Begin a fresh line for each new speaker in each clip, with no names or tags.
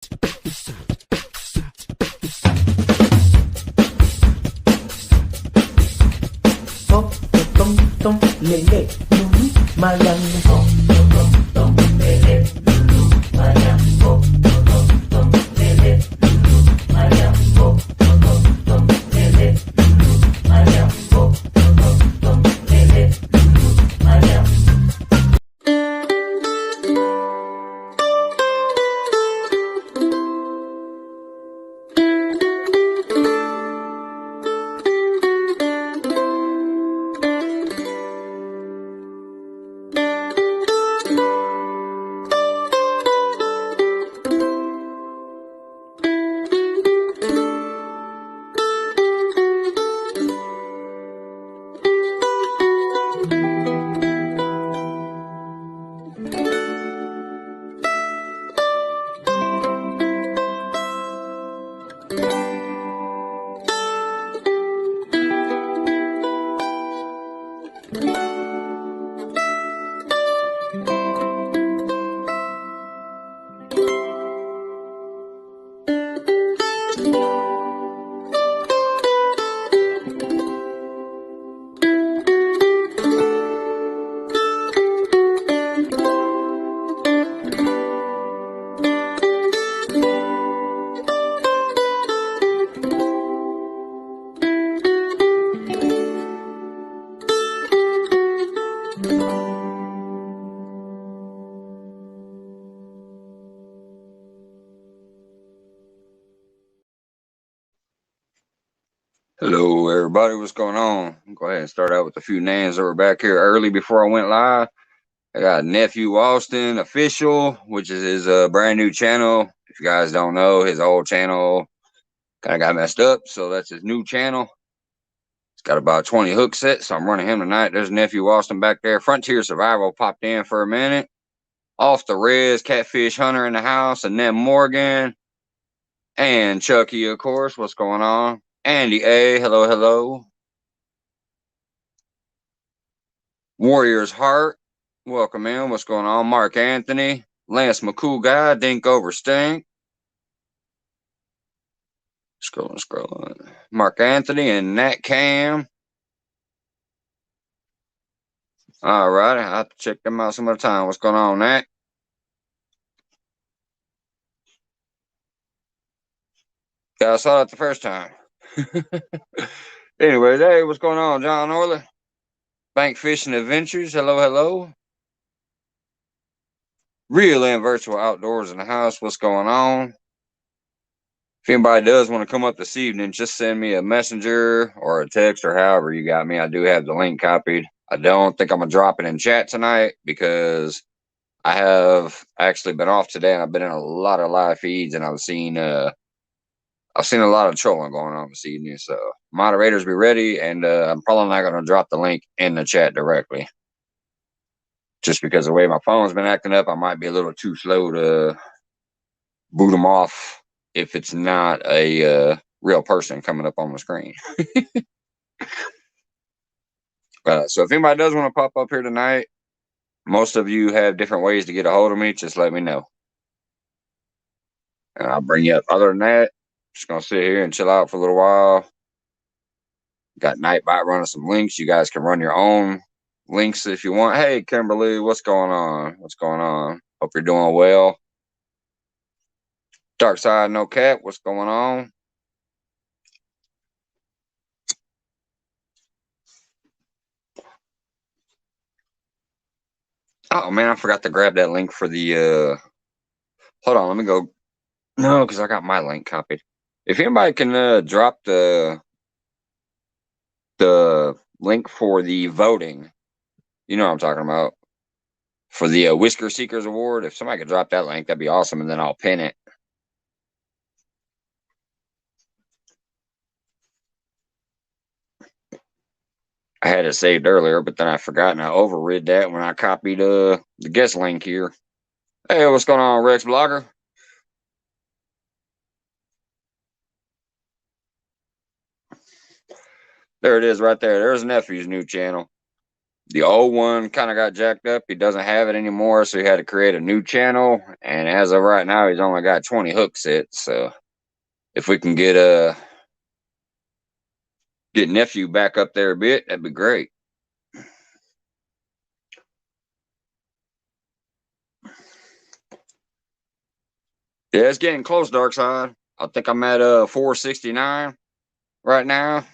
Tom, tom, tom, lele, lulu, mayang, tom, tom, tom, lele, lulu, mayang, tom, tom, tom, lele, lulu, mayang, tom, tom, tom, lele, lulu, mayang, tom, tom, tom, lele, lulu, mayang.
Hello, everybody. What's going on? Go ahead and start out with a few names that were back here early before I went live. I got Nephew Austin Official, which is his brand new channel. If you guys don't know, his old channel kind of got messed up, so that's his new channel. It's got about 20 hook sets, so I'm running him tonight. There's Nephew Austin back there. Frontier Survival popped in for a minute. Off the Res, Catfish Hunter in the house, Annette Morgan, and Chucky, of course. What's going on? Andy A, hello, hello. Warrior's Heart, welcome in. What's going on? Mark Anthony, Lance McCool guy, Dink over Stink. Scrolling. Mark Anthony and Nat Cam. All right, I have to check them out some other time. What's going on, Nat? Yeah, I saw that the first time. Anyways, hey, what's going on, John Orley? Bank Fishing Adventures, hello, hello. Real and virtual outdoors in the house, what's going on? If anybody does want to come up this evening, just send me a messenger or a text or however you got me. I do have the link copied. I don't think I'm going to drop it in chat tonight because I have actually been off today and I've been in a lot of live feeds and I've seen a lot of trolling going on this evening. So moderators be ready, and I'm probably not going to drop the link in the chat directly. Just because the way my phone's been acting up, I might be a little too slow to boot them off if it's not a real person coming up on the screen. So if anybody does want to pop up here tonight, most of you have different ways to get a hold of me. Just let me know, and I'll bring you up. Other than that, just going to sit here and chill out for a little while. Got Nightbot running some links. You guys can run your own links if you want. Hey, Kimberly, what's going on? What's going on? Hope you're doing well. Dark Side No Cap, what's going on? Oh man, I forgot to grab that link for the hold on, let me go. No, because I got my link copied. If anybody can drop the link for the voting, you know what I'm talking about. For the Whisker Seekers Award, if somebody could drop that link, that'd be awesome, and then I'll pin it. I had it saved earlier, but then I forgot and I overrid that when I copied the guest link here. Hey, what's going on, Rex Blogger? There it is right there. There's Nephew's new channel. The old one kind of got jacked up. He doesn't have it anymore, so he had to create a new channel. And as of right now, he's only got 20 hook sets. So if we can get nephew back up there a bit, that'd be great. Yeah, it's getting close, Dark Side. I think I'm at 469 right now.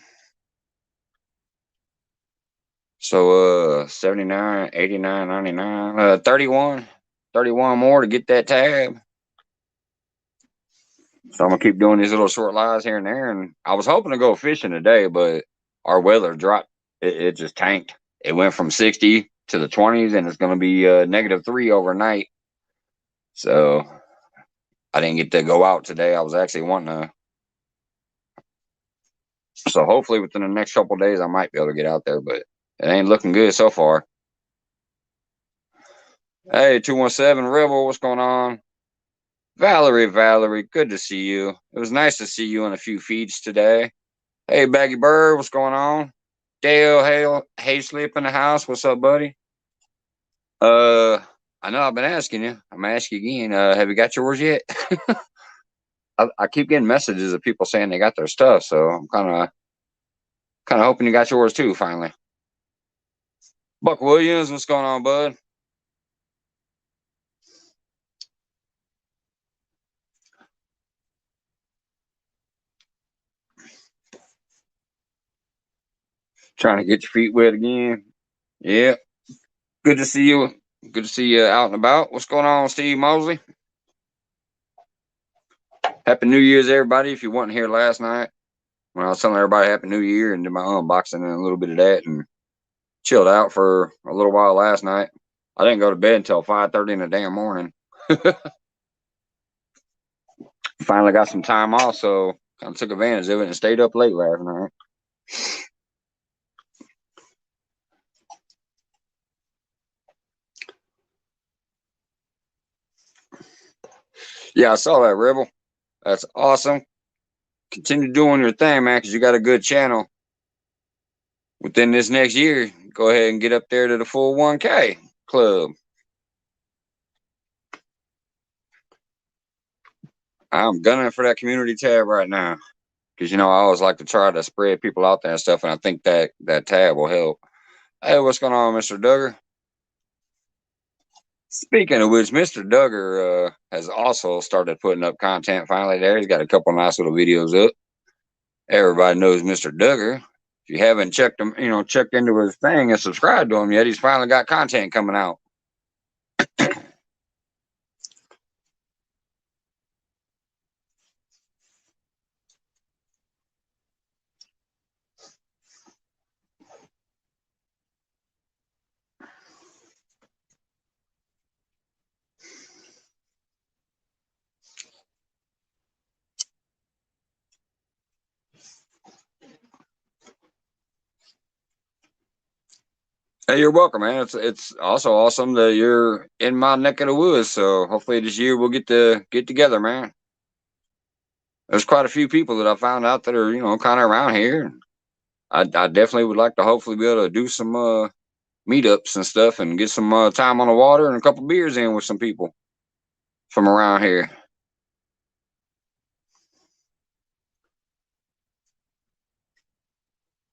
So 79, 89, 99, 31 more to get that tab. So I'm gonna keep doing these little short lives here and there. And I was hoping to go fishing today, but our weather dropped. It just tanked. It went from 60 to the 20s, and it's gonna be -3 overnight. So I didn't get to go out today. I was actually wanting to. So hopefully within the next couple days, I might be able to get out there, but it ain't looking good so far. Hey, 217 Rebel, what's going on? Valerie, good to see you. It was nice to see you in a few feeds today. Hey, Baggy Bird, what's going on? Dale Hayslip in the house. What's up, buddy? I know I've been asking you. I'm gonna ask you again. Have you got yours yet? I keep getting messages of people saying they got their stuff, so I'm kind of hoping you got yours too. Finally, Buck Williams, what's going on, bud? Trying to get your feet wet again. Yeah, good to see you. Good to see you out and about. What's going on, Steve Mosley? Happy New Year's, everybody. If you weren't here last night, when I was telling everybody Happy New Year and did my unboxing and a little bit of that and chilled out for a little while last night. I didn't go to bed until 5:30 in the damn morning. Finally got some time off, so kind of took advantage of it and stayed up late last night. Yeah, I saw that, Rebel. That's awesome. Continue doing your thing, man, because you got a good channel. Within this next year, go ahead and get up there to the full 1K club. I'm gunning for that community tab right now because I always like to try to spread people out there and stuff, and I think that tab will help. Hey, what's going on, Mr. Duggar? Speaking of which, Mr. Duggar has also started putting up content finally there. He's got a couple nice little videos up. Everybody knows Mr. Duggar. If you haven't checked him, checked into his thing and subscribed to him yet, he's finally got content coming out. Hey, you're welcome, man. It's also awesome that you're in my neck of the woods. So hopefully this year we'll get to get together, man. There's quite a few people that I found out that are kind of around here. I definitely would like to hopefully be able to do some meetups and stuff and get some time on the water and a couple beers in with some people from around here.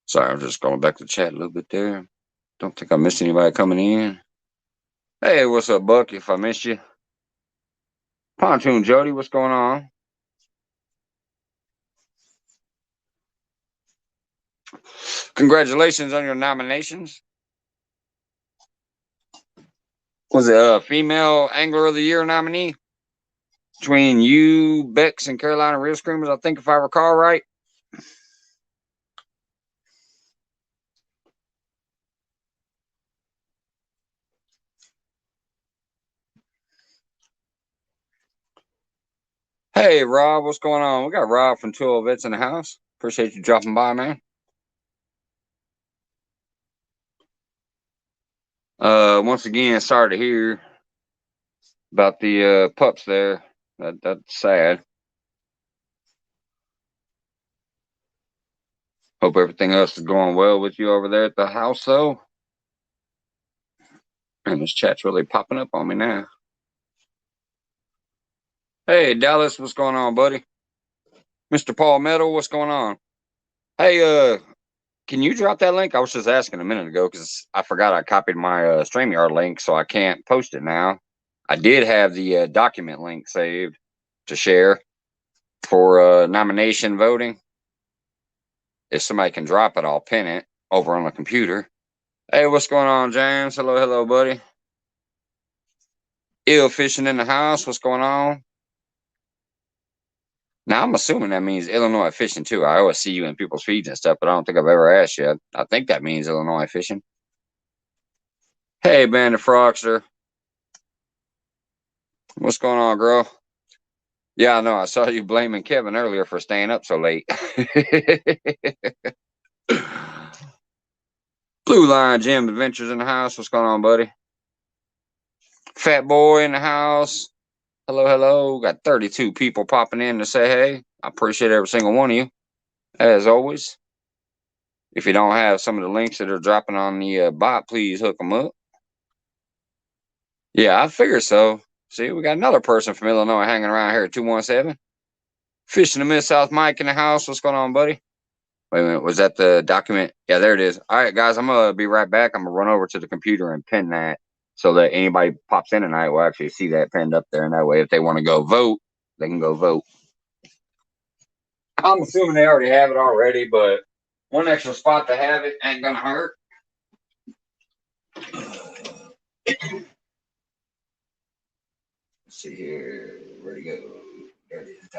Sorry, I'm just going back to chat a little bit there. Don't think I missed anybody coming in. Hey, what's up, Buck? If I missed you. Pontoon Jody, what's going on? Congratulations on your nominations. Was it a female angler of the year nominee? Between you, Bex, and Carolina Real Screamers, I think, if I recall right. Hey, Rob, what's going on? We got Rob from 12 Vets in the house. Appreciate you dropping by, man. Once again, sorry to hear about the pups there. That's sad. Hope everything else is going well with you over there at the house, though. And this chat's really popping up on me now. Hey, Dallas, what's going on, buddy? Mr. Paul Metal, what's going on? Hey, can you drop that link? I was just asking a minute ago because I forgot I copied my StreamYard link, so I can't post it now. I did have the document link saved to share for nomination voting. If somebody can drop it, I'll pin it over on the computer. Hey, what's going on, James? Hello, buddy. Ill Fishing in the house. What's going on? Now, I'm assuming that means Illinois Fishing, too. I always see you in people's feeds and stuff, but I don't think I've ever asked you. I think that means Illinois Fishing. Hey, Bandit Frogster. What's going on, girl? Yeah, I know. I saw you blaming Kevin earlier for staying up so late. Blue Line Jim Adventures in the house. What's going on, buddy? Fat Boy in the house. Hello. Got 32 people popping in to say hey. I appreciate every single one of you, as always. If you don't have some of the links that are dropping on the bot, please hook them up. Yeah, I figured so. See, we got another person from Illinois hanging around here at 217. Fishing the Mid-South Mike in the house. What's going on, buddy? Wait a minute. Was that the document? Yeah, there it is. All right, guys, I'm going to be right back. I'm going to run over to the computer and pin that so that anybody pops in tonight will actually see that pinned up there. And that way, if they want to go vote, they can go vote. I'm assuming they already have it already, but one extra spot to have it ain't going to hurt. Let's see here. Where'd it go? There it is.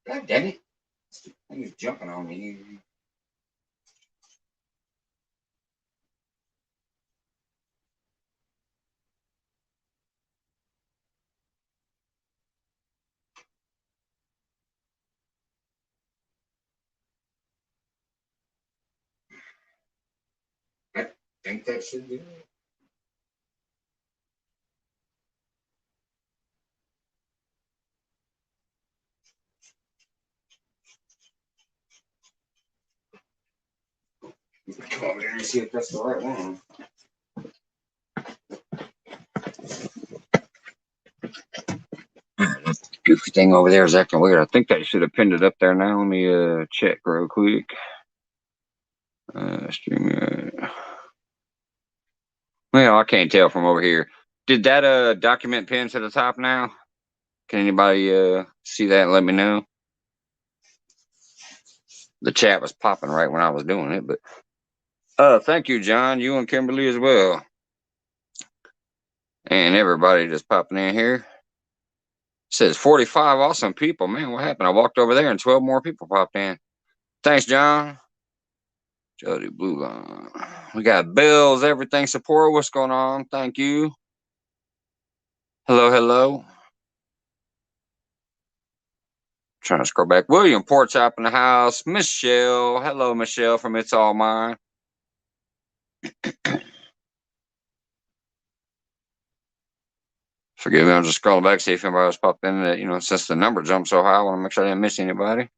God damn it. He's jumping on me. I think that should be it. Come over there and see if that's the right one. Goofy thing over there is acting weird. I think that should have pinned it up there now. Let me check real quick. StreamYard. Well, I can't tell from over here. Did that document pin to the top now? Can anybody see that and let me know? The chat was popping right when I was doing it, but thank you, John. You and Kimberly as well. And everybody just popping in here. It says 45 awesome people. Man, what happened? I walked over there and 12 more people popped in. Thanks, John. Jody Blue Line. We got Bills, everything support. What's going on? Thank you. Hello. Trying to scroll back. William Porchop in the house. Michelle. Hello, Michelle from It's All Mine. Forgive me, I'm just scrolling back to see if anybody else popped in. That, since the number jumped so high, I want to make sure I didn't miss anybody.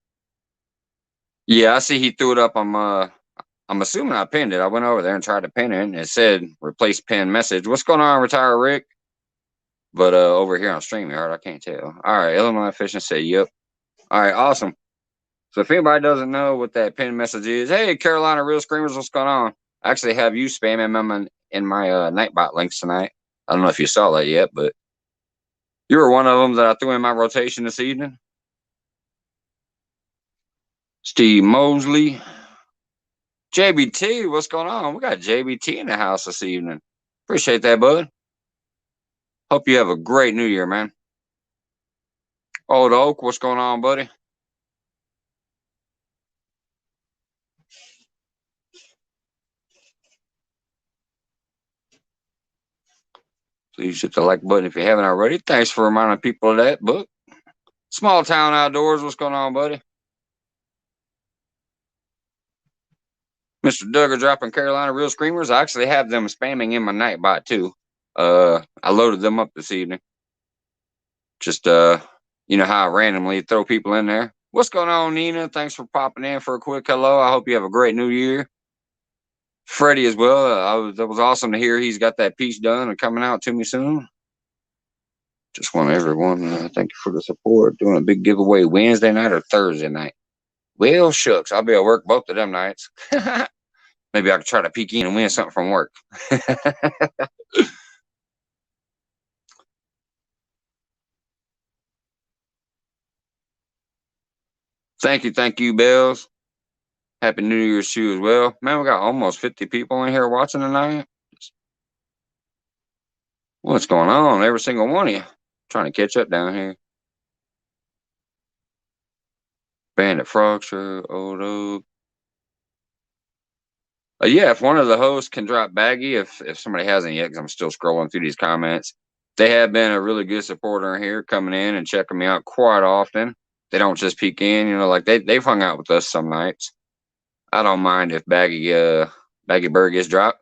Yeah, I see he threw it up. I'm assuming I pinned it. I went over there and tried to pin it, and it said replace pin message. What's going on, Retire Rick? But over here on StreamYard, I can't tell. All right, Illinois Fishing said, yep. All right, awesome. So if anybody doesn't know what that pin message is, hey, Carolina Real Screamers, what's going on? I actually have you spamming them in my Nightbot links tonight. I don't know if you saw that yet, but you were one of them that I threw in my rotation this evening. Steve Mosley. JBT, what's going on? We got JBT in the house this evening. Appreciate that, bud. Hope you have a great new year, man. Old Oak, what's going on, buddy? Please hit the like button if you haven't already. Thanks for reminding people of that book. Small Town Outdoors, what's going on, buddy? Mr. Duggar dropping Carolina Real Screamers. I actually have them spamming in my Nightbot too. I loaded them up this evening. Just you know how I randomly throw people in there. What's going on, Nina? Thanks for popping in for a quick hello. I hope you have a great new year. Freddie as well. That was awesome to hear he's got that piece done and coming out to me soon. Just want everyone, thank you for the support. Doing a big giveaway Wednesday night or Thursday night. Well, shucks, I'll be at work both of them nights. Maybe I could try to peek in and win something from work. Thank you, Bells. Happy New Year's to you as well. Man, we got almost 50 people in here watching tonight. What's going on? Every single one of you. Trying to catch up down here. Bandit Frogster, Old Oak. Yeah, if one of the hosts can drop Baggy, if somebody hasn't yet, because I'm still scrolling through these comments, they have been a really good supporter here, coming in and checking me out quite often. They don't just peek in, like they've hung out with us some nights. I don't mind if Baggy Bird gets dropped.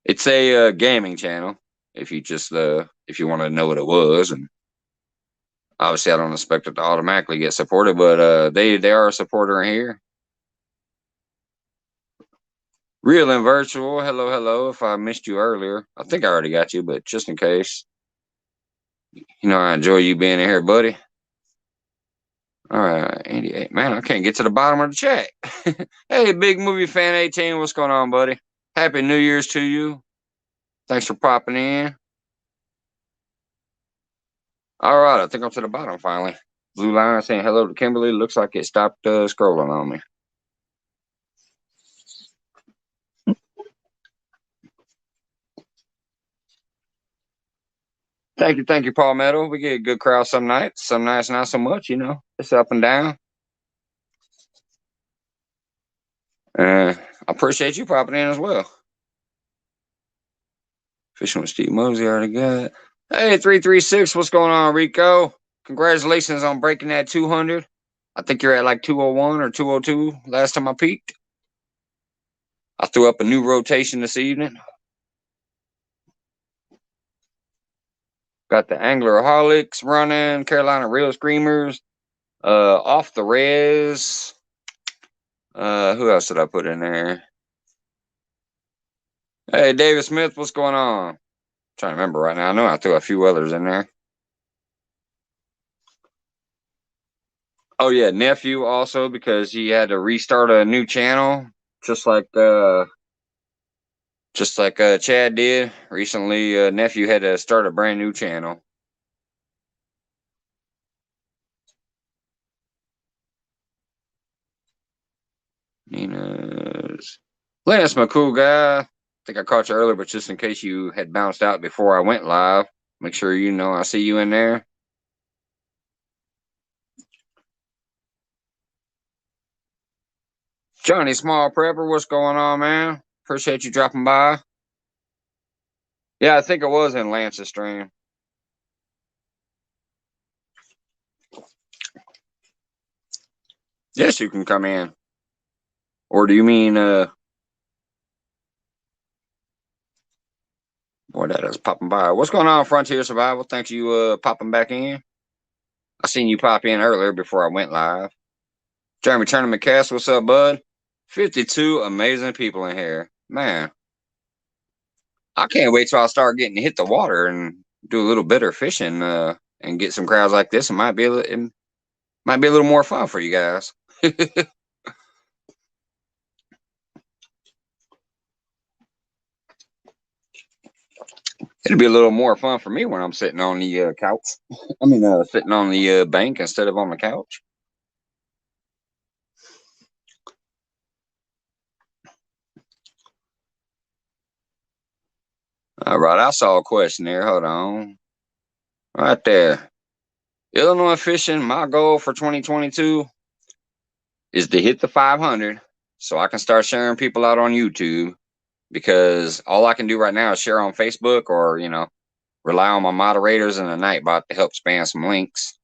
It's a gaming channel. If you want to know what it was, and obviously I don't expect it to automatically get supported, but they are a supporter in here. Real and virtual, hello. If I missed you earlier, I think I already got you, but just in case, I enjoy you being in here, buddy. All right, 88. Man, I can't get to the bottom of the chat. Hey, Big Movie Fan 18, what's going on, buddy? Happy New Year's to you. Thanks for popping in. All right, I think I'm to the bottom finally. Blue line saying hello to Kimberly. Looks like it stopped scrolling on me. Thank you, Paul Meadow. We get a good crowd some nights not so much, It's up and down. I appreciate you popping in as well. Fishing with Steve Mosey, already got. Hey, 336, what's going on, Rico? Congratulations on breaking that 200. I think you're at like 201 or 202 last time I peeked. I threw up a new rotation this evening. Got the Angleraholics running, Carolina Real Screamers, Off the Res. Who else did I put in there? Hey, David Smith, what's going on? I'm trying to remember right now. I know I threw a few others in there. Oh yeah, Nephew also, because he had to restart a new channel, just like Chad did recently. Nephew had to start a brand new channel. Nina's Lance, my cool guy. I think I caught you earlier, but just in case you had bounced out before I went live, make sure I see you in there. Johnny Small Prepper, what's going on, man? Appreciate you dropping by. Yeah, I think it was in Lance's stream. Yes, you can come in. Or do you mean boy, that is popping by. What's going on, Frontier Survival? Thanks you popping back in. I seen you pop in earlier before I went live. Jeremy Tournament Cast, what's up, bud? 52 amazing people in here. Man, I can't wait till I start getting to hit the water and do a little better fishing and get some crowds like this. It might be a little more fun for you guys. It'll be a little more fun for me when I'm sitting on the couch. I mean, sitting on the bank instead of on the couch. All right, I saw a question there. Hold on. Right there. Illinois fishing, my goal for 2022 is to hit the 500 so I can start sharing people out on YouTube, because all I can do right now is share on Facebook or, rely on my moderators and the Nightbot to help spam some links,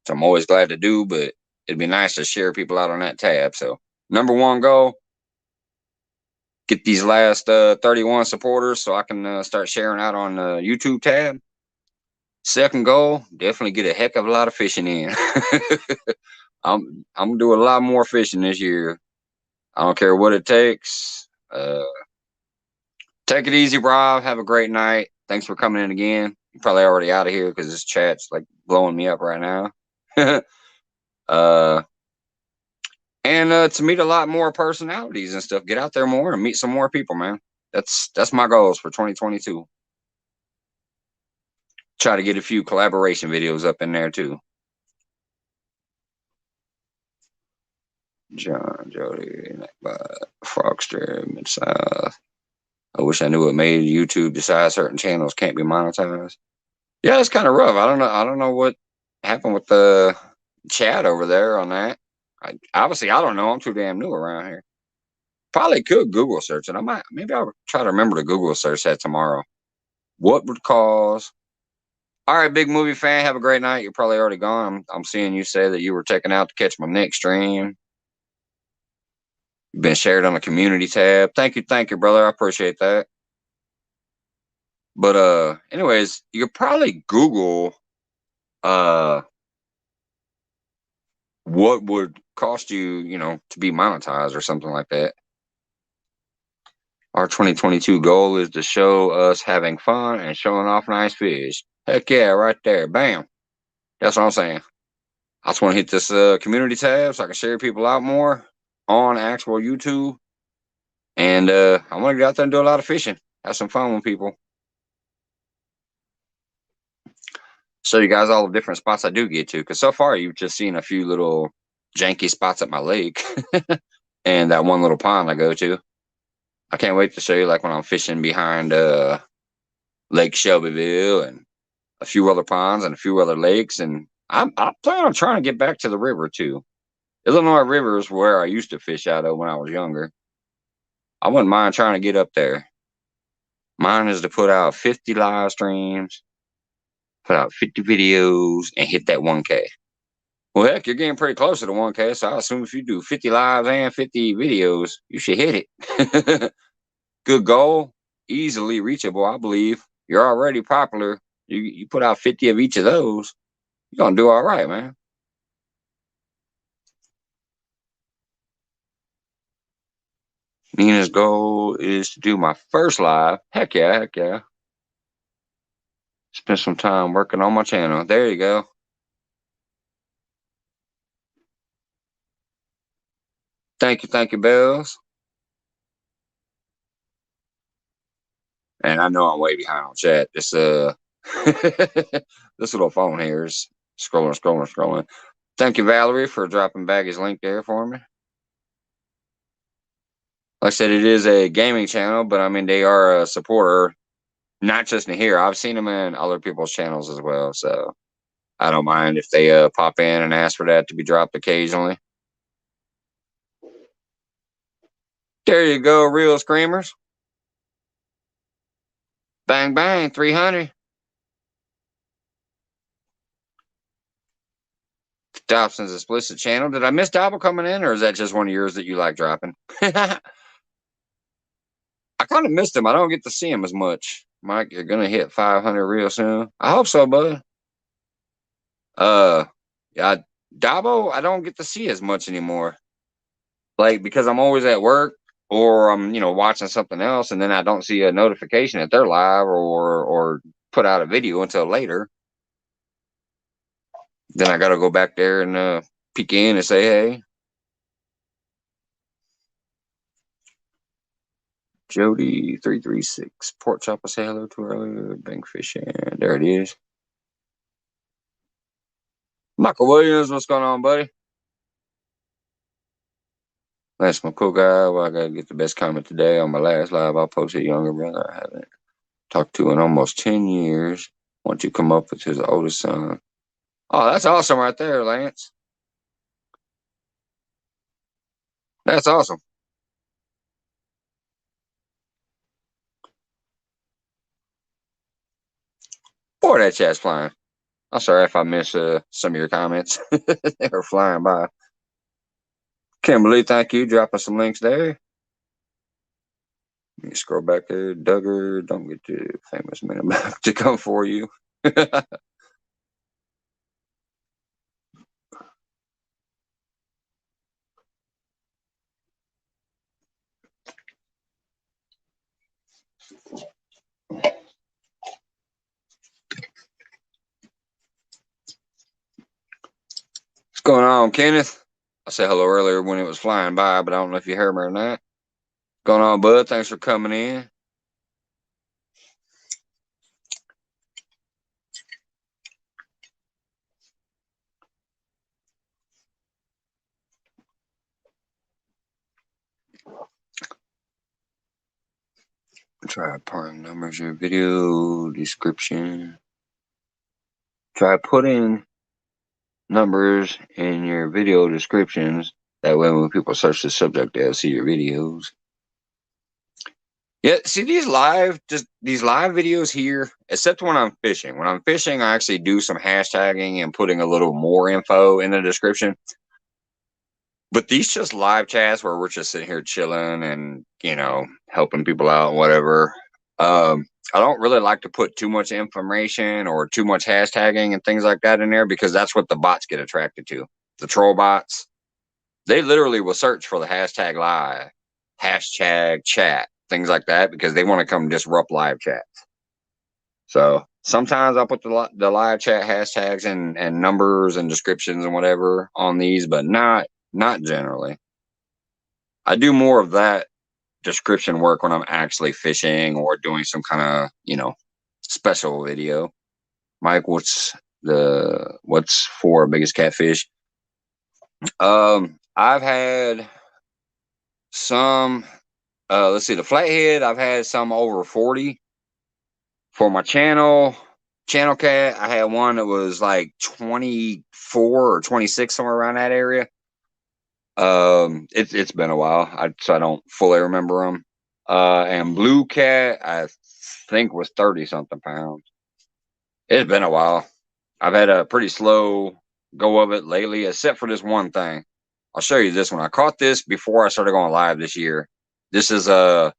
which I'm always glad to do, but it'd be nice to share people out on that tab. So number one goal, get these last 31 supporters so I can start sharing out on the YouTube tab. Second goal, definitely get a heck of a lot of fishing in. I'm gonna do a lot more fishing this year. I don't care what it takes. Take it easy, Rob. Have a great night. Thanks for coming in again. You're probably already out of here because this chat's like blowing me up right now. uh, and to meet a lot more personalities and stuff. Get out there more and meet some more people, man. That's my goals for 2022. Try to get a few collaboration videos up in there too. John, Jody, Frogster, Mid-South. I wish I knew what made YouTube decide certain channels can't be monetized. Yeah, it's kind of rough. I don't know what happened with the chat over there on that. Obviously, I don't know. I'm too damn new around here. Probably could Google search it. Maybe I'll try to remember to Google search that tomorrow. What would cause? All right, big movie fan. Have a great night. You're probably already gone. I'm seeing you say that you were taken out to catch my next stream. You've been shared on the community tab. Thank you, brother. I appreciate that. But anyways, you could probably Google what would cost you, to be monetized or something like that. Our 2022 goal is to show us having fun and showing off nice fish. Heck yeah, right there. Bam. That's what I'm saying. I just want to hit this community tab so I can share people out more on actual YouTube. And I want to get out there and do a lot of fishing. Have some fun with people. Show you guys all the different spots I do get to. Because so far, you've just seen a few little janky spots at my lake. And that one little pond I go to. I can't wait to show you, like, when I'm fishing behind Lake Shelbyville and a few other ponds and a few other lakes. And I plan on trying to get back to the river, too. Illinois River is where I used to fish out of when I was younger. I wouldn't mind trying to get up there. Mine is to put out 50 live streams, put out 50 videos, and hit that 1K. Well, heck, you're getting pretty close to the 1K, so I assume if you do 50 lives and 50 videos, you should hit it. Good goal. Easily reachable, I believe. You're already popular. You put out 50 of each of those, you're going to do all right, man. Nina's goal is to do my first live. Heck yeah. Spend some time working on my channel. There you go. Thank you, Bells. And I know I'm way behind on chat. This this little phone here is scrolling. Thank you, Valerie, for dropping Baggy's link there for me. Like I said, it is a gaming channel, but I mean, they are a supporter, not just in here. I've seen them in other people's channels as well, so I don't mind if they pop in and ask for that to be dropped occasionally. There you go, real screamers. Bang, bang, 300. Dobson's explicit channel. Did I miss Dobble coming in, or is that just one of yours that you like dropping? I kind of missed him. I don't get to see him as much. Mike, you're gonna hit 500 real soon. I hope so, bud. Yeah, Dabo, I don't get to see as much anymore. Like, because I'm always at work or I'm, watching something else, and then I don't see a notification that they're live or put out a video until later. Then I gotta go back there and peek in and say, hey. Jody336. Pork chop, I say hello to her. Bank fishing. There it is. Michael Williams, what's going on, buddy? That's my cool guy. Well, I gotta get the best comment today. On my last live, I posted younger brother I haven't talked to in almost 10 years. Want to come up with his oldest son. Oh, that's awesome right there, Lance. That's awesome. Boy, that chat's flying. I'm sorry if I miss some of your comments. They were flying by. Kimberly, thank you. Dropping some links there. Let me scroll back there. Duggar, don't get the famous man back to come for you. What's going on, Kenneth? I said hello earlier when it was flying by, but I don't know if you heard me or not. What's going on, bud? Thanks for coming in. Try putting numbers in your video description. Try putting numbers in your video descriptions. That way, when people search the subject, they'll see your videos. Yeah, see these live videos here, except when I'm fishing. When I'm fishing, I actually do some hashtagging and putting a little more info in the description. But these just live chats where we're just sitting here chilling and, helping people out and whatever. I don't really like to put too much information or too much hashtagging and things like that in there because that's what the bots get attracted to. The troll bots, they literally will search for the hashtag live, hashtag chat, things like that because they want to come disrupt live chats. So sometimes I'll put the live chat hashtags and numbers and descriptions and whatever on these, but not generally. I do more of that description work when I'm actually fishing or doing some kind of, special video. Mike, what's for biggest catfish? I've had some, let's see, the flathead, I've had some over 40 for my channel cat. I had one that was like 24 or 26, somewhere around that area. It's been a while, so I don't fully remember them. And blue cat, I think was 30 something pounds. It's been a while. I've had a pretty slow go of it lately, except for this one thing. I'll show you this one. I caught this before I started going live this year. This is a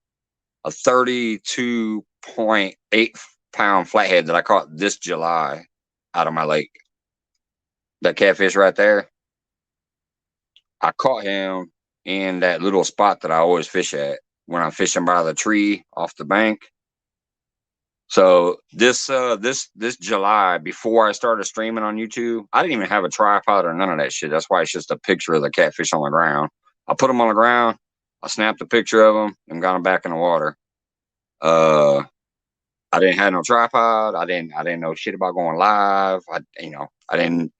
32.8 pound flathead that I caught this July out of my lake. That catfish right there. I caught him in that little spot that I always fish at when I'm fishing by the tree off the bank. So this July, before I started streaming on YouTube, I didn't even have a tripod or none of that shit. That's why it's just a picture of the catfish on the ground. I put them on the ground. I snapped a picture of them and got them back in the water. I didn't have no tripod. I didn't know shit about going live. I didn't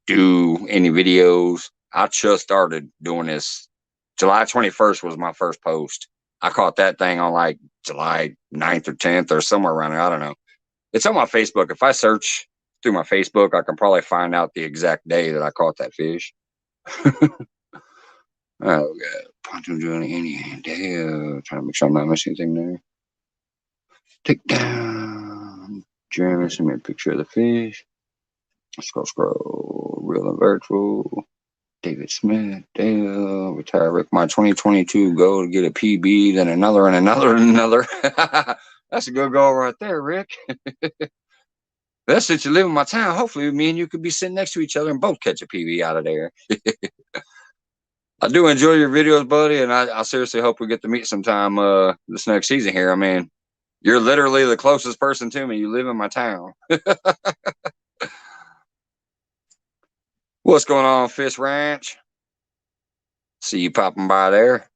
do any videos. I just started doing this. July 21st was my first post. I caught that thing on like July 9th or 10th or somewhere around there. I don't know. It's on my Facebook. If I search through my Facebook, I can probably find out the exact day that I caught that fish. Oh, God. Pontoon drilling Indian. Damn. Trying to make sure I'm not missing anything there. Take down. Jeremy, send me a picture of the fish. Scroll. Real and virtual. David Smith, Dale, retire Rick. My 2022 goal to get a PB, then another and another and another. That's a good goal right there, Rick. That's since you live in my town. Hopefully, me and you could be sitting next to each other and both catch a PB out of there. I do enjoy your videos, buddy, and I seriously hope we get to meet sometime this next season here. I mean, you're literally the closest person to me. You live in my town. What's going on, Fish Ranch? See you popping by there.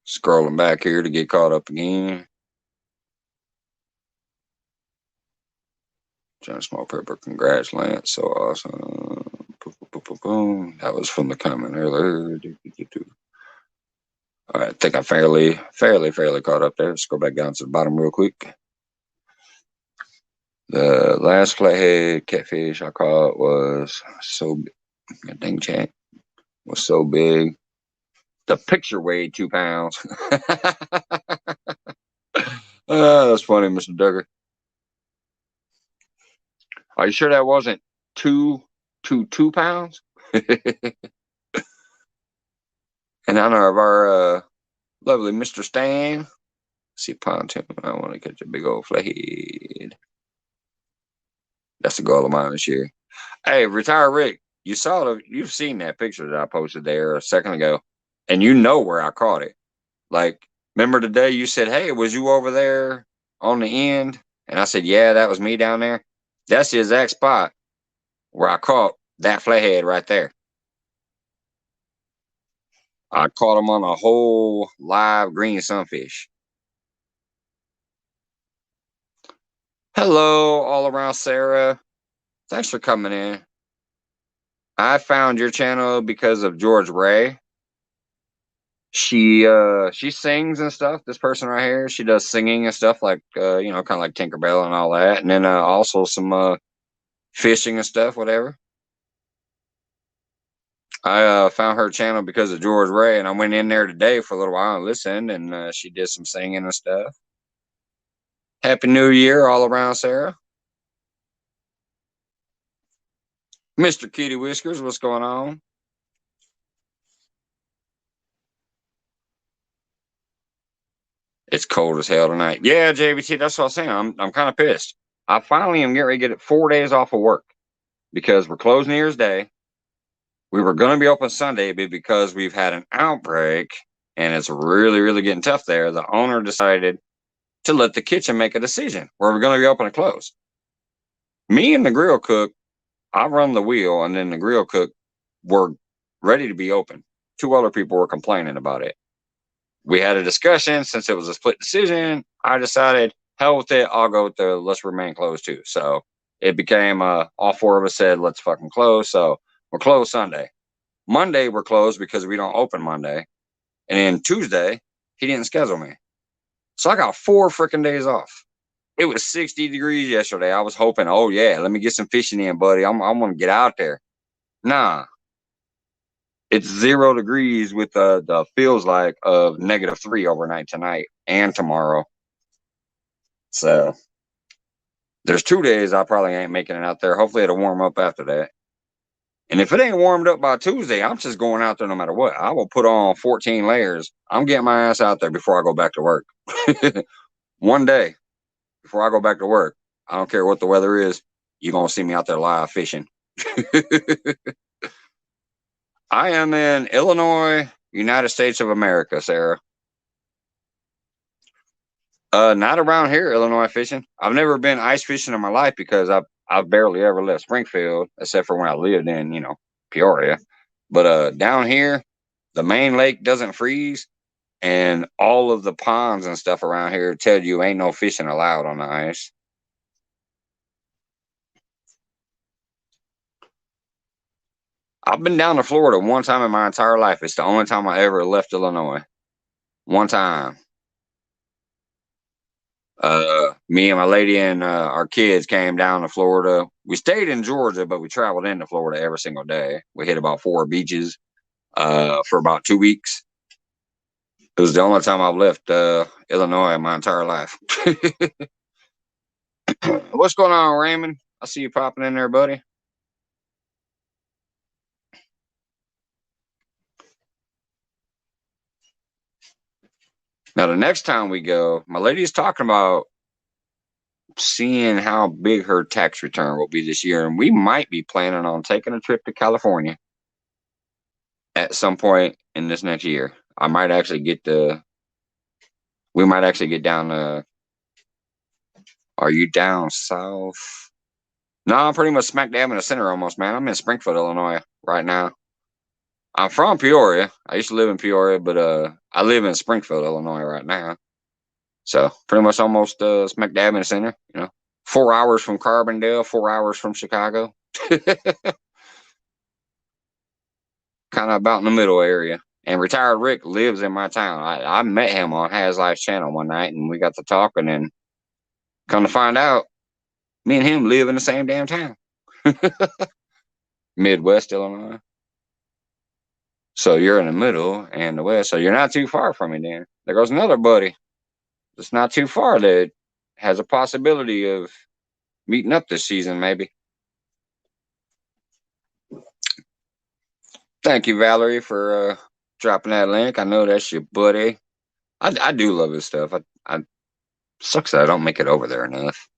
Scrolling back here to get caught up again. John Small Pepper, congrats, Lance. So awesome. That was from the comment earlier. All right, I think I fairly caught up there. Let's go back down to the bottom real quick. The last flathead catfish I caught was so dang chat was so big. The picture weighed 2 pounds. That's funny, Mr. Duggar. Are you sure that wasn't 2 pounds? In honor of our lovely Mr. Stan. See pontoon. I want to catch a big old flathead. That's the goal of mine this year. Hey, Retire Rick, you've seen that picture that I posted there a second ago, and you know where I caught it. Like, Remember the day you said, "Hey, was you over there on the end?" And I said, "Yeah, that was me down there." That's the exact spot where I caught that flathead right there. I caught him on a whole live green sunfish. Hello, all around Sarah. Thanks for coming in. I found your channel because of George Ray. She sings and stuff. This person right here, she does singing and stuff like kind of like Tinkerbell and all that, and then also some fishing and stuff, whatever. I found her channel because of George Ray, and I went in there today for a little while and listened, and she did some singing and stuff. Happy New Year all around, Sarah. Mr. Kitty Whiskers, what's going on? It's cold as hell tonight. Yeah, JVT, that's what I was saying. I'm kind of pissed. I finally am getting ready to get 4 days off of work because we're closed New Year's Day. We were going to be open Sunday, but because we've had an outbreak and it's really, really getting tough there, the owner decided to let the kitchen make a decision where we're going to be open and closed. Me and the grill cook, I run the wheel, and then the grill cook were ready to be open. 2 other people were complaining about it. We had a discussion. Since it was a split decision, I decided, hell with it, I'll go with the let's remain closed too. So it became all 4 of us said, let's fucking close. So we're closed Sunday. Monday, we're closed because we don't open Monday. And then Tuesday, he didn't schedule me. So I got 4 freaking days off. It was 60 degrees yesterday. I was hoping, oh, yeah, let me get some fishing in, buddy. I'm going to get out there. Nah. It's 0 degrees with the feels like of -3 overnight tonight and tomorrow. So there's 2 days I probably ain't making it out there. Hopefully it'll warm up after that. And if it ain't warmed up by Tuesday, I'm just going out there no matter what. I will put on 14 layers. I'm getting my ass out there before I go back to work. 1 day before I go back to work. I don't care what the weather is. You're going to see me out there live fishing. I am in Illinois, United States of America, Sarah. Not around here, Illinois fishing. I've never been ice fishing in my life because I've barely ever left Springfield, except for when I lived in, Peoria. But down here, the main lake doesn't freeze, and all of the ponds and stuff around here tell you ain't no fishing allowed on the ice. I've been down to Florida 1 time in my entire life. It's the only time I ever left Illinois. 1 time. Me and my lady and our kids came down to Florida. We stayed in Georgia, but we traveled into Florida every single day. We hit about 4 beaches for about 2 weeks. It was the only time I've left Illinois in my entire life. What's going on, Raymond? I see you popping in there, buddy. Now, the next time we go, my lady's talking about seeing how big her tax return will be this year, and we might be planning on taking a trip to California at some point in this next year. We might actually get down to, are you down south? No, I'm pretty much smack dab in the center almost, man. I'm in Springfield, Illinois right now. I'm from Peoria. I used to live in Peoria, but I live in Springfield, Illinois right now. So pretty much almost smack dab in the center, 4 hours from Carbondale, 4 hours from Chicago. Kind of about in the middle area. And Retired Rick lives in my town. I met him on Has Life's channel one night, and we got to talking, and come to find out, me and him live in the same damn town. Midwest Illinois. So you're in the middle and the west, so you're not too far from me then. There goes another buddy that's not too far that has a possibility of meeting up this season, maybe. Thank you, Valerie, for dropping that link. I know that's your buddy. I do love his stuff. I sucks that I don't make it over there enough.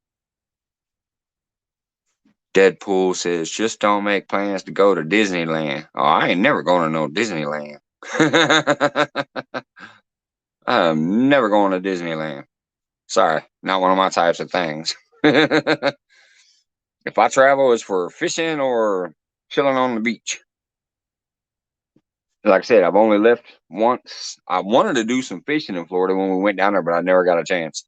Deadpool says, just don't make plans to go to Disneyland. Oh, I ain't never going to no Disneyland. I'm never going to Disneyland. Sorry, not one of my types of things. If I travel, it's for fishing or chilling on the beach. Like I said, I've only left once. I wanted to do some fishing in Florida when we went down there, but I never got a chance.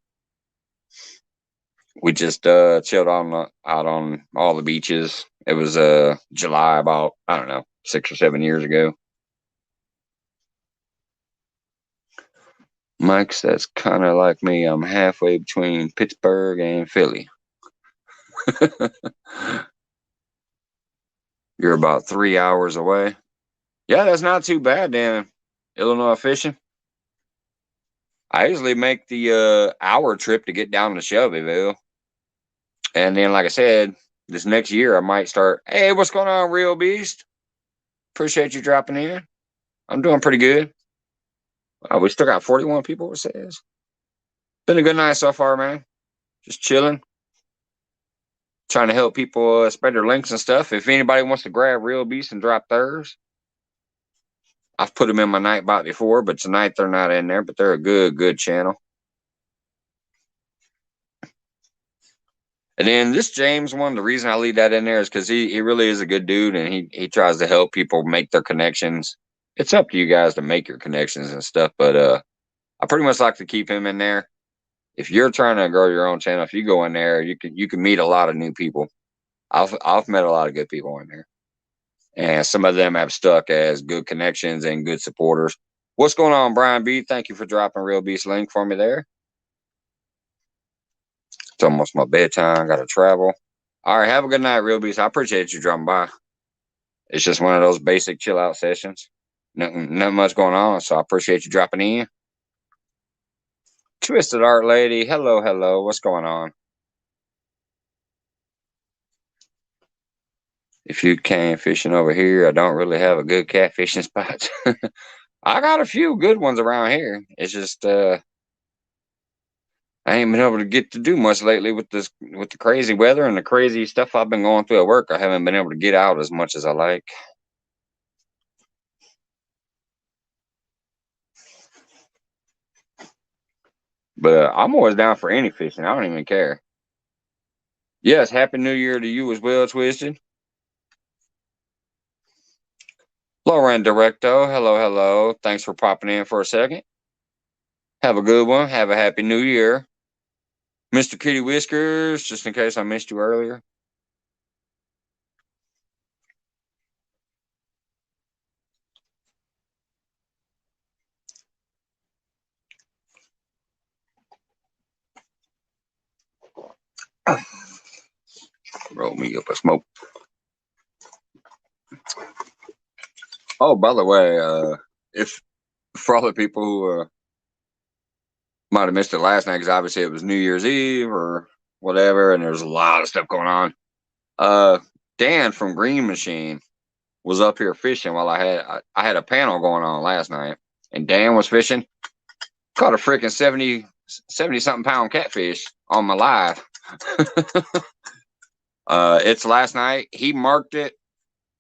We just chilled out on all the beaches. It was July, about, I don't know, 6 or 7 years ago. Mike says, kind of like me. I'm halfway between Pittsburgh and Philly. You're about 3 hours away. Yeah, that's not too bad, Dan. Illinois fishing. I usually make the hour trip to get down to Shelbyville. And then, like I said, this next year I might start. Hey, what's going on, Real Beast? Appreciate you dropping in. I'm doing pretty good. We still got 41 people, it says. Been a good night so far, man. Just chilling. Trying to help people spread their links and stuff. If anybody wants to grab Real Beast and drop theirs, I've put them in my Nightbot before, but tonight they're not in there. But they're a good channel. And then this James one, the reason I leave that in there is because he really is a good dude, and he tries to help people make their connections. It's up to you guys to make your connections and stuff, but I pretty much like to keep him in there. If you're trying to grow your own channel, if you go in there, you can meet a lot of new people. I've met a lot of good people in there, and some of them have stuck as good connections and good supporters. What's going on, Brian B? Thank you for dropping Real Beast link for me there. It's almost my bedtime. Got to travel. All right, have a good night, Real Beast. I appreciate you dropping by. It's just one of those basic chill out sessions. Nothing much going on, so I appreciate you dropping in. Twisted Art Lady, hello. What's going on? If you came fishing over here, I don't really have a good catfishing spot. I got a few good ones around here. It's just I ain't been able to get to do much lately with the crazy weather and the crazy stuff I've been going through at work. I haven't been able to get out as much as I like. But I'm always down for any fishing. I don't even care. Yes, Happy New Year to you as well, Twisted. Lauren Directo, hello. Thanks for popping in for a second. Have a good one. Have a Happy New Year. Mr. Kitty Whiskers, just in case I missed you earlier. Roll me up a smoke. Oh, by the way, if for all the people who might have missed it last night, because obviously it was New Year's Eve or whatever, and there's a lot of stuff going on. Dan from Green Machine was up here fishing while I had a panel going on last night, and Dan was fishing. Caught a freaking 70 something pound catfish on my live. It's last night. He marked it.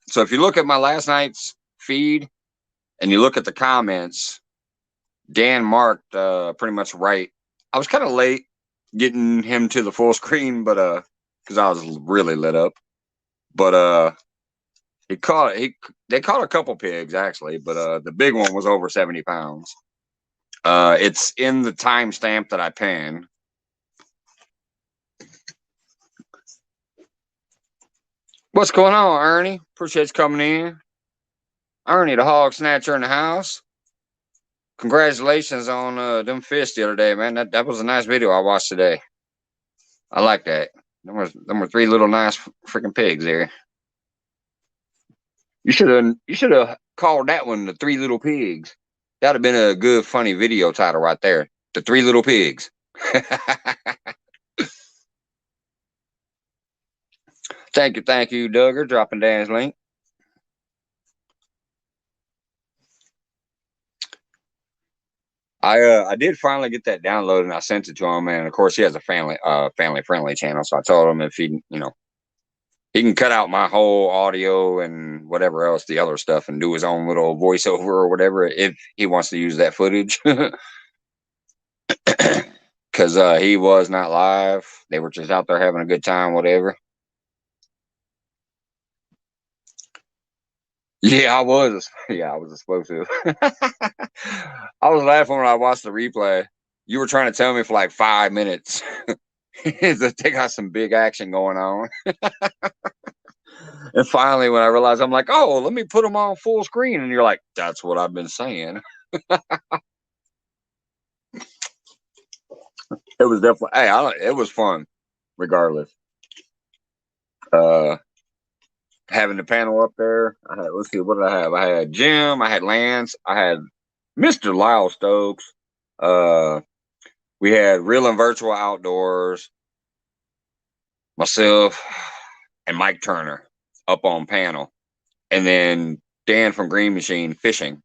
So if you look at my last night's feed and you look at the comments, Dan marked pretty much right. I was kind of late getting him to the full screen, but because I was really lit up. But they caught a couple pigs actually, but the big one was over 70 pounds. It's in the timestamp that I pinned. What's going on, Ernie? Appreciate you coming in. Ernie, the hog snatcher in the house. Congratulations on them fish the other day, man. That was a nice video I watched today. I like that. Them were 3 little nice freaking pigs there. You should have called that one the 3 Little Pigs. That'd have been a good funny video title right there. The 3 Little Pigs. Thank you, Duggar, dropping Dan's link. I did finally get that downloaded and I sent it to him, and of course he has a family friendly channel, so I told him if he he can cut out my whole audio and whatever else, the other stuff, and do his own little voiceover or whatever if he wants to use that footage. because he was not live. They were just out there having a good time, whatever. Yeah, I was. Yeah, I was explosive. I was laughing when I watched the replay. You were trying to tell me for like 5 minutes that they got some big action going on. And finally, when I realized, I'm like, oh, let me put them on full screen. And you're like, that's what I've been saying. It was definitely, it was fun, regardless. Uh, Having the panel up there. Let's see, what did I have? I had Jim, I had Lance, I had Mr. Lyle Stokes. We had Real and Virtual Outdoors, myself, and Mike Turner up on panel, and then Dan from Green Machine fishing.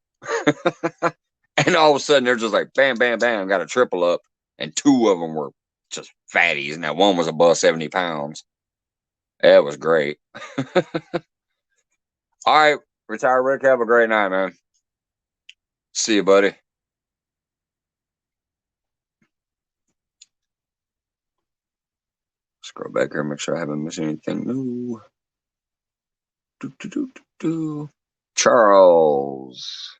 And all of a sudden, they're just like bam, bam, bam, got a triple up, and 2 of them were just fatties, and that one was above 70 pounds. That was great. All right, Retire Rick, have a great night, man. See you, buddy. Scroll back here, make sure I haven't missed anything new. Charles.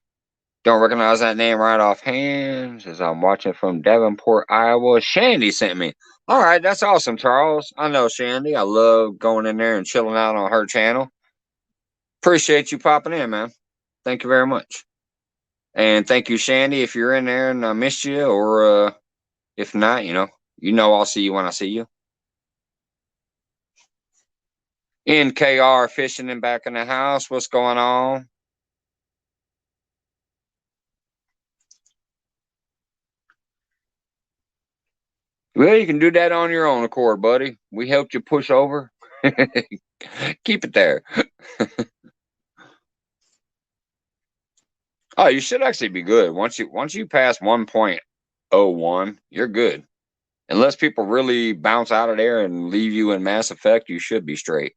Don't recognize that name right offhand, as I'm watching from Davenport, Iowa. Shandy sent me. All right, that's awesome, Charles. I know Shandy. I love going in there and chilling out on her channel. Appreciate you popping in, man. Thank you very much. And thank you, Shandy, if you're in there and I missed you, or if not, I'll see you when I see you. NKR fishing and back in the house. What's going on? Well, you can do that on your own accord, buddy. We helped you push over. Keep it there. Oh, you should actually be good. Once you pass 1.01, you're good. Unless people really bounce out of there and leave you in Mass Effect, you should be straight.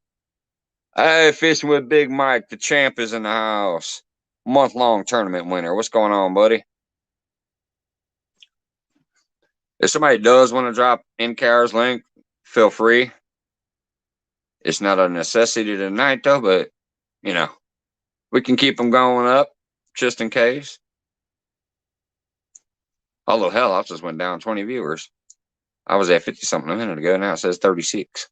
Hey, fishing with Big Mike, the champ is in the house. Month-long tournament winner. What's going on, buddy? If somebody does want to drop NKR's link, feel free. It's not a necessity tonight, though, but, we can keep them going up just in case. Although, hell, I just went down 20 viewers. I was at 50-something a minute ago. Now it says 36.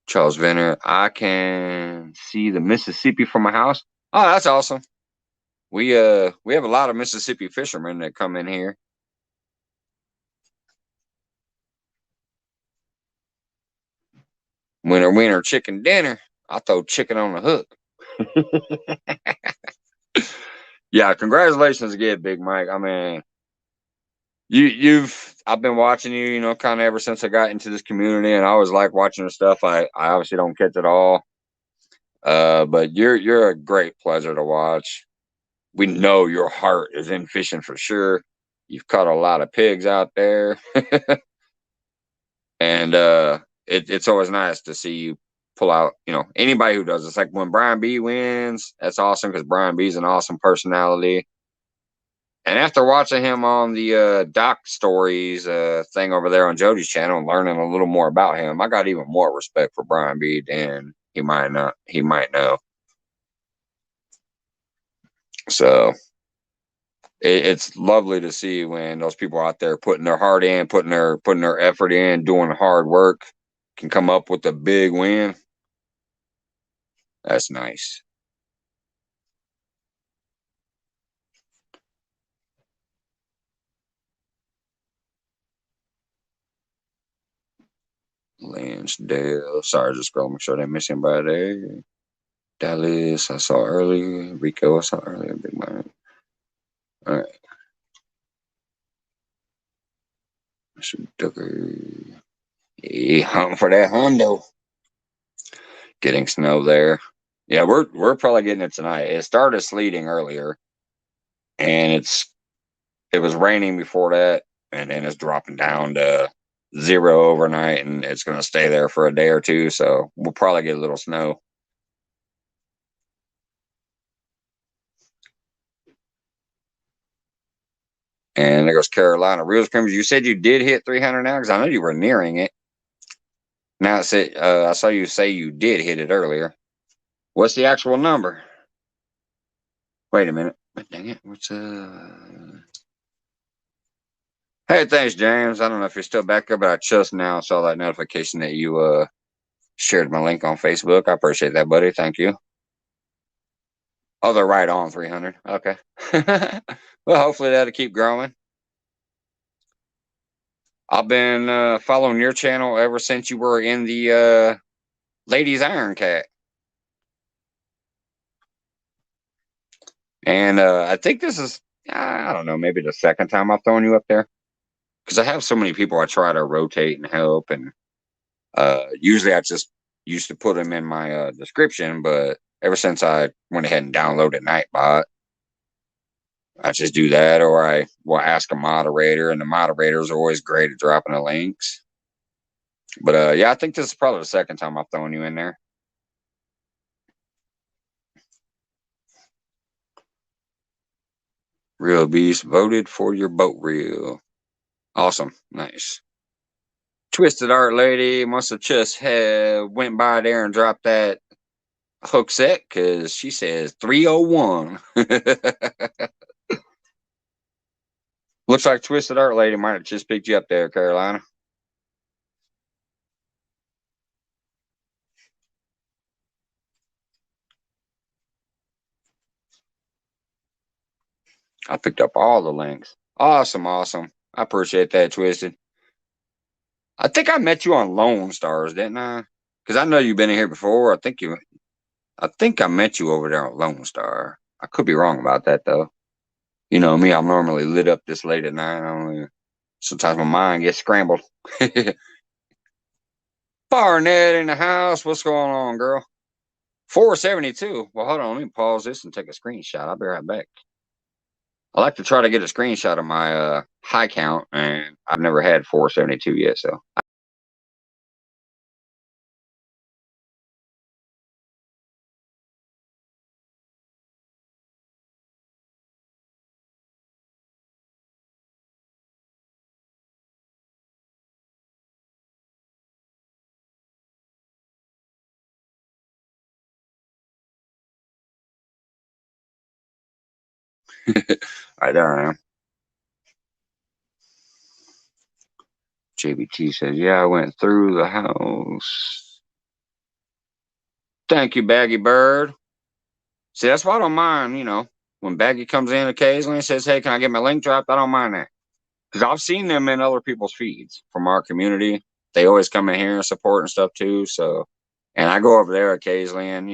Charles Venner, I can see the Mississippi from my house. Oh, that's awesome. We have a lot of Mississippi fishermen that come in here. Winner, chicken dinner. I throw chicken on the hook. Yeah, congratulations again, Big Mike. I mean, I've been watching you, kind of ever since I got into this community, and I always like watching the stuff. I obviously don't catch it all. But you're a great pleasure to watch. We know your heart is in fishing for sure. You've caught a lot of pigs out there. And it's always nice to see you pull out, anybody who does. It's like when Brian B wins, that's awesome because Brian B's an awesome personality. And after watching him on the Doc Stories thing over there on Jody's channel and learning a little more about him, I got even more respect for Brian B than he might know. So it's lovely to see when those people out there putting their heart in, putting their effort in, doing hard work, can come up with a big win. That's nice. Lansdale. Sorry, just scrolling, make sure I didn't miss anybody there. Dallas, I saw earlier. Rico, I saw earlier. Big man. All right. Mr. Ducker. Hey, hunting for that Hondo. Getting snow there. Yeah, we're probably getting it tonight. It started sleeting earlier, and it was raining before that, and then it's dropping down to 0 overnight, and it's going to stay there for a day or two. So we'll probably get a little snow. And there goes Carolina Reels Creamers. You said you did hit 300 now because I know you were nearing it. Now it said, I saw you say you did hit it earlier. What's the actual number? Wait a minute. Dang it. What's Hey, thanks, James. I don't know if you're still back there, but I just now saw that notification that you shared my link on Facebook. I appreciate that, buddy. Thank you. Oh, they're right on 300. Okay. Well, hopefully that'll keep growing. I've been following your channel ever since you were in the Ladies Iron Cat. And I think this is, I don't know, maybe the second time I've thrown you up there. Because I have so many people I try to rotate and help. And usually I just used to put them in my description. But ever since I went ahead and downloaded Nightbot, I just do that. Or I will ask a moderator. And the moderators are always great at dropping the links. But yeah, I think this is probably the second time I've thrown you in there. Real Beast voted for your boat reel. Awesome. Nice. Twisted Art Lady must have just went by there and dropped that hook set because she says 301. Looks like Twisted Art Lady might have just picked you up there, Carolina. I picked up all the links. Awesome, awesome. I appreciate that, Twisted. I think I met you on Lone Stars, didn't I? Because I know you've been in here before. I think I met you over there on Lone Star. I could be wrong about that though. You know me, I'm normally lit up this late at night. Sometimes my mind gets scrambled. Barnett in the house. What's going on, girl? 472. Well, hold on. Let me pause this and take a screenshot. I'll be right back. I like to try to get a screenshot of my high count, and I've never had 472 yet, so. All right, there I am. JBT says, yeah, I went through the house. Thank you, Baggy Bird. See, that's why I don't mind, when Baggy comes in occasionally and says, hey, can I get my link dropped? I don't mind that. Because I've seen them in other people's feeds from our community. They always come in here and support and stuff too. So, and I go over there occasionally and,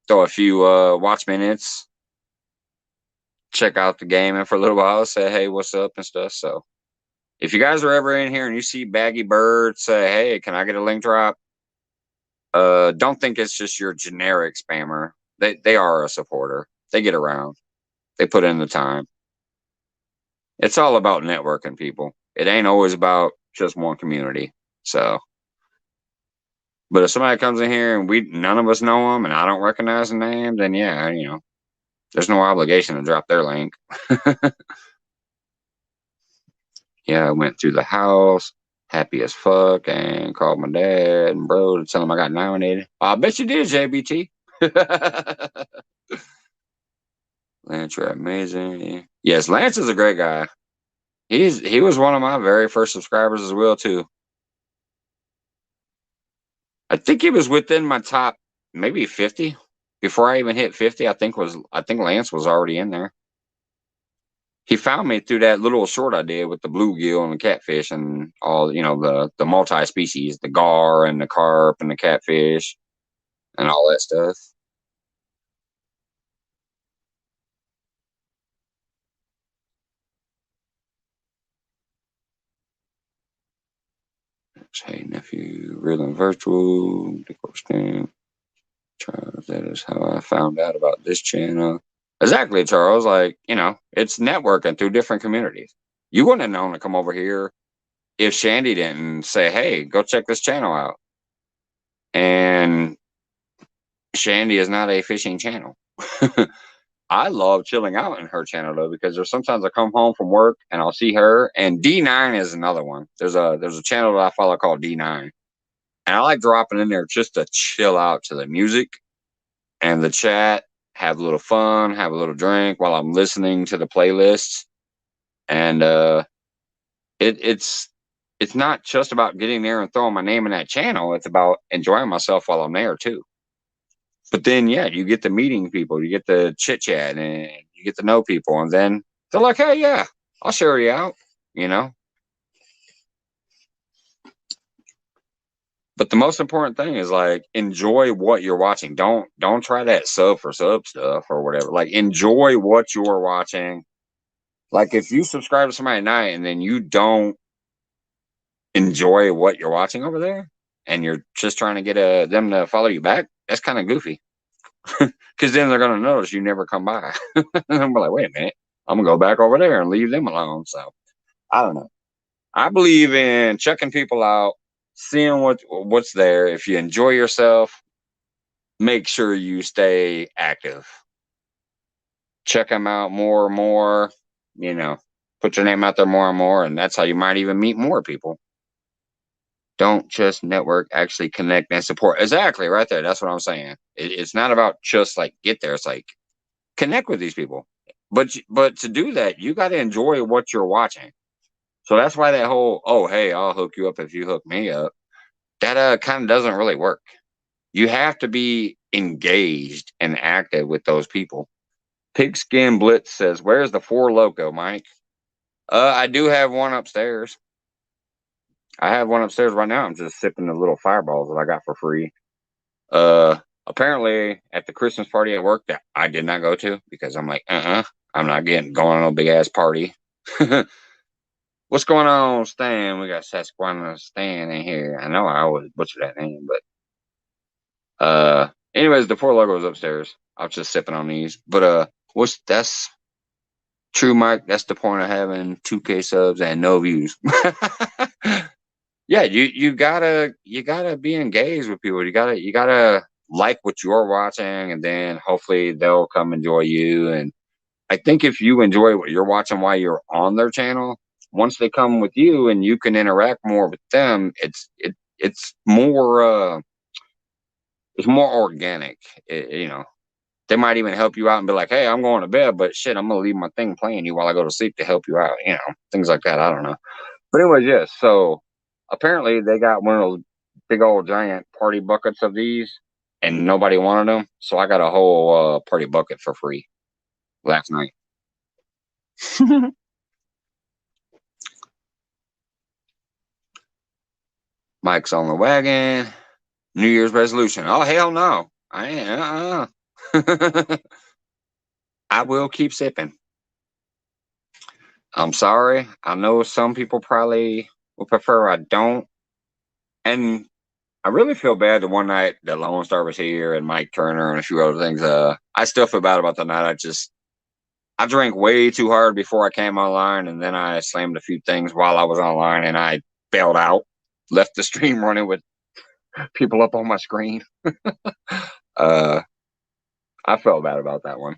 throw a few watch minutes, check out the game and for a little while, say, hey, what's up and stuff. So if you guys are ever in here and you see Baggy Bird say, hey, can I get a link drop? Don't think it's just your generic spammer. They are a supporter. They get around. They put in the time. It's all about networking, people. It ain't always about just one community. So, but if somebody comes in here and none of us know them and I don't recognize the name, then yeah, there's no obligation to drop their link. Yeah, I went through the house, happy as fuck, and called my dad and bro to tell him I got nominated. I bet you did, JBT. Lance, you're amazing. Yes, Lance is a great guy. He was one of my very first subscribers as well too. I think he was within my top maybe 50 before I even hit 50. I think Lance was already in there. He found me through that little short I did with the bluegill and the catfish and all, the multi-species, the gar and the carp and the catfish and all that stuff. Hey, nephew, real and virtual, Charles, that is how I found out about this channel. Exactly, Charles. Like, it's networking through different communities. You wouldn't have known to come over here if Shandy didn't say, hey, go check this channel out. And Shandy is not a fishing channel. I love chilling out in her channel though, because there's sometimes I come home from work and I'll see her, and D9 is another one. There's a channel that I follow called D9. And I like dropping in there just to chill out to the music and the chat, have a little fun, have a little drink while I'm listening to the playlists. And it's not just about getting there and throwing my name in that channel. It's about enjoying myself while I'm there too. But then, yeah, you get to meeting people, you get to chit chat, and you get to know people, and then they're like, "Hey, yeah, I'll share you out," you know. But the most important thing is like enjoy what you're watching. Don't try that sub for sub stuff or whatever. Like enjoy what you're watching. Like if you subscribe to somebody at night and then you don't enjoy what you're watching over there, and you're just trying to get them to follow you back, that's kind of goofy. Because then they're gonna notice you never come by. I'm like, wait a minute, I'm gonna go back over there and leave them alone. So I don't know. I believe in checking people out, seeing what's there. If you enjoy yourself, make sure you stay active. Check them out more and more. You know, put your name out there more and more, and that's how you might even meet more people. Don't just network, actually connect and support. Exactly, right there. That's what I'm saying. It's not about just like get there. It's like connect with these people. But to do that, you got to enjoy what you're watching. So that's why that whole "oh hey, I'll hook you up if you hook me up," that kind of doesn't really work. You have to be engaged and active with those people. Pigskin Blitz says, "Where's the Four Loco, Mike?" I do have one upstairs. I have one upstairs right now. I'm just sipping the little fireballs that I got for free. Apparently at the Christmas party at work that I did not go to because I'm like, I'm not going on a big ass party. What's going on, Stan? We got Sasquatch Stan in here. I know I always butcher that name, but anyways, the Four Logos upstairs. I was just sipping on these, but that's true, Mike. That's the point of having 2K subs and no views. Yeah, you gotta be engaged with people. You gotta like what you're watching, and then hopefully they'll come enjoy you. And I think if you enjoy what you're watching while you're on their channel, once they come with you and you can interact more with them, it's more organic. They might even help you out and be like, "Hey, I'm going to bed, but shit, I'm gonna leave my thing playing you while I go to sleep to help you out." Things like that. I don't know. But anyways, yes. So apparently they got one of those big old giant party buckets of these, and nobody wanted them. So I got a whole party bucket for free last night. Mike's on the wagon. New Year's resolution. Oh hell no! I ain't. I will keep sipping. I'm sorry. I know some people probably would prefer I don't. And I really feel bad the one night that Lone Star was here and Mike Turner and a few other things. I still feel bad about the night. I drank way too hard before I came online, and then I slammed a few things while I was online, and I bailed out, left the stream running with people up on my screen. I felt bad about that one.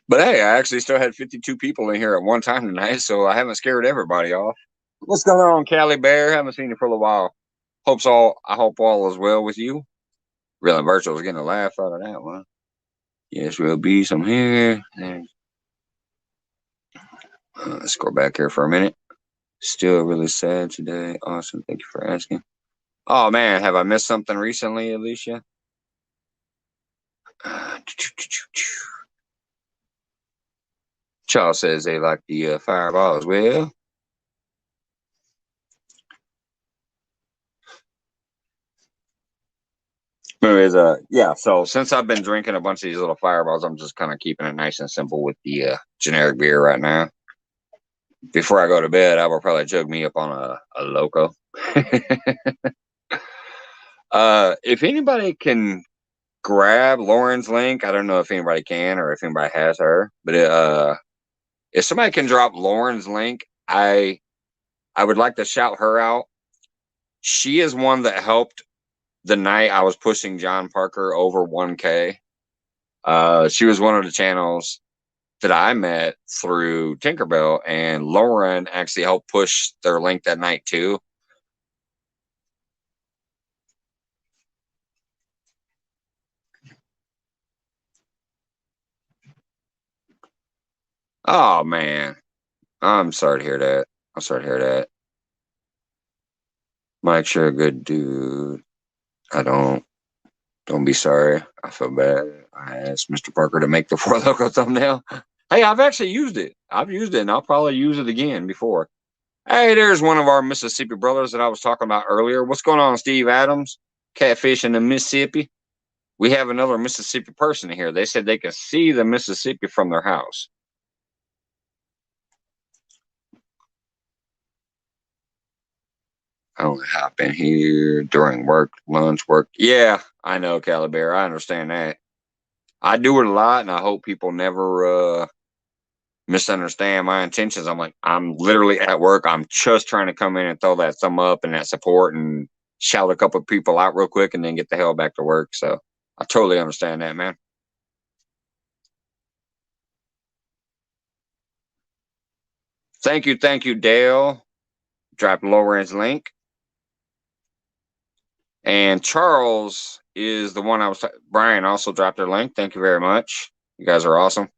But hey, I actually still had 52 people in here at one time tonight, so I haven't scared everybody off. What's going on, Callie Bear? Haven't seen you for a while. I hope all is well with you. Really, Virtual's getting a laugh out of that one. Yes, we'll be some here. Let's go back here for a minute. Still really sad today. Awesome. Thank you for asking. Oh man, have I missed something recently, Alicia? Charles says they like the fireball as well. Anyways, yeah. So since I've been drinking a bunch of these little fireballs, I'm just kind of keeping it nice and simple with the generic beer right now. Before I go to bed, I will probably jug me up on a loco. If anybody can grab Lauren's link, I don't know if anybody can or if anybody has her, but if somebody can drop Lauren's link, I would like to shout her out. She is one that helped the night I was pushing John Parker over 1K. She was one of the channels that I met through Tinkerbell, and Lauren actually helped push their link that night too. Oh man, I'm sorry to hear that. I'm sorry to hear that. Mike's sure a good dude. I don't be sorry. I feel bad. I asked Mr. Parker to make the Four Loko thumbnail. Hey, I've actually used it. I've used it, and I'll probably use it again before. Hey, there's one of our Mississippi brothers that I was talking about earlier. What's going on, Steve Adams? Catfish in the Mississippi. We have another Mississippi person here. They said they can see the Mississippi from their house. I only hop in here during work, lunch, work. Yeah, I know, Caliber. I understand that. I do it a lot, and I hope people never misunderstand my intentions. I'm literally at work. I'm just trying to come in and throw that thumb up and that support and shout a couple of people out real quick and then get the hell back to work. So I totally understand that, man. Thank you, Dale. Drop Lauren's link. And Charles is the one Brian also dropped their link. Thank you very much. You guys are awesome.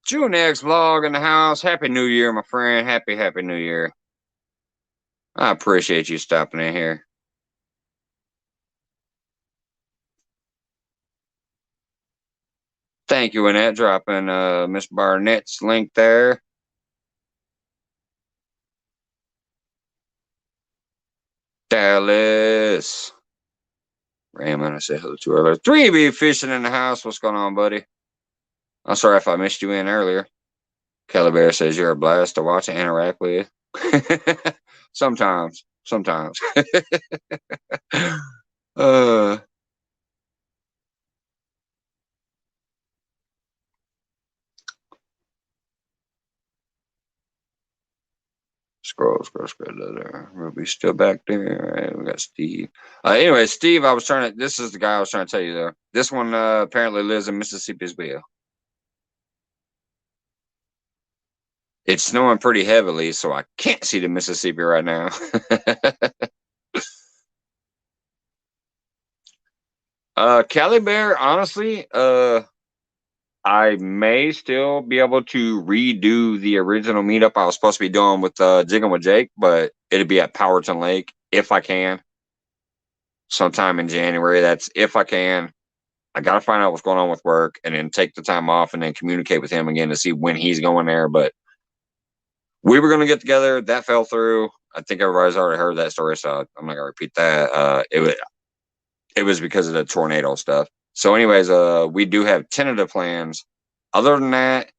June X vlog in the house. Happy New Year, my friend. Happy New Year. I appreciate you stopping in here. Thank you, Annette, dropping Miss Barnett's link there. Dallas. Raymond, I said hello to earlier. 3B fishing in the house. What's going on, buddy? I'm sorry if I missed you in earlier. Kelly Bear says you're a blast to watch and interact with. Sometimes. uh Scroll. Ruby's still back there. All right, we got Steve. Anyway, Steve, this is the guy I was trying to tell you though. This one apparently lives in Mississippi as well. It's snowing pretty heavily, so I can't see the Mississippi right now. Cali Bear, honestly, I may still be able to redo the original meetup I was supposed to be doing with Jigging with Jake, but it'd be at Powerton Lake if I can. Sometime in January. That's if I can. I gotta find out what's going on with work and then take the time off and then communicate with him again to see when he's going there. But we were gonna get together. That fell through. I think everybody's already heard that story, so I'm not gonna repeat that. It was because of the tornado stuff. So, anyways, we do have tentative plans. Other than that,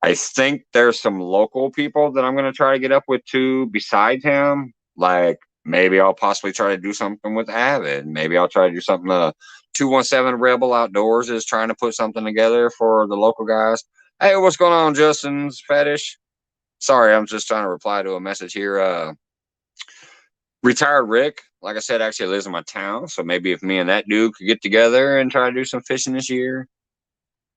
I think there's some local people that I'm gonna try to get up with too, besides him. Like maybe I'll possibly try to do something with Avid. Maybe I'll try to do something. 217 Rebel Outdoors is trying to put something together for the local guys. Hey, what's going on, Justin's Fetish? Sorry, I'm just trying to reply to a message here. Retired Rick, like I said, actually lives in my town. So maybe if me and that dude could get together and try to do some fishing this year,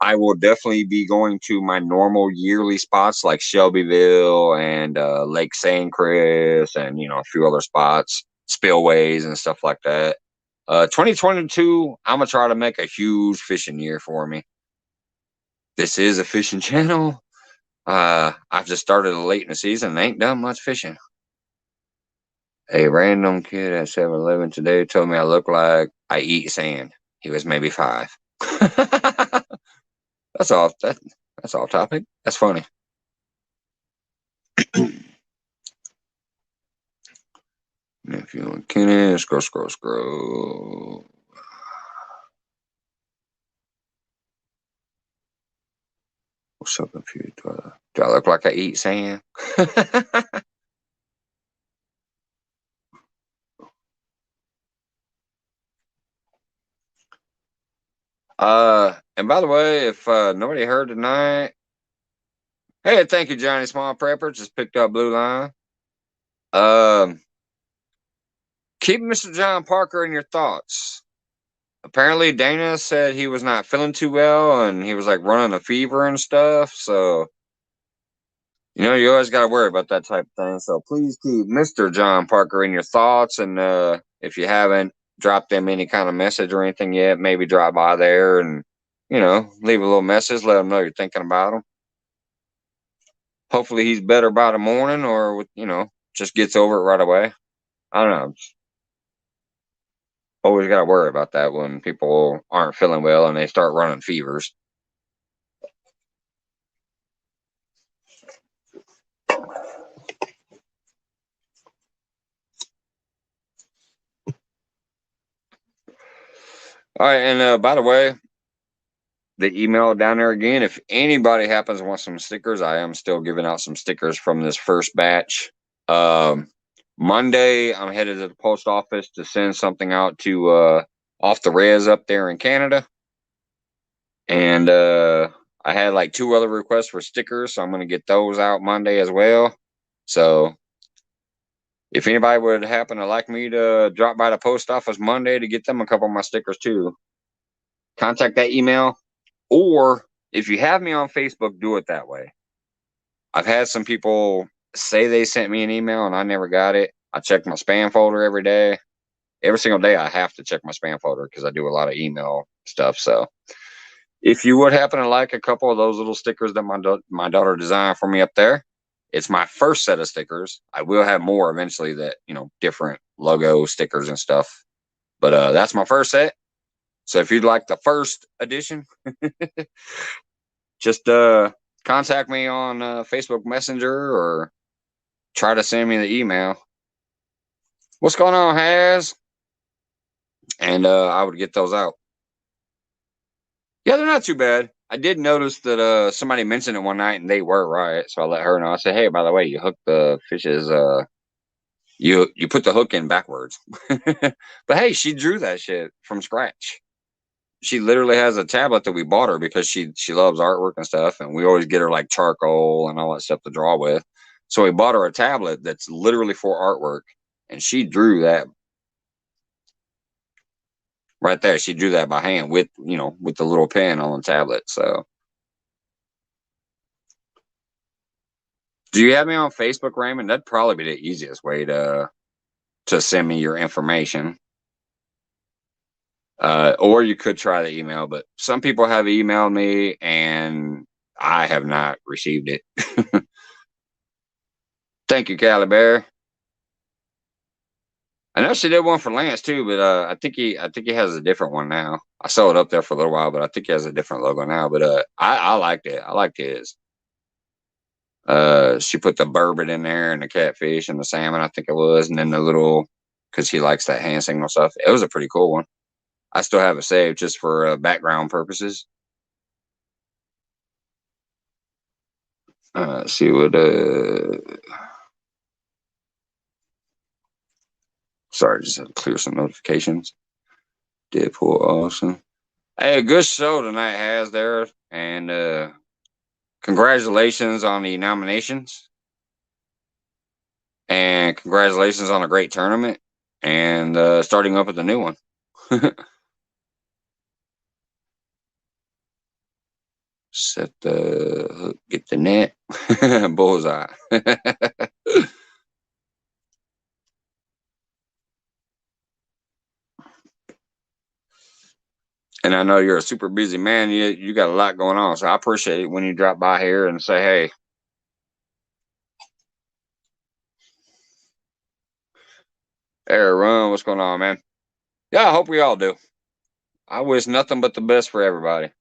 I will definitely be going to my normal yearly spots like Shelbyville and Lake St. Chris and, a few other spots, spillways and stuff like that. 2022, I'm going to try to make a huge fishing year for me. This is a fishing channel. I've just started late in the season and ain't done much fishing. A random kid at 7-Eleven today told me I look like I eat sand. He was maybe 5. That's all. That's all topic. That's funny. If you want Kenny, scroll. What's so confused? Do I look like I eat sand? And by the way, if nobody heard tonight, hey, thank you, Johnny Small Prepper. Just picked up Blue Line. Keep Mr. John Parker in your thoughts. apparently Dana said he was not feeling too well and he was like running a fever and stuff. So, you know, you always got to worry about that type of thing. So please keep Mr. John Parker in your thoughts. And if you haven't dropped them any kind of message or anything yet, maybe drop by there and, you know, leave a little message. Let them know you're thinking about them. Hopefully he's better by the morning or, you know, just gets over it right away. I don't know. Always got to worry about that when people aren't feeling well and they start running fevers. All right, and by the way, the email down there again. If anybody happens to want some stickers, I am still giving out some stickers from this first batch. Monday, I'm headed to the post office to send something out to Off the Res up there in Canada. And I had like 2 other requests for stickers, so I'm going to get those out Monday as well. So if anybody would happen to like me to drop by the post office Monday to get them a couple of my stickers too, contact that email. Or if you have me on Facebook, do it that way. I've had some people say they sent me an email and I never got it. I check my spam folder every day. Every single day I have to check my spam folder because I do a lot of email stuff. So if you would happen to like a couple of those little stickers that my daughter designed for me up there, it's my first set of stickers. I will have more eventually that, you know, different logo stickers and stuff. But that's my first set. So if you'd like the first edition, just contact me on Facebook Messenger or try to send me the email. What's going on, Has? And I would get those out. Yeah, they're not too bad. I did notice that somebody mentioned it one night and they were right. So I let her know. I said, hey, by the way, you hooked the fishes you put the hook in backwards. But hey, she drew that shit from scratch. She literally has a tablet that we bought her because she loves artwork and stuff, and we always get her like charcoal and all that stuff to draw with. So we bought her a tablet that's literally for artwork, and she drew that right there. She drew that by hand with, you know, with the little pen on the tablet. So, do you have me on Facebook, Raymond? That'd probably be the easiest way to send me your information. Or you could try the email, but some people have emailed me and I have not received it. Thank you, Cali Bear. I know she did one for Lance too, but I think he has a different one now. I saw it up there for a little while, but I think he has a different logo now. But I liked it. I liked his. She put the bourbon in there and the catfish and the salmon, I think it was, and then the little, because he likes that hand signal stuff. It was a pretty cool one. I still have it saved just for background purposes. See what sorry, just had to clear some notifications. Deadpool awesome. Hey, a good show tonight has there, and congratulations on the nominations, and congratulations on a great tournament, and starting up with a new one. Set the hook, get the net, bullseye. And I know you're a super busy man. You got a lot going on, so I appreciate it when you drop by here and say, "Hey, Eric, Run, what's going on, man?" Yeah, I hope we all do. I wish nothing but the best for everybody,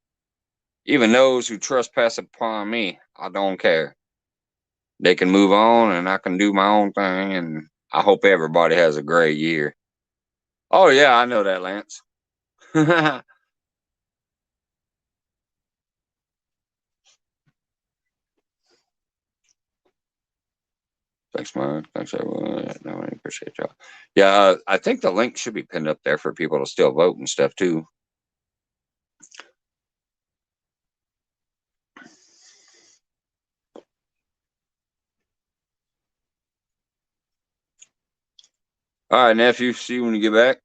even those who trespass upon me. I don't care. They can move on, and I can do my own thing. And I hope everybody has a great year. Oh yeah, I know that, Lance. Thanks, man. Thanks, everyone. No, I appreciate y'all. Yeah, I think the link should be pinned up there for people to still vote and stuff too. All right, nephew. See you when you get back.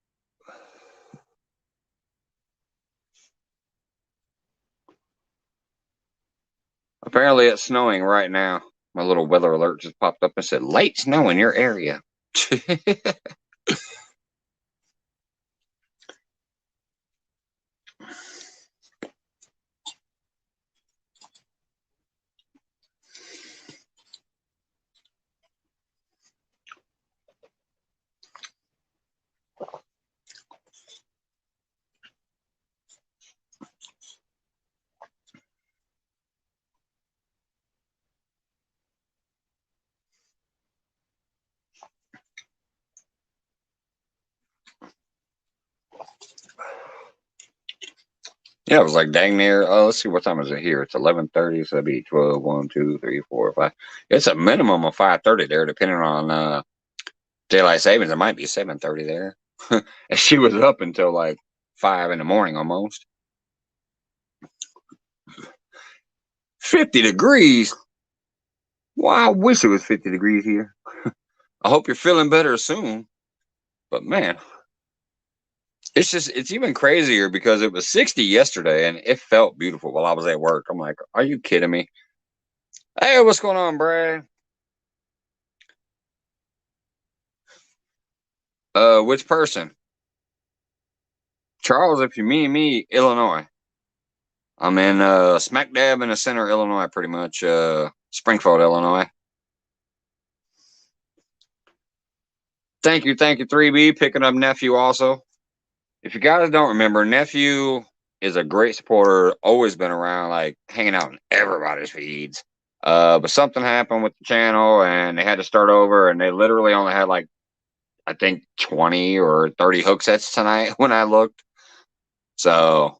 Apparently it's snowing right now. My little weather alert just popped up and said, light snow in your area. Yeah, it was like dang near. Let's see, what time is it here? It's 11:30, so that'd be 12, 1, 2, 3, 4, 5. It's a minimum of 5:30 there, depending on daylight savings. It might be 7:30 there. And she was up until like 5 in the morning almost. 50 degrees. Wow, I wish it was 50 degrees here. I hope you're feeling better soon. But man, it's even crazier because it was 60 yesterday and it felt beautiful while I was at work. I'm like, are you kidding me? Hey, what's going on, Brad? Which person? Charles, if you mean me, Illinois. I'm in smack dab in the center of Illinois, pretty much. Springfield, Illinois. Thank you, 3B, picking up Nephew also. If you guys don't remember, Nephew is a great supporter, always been around, like hanging out in everybody's feeds. But something happened with the channel and they had to start over, and they literally only had like, I think 20 or 30 hook sets tonight when I looked. So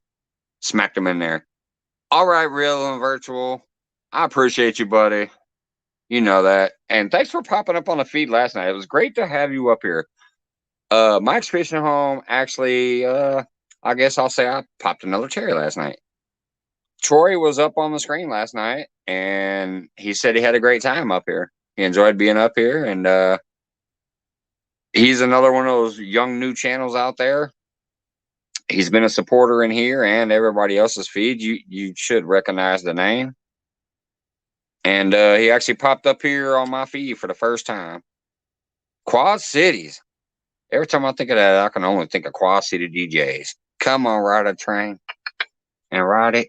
smacked them in there. All right, real and virtual. I appreciate you, buddy. You know that. And thanks for popping up on the feed last night. It was great to have you up here. Mike's Fishing Home, actually, I guess I'll say I popped another cherry last night. Troy was up on the screen last night, and he said he had a great time up here. He enjoyed being up here, and he's another one of those young new channels out there. He's been a supporter in here and everybody else's feed. You should recognize the name. And he actually popped up here on my feed for the first time. Quad Cities. Every time I think of that, I can only think of Quad City DJs. Come on, ride a train and ride it.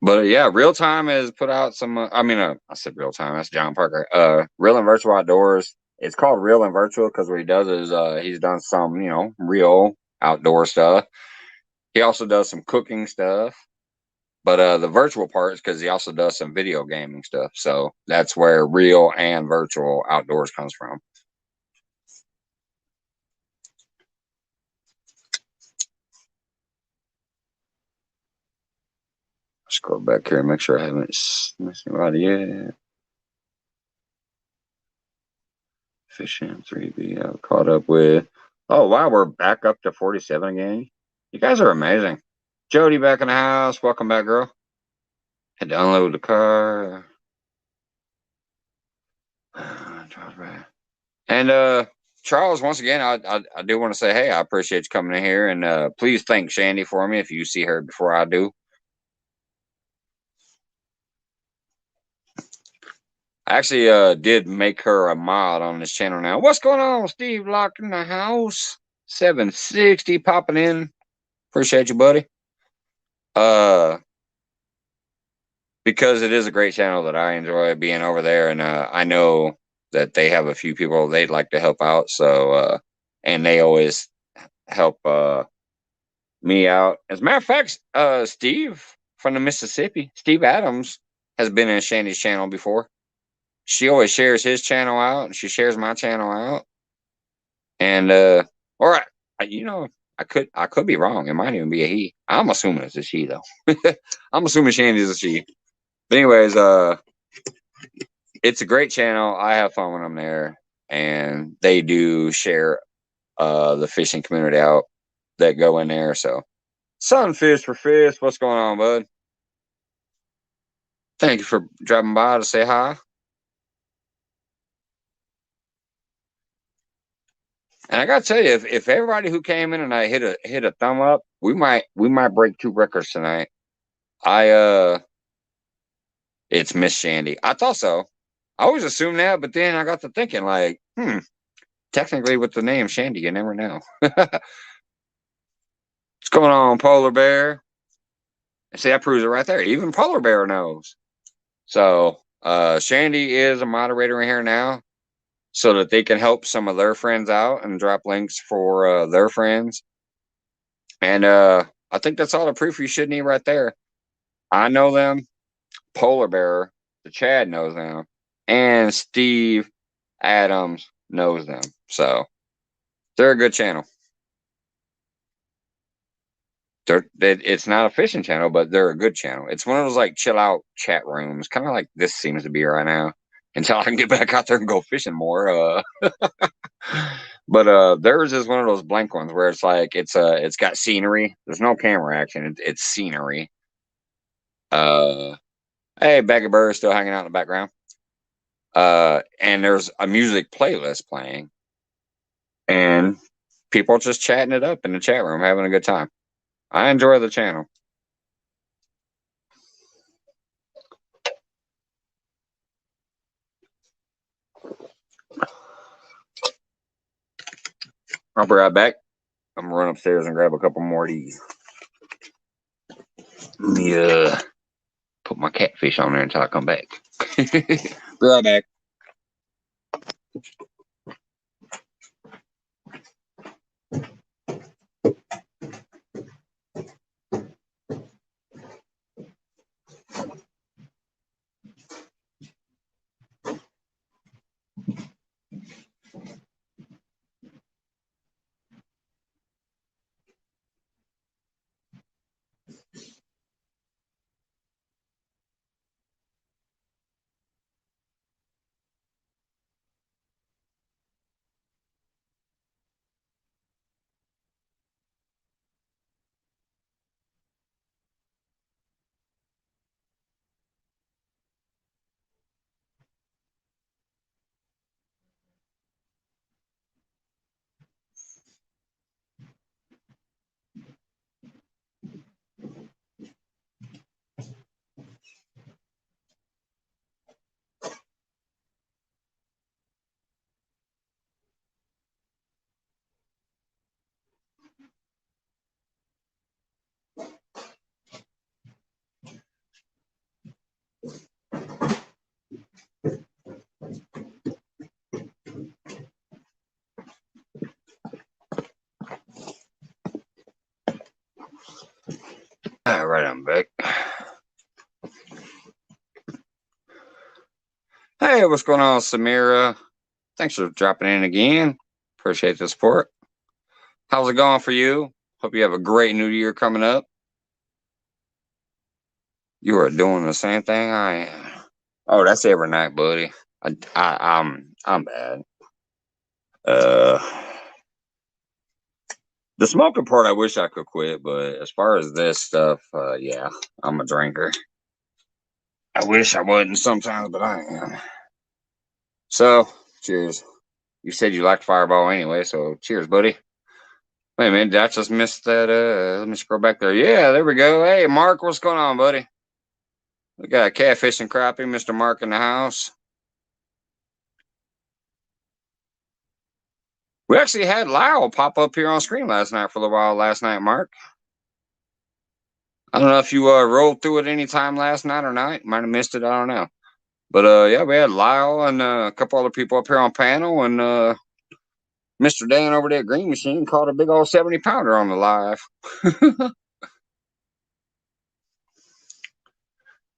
But yeah, Real Time has put out some. I said Real Time. That's John Parker. Real and Virtual Outdoors. It's called Real and Virtual because what he does is he's done some, real outdoor stuff. He also does some cooking stuff. But the virtual part is because he also does some video gaming stuff. So that's where real and virtual outdoors comes from. Scroll back here and make sure I haven't missed anybody yet. Fishing 3B. I caught up with. Oh, wow. We're back up to 47 again. You guys are amazing. Jody back in the house. Welcome back, girl. Had to unload the car. And Charles, once again, I do want to say, hey, I appreciate you coming in here, and please thank Shandy for me if you see her before I do. I actually did make her a mod on this channel now. What's going on, Steve? Locked in the house. 760 popping in. Appreciate you, buddy. Because it is a great channel that I enjoy being over there, and I know that they have a few people they'd like to help out. So and they always help me out. As a matter of fact, Steve from the Mississippi, Steve Adams, has been in Shandy's channel before. She always shares his channel out, and she shares my channel out. And or I could be wrong. It might even be a he. I'm assuming it's a she though. I'm assuming Shandy's a she. But anyways, it's a great channel. I have fun when I'm there, and they do share the fishing community out that go in there. So Sunfish for Fish, what's going on, bud? Thank you for dropping by to say hi. And I gotta tell you, if everybody who came in and I hit a thumb up, we might break 2 records tonight. It's Miss Shandy. I thought so. I always assumed that, but then I got to thinking, like, technically with the name Shandy, you never know. What's going on, Polar Bear? See, that proves it right there. Even Polar Bear knows. So Shandy is a moderator in here now, so that they can help some of their friends out and drop links for their friends. And I think that's all the proof you should need right there. I know them. Polar Bear, the Chad knows them, and Steve Adams knows them. So they're a good channel. It's not a fishing channel, but they're a good channel. It's one of those like chill out chat rooms, kind of like this seems to be right now. Until I can get back out there and go fishing more. But theirs is one of those blank ones where it's like it's got scenery. There's no camera action. It's scenery. Hey, Baggy Bird still hanging out in the background. And there's a music playlist playing, and people just chatting it up in the chat room, having a good time. I enjoy the channel. I'll be right back. I'm gonna run upstairs and grab a couple more of these. Let me put my catfish on there until I come back. Be right back. All right, I'm back. Hey, what's going on, Samira? Thanks for dropping in again. Appreciate the support. How's it going for you? Hope you have a great new year coming up. You are doing the same thing I am. Oh, that's every night, buddy. I'm bad. The smoking part, I wish I could quit, but as far as this stuff, yeah, I'm a drinker. I wish I wasn't sometimes, but I am. So, cheers. You said you liked Fireball anyway, so cheers, buddy. Wait a minute, did I just miss that? Let me scroll back there. Yeah, there we go. Hey, Mark, what's going on, buddy? We got Catfish and Crappie, Mr. Mark in the house. We actually had Lyle pop up here on screen last night for a little while last night, Mark. I don't know if you rolled through it any time last night or not. Might have missed it. I don't know. But yeah, we had Lyle and a couple other people up here on panel, and Mr. Dan over there at Green Machine caught a big old 70-pounder on the live.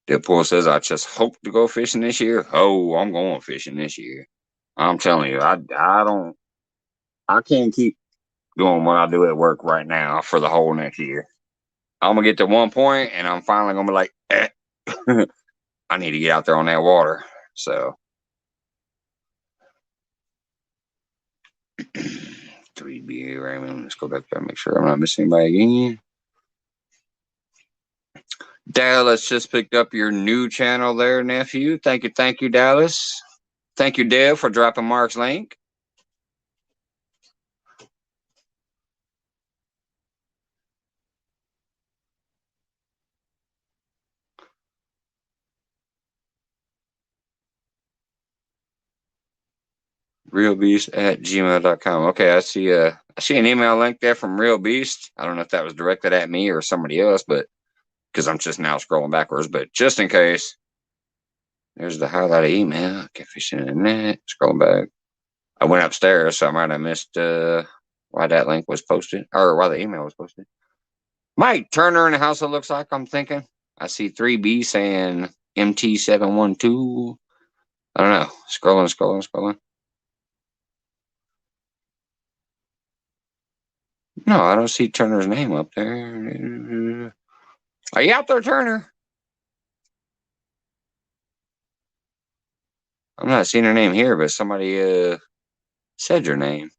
Deadpool says, I just hope to go fishing this year. Oh, I'm going fishing this year. I'm telling you, I can't keep doing what I do at work right now for the whole next year. I'm gonna get to one point, and I'm finally gonna be like, I need to get out there on that water. So 3B Raymond. Let's go back there and make sure I'm not missing anybody again. Dallas just picked up your new channel there, nephew. Thank you, Dallas. Thank you, Dale, for dropping Mark's link. realbeast@gmail.com. Okay, I see an email link there from Real Beast. I don't know if that was directed at me or somebody else, but because I'm just now scrolling backwards, but just in case, there's the highlighted email. Catfish in the net. Scrolling back. I went upstairs, so I might have missed why that link was posted or why the email was posted. Mike Turner in the house, it looks like. I'm thinking. I see 3B saying MT712. I don't know. Scrolling. No, I don't see Turner's name up there. Are you out there, Turner? I'm not seeing her name here, but somebody said your name.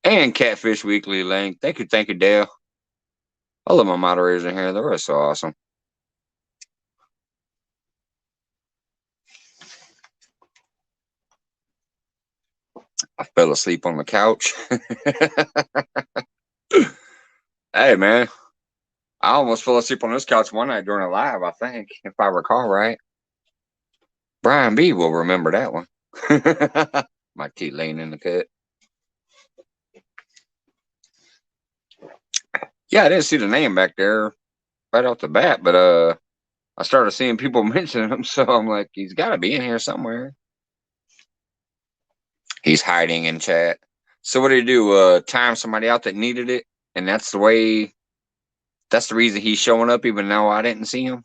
And Catfish Weekly link. Thank you, Dale. I love my moderators in here. They're so awesome. I fell asleep on the couch. Hey, man. I almost fell asleep on this couch one night during a live, I think, if I recall right. Brian B will remember that one. My teeth laying in the cut. Yeah, I didn't see the name back there right off the bat, but I started seeing people mentioning him, so I'm like, he's got to be in here somewhere. He's hiding in chat. So what did he do? Time somebody out that needed it, and that's the way. That's the reason he's showing up, even though I didn't see him.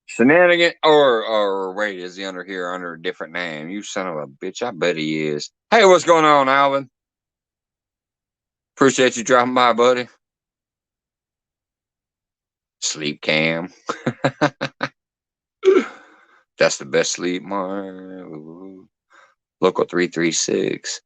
Shenanigan, or wait, is he under here under a different name? You son of a bitch! I bet he is. Hey, what's going on, Alvin? Appreciate you dropping by, buddy. Sleep cam. That's the best sleep, Mark. Local 336.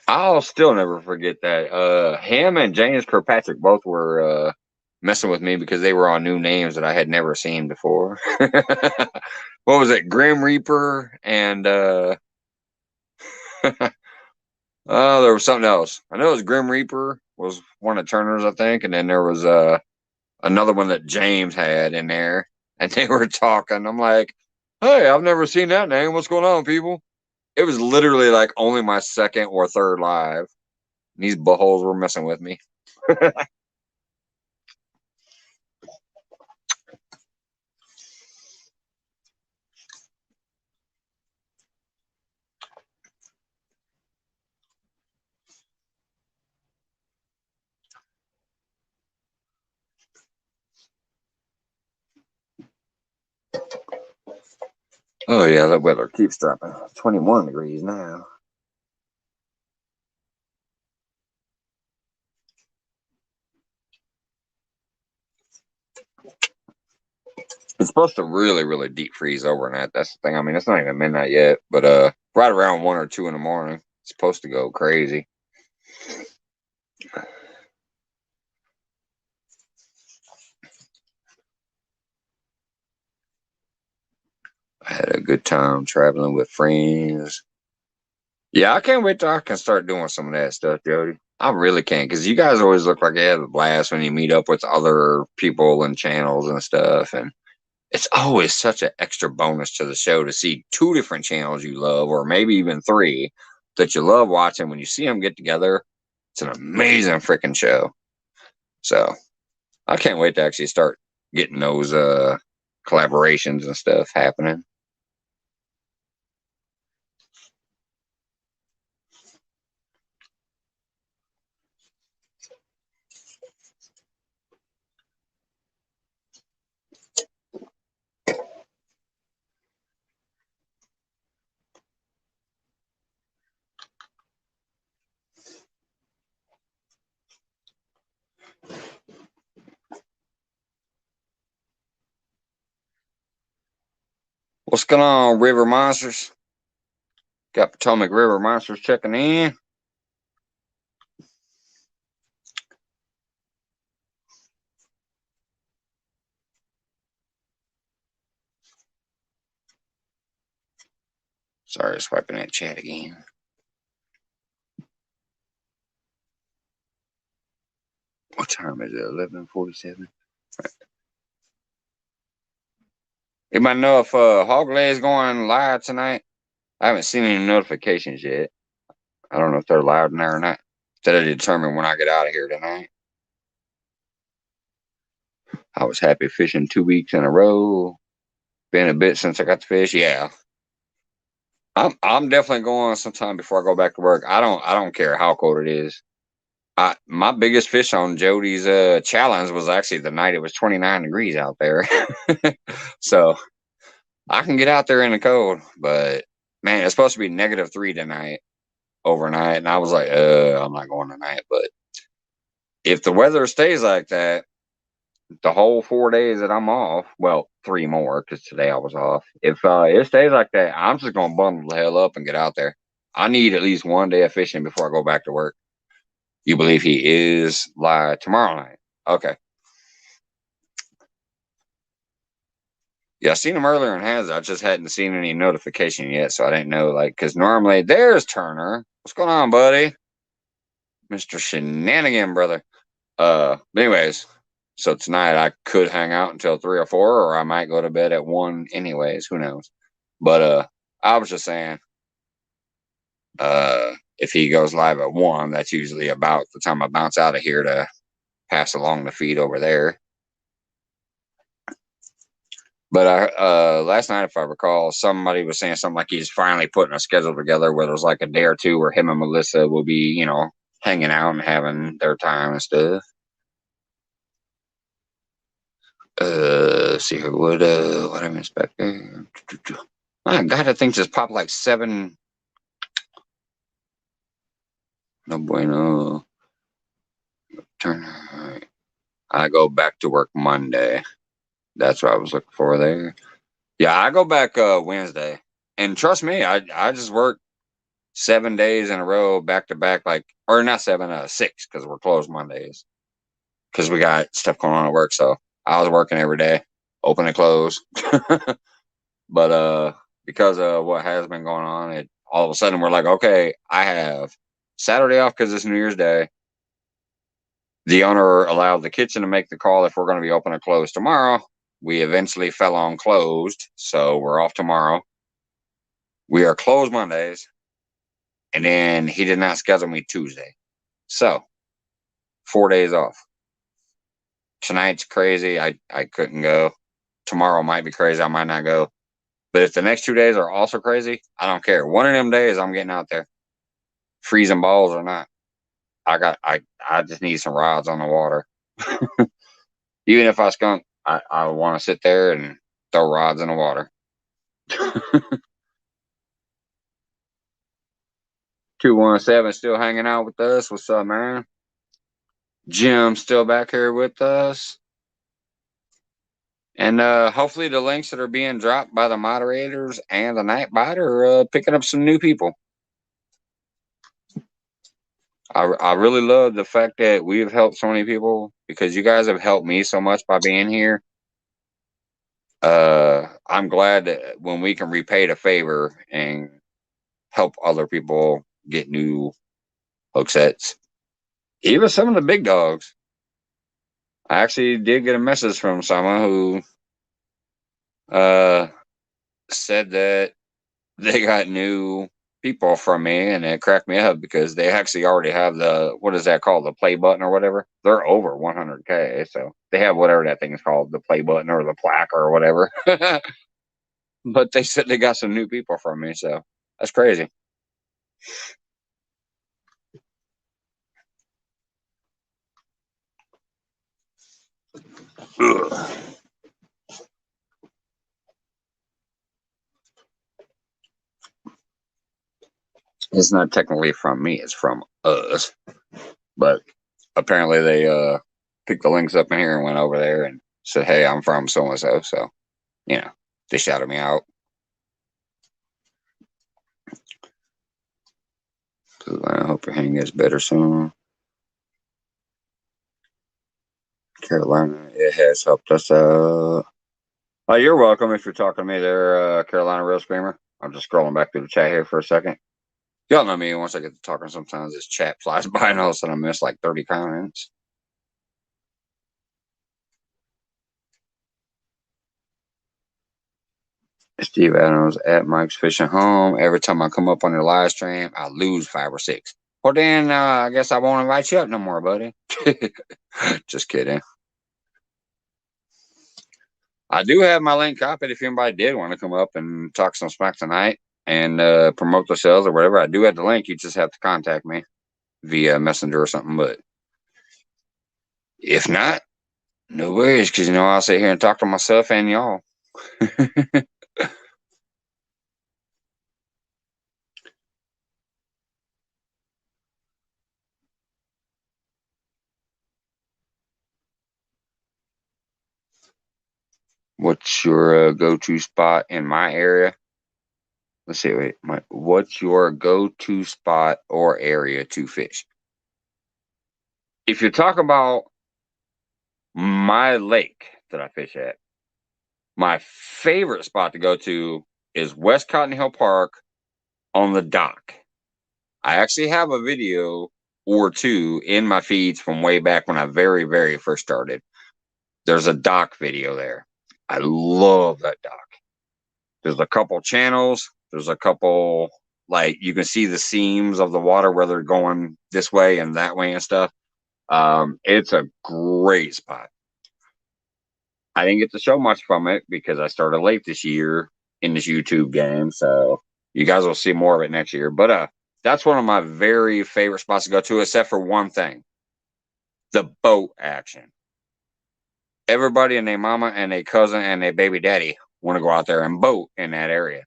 I'll still never forget that. Him and James Kirkpatrick both were messing with me because they were on new names that I had never seen before. What was it? Grim Reaper and oh, there was something else. I know it was Grim Reaper was one of Turner's, I think, and then there was another one that James had in there, and they were talking. I'm like, hey, I've never seen that name. What's going on, people? It was literally like only my second or third live. These buttholes were messing with me. Oh yeah, the weather keeps dropping. 21 degrees now. It's supposed to really, really deep freeze overnight. That's the thing. I mean, it's not even midnight yet, but right around 1 or 2 in the morning, it's supposed to go crazy. I had a good time traveling with friends. Yeah, I can't wait till I can start doing some of that stuff, Jody. I really can't, because you guys always look like you have a blast when you meet up with other people and channels and stuff, and it's always such an extra bonus to the show to see 2 different channels you love, or maybe even 3 that you love watching. When you see them get together, it's an amazing freaking show. So I can't wait to actually start getting those collaborations and stuff happening. What's going on, River Monsters? Got Potomac River Monsters checking in. Sorry, swiping that chat again. time is it? 11:47. Anybody know if Hog Lay is going live tonight? I haven't seen any notifications yet. I don't know if they're live in there or not. That'll determine when I get out of here tonight. I was happy fishing 2 weeks in a row. Been a bit since I got to fish. Yeah. I'm definitely going sometime before I go back to work. I don't care how cold it is. My biggest fish on Jody's challenge was actually the night it was 29 degrees out there. So I can get out there in the cold, but man, it's supposed to be -3 tonight overnight. And I was like, I'm not going tonight. But if the weather stays like that, the whole 4 days that I'm off, well, 3 more because today I was off. If it stays like that, I'm just gonna bundle the hell up and get out there. I need at least 1 day of fishing before I go back to work. You believe he is live tomorrow night? Okay. Yeah, I seen him earlier in Hands. I just hadn't seen any notification yet, so I didn't know. Like, because normally there's Turner. What's going on, buddy? Mr. Shenanigan, brother. But anyways, so tonight I could hang out until 3 or 4, or I might go to bed at 1 anyways. Who knows? But I was just saying, if he goes live at 1, that's usually about the time I bounce out of here to pass along the feed over there. But last night, if I recall, somebody was saying something like he's finally putting a schedule together where there's like a day or two where him and Melissa will be, hanging out and having their time and stuff. See here, what I missed back there? My God, I think just popped like 7. No bueno. Turn. I go back to work Monday. That's what I was looking for there. Yeah, I go back Wednesday, and trust me, I just work 7 days in a row back to back, or not 7, 6, because we're closed Mondays because we got stuff going on at work. So I was working every day, open and close. But because of what has been going on, all of a sudden we're like, okay, I have Saturday off because it's New Year's Day. The owner allowed the kitchen to make the call if we're going to be open or closed tomorrow. We eventually fell on closed, so we're off tomorrow. We are closed Mondays, and then he did not schedule me Tuesday. So 4 days off. Tonight's crazy. I couldn't go. Tomorrow might be crazy. I might not go. But if the next 2 days are also crazy, I don't care. One of them days, I'm getting out there, freezing balls or not. I just need some rods on the water. Even if I skunk, I want to sit there and throw rods in the water. 217 still hanging out with us. What's up, man? Jim still back here with us. And hopefully the links that are being dropped by the moderators and the Nightbot are picking up some new people. I really love the fact that we've helped so many people because you guys have helped me so much by being here. I'm glad that when we can repay the favor and help other people get new hook sets, even some of the big dogs. I actually did get a message from someone who said that they got new people from me, and it cracked me up because they actually already have what is that called, the play button or whatever. They're over 100K, so they have whatever that thing is called, the play button or the plaque or whatever. But they said they got some new people from me, so that's crazy. Ugh. It's not technically from me, it's from us. But apparently they picked the links up in here and went over there and said, hey, I'm from so-and-so. So, they shouted me out. I hope your hang gets better soon. Carolina, it has helped us out. Oh, you're welcome if you're talking to me there, Carolina Real Screamer. I'm just scrolling back through the chat here for a second. Y'all know me, once I get to talking, sometimes this chat flies by and all of a sudden I miss like 30 comments. Steve Adams at Mike's Fishing Home. Every time I come up on your live stream, I lose 5 or 6. Well, then I guess I won't invite you up no more, buddy. Just kidding. I do have my link copied if anybody did want to come up and talk some smack tonight and promote themselves or whatever. I do have the link. You just have to contact me via Messenger or something. But if not, no worries, because, I'll sit here and talk to myself and y'all. What's your go-to spot in my area? Let's see. Wait, what's your go-to spot or area to fish? If you talk about my lake that I fish at, my favorite spot to go to is West Cotton Hill Park on the dock. I actually have a video or two in my feeds from way back when I very, very first started. There's a dock video there. I love that dock. There's a couple channels. There's a couple, like, you can see the seams of the water where they're going this way and that way and stuff. It's a great spot. I didn't get to show much from it because I started late this year in this YouTube game. So you guys will see more of it next year. But that's one of my very favorite spots to go to, except for one thing: the boat action. Everybody and their mama and their cousin and their baby daddy want to go out there and boat in that area.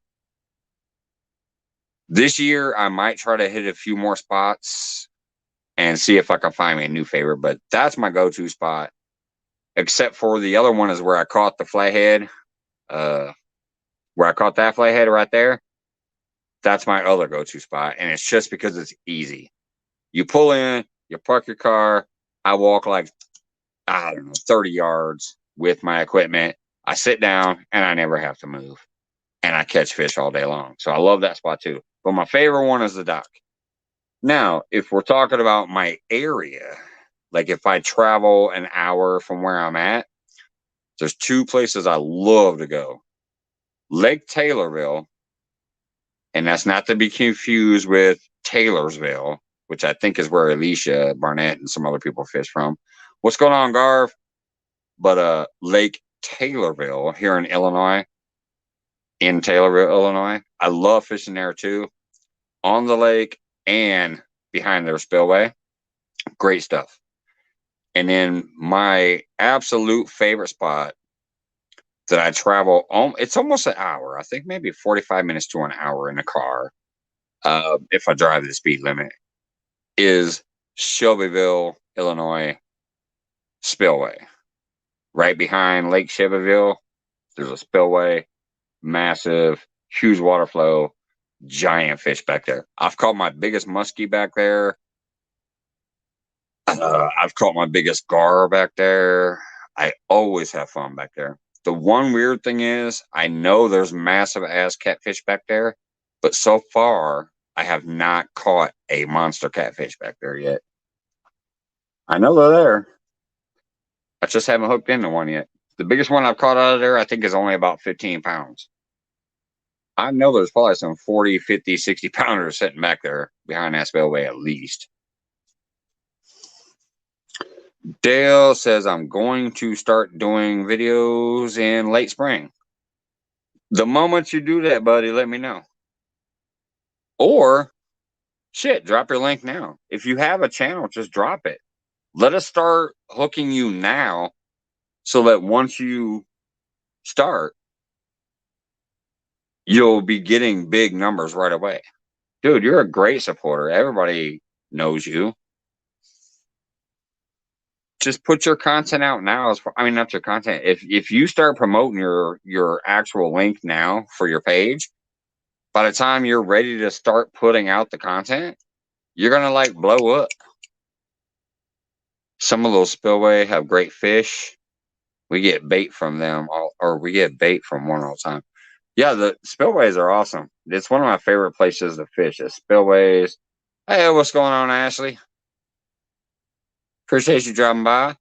This year, I might try to hit a few more spots and see if I can find me a new favorite, but that's my go-to spot. Except for the other one is where I caught the flathead, where I caught that flathead right there. That's my other go-to spot, and it's just because it's easy. You pull in, you park your car, I walk like, I don't know, 30 yards with my equipment. I sit down, and I never have to move, and I catch fish all day long. So I love that spot too. But my favorite one is the dock. Now, if we're talking about my area, like if I travel an hour from where I'm at, there's 2 places I love to go. Lake Taylorville, and that's not to be confused with Taylorsville, which I think is where Alicia Barnett and some other people fish from. What's going on, Garv? But Lake Taylorville here in Illinois, in Taylorville, Illinois. I love fishing there too, on the lake and behind their spillway. Great stuff. And then my absolute favorite spot that I travel, it's almost an hour. I think maybe 45 minutes to an hour in the car, if I drive the speed limit, is Shelbyville, Illinois spillway. Right behind Lake Shelbyville, there's a spillway, massive, huge water flow, giant fish back there. I've caught my biggest muskie back there. I've caught my biggest gar back there. I always have fun back there. The one weird thing is, I know there's massive ass catfish back there, but so far I have not caught a monster catfish back there yet. I know they're there. I just haven't hooked into one yet. The biggest one I've caught out of there, I think, is only about 15 pounds. I know there's probably some 40, 50, 60 pounders sitting back there behind that spillway at least. Dale says, I'm going to start doing videos in late spring. The moment you do that, buddy, let me know. Or, shit, drop your link now. If you have a channel, just drop it. Let us start hooking you now so that once you start, you'll be getting big numbers right away. Dude, you're a great supporter. Everybody knows you. Just put your content out now. Not your content. If you start promoting your actual link now for your page, by the time you're ready to start putting out the content, you're gonna like blow up. Some of those spillway have great fish. We get bait from them, or we get bait from one all the time. Yeah, the spillways are awesome. It's one of my favorite places to fish is spillways. Hey, what's going on, Ashley? Appreciate you dropping by.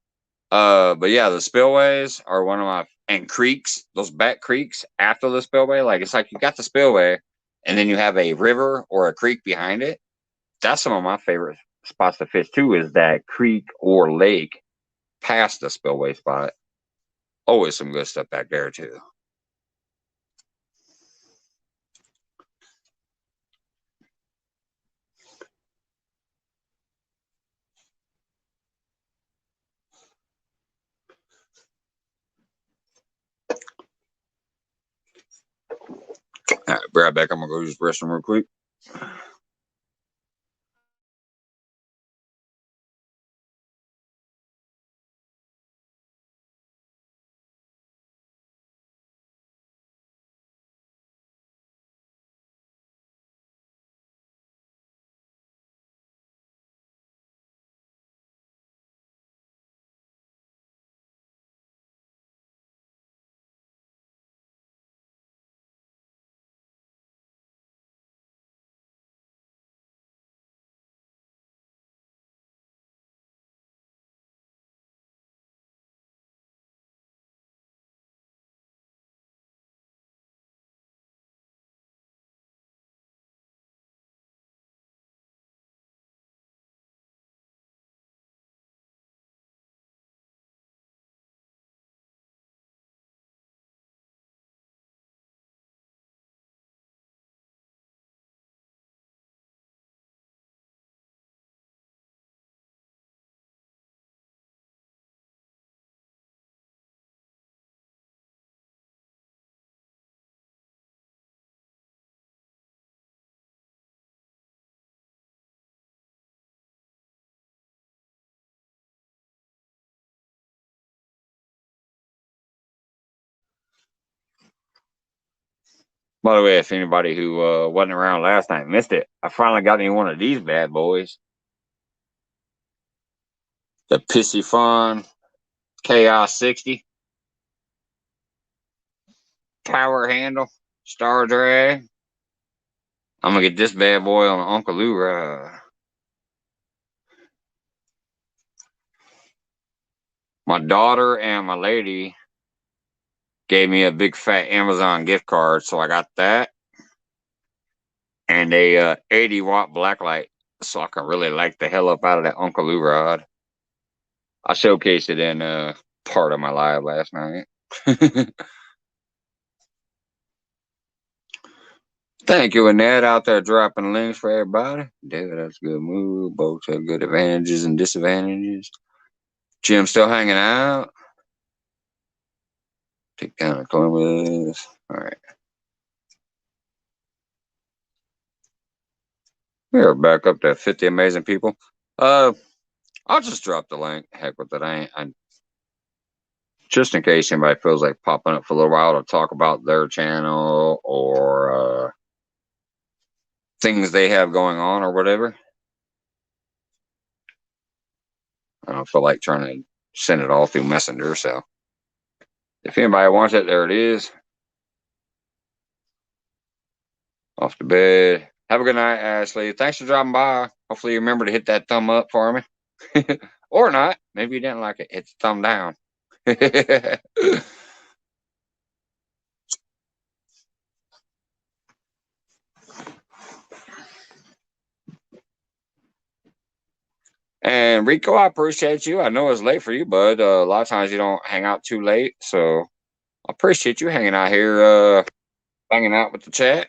But yeah, the spillways are one of my and creeks, those back creeks after the spillway. Like it's like you got the spillway and then you have a river or a creek behind it. That's some of my favorite spots to fish too, is that creek or lake past the spillway spot. Always some good stuff back there too. All right, be right back. I'm gonna go use the restroom real quick. By the way, if anybody who wasn't around last night missed it, I finally got me one of these bad boys. The Piscifun Chaos 60. Power handle. Star drag. I'm going to get this bad boy on the Uncle Lou ride. My daughter and my lady gave me a big fat Amazon gift card, so I got that. And a 80-watt blacklight, so I can really light the hell up out of that Uncle Lou rod. I showcased it in part of my live last night. Thank you, Annette, out there dropping links for everybody. David, that's a good move. Both have good advantages and disadvantages. Jim still hanging out. Take down Columbus. All right. We're back up to 50 amazing people. I'll just drop the link. Heck with it. I just in case anybody feels like popping up for a little while to talk about their channel or things they have going on or whatever. I don't feel like trying to send it all through Messenger, so if anybody wants it, there it is. Off to bed. Have a good night, Ashley. Thanks for dropping by. Hopefully you remember to hit that thumb up for me. Or not. Maybe you didn't like it. Hit the thumb down. And Rico, I appreciate you. I know it's late for you, bud. A lot of times you don't hang out too late, so I appreciate you hanging out here, hanging out with the chat.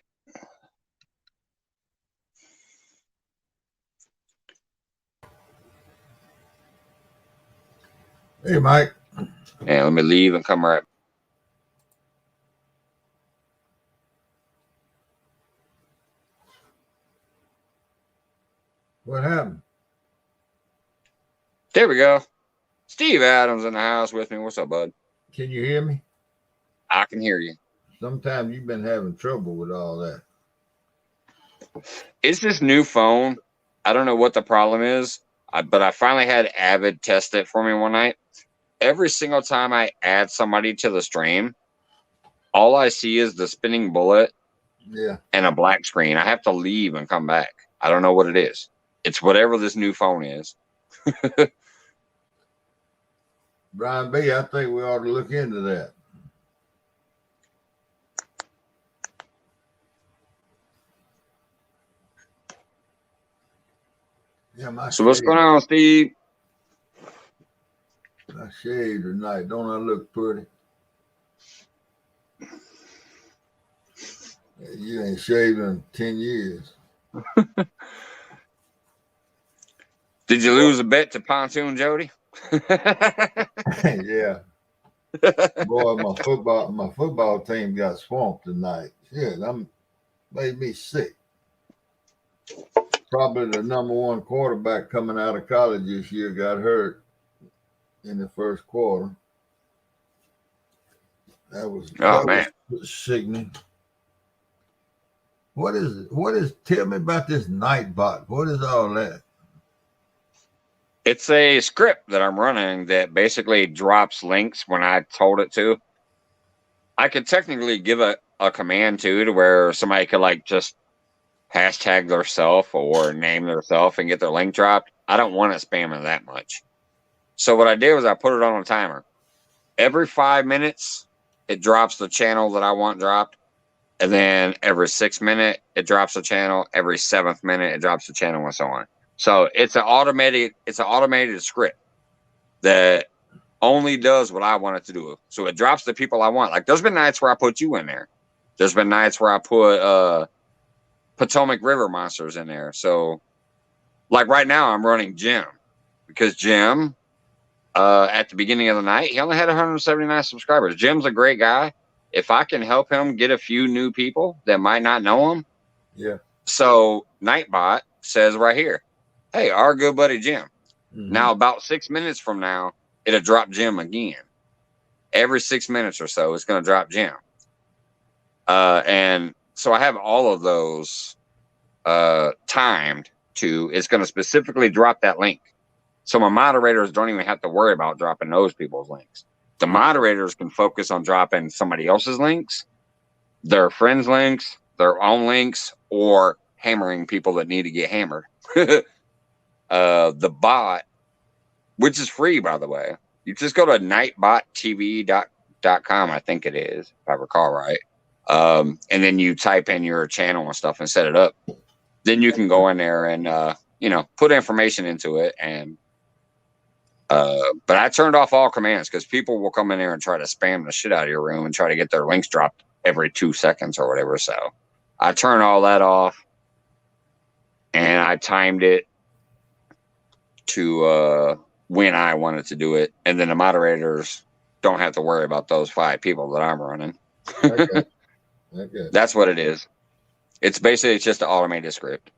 Hey, Mike.
And let me leave and come right.
What happened?
There we go. Steve Adams in the house with me. What's up, bud?
Can you hear me?
I can hear you.
Sometimes you've been having trouble with all that.
It's this new phone. I don't know what the problem is, but I finally had Avid test it for me one night. Every single time I add somebody to the stream, all I see is the spinning bullet and a black screen. I have to leave and come back. I don't know what it is. It's whatever this new phone is.
Brian B., I think we ought to look into that. Yeah, my
So what's
shade,
going on, Steve?
my shade tonight. Don't I look pretty? You ain't shaved in 10 years.
Did you lose a bet to Pontoon Jody?
Yeah. Boy, my football team got swamped tonight. Shit, made me sick. Probably the number one quarterback coming out of college this year got hurt in the first quarter.
Oh man.
Was sickening. What is it? Tell me about this Nightbot. What is all that?
It's a script that I'm running that basically drops links when I told it to. I could technically give a command to where somebody could like just hashtag their self or name their self and get their link dropped. I don't want it spamming that much. So what I did was I put it on a timer. Every 5 minutes, it drops the channel that I want dropped. And then every 6 minutes, it drops the channel. Every 7th minute, it drops the channel, and so on. So it's an automated script that only does what I want it to do. So it drops the people I want. Like there's been nights where I put you in there. There's been nights where I put Potomac River Monsters in there. So like right now I'm running Jim because Jim at the beginning of the night, he only had 179 subscribers. Jim's a great guy. If I can help him get a few new people that might not know him.
Yeah.
So Nightbot says right here, hey, our good buddy Jim.
Mm-hmm.
Now about 6 minutes from now, it'll drop Jim again. Every 6 minutes or so, it's going to drop Jim. And so I have all of those timed to, it's going to specifically drop that link. So my moderators don't even have to worry about dropping those people's links. The moderators can focus on dropping somebody else's links, their friends' links, their own links, or hammering people that need to get hammered. The bot, which is free, by the way. You just go to nightbottv.com, I think it is, if I recall right. And then you type in your channel and stuff and set it up. Then you can go in there and, put information into it. And but I turned off all commands because people will come in there and try to spam the shit out of your room and try to get their links dropped every 2 seconds or whatever. So I turned all that off and I timed it to when I wanted to do it. And then the moderators don't have to worry about those 5 people that I'm running.
Okay.
That's what it is. It's basically just an automated script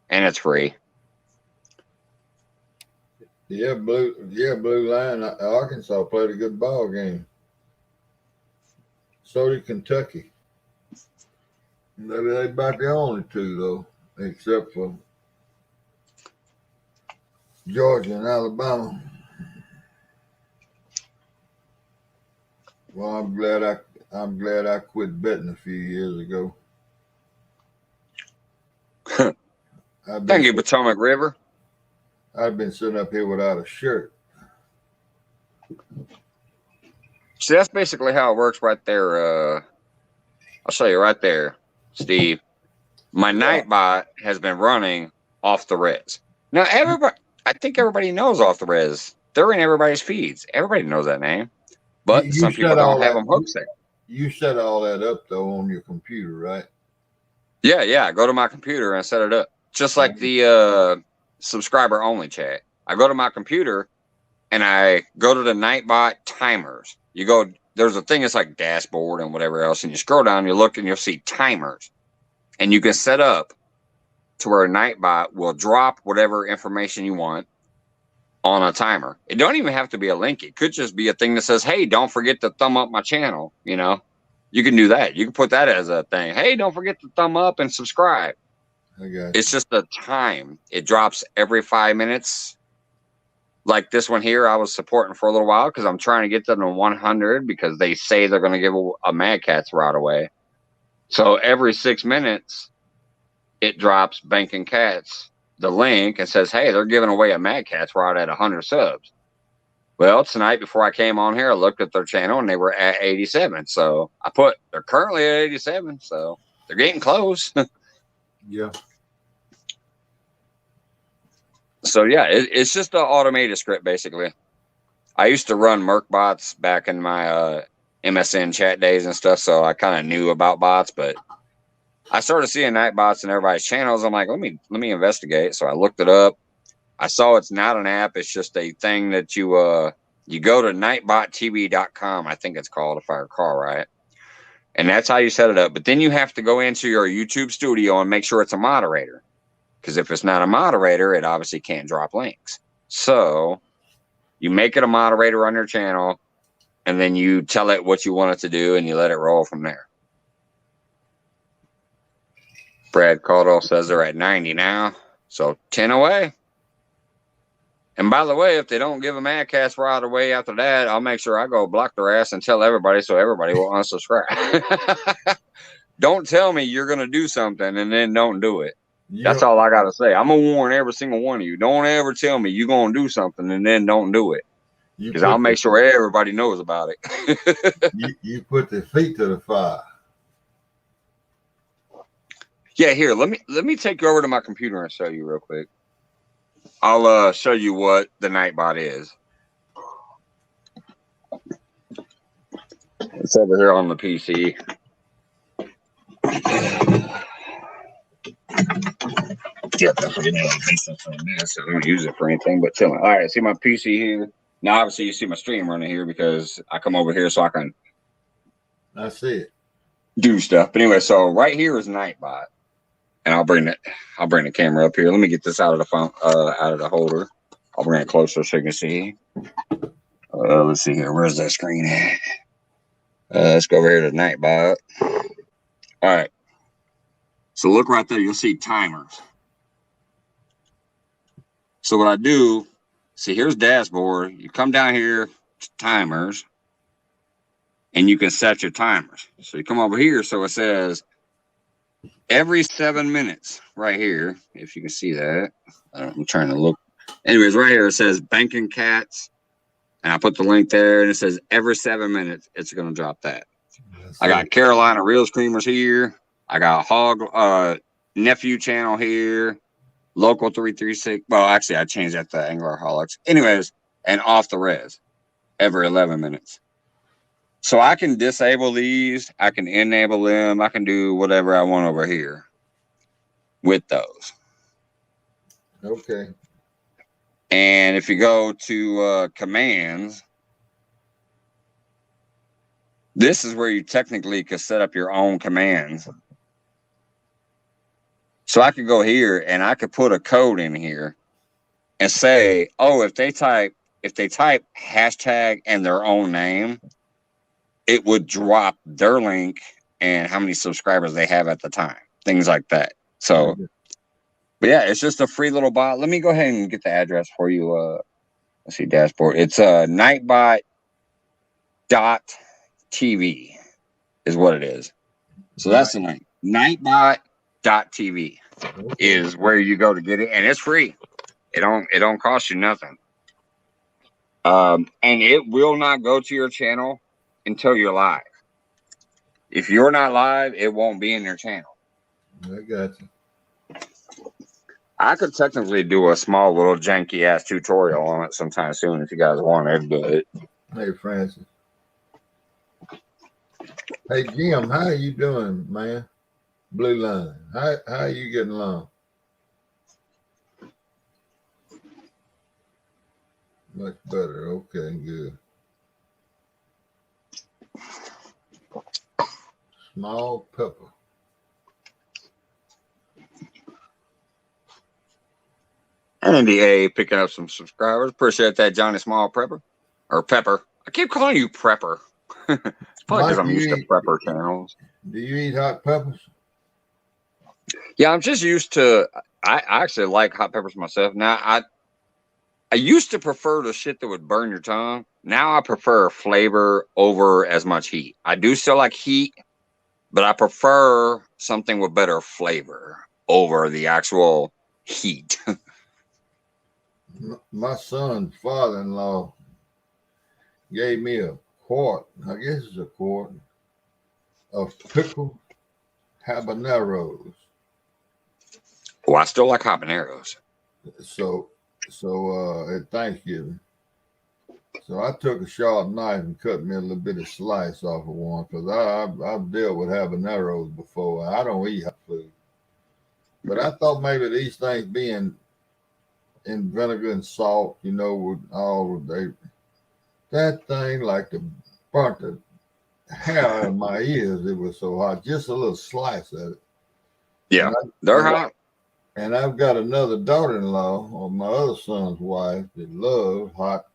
and it's free.
Yeah, Blue Line. Arkansas played a good ball game. So did Kentucky. They about the only 2 though, except for Georgia and Alabama. Well, I'm glad I quit betting a few years ago.
Thank you, Potomac River.
I've been sitting up here without a shirt.
See, that's basically how it works right there. I'll show you right there, Steve. My Nightbot has been running off the res. Now, I think everybody knows off the res. They're in everybody's feeds. Everybody knows that name. But some people don't have them hooked there.
You set all that up, though, on your computer, right?
Yeah. I go to my computer and set it up. Just like the subscriber only chat. I go to my computer and I go to the Nightbot timers. There's a thing that's like dashboard and whatever else, and you scroll down, you look, and you'll see timers. And you can set up to where a Nightbot will drop whatever information you want on a timer. It don't even have to be a link. It could just be a thing that says, hey, don't forget to thumb up my channel. You can do that. You can put that as a thing. Hey, don't forget to thumb up and subscribe. It's just a time. It drops every 5 minutes. Like this one here, I was supporting for a little while because I'm trying to get them to 100 because they say they're going to give a Mad Catz rod away. So every 6 minutes, it drops Banking Cats the link and says, hey, they're giving away a Mad Catz rod at 100 subs. Well, tonight before I came on here, I looked at their channel and they were at 87. So I put, they're currently at 87. So they're getting close.
Yeah.
So yeah, it's just an automated script basically. I used to run Merc bots back in my MSN chat days and stuff, so I kind of knew about bots, but I started seeing night bots in everybody's channels. I'm like, let me investigate. So I looked it up. I saw it's not an app, it's just a thing that you go to nightbottv.com, I think it's called, if I recall right. And that's how you set it up. But then you have to go into your YouTube studio and make sure it's a moderator. Because if it's not a moderator, it obviously can't drop links. So you make it a moderator on your channel, and then you tell it what you want it to do, and you let it roll from there. Brad Caldwell says they're at 90 now. So 10 away. And by the way, if they don't give a Madcast right away after that, I'll make sure I go block their ass and tell everybody so everybody will unsubscribe. Don't tell me you're going to do something and then don't do it. That's all I got to say. I'm going to warn every single one of you. Don't ever tell me you're going to do something and then don't do it. Because I'll make sure everybody knows about it.
you put the feet to the fire.
Yeah, here, let me take you over to my computer and show you real quick. I'll show you what the Nightbot is. It's over here on the PC. Yeah, definitely so I don't use it for anything but chilling. All right, see my PC here. Now, obviously, you see my stream running here because I come over here so I can.
I see it.
Do stuff. But anyway, so right here is Nightbot, and I'll bring the camera up here. Let me get this out of the phone, out of the holder. I'll bring it closer so you can see. Let's see here. Where's that screen at? Let's go over here to Nightbot. All right. So look right there. You'll see timers. So what I do, see, here's dashboard. You come down here to timers, and you can set your timers. So you come over here. So it says every 7 minutes right here, if you can see that. I'm trying to look. Anyways, right here, it says Banking Cats. And I put the link there, and it says every 7 minutes, it's going to drop that. I got Carolina Real Screamers here. I got Hog Nephew channel here. Local 336. Well, actually, I changed that to Anglerholics. Anyways, and Off the Res every 11 minutes. So I can disable these. I can enable them. I can do whatever I want over here with those.
Okay.
And if you go to commands, this is where you technically could set up your own commands. So I could go here and I could put a code in here and say, oh, if they type hashtag and their own name, it would drop their link and how many subscribers they have at the time, things like that. So, but yeah, it's just a free little bot. Let me go ahead and get the address for you. Let's see, dashboard. It's nightbot.tv is what it is. So that's the link. Nightbot.tv is where you go to get it, and it's free. It don't cost you nothing. And it will not go to your channel until you're live. If you're not live, it won't be in your channel.
I got you.
I could technically do a small little janky ass tutorial on it sometime soon if you guys want it, but
hey Francis. Hey Jim, how are you doing, man? Blue Line. How are you getting along? Much better. Okay, good. Small pepper.
Andy A picking up some subscribers. Appreciate that, Johnny Small Prepper. Or Pepper. I keep calling you Prepper. It's probably because I'm used to Prepper channels.
Do you eat hot peppers?
Yeah, I'm just used to. I actually like hot peppers myself. Now, I used to prefer the shit that would burn your tongue. Now I prefer flavor over as much heat. I do still like heat, but I prefer something with better flavor over the actual heat.
My son's father-in-law gave me a quart, I guess it's a quart, of pickled habaneros.
Oh, I still like habaneros.
So So at Thanksgiving. So I took a sharp knife and cut me a little bit of slice off of one because I've dealt with habaneros before. I don't eat hot food, but I thought maybe these things being in vinegar and salt, you know, with all of that thing like the burnt the hair out of my ears. It was so hot, just a little slice of it.
Yeah,
And
they're hot.
And I've got another daughter-in-law, or my other son's wife, that loves hot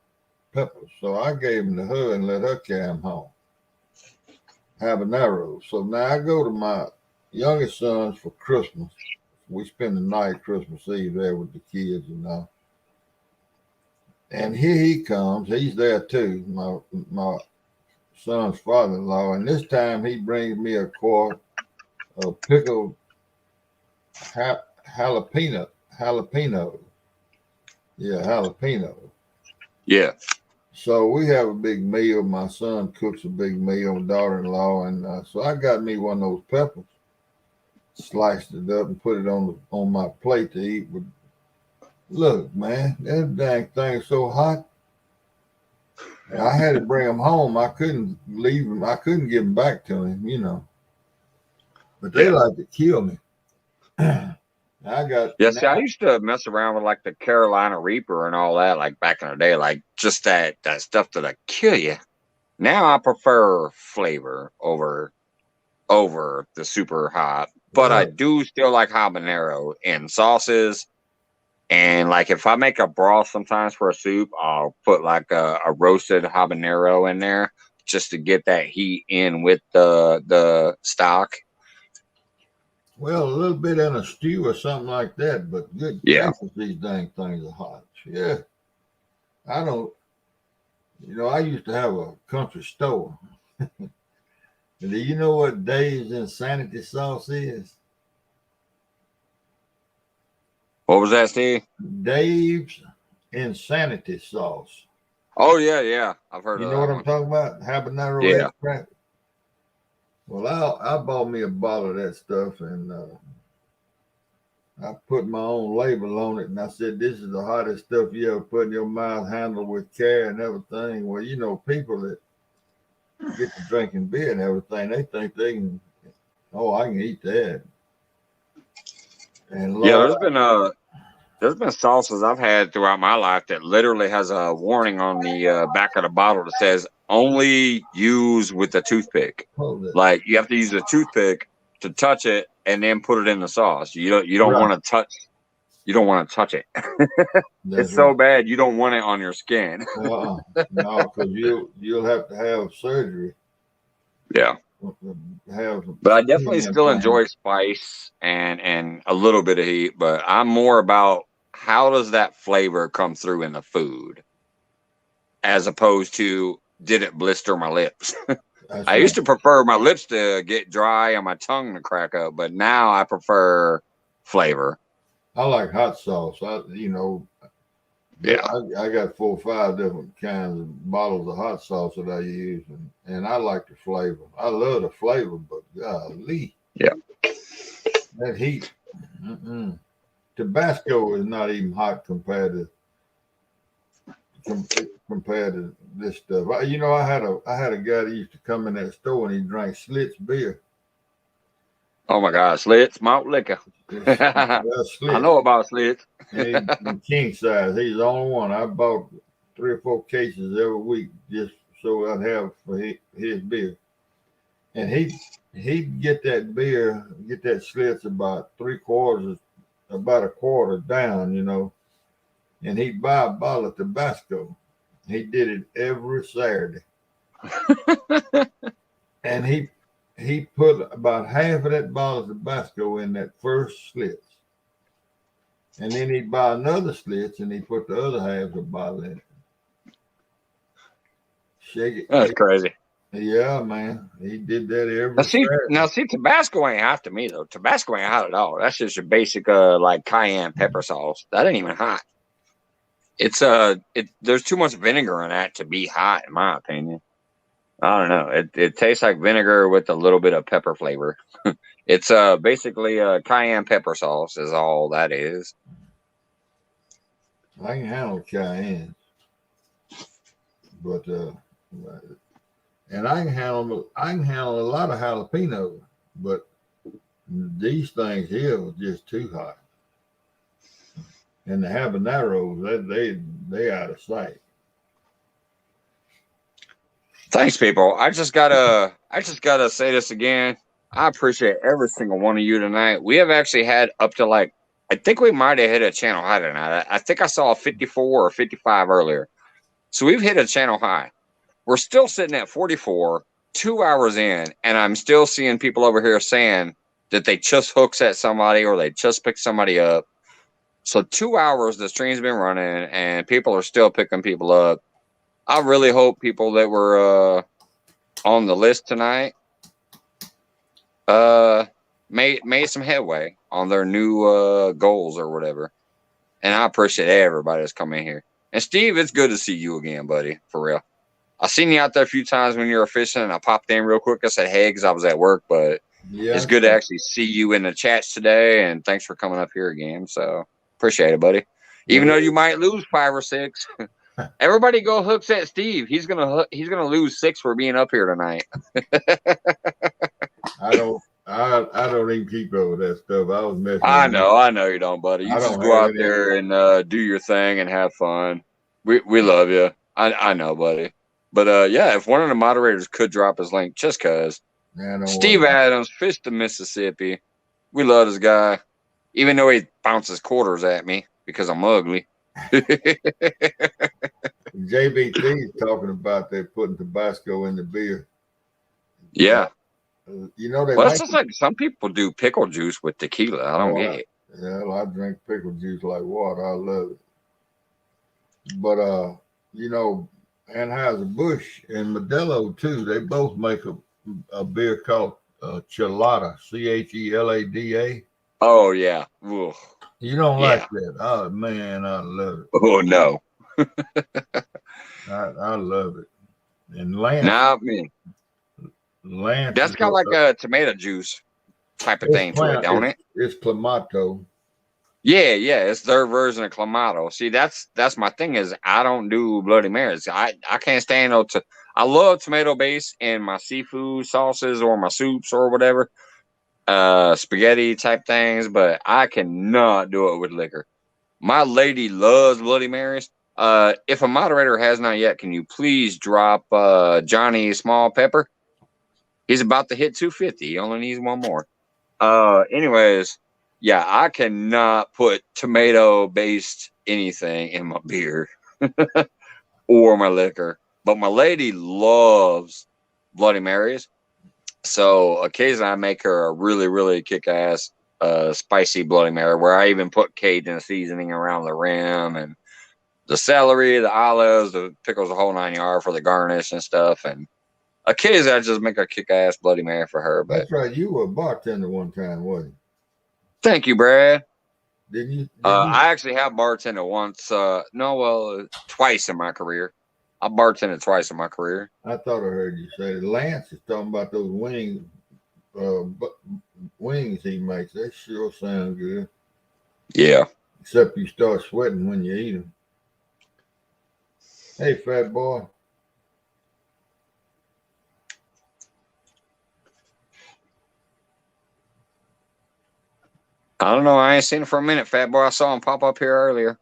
peppers. So I gave them to her and let her carry them home. Habaneros. So now I go to my youngest son's for Christmas. We spend the night Christmas Eve there with the kids and all. And here he comes. He's there too, my son's father-in-law. And this time he brings me a quart of pickled jalapeno. Yeah, jalapeno.
Yeah.
So we have a big meal. My son cooks a big meal, my daughter-in-law, and so I got me one of those peppers, sliced it up, and put it on my plate to eat. With look, man, that dang thing is so hot. I had to bring him home. I couldn't leave him. I couldn't give him back to him, you know. But they like to kill me.
See, I used to mess around with like the Carolina Reaper and all that, like back in the day, like just that stuff that'll kill you. Now I prefer flavor over the super hot, but I do still like habanero in sauces. And like if I make a broth sometimes for a soup, I'll put like a roasted habanero in there just to get that heat in with the stock.
Well, a little bit in a stew or something like that, but good gracious, these dang things are hot. Yeah. I don't, you know, I used to have a country store. Do you know what Dave's Insanity Sauce is?
What was that, Steve?
Dave's Insanity Sauce.
Oh, yeah. I've heard of that.
You know what I'm talking about? Habanero extract. Well, I bought me a bottle of that stuff, and I put my own label on it, and I said, "This is the hottest stuff you ever put in your mouth, handled with care and everything." Well, you know, people that get to drinking beer and everything, they think they can. Oh, I can eat that. And Lord,
there's been sauces I've had throughout my life that literally has a warning on the back of the bottle that says only use with a toothpick. Like you have to use a toothpick to touch it and then put it in the sauce. You don't want to touch. You don't want to touch it. It's so bad you don't want it on your skin.
No, because you'll have to have surgery.
Yeah. But I definitely still enjoy spice and a little bit of heat, but I'm more about how does that flavor come through in the food as opposed to did it blister my lips? I used to prefer my lips to get dry and my tongue to crack up, but now I prefer flavor.
I like hot sauce. I got 4 or 5 different kinds of bottles of hot sauce that I use, and I like the flavor. I love the flavor, but golly, that heat. Tabasco is not even hot compared to this stuff. I had a guy that used to come in that store and he drank Schlitz beer.
Oh my God, Schlitz malt liquor. Schlitz. I know about Schlitz.
King size. He's the only one. I bought 3 or 4 cases every week just so I'd have for his beer. And he'd get that beer, get that Schlitz about a quarter down, you know. And he'd buy a bottle of Tabasco. He did it every Saturday. And he put about half of that bottle of Tabasco in that first Schlitz. And then he'd buy another Schlitz and he'd put the other half of the bottle in it. Shake it.
That's crazy.
Yeah, man. He did that every Saturday.
Now, Tabasco ain't hot to me, though. Tabasco ain't hot at all. That's just your basic, like, cayenne pepper sauce. That ain't even hot. There's too much vinegar in that to be hot, in my opinion. I don't know. It tastes like vinegar with a little bit of pepper flavor. It's basically cayenne pepper sauce is all that is.
I can handle cayennes, but and I can handle a lot of jalapenos, but these things here were just too hot. And the habaneros, they out of sight.
Thanks, people. I just gotta say this again. I appreciate every single one of you tonight. We have actually had up to like, I think we might have hit a channel high tonight. I think I saw a 54 or 55 earlier. So we've hit a channel high. We're still sitting at 44, 2 hours in, and I'm still seeing people over here saying that they just hooks at somebody or they just pick somebody up. So 2 hours the stream's been running, and people are still picking people up. I really hope people that were on the list tonight made some headway on their new goals or whatever. And I appreciate everybody that's coming here. And Steve, it's good to see you again, buddy. For real. I seen you out there a few times when you were fishing, and I popped in real quick. I said, hey, because I was at work, but it's good to actually see you in the chats today. And thanks for coming up here again. So appreciate it, buddy. Even though you might lose 5 or 6, everybody go hooks at Steve. He's gonna lose 6 for being up here tonight.
I don't even keep up with that stuff. I was messing.
I know you don't, buddy. You just go out there and do your thing and have fun. We love you. I know, buddy. But yeah, if one of the moderators could drop his link, just cause Steve Adams fished the Mississippi. We love this guy, even though he bounces quarters at me because I'm ugly.
JBT is talking about they putting Tabasco in the beer.
Yeah.
You know they.
Well, it's just like some people do pickle juice with tequila. I don't get it.
Yeah, well, I drink pickle juice like water. I love it. But you know, Anheuser-Busch and Modelo too. They both make a beer called Chelada, CHELADA.
Oh yeah. Ooh.
You don't like that? Oh man, I love it.
Oh no.
I love it. And Lance.
Nah, man.
Lance.
That's kind of like a tomato juice type of thing to it, don't it?
It's Clamato.
Yeah, it's their version of Clamato. See, that's my thing is I don't do Bloody Marys. I can't stand I love tomato base in my seafood sauces or my soups or whatever, spaghetti type things, but I cannot do it with liquor. My lady loves Bloody Marys. If a moderator has not yet, can you please drop Johnny Small Pepper? He's about to hit 250. He only needs one more. Anyways, yeah, I cannot put tomato-based anything in my beer or my liquor. But my lady loves Bloody Marys. So occasionally I make her a really, really kick-ass spicy Bloody Mary where I even put Cajun seasoning around the rim and the celery, the olives, the pickles, the whole 9 yards for the garnish and stuff. And occasionally I just make a kick-ass Bloody Mary for her. But
that's right. You were a bartender one time, wasn't you?
Thank you, Brad.
Didn't you?
I actually have bartended once. Twice in my career. I bartended twice in my career.
I thought I heard you say Lance is talking about those wings he makes. They sure sound good.
Yeah.
Except you start sweating when you eat them. Hey, fat boy.
I don't know. I ain't seen it for a minute, fat boy. I saw him pop up here earlier.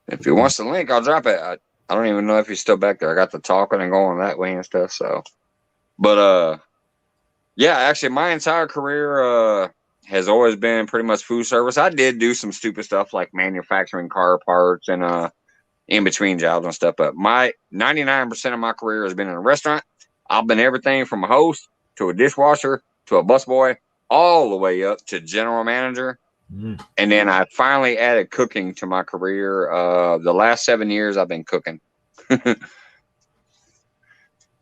If he wants the link, I'll drop it. I don't even know if he's still back there. I got the talking and going that way and stuff. So, but yeah, actually, my entire career has always been pretty much food service. I did do some stupid stuff like manufacturing car parts and in between jobs and stuff. But my 99% of my career has been in a restaurant. I've been everything from a host to a dishwasher to a busboy, all the way up to general manager. And then I finally added cooking to my career. The last 7 years I've been cooking.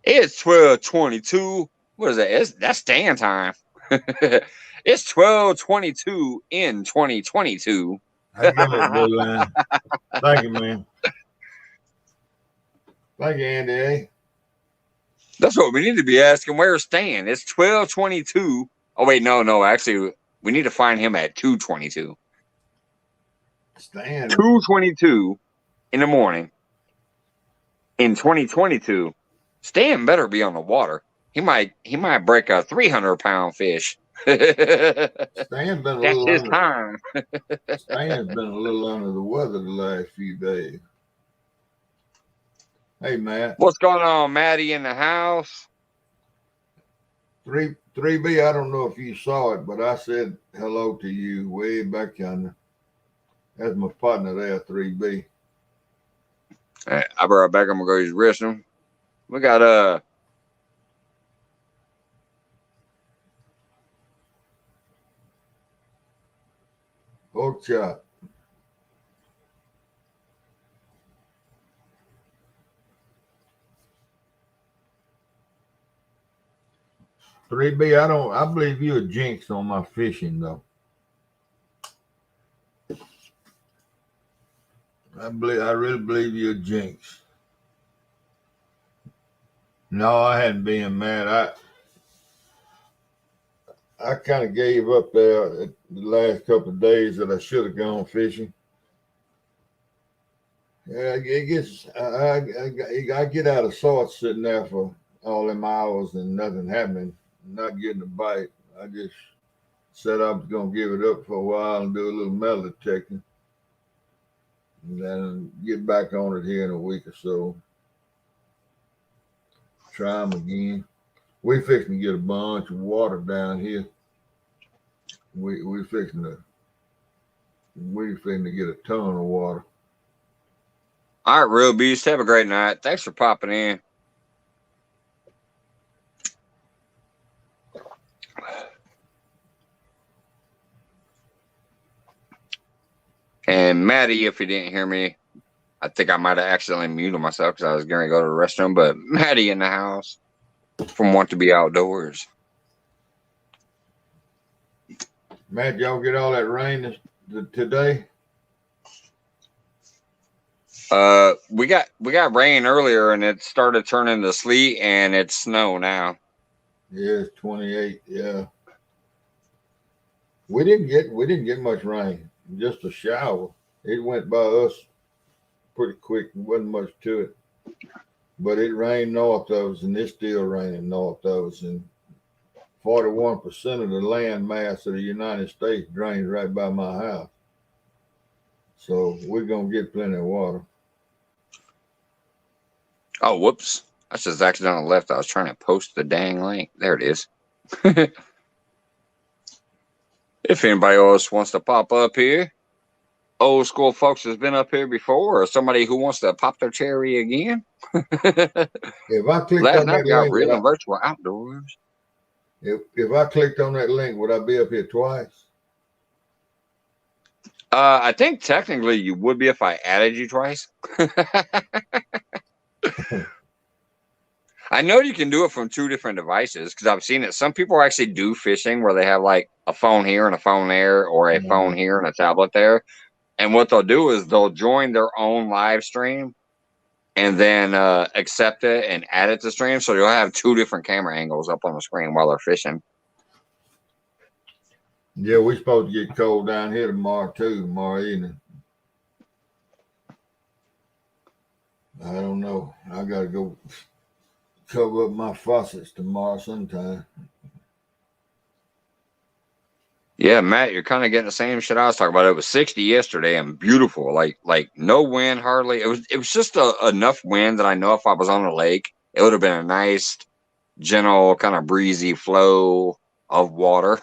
It's 12:22. What is that? That's stand time. It's 12:22 in 2022.
I get it, Dylan. Thank you, man. Thank you, Andy.
That's what we need to be asking. Where's Stan? It's 12:22 Oh wait, no. Actually, we need to find him at 2:22.
Stan,
2:22 in the morning. In 2022, Stan better be on the water. He might break a 300-pound fish.
Stan's been a
That's
little
his
under.
time.
Stan's been a little under the weather the last few days. Hey, Matt.
What's going on, Maddie in the house?
3B, I don't know if you saw it, but I said hello to you way back yonder. That's my partner there, 3B.
All right, I'll be right back. I'm gonna go use the restroom. We got
Pork chop. Three B, I believe you're a jinx on my fishing though. I really believe you're a jinx. No, I hadn't been mad. I kind of gave up there the last couple of days that I should have gone fishing. Yeah, it gets I get out of sorts sitting there for all them hours and nothing happening, not getting a bite. I just said I was gonna give it up for a while and do a little metal detecting, and then get back on it here in a week or so. Try them again. We fixing to get a bunch of water down here. We fixing to get a ton of water.
all right, Real Beast. Have a great night. Thanks for popping in. And Maddie, if you didn't hear me, I think I might have accidentally muted myself because I was going to go to the restroom. But Maddie in the house from Want to Be Outdoors.
Matt, y'all get all that rain today?
We got rain earlier and it started turning to sleet and it's snow now.
Yeah, it's 28. Yeah, we didn't get much rain. Just a shower. It went by us pretty quick. There wasn't much to it, but it rained north of us, and it's still raining north of us. And 41% of the land mass of the United States drains right by my house. So we're gonna get plenty of water.
Oh, whoops. I just accidentally left. I was trying to post the dang link. There it is. If anybody else wants to pop up here, old school folks has been up here before, or somebody who wants to pop their cherry again.
If I clicked
Last
on
night
that
got
link,
real and virtual outdoors.
if I clicked on that link, would I be up here twice?
I think technically you would be if I added you twice. I know you can do it from two different devices because I've seen it. Some people actually do fishing where they have like a phone here and a phone there, or a phone here and a tablet there. And what they'll do is they'll join their own live stream and then accept it and add it to stream. So you'll have two different camera angles up on the screen while they're fishing.
Yeah, we're supposed to get cold down here tomorrow evening. I don't know. I gotta go cover up my faucets tomorrow sometime.
Yeah, Matt, you're kind of getting the same shit I was talking about. It was 60 yesterday and beautiful, like no wind hardly. It was just enough wind that I know if I was on the lake, it would have been a nice, gentle, kind of breezy flow of water.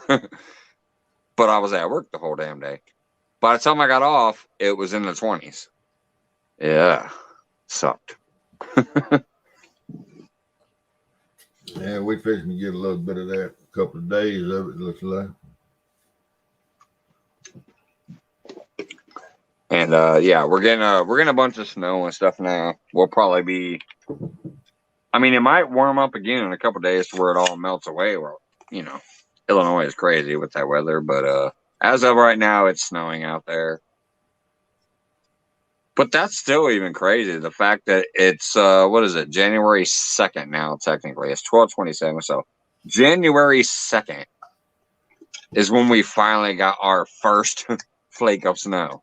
But I was at work the whole damn day. By the time I got off, it was in the 20s. Yeah, sucked.
Yeah, we fixing to get a little bit of that. A couple of days of it looks like.
And yeah, we're getting a bunch of snow and stuff now. We'll probably be. I mean, it might warm up again in a couple of days to where it all melts away. Well, you know, Illinois is crazy with that weather, but as of right now, it's snowing out there. But that's still even crazy. The fact that it's what is it? January 2nd now. Technically, it's 12/27. So January 2nd, is when we finally got our first flake of snow.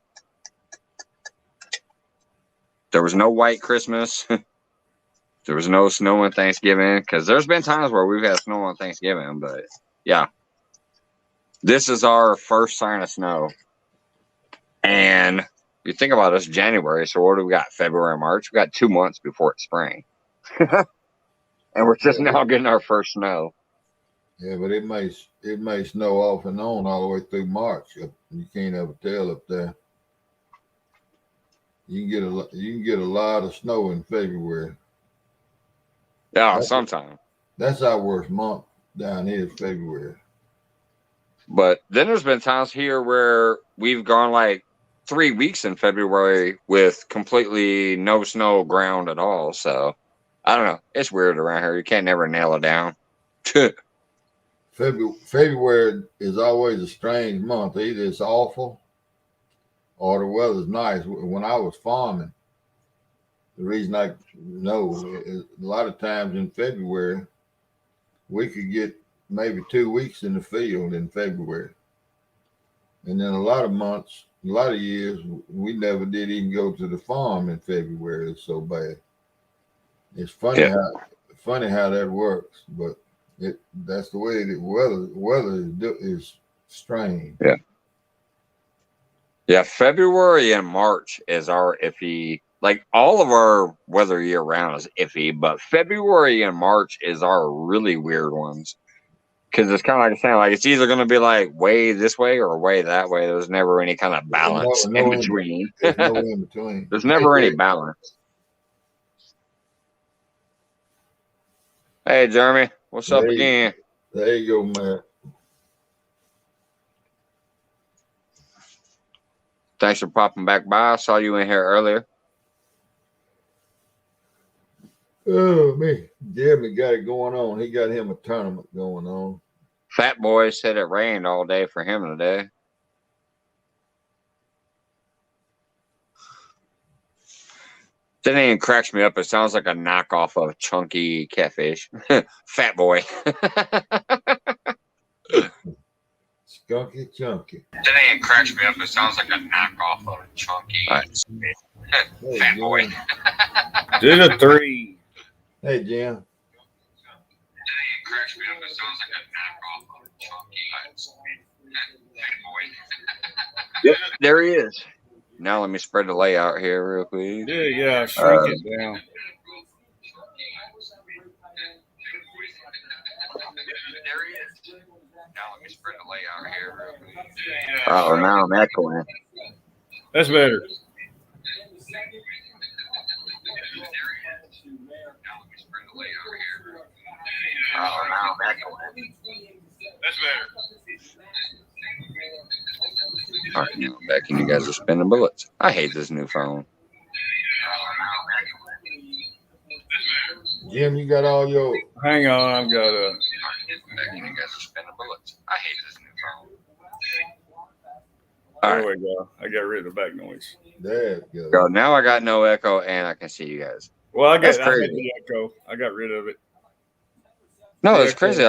There was no white Christmas. There was no snow on Thanksgiving, because there's been times where we've had snow on Thanksgiving, but yeah. This is our first sign of snow. And you think about this, January, so what do we got? February, March? We got 2 months before it's spring. And we're just now getting our first snow.
Yeah, but it may snow off and on all the way through March. You can't ever tell up there. You can get a lot of snow in February.
Yeah, sometime.
That's our worst month down here is February.
But then there's been times here where we've gone like 3 weeks in February with completely no snow ground at all. So I don't know. It's weird around here. You can't never nail it down.
February is always a strange month. Either it's awful or the weather's nice. When I was farming, the reason I know is a lot of times in February, we could get maybe 2 weeks in the field in February. And then a lot of years, we never did even go to the farm in February. It's so bad. It's funny how that works, but that's the way the weather is strange.
Yeah. Yeah, February and March is our iffy. Like all of our weather year round is iffy, but February and March is our really weird ones. Because it's kind of like saying, like it's either going to be like way this way or way that way. There's never any kind of balance in between.
There's no in between.
There's never any balance. Hey, Jeremy, what's up again?
There you go, man.
Thanks for popping back by. I saw you in here earlier.
Oh, man. Jeremy got it going on. He got him a tournament going on.
Fat Boy said it rained all day for him today. That name cracks me up. It sounds like a knockoff of Chunky Catfish. Fat Boy.
Skunky Chunky.
That name cracks me up. It sounds like a knockoff of Chunky. Fat Boy.
Do the 3.
Hey, Jim.
That name cracks me up. It sounds like a knockoff of Chunky. Fat Boy. There he is. Now let me spread the layout here real quick.
Yeah, shrink it down.
There he is. Now let me spread the layout here real quick. Oh, now I'm echoing.
That's better.
Oh, now I'm echoing.
That's better.
All right, now I'm back and you guys are spinning bullets. I hate this new phone.
Jim, you got all your...
Hang on, I've got a...
Back and you guys are spinning bullets. I hate this new phone.
There we go. I got rid of the back noise.
There you
go. Now I got no echo and I can see you guys.
Well, I had
That's
the
crazy.
echo. I got rid of it.
No, it's crazy.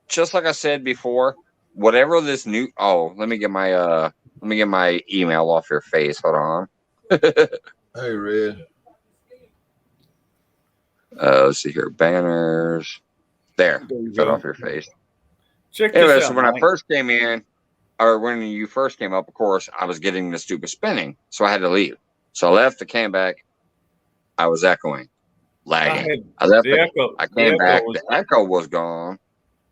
Just like I said before, whatever this new... Oh, let me get my email off your face. Hold on.
Hey, Red.
Let's see here. Banners. There. Cut off your face.
Check
Anyway,
this out,
so when I
Mike.
first came in, or when you first came up, of course, I was getting the stupid spinning. So I had to leave. So I left, I came back. I was echoing, lagging. I left. I came back. The echo was gone.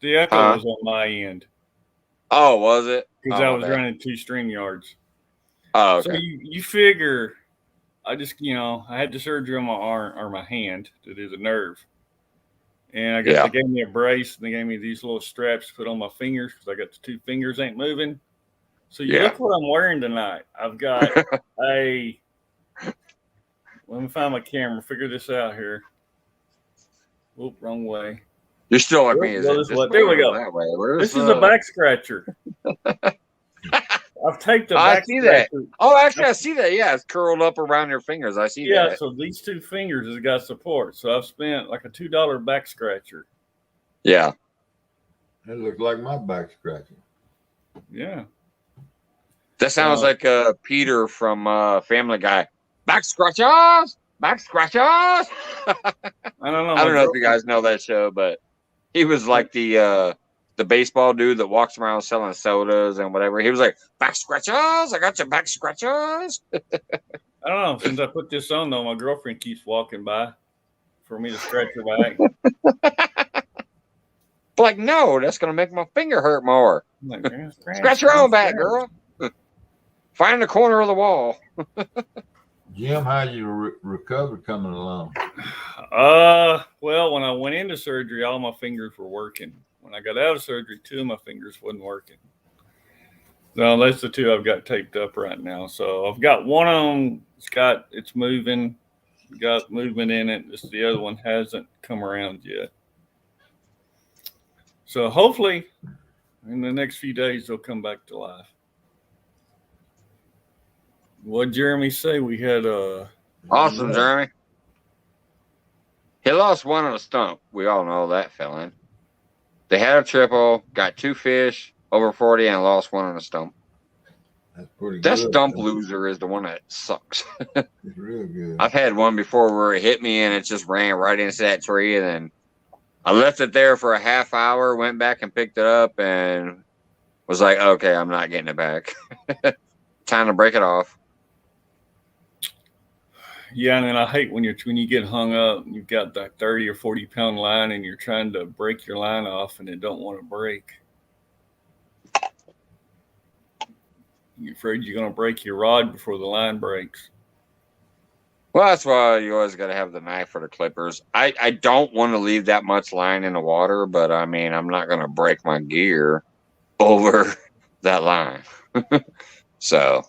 The echo was on my end.
Oh, was it?
Because I was running 2 StreamYards.
Oh, okay.
So you figure, I just, I had the surgery on my arm or my hand to do the nerve. And I guess they gave me a brace and they gave me these little straps to put on my fingers because I got the 2 fingers ain't moving. So you look what I'm wearing tonight. I've got a... Let me find my camera. Figure this out here. Oop, wrong way.
You're still like me.
There we go. This is a back scratcher. I've taped a back scratcher.
That. Oh, actually, I see that. Yeah, it's curled up around your fingers. I see that.
Yeah, so these 2 fingers has got support. So I've spent like a $2 back scratcher.
Yeah.
It looked like my back scratching.
Yeah.
That sounds like Peter from Family Guy. Back scratchers, back scratchers.
I don't know.
I don't know if you guys know that show, but he was like the baseball dude that walks around selling sodas and whatever. He was like, back scratchers, I got your back scratchers.
I don't know. Since I put this on, though, my girlfriend keeps walking by for me to scratch her back.
Like, no, that's going to make my finger hurt more.
I'm like,
Scratch your own back, girl. Find the corner of the wall.
Jim, how you recover coming along?
Well, when I went into surgery, all my fingers were working. When I got out of surgery, 2 of my fingers wasn't working. No, that's the 2 I've got taped up right now. So I've got one of them. It's moving. Got movement in it. Just the other one hasn't come around yet. So hopefully, in the next few days, they'll come back to life. What Jeremy say? We had
awesome, Jeremy. He lost one on a stump. We all know that fell in. They had a triple, got 2 fish over 40, and lost one on a stump.
That's pretty
that
good.
stump loser is the one that sucks.
It's real good.
I've had one before where it hit me and it just ran right into that tree, and then I left it there for a half hour, went back and picked it up, and was like, okay, I'm not getting it back. Time to break it off.
Yeah, and then I hate when you get hung up, you've got that 30 or 40 pound line, and you're trying to break your line off, and it don't want to break. You're afraid you're going to break your rod before the line breaks.
Well, that's why you always got to have the knife for the clippers. I don't want to leave that much line in the water, but I mean, I'm not going to break my gear over that line. So,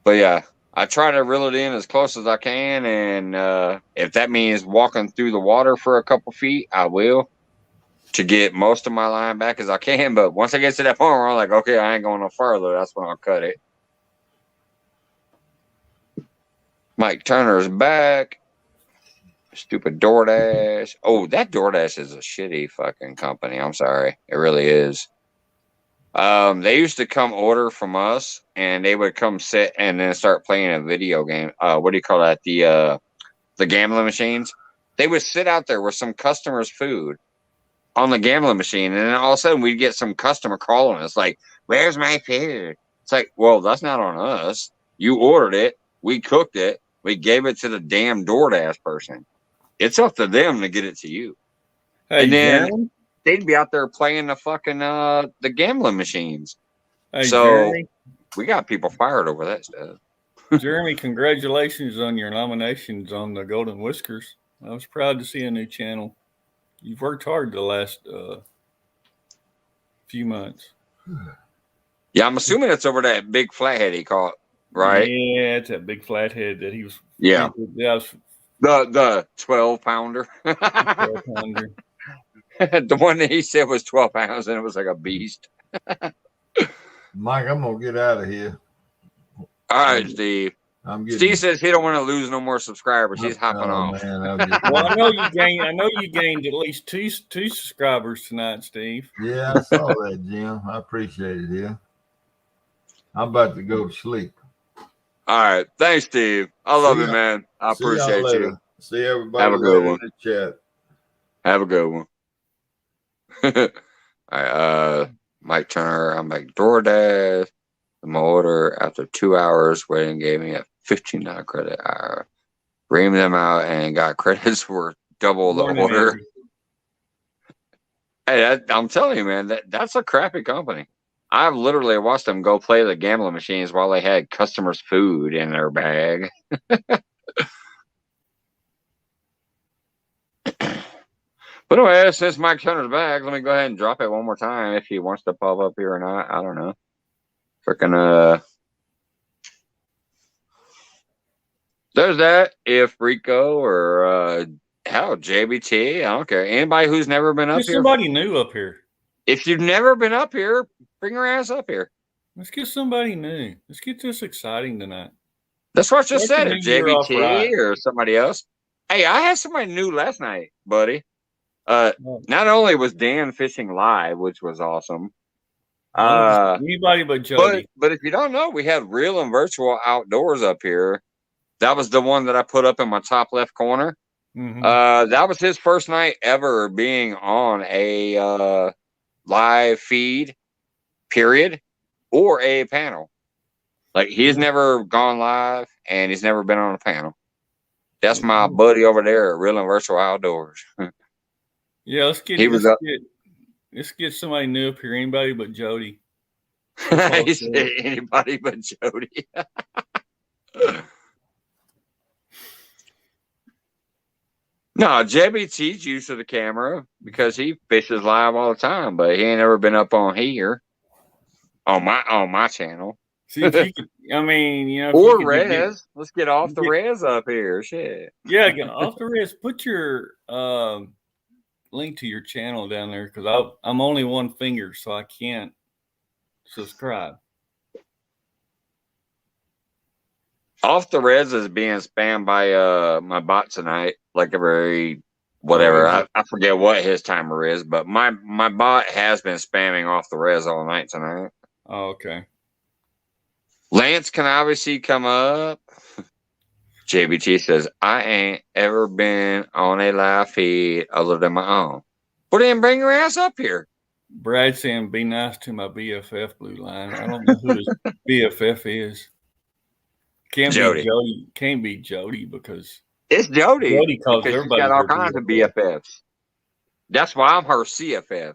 but yeah, I try to reel it in as close as I can. And if that means walking through the water for a couple feet, I will, to get most of my line back as I can. But once I get to that point where I'm like, okay, I ain't going no further, that's when I'll cut it. Mike Turner's back. Stupid DoorDash. Oh, that DoorDash is a shitty fucking company. I'm sorry. It really is. They used to come order from us, and they would come sit and then start playing a video game. What do you call that? The gambling machines. They would sit out there with some customers' food on the gambling machine, and then all of a sudden we'd get some customer calling us like, "Where's my food?" It's like, well, that's not on us. You ordered it. We cooked it. We gave it to the damn DoorDash person. It's up to them to get it to you.
Hey,
and then
Jeremy?
they'd be out there playing the fucking the gambling machines.
Hey,
So
Jeremy,
we got people fired over that stuff.
Jeremy, congratulations on your nominations on the Golden Whiskers. I was proud to see a new channel. You've worked hard the last few months.
Yeah, I'm assuming it's over that big flathead he caught, right?
Yeah, it's that big flathead that he was.
Yeah.
That was
The 12-pounder.
1200.
The one that he said was 12 pounds, and it was like a beast.
Mike, I'm gonna get out of here.
All right, Steve. Steve says he don't want to lose no more subscribers. He's hopping off.
Man,
Well, I know you gained at least two subscribers tonight, Steve.
Yeah, I saw that, Jim. I appreciate it. Yeah, I'm about to go to sleep.
All right. Thanks, Steve. I love you, man. I
See y'all
appreciate
later.
you.
See everybody
Have a good
later
one.
in the chat.
Have a good one. All right. Mike Turner, I'm like DoorDash. My order after 2 hours waiting gave me a $15 credit. I reamed them out and got credits for double the
Morning,
order.
Andrew.
Hey, I'm telling you, man, that's a crappy company. I've literally watched them go play the gambling machines while they had customers' food in their bag. But anyway, since Mike Turner's back, let me go ahead and drop it one more time if he wants to pop up here or not. I don't know. Freaking there's that. If Rico or hell, JBT, I don't care. Anybody who's never been up
There's
here.
somebody new up here.
If you've never been up here, bring your ass up here.
Let's get somebody new. Let's get this exciting tonight.
That's what I just
Start
said.
the
If
new year off
JBT
right.
or somebody else. Hey, I had somebody new last night, buddy. Not only was Dan fishing live, which was awesome.
Anybody but Jody.
But if you don't know, we had Real and Virtual Outdoors up here. That was the one that I put up in my top left corner.
Mm-hmm.
That was his first night ever being on a live feed, period, or a panel. Like, he's never gone live, and he's never been on a panel. That's my buddy over there at Real and Virtual Outdoors.
Yeah, let's get somebody new up here. Anybody but Jody.
He said anybody but Jody. No, JBT's used to the camera because he fishes live all the time, but he ain't ever been up on here on my channel.
See, if you could, I mean, you know,
or Rez. Let's get off the Rez up here. Shit.
Yeah, get off the Rez. Put your link to your channel down there because I'm only one finger, so I can't subscribe.
Off the Rez is being spammed by my bot tonight, like every whatever. I forget what his timer is, but my bot has been spamming Off the Rez all night tonight.
Oh, okay.
Lance can obviously come up. JBT says, I ain't ever been on a live feed other than my own. Well, then bring your ass up here.
Brad saying, be nice to my BFF, Blue Line. I don't know who his BFF is. Can't be Jody because
it's Jody.
Jody calls everybody
got all kinds of BFFs. That's why I'm her CFF.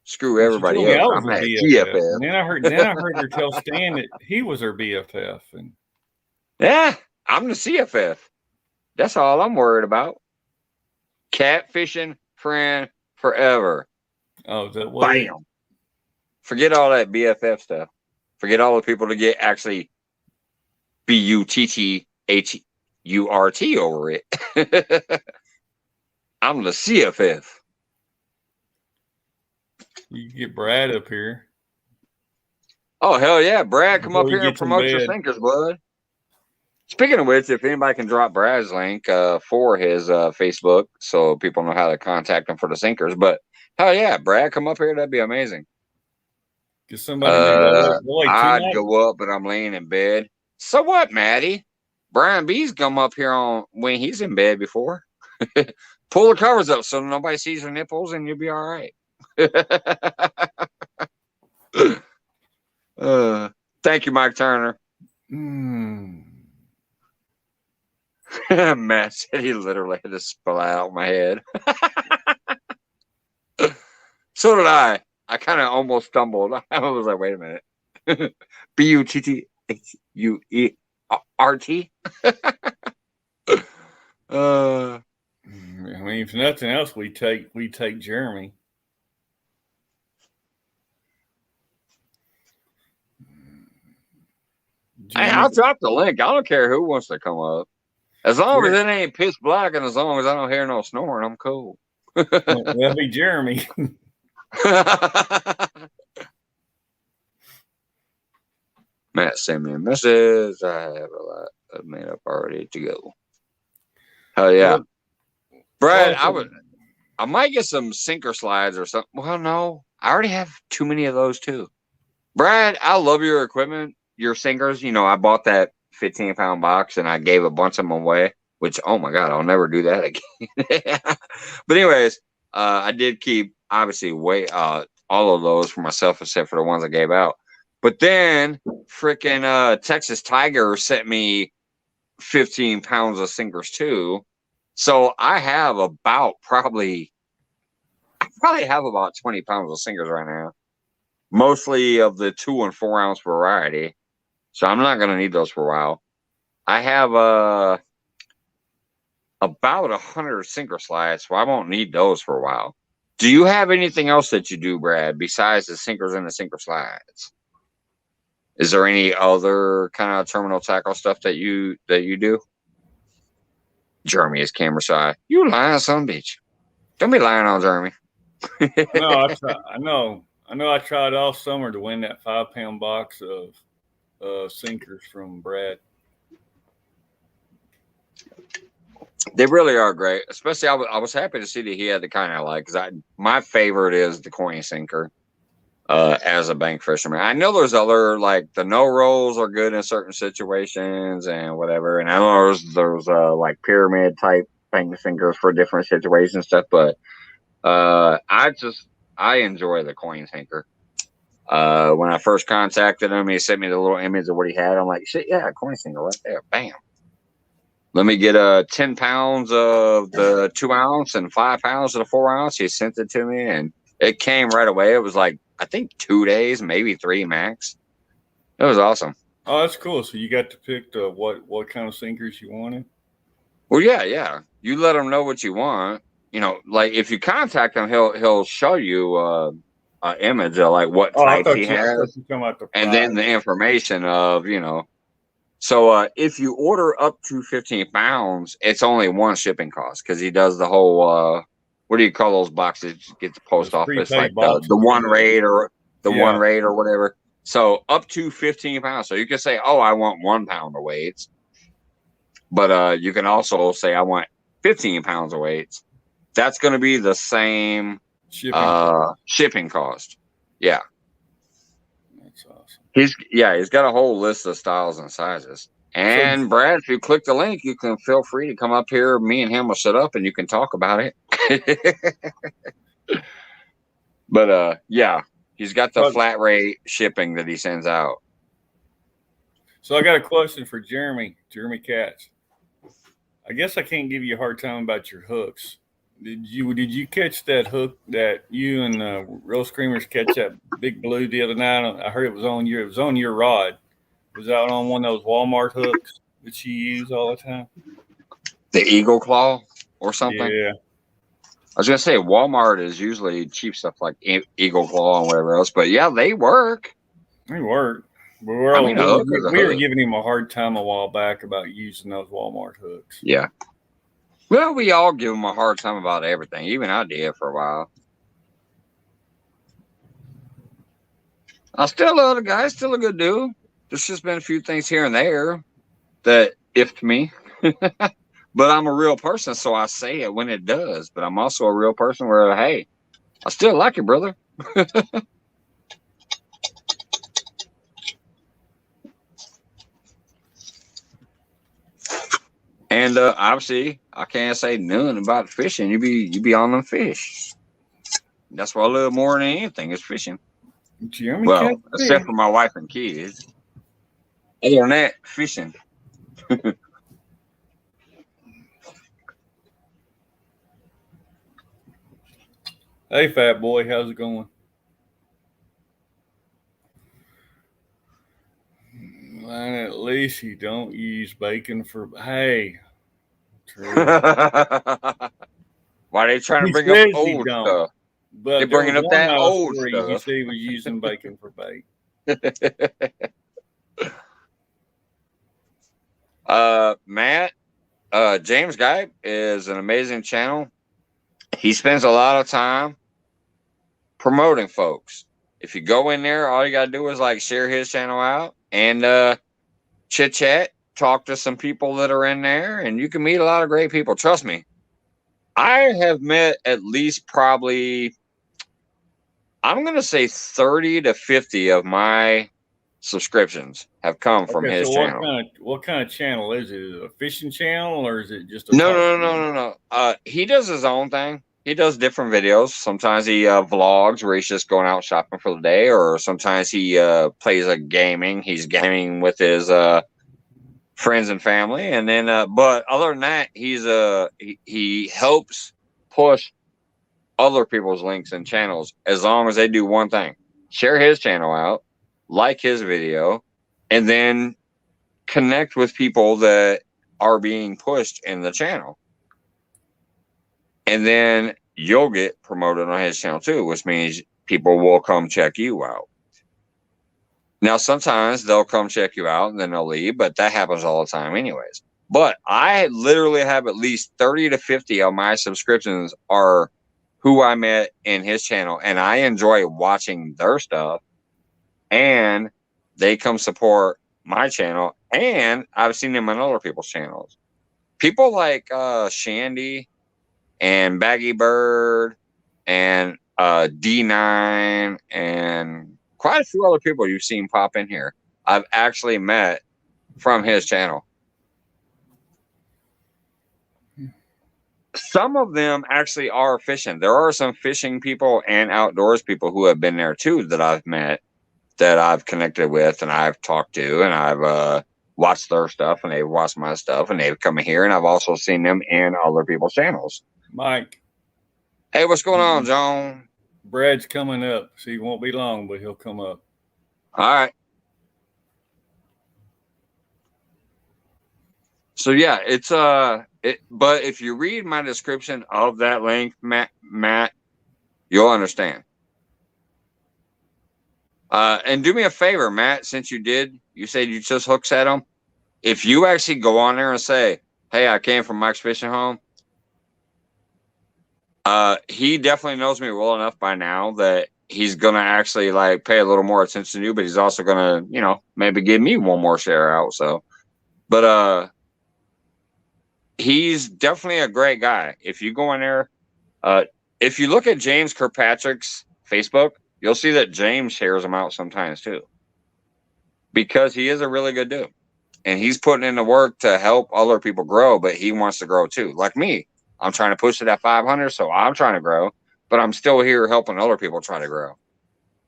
Screw everybody else. I'm at CFF.
And then I heard her tell Stan that he was her BFF. And
yeah, I'm the CFF. That's all I'm worried about. Catfishing friend forever.
Oh, is that what?
Bam. Forget all that BFF stuff. Forget all the people to get actually BUTTHURT over it. I'm the CFF.
You can get Brad up here.
Oh, hell yeah. Brad, come up here and promote your sinkers, bud. Speaking of which, if anybody can drop Brad's link for his Facebook so people know how to contact him for the sinkers. But hell yeah, Brad, come up here. That'd be amazing.
Get somebody
I'd go up, but I'm laying in bed. So what, Maddie? Brian B's come up here on when he's in bed before. Pull the covers up so nobody sees your nipples and you'll be all right. Thank you, Mike Turner. Matt said he literally had to spell out my head. So did I. I kind of almost stumbled. I was like, wait a minute. BUTTHURT.
I mean, if nothing else, we take Jeremy.
Hey, I'll drop the link. I don't care who wants to come up. As long as it ain't pitch black and as long as I don't hear no snoring, I'm cool.
That'd be Jeremy.
Matt sent me a message. I have a lot of made up already to go. Hell yeah. Brad, I might get some sinker slides or something. Well, no, I already have too many of those too. Brad, I love your equipment, your sinkers. You know, I bought that 15-pound box and I gave a bunch of them away, which, oh my God, I'll never do that again. But anyways, I did keep obviously all of those for myself except for the ones I gave out. But then freaking Texas Tiger sent me 15 pounds of sinkers too. So I have probably have about 20 pounds of sinkers right now. Mostly of the 2 and 4 ounce variety. So I'm not going to need those for a while. I have about 100 sinker slides, so I won't need those for a while. Do you have anything else that you do, Brad, besides the sinkers and the sinker slides? Is there any other kind of terminal tackle stuff that you do? Jeremy is camera shy. You lying son bitch. Don't be lying on Jeremy.
No, I know I tried all summer to win that 5-pound box of sinkers from Brad.
They really are great. Especially, I was happy to see that he had the kind I like, because my favorite is the coin sinker. As a bank fisherman, I know there's other, like the no rolls are good in certain situations and whatever, and I know there's like pyramid type bank sinkers for different situations and stuff. But I enjoy the coin sinker. When I first contacted him, he sent me the little image of what he had. I'm like, shit, yeah, coin sinker right there, bam. Let me get 10 pounds of the 2 ounce and 5 pounds of the 4 ounce. He sent it to me, and it came right away. It was like, I think 2 days, maybe 3 max. It was awesome.
Oh, that's cool. So you got to pick what kind of sinkers you wanted?
Well, yeah. You let him know what you want. You know, like if you contact him, he'll show you an image of like what types he has, and then the information of, you know. So if you order up to 15 pounds, it's only one shipping cost, because he does the whole what do you call those boxes? Get the post office, like the one rate or one rate or whatever. So up to 15 pounds. So you can say, oh, I want 1 pound of weights. But you can also say, I want 15 pounds of weights. That's going to be the same shipping cost. Yeah.
That's awesome.
He's got a whole list of styles and sizes. And Brad, if you click the link, you can feel free to come up here. Me and him will sit up and you can talk about it. But yeah, he's got the flat rate shipping that he sends out.
So I got a question for Jeremy Katz. I guess I can't give you a hard time about your hooks. Did you catch that hook that you and Real Screamers catch that big blue the other night? I heard it was on your rod. Was that on one of those Walmart hooks that you use all the time?
The Eagle Claw or something?
Yeah.
I was gonna say Walmart is usually cheap stuff like Eagle Claw and whatever else, but yeah, they work.
They work. We were giving him a hard time a while back about using those Walmart hooks.
Yeah. Well, we all give him a hard time about everything. Even I did for a while. I still love the guy. Still a good dude. There's just been a few things here and there that ifed me. But I'm a real person, so I say it when it does. But I'm also a real person where, hey, I still like you, brother. And obviously, I can't say nothing about fishing. You be on them fish. That's what I love more than anything is fishing. Well, except for my wife and kids. Other than that, fishing.
Hey, fat boy, how's it going? And at least you don't use bacon for. Hey, true.
Why are they trying to bring up old stuff?
But
they're bringing up that old stuff.
You said he was using bacon for bait.
Matt, James Guy is an amazing channel. He spends a lot of time promoting folks. If you go in there, all you got to do is like share his channel out and chit chat, talk to some people that are in there, and you can meet a lot of great people. Trust me. I have met at least probably, I'm going to say 30 to 50 of my subscriptions have come from his channel.
What kind of channel is it? Is it a fishing channel or is it just a
No. He does his own thing. He does different videos. Sometimes he vlogs where he's just going out shopping for the day, or sometimes he plays gaming. He's gaming with his friends and family, and then but other than that, he helps push other people's links and channels as long as they do one thing: share his channel out, like his video, and then connect with people that are being pushed in the channel. And then you'll get promoted on his channel too, which means people will come check you out. Now, sometimes they'll come check you out and then they'll leave, but that happens all the time anyways. But I literally have at least 30 to 50 of my subscriptions are who I met in his channel, and I enjoy watching their stuff, and they come support my channel, and I've seen them on other people's channels. people like Shandy and Baggy Bird and D9 and quite a few other people you've seen pop in here, I've actually met from his channel. Some of them actually are fishing. There are some fishing people and outdoors people who have been there too that I've met, that I've connected with, and I've talked to, and I've watched their stuff, and they've watched my stuff, and they've come here, and I've also seen them in other people's channels.
Mike.
Hey, what's going on, John?
Brad's coming up. So he won't be long, but he'll come up.
All right. So yeah, it's but if you read my description of that link, Matt, you'll understand. And do me a favor, Matt, since you said you just hook set them. If you actually go on there and say, "Hey, I came from Mike's Fishing Home," he definitely knows me well enough by now that he's gonna actually like pay a little more attention to you, but he's also gonna, maybe give me one more share out. So, but he's definitely a great guy. If you go in there, if you look at James Kirkpatrick's Facebook, you'll see that James shares them out sometimes too, because he is a really good dude, and he's putting in the work to help other people grow, but he wants to grow too. Like me, I'm trying to push it at 500, so I'm trying to grow, but I'm still here helping other people try to grow.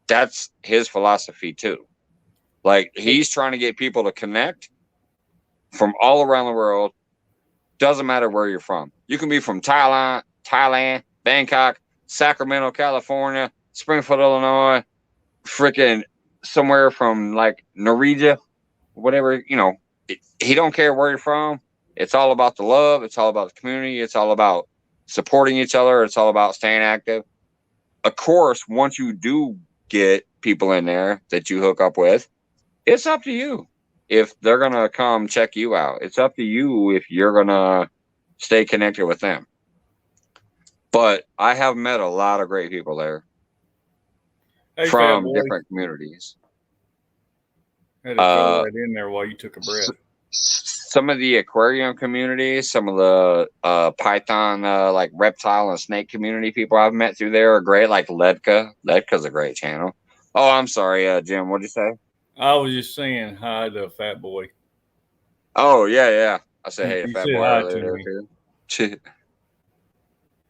That's his philosophy too. Like, he's trying to get people to connect from all around the world. Doesn't matter where you're from. You can be from Thailand, Bangkok, Sacramento, California, Springfield, Illinois, freaking somewhere from like Norwegia, whatever, he don't care where you're from. It's all about the love. It's all about the community. It's all about supporting each other. It's all about staying active. Of course, once you do get people in there that you hook up with, it's up to you if they're going to come check you out. It's up to you if you're going to stay connected with them. But I have met a lot of great people there from different communities.
I had to throw that in there while you took a breath.
Some of the aquarium communities, some of the python, like reptile and snake community people I've met through there are great. Like Ledka. Ledka's a great channel. Oh, I'm sorry, Jim. What'd you say?
I was just saying hi to Fat Boy.
Oh, yeah. I said hey to Fat Boy earlier too.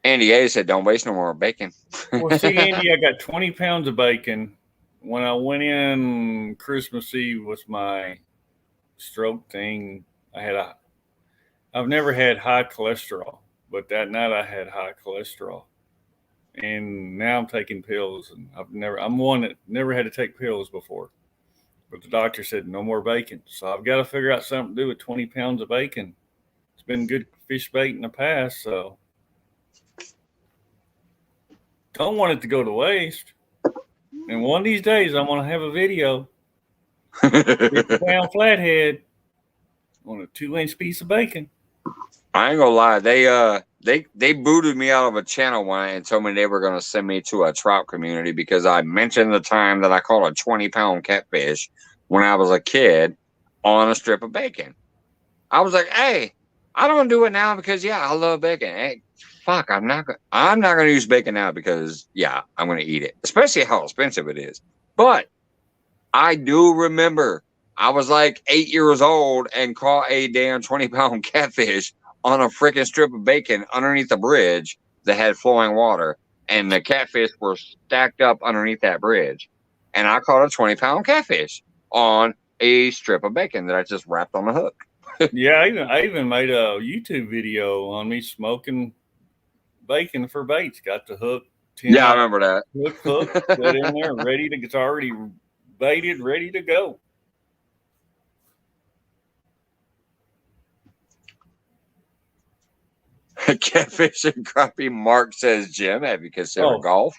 Andy A said, "Don't waste no more bacon."
Well, see, Andy, I got 20 pounds of bacon. When I went in Christmas Eve with my stroke thing, I've never had high cholesterol, but that night I had high cholesterol, and now I'm taking pills, and I'm one that never had to take pills before, but the doctor said no more bacon, so I've got to figure out something to do with 20 pounds of bacon. It's been good fish bait in the past, so don't want it to go to waste. And one of these days, I'm going to have a video. 50-pound flathead on a 2-inch piece of bacon.
I ain't gonna lie. They booted me out of a channel one and told me they were gonna send me to a trout community because I mentioned the time that I caught a 20-pound catfish when I was a kid on a strip of bacon. I was like, hey, I don't do it now because I love bacon. Hey, fuck, I'm not gonna use bacon now because I'm gonna eat it, especially how expensive it is. But I do remember I was like 8 years old and caught a damn 20-pound catfish on a freaking strip of bacon underneath a bridge that had flowing water, and the catfish were stacked up underneath that bridge, and I caught a 20-pound catfish on a strip of bacon that I just wrapped on the hook.
I even made a YouTube video on me smoking bacon for baits. Got the hook.
I remember that.
Hook, put in there, it's already baited, ready to go.
Catfish and crappie. Mark says, Jim, have you considered golf?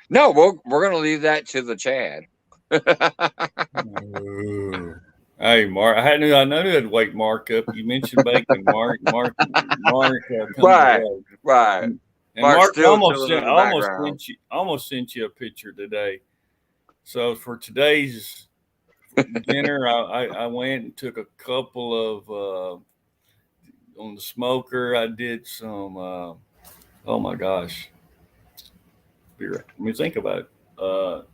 No, we're going to leave that to the Chad.
Hey, Mark, I knew I'd wake Mark up. You mentioned bacon, Mark.
Right.
And Mark almost sent you a picture today. So for today's dinner, I went and took a couple of on the smoker. I did some. Oh my gosh! Let me think about it. What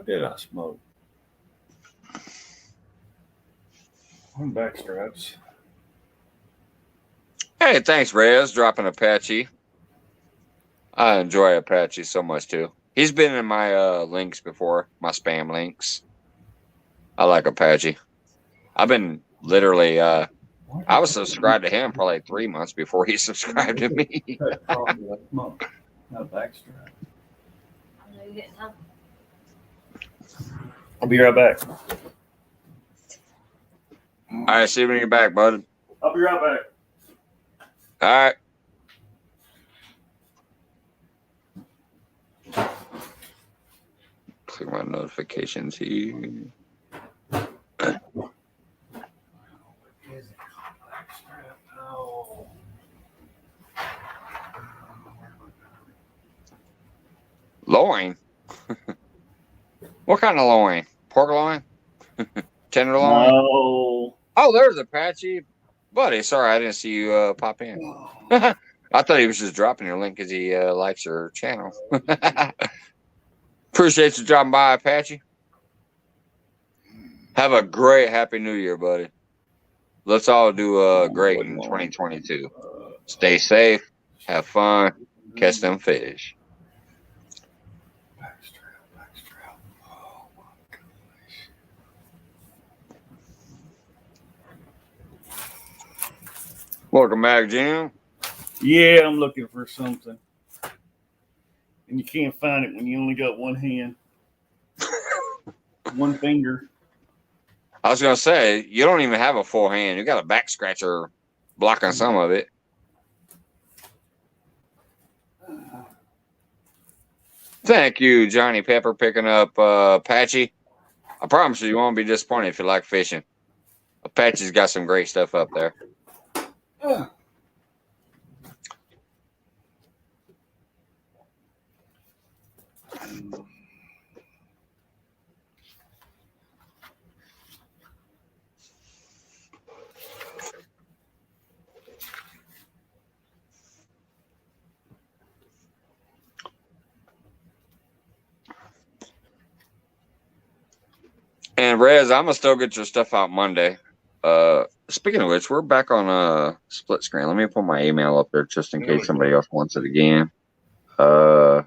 did I smoke? On back straps.
Hey, thanks, Rez, dropping Apache. I enjoy Apache so much too. He's been in my links before, my spam links. I like Apache. I've been literally I was subscribed to him probably 3 months before he subscribed to me.
Not backstrap. I'll be right back.
All right, see you when you're back, bud.
I'll be right back.
All right. Click my notifications here. Loin? What kind of loin? Pork loin? Tenderloin?
No.
Oh, there's Apache. Buddy, sorry, I didn't see you pop in. I thought he was just dropping your link because he likes your channel. Appreciate you dropping by, Apache. Have a great Happy New Year, buddy. Let's all do great in 2022. Stay safe, have fun, catch them fish.
Backstrap. Oh my gosh.
Welcome back, Jim.
Yeah, I'm looking for something. And you can't find it when you only got one hand. One finger.
I was going to say, you don't even have a full hand. You got a back scratcher blocking some of it. Thank you, Johnny Pepper, picking up Apache. I promise you won't be disappointed if you like fishing. Apache's got some great stuff up there. And Rez, I'm gonna still get your stuff out Monday. Speaking of which, we're back on split screen. Let me put my email up there just in case somebody else wants it again. Now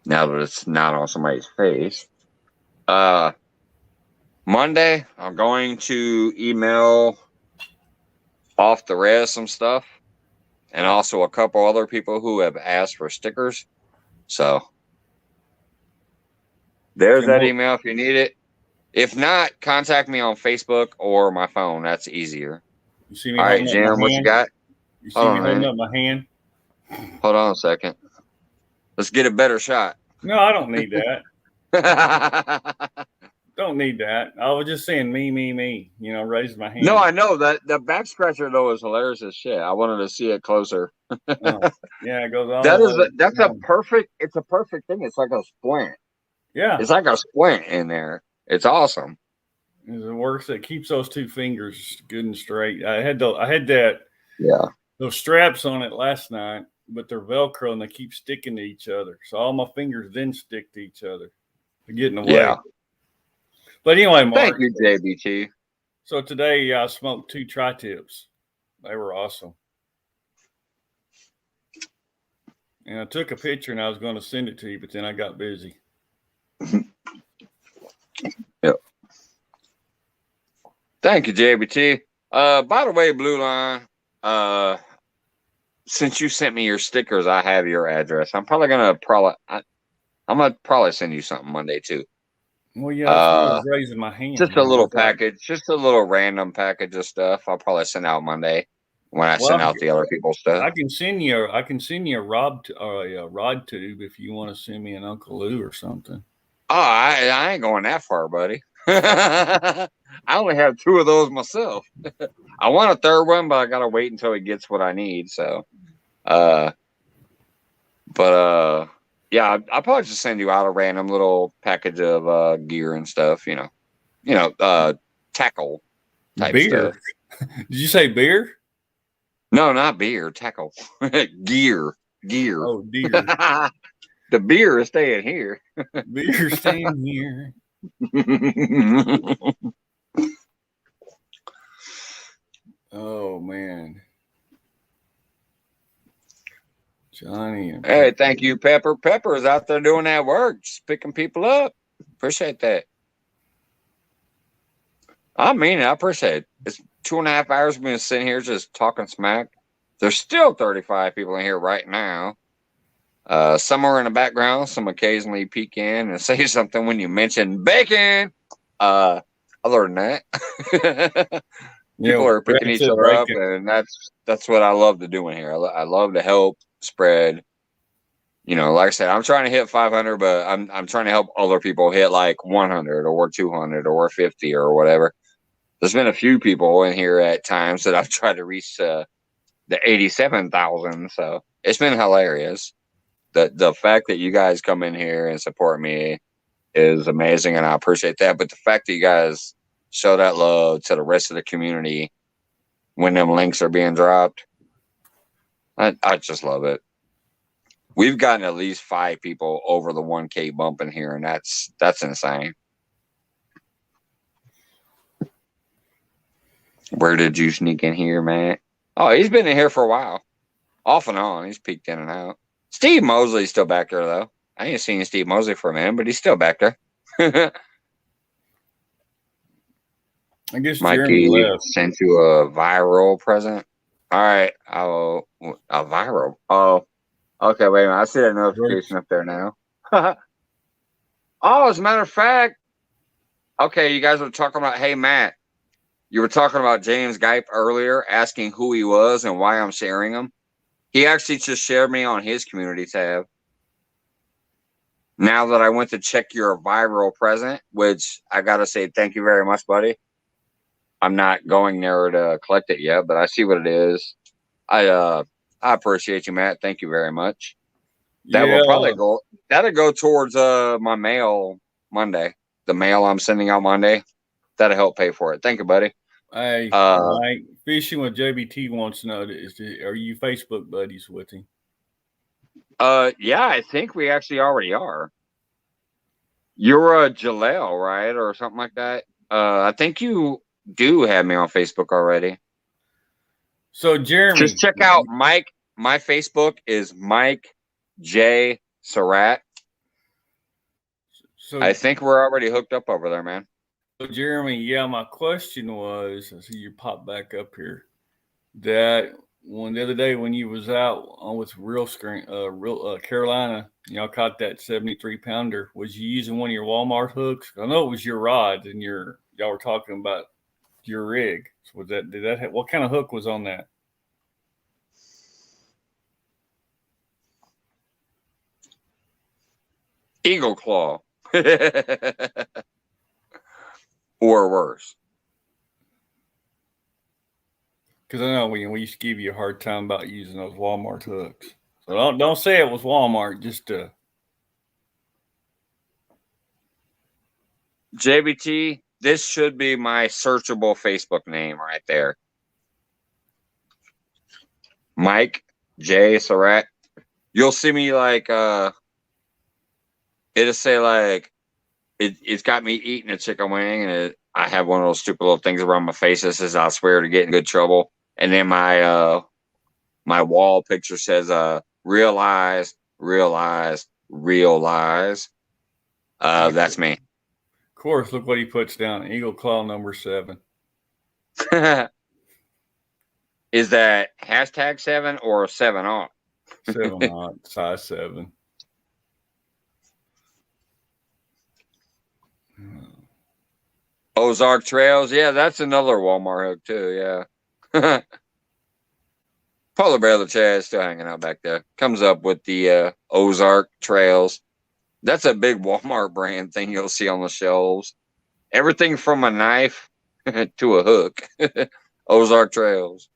that it's not on somebody's face. Monday, I'm going to email off the Rez some stuff, and also a couple other people who have asked for stickers. So there's that email if you need it. If not, contact me on Facebook or my phone. That's easier.
You see me?
All right, Jim, what you got?
You see me holding up my hand?
Hold on a second. Let's get a better shot.
No, I don't need that. Don't need that. I was just saying me. You know, raise my hand.
No, I know that the back scratcher though is hilarious as shit. I wanted to see it closer.
Yeah, it goes all.
That's a perfect. It's a perfect thing. It's like a splint.
Yeah,
it's like a splint in there. It's awesome.
It works. It keeps those two fingers good and straight. I had that.
Yeah.
Those straps on it last night, but they're Velcro and they keep sticking to each other. So all my fingers then stick to each other. They're getting away.
Yeah.
But anyway, Mark.
Thank you, JBT.
So today I smoked 2 tri-tips. They were awesome. And I took a picture and I was going to send it to you, but then I got busy.
Yep. Thank you, JBT. By the way, Blue Line, since you sent me your stickers, I have your address. I'm gonna send you something Monday too.
Well, yeah, I was raising my hand.
Just a little package, just a little random package of stuff. I'll probably send out Monday when I send out the other people's stuff.
I can send you a rod tube if you want to send me an Uncle Lou or something.
Oh, I ain't going that far, buddy. I only have 2 of those myself. I want a third one, but I gotta wait until he gets what I need. So, yeah, I'll probably just send you out a random little package of gear and stuff. You know, tackle type stuff.
Did you say beer?
No, not beer. Tackle. Gear.
Oh, dear.
The beer is staying here.
Beer staying here. Oh, man. Johnny and
Hey, thank you, Pepper. Pepper is out there doing that work, just picking people up. Appreciate that. I mean it. I appreciate it. It's 2.5 hours we've been sitting here just talking smack. There's still 35 people in here right now. Some are in the background. Some occasionally peek in and say something when you mention bacon. Other than that, people are picking each other up, and that's what I love to do in here. I love to help spread. You know, like I said, I'm trying to hit 500, but I'm trying to help other people hit like 100 or 200 or 50 or whatever. There's been a few people in here at times that I've tried to reach the 87,000. So it's been hilarious. The fact that you guys come in here and support me is amazing, and I appreciate that. But the fact that you guys show that love to the rest of the community when them links are being dropped, I just love it. We've gotten at least 5 people over the 1K bump in here, and that's insane. Where did you sneak in here, Matt? Oh, he's been in here for a while. Off and on. He's peeked in and out. Steve Mosley's still back there, though. I ain't seen Steve Mosley for a minute, but he's still back there.
I guess
Mikey
Jeremy left.
sent you a viral present. All right. A viral. Oh, okay. Wait a minute. I see that notification up there now. Oh, as a matter of fact, okay, you guys were talking about, hey, Matt, you were talking about James Gipe earlier, asking who he was and why I'm sharing him. He actually just shared me on his community tab. Now that I went to check your viral present, which I got to say thank you very much, buddy. I'm not going there to collect it yet, but I see what it is. I appreciate you, Matt. Thank you very much. That will probably go. That'll go towards my mail Monday. The mail I'm sending out Monday. That'll help pay for it. Thank you, buddy.
Hey, Mike, Fishing with JBT wants to know: are you Facebook buddies with him?
Yeah, I think we actually already are. You're a Jaleel, right, or something like that. I think you do have me on Facebook already.
So, Jeremy,
just check out Mike. My Facebook is Mike J. Surratt. So I think we're already hooked up over there, man.
So, Jeremy, yeah, my question was, I see you pop back up here, that the other day when you was out on with Carolina, y'all caught that 73-pounder. Was you using one of your Walmart hooks? I know it was your rod, and y'all were talking about your rig. So was that what kind of hook was on that?
Eagle Claw. Or worse.
Because I know we used to give you a hard time about using those Walmart hooks. So don't say it was Walmart, just
JBT, this should be my searchable Facebook name right there. Mike J. Surratt. You'll see me like it'll say like it's got me eating a chicken wing, and I have one of those stupid little things around my face that says I swear to get in good trouble. And then my wall picture says realize. That's me.
Of course, look what he puts down. Eagle Claw number 7.
Is that hashtag 7 or 7 on?
7 on, size 7.
Ozark Trails. Yeah, that's another Walmart hook too. Yeah. Polar Bear the Chad is still hanging out back there. Comes up with the Ozark Trails. That's a big Walmart brand thing you'll see on the shelves. Everything from a knife to a hook. Ozark Trails.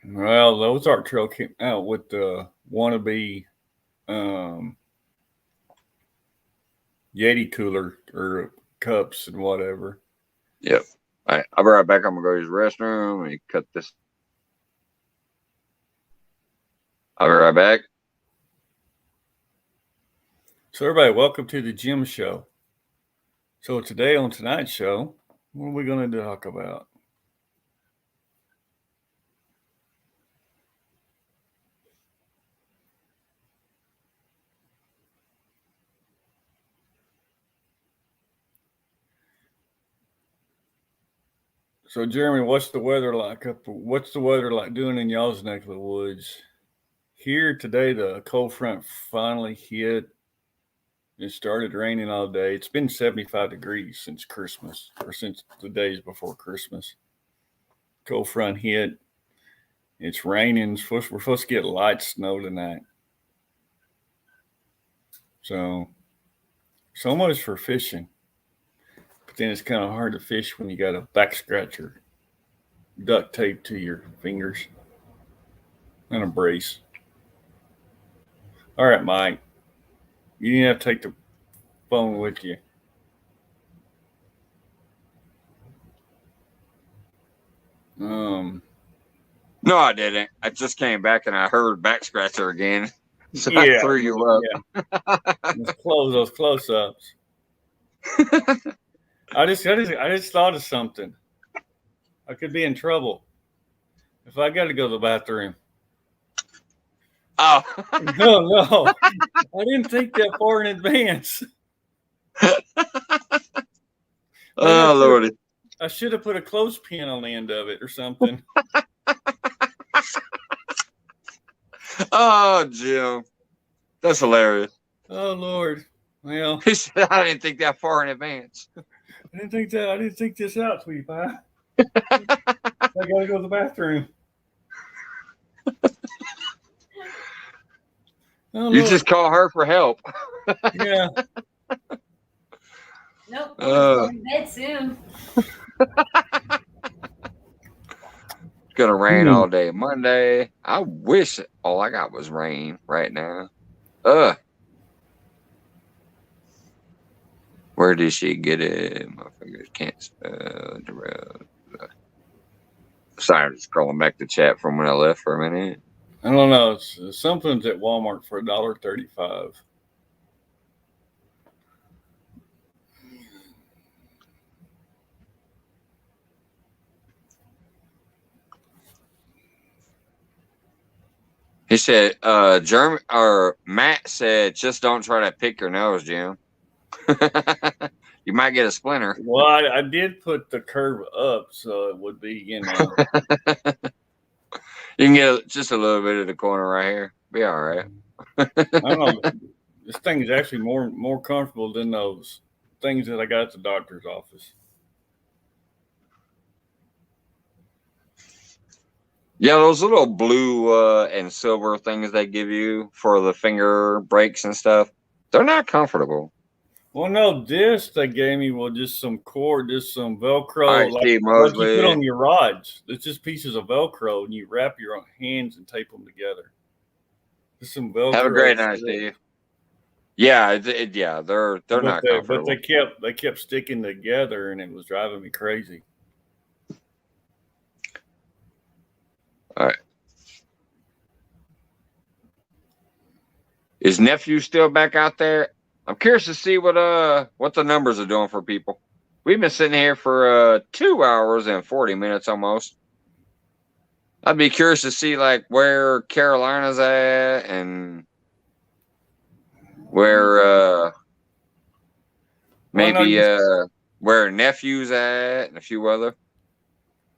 Well, the Ozark Trail came out with the wannabe Yeti cooler or cups and whatever.
Yep. All right, I'll be right back. I'm gonna go use the restroom. Let me cut this. I'll be right back.
So everybody, welcome to the Jim Show. So today on tonight's show, what are we going to talk about? So Jeremy, what's the weather like what's the weather like doing in y'all's neck of the woods? Here today, the cold front finally hit. It started raining all day. It's been 75 degrees since Christmas, or since the days before Christmas. Cold front hit. It's raining. We're supposed to get light snow tonight. So much for fishing. But then it's kind of hard to fish when you got a back scratcher duct tape to your fingers and a brace. All right, Mike. You didn't have to take the phone with you.
No, I didn't. I just came back and I heard back scratcher again. So
Yeah,
I threw you up.
Yeah. Those close-ups. I just thought of something. I could be in trouble if I got to go to the bathroom.
Oh.
No. I didn't think that far in advance.
Oh, Lordy.
I should have put a clothespin on the end of it or something.
Oh, Jim. That's hilarious.
Oh, Lord. Well,
He said, I didn't think that far in advance.
I didn't think this out, sweetie pie. I gotta go to the bathroom. Oh,
You
Lord.
just call her for help.
Yeah.
Nope. I'm going to bed soon.
It's gonna rain all day Monday. I wish all I got was rain right now. Where did she get it? Motherfuckers can't spell the road. Sorry, I'm just scrolling back to chat from when I left for a minute.
I don't know. It's something's at Walmart for $1.35.
He said, Matt said, just don't try to pick your nose, Jim. You might get a splinter.
Well, I did put the curve up, so it would be,
You can get just a little bit of the corner right here. Be all right.
I don't know. This thing is actually more comfortable than those things that I got at the doctor's office.
Yeah, those little blue and silver things they give you for the finger breaks and stuff, they're not comfortable.
Well, no, this they gave me was just some cord, just some Velcro,
All right,
like
Steve
you
Mosley.
put on your rods. It's just pieces of Velcro, and you wrap your hands and tape them together. Just some Velcro.
Have a great night, Steve. Yeah, they're not comfortable.
But they kept sticking together, and it was driving me crazy.
All right. Is nephew still back out there? I'm curious to see what the numbers are doing for people. We've been sitting here for 2 hours and 40 minutes almost. I'd be curious to see like where Carolina's at and where where nephew's at and a few other.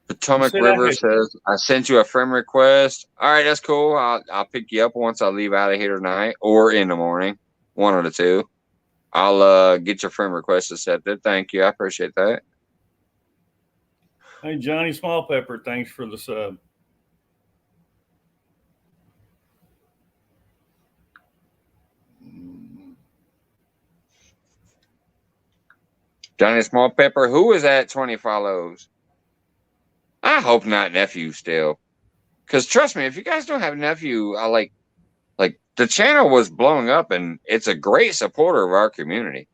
Potomac River says, I sent you a friend request. All right, that's cool. I'll pick you up once I leave out of here tonight or in the morning. One of the two. I'll get your friend request accepted. Thank you. I appreciate that.
Hey, Johnny Small Pepper, thanks for the sub.
Johnny Small Pepper, who is at 20 follows? I hope not nephew still. Because trust me, if you guys don't have nephew, I like the channel was blowing up and it's a great supporter of our community.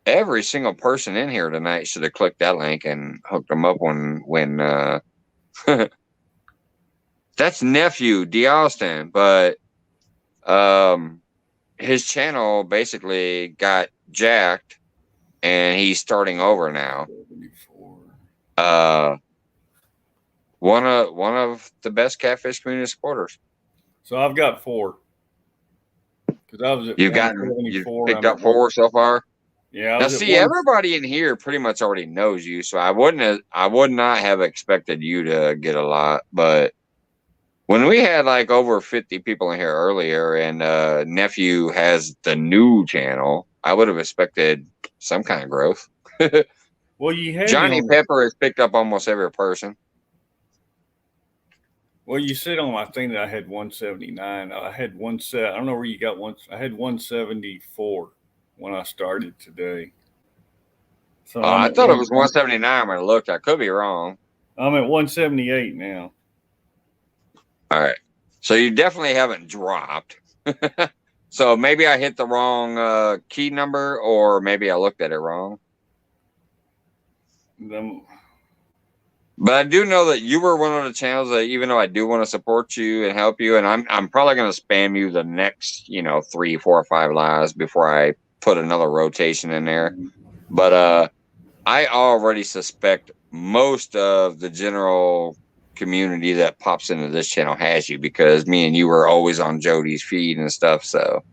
every single person in here tonight should have clicked that link and hooked them up when that's nephew D Austin, but his channel basically got jacked and he's starting over now.
74.
One of the best catfish community supporters.
So I've got 4. Because I was at
You
174.
picked up 4 so far.
Yeah.
Now see, everybody in here pretty much already knows you, so I would not have expected you to get a lot. But when we had like over 50 people in here earlier, and nephew has the new channel, I would have expected some kind of growth.
Well, you had
Johnny Pepper has picked up almost every person.
Well, you said on my thing that I had 179. I had I don't know where you got one. I had 174 when I started today. So
I thought it was 179 when I looked. I could be wrong.
I'm at 178 now.
All right. So you definitely haven't dropped. So maybe I hit the wrong key number, or maybe I looked at it wrong. But I do know that you were one of the channels that, even though I do want to support you and help you, and I'm probably going to spam you the next, 3, 4, or 5 lives before I put another rotation in there. But I already suspect most of the general community that pops into this channel has you, because me and you were always on Jody's feed and stuff. So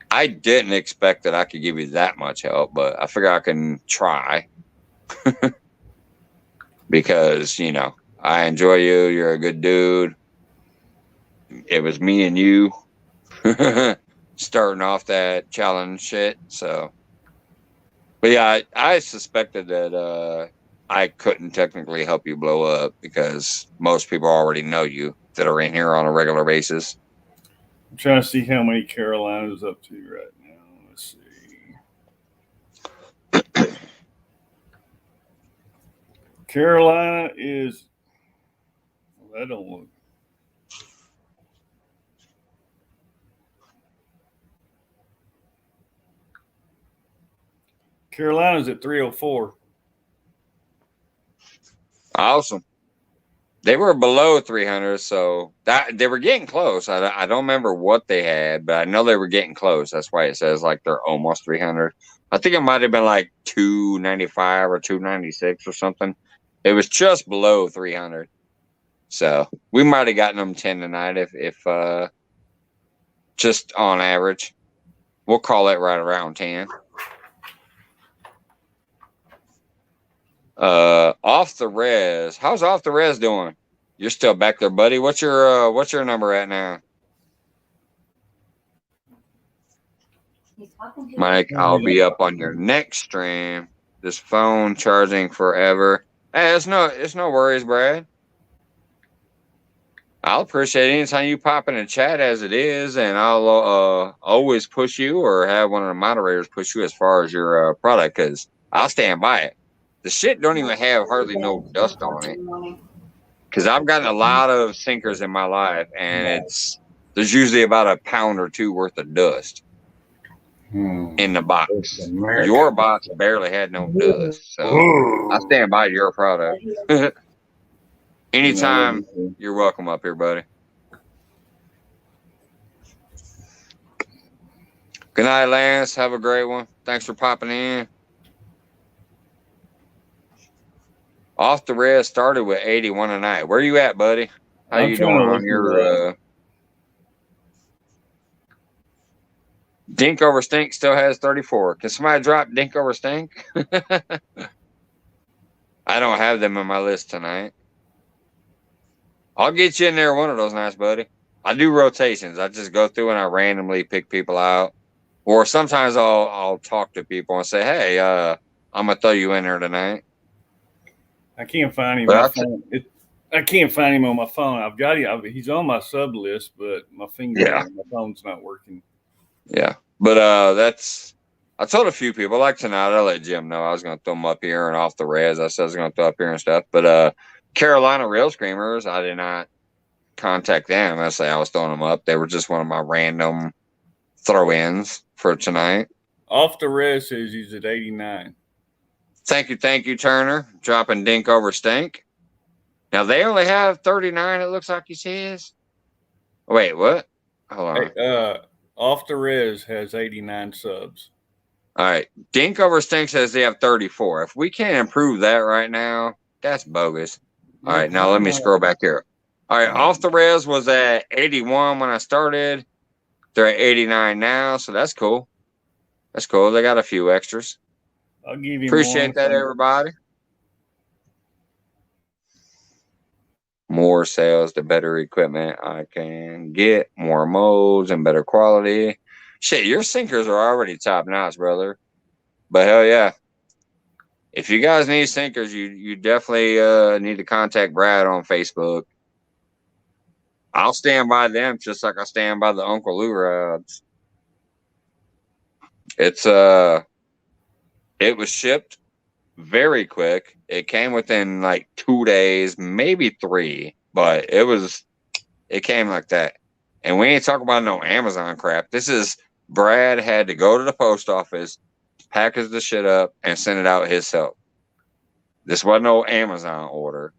I didn't expect that I could give you that much help, but I figure I can try. Because, I enjoy you. You're a good dude. It was me and you starting off that challenge shit. So, but yeah, I suspected that I couldn't technically help you blow up, because most people already know you that are in here on a regular basis.
I'm trying to see how many Carolina's up to right now. Let's see. Carolina is, I don't look. Carolina's at 304.
Awesome. They were below 300, so that they were getting close. I don't remember what they had, but I know they were getting close. That's why it says like they're almost 300. I think it might have been like 295 or 296 or something. It was just below 300. So we might have gotten them 10 tonight if just on average. We'll call it right around 10. Off the res. How's Off the Res doing? You're still back there, buddy. What's your number at now? Mike, I'll be up on your next stream. This phone charging forever. Hey, it's no worries, Brad. I'll appreciate it anytime you pop in the chat as it is, and I'll always push you or have one of the moderators push you as far as your product, because I'll stand by it. The shit don't even have hardly no dust on it, because I've gotten a lot of sinkers in my life, and there's usually about a pound or 2 worth of dust in the box. Your box barely had no dust, so I stand by your product. Anytime, you're welcome up here, buddy. Good night, Lance. Have a great one. Thanks for popping in. Off the Res started with 81 a night. Where you at, buddy? How you doing on your Dink over Stink still has 34. Can somebody drop Dink over Stink? I don't have them on my list tonight. I'll get you in there one of those nights, buddy. I do rotations. I just go through and I randomly pick people out. Or sometimes I'll talk to people and say, hey, I'm going to throw you in there tonight.
I can't find him. I can't find him on my phone. I've got him. He's on my sub list, but my my phone's not working.
Yeah. But I told a few people, like tonight, I let Jim know I was going to throw them up here and Off the Res. I said I was going to throw up here and stuff. But Carolina Rail Screamers, I did not contact them. I say I was throwing them up. They were just one of my random throw-ins for tonight.
Off the res says he's at 89.
Thank you, Turner. Dropping Dink over Stink. Now they only have 39. It looks like he says. Wait, what? Hold on.
Hey, Off the res has 89 subs.
All right, Dink over Stink says they have 34. If we can't improve that right now, that's bogus. All right, now let me scroll back here. All right, Off the Res was at 81 when I started. They're at 89 now, so that's cool. That's cool. They got a few extras.
I'll give you
Appreciate that, everybody. More sales, the better equipment I can get, more modes and better quality. Shit, your sinkers are already top notch, brother. But hell yeah. If you guys need sinkers, you definitely need to contact Brad on Facebook. I'll stand by them just like I stand by the Uncle Lou rods. It was shipped very quick. It came within like 2 days, maybe 3, but it came like that. And we ain't talking about no Amazon crap. This is Brad had to go to the post office, package the shit up, and send it out himself. This wasn't no Amazon order.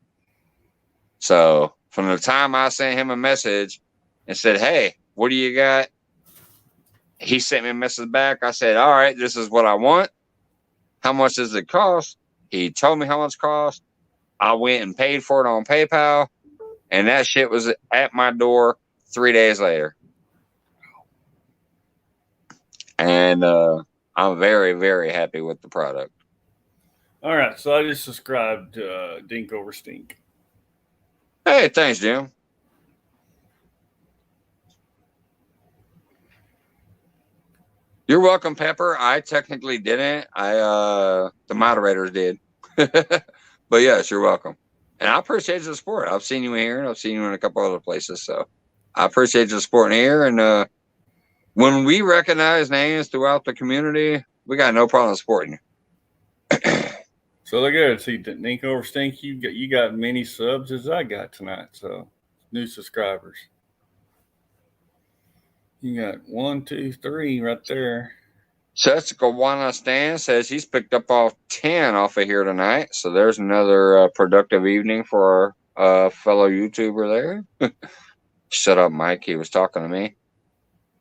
So from the time I sent him a message and said, hey, what do you got? He sent me a message back. I said, all right, this is what I want. How much does it cost? He told me how much it cost. I went and paid for it on PayPal. And that shit was at my door 3 days later. And I'm very, very happy with the product.
All right, so I just subscribed Dink over Stink.
Hey, thanks, Jim. You're welcome, Pepper. I technically didn't. The moderators did. But yes, you're welcome. And I appreciate the support. I've seen you here, and I've seen you in a couple other places. So I appreciate the support here. And when we recognize names throughout the community, we got no problem supporting you.
So they're good. See, Dink over Stink, you got many subs as I got tonight. So new subscribers. You got 1, 2, 3 right there.
Jessica Wanna Stan says he's picked up all 10 off of here tonight. So there's another productive evening for our fellow YouTuber there. Shut up, Mike. He was talking to me.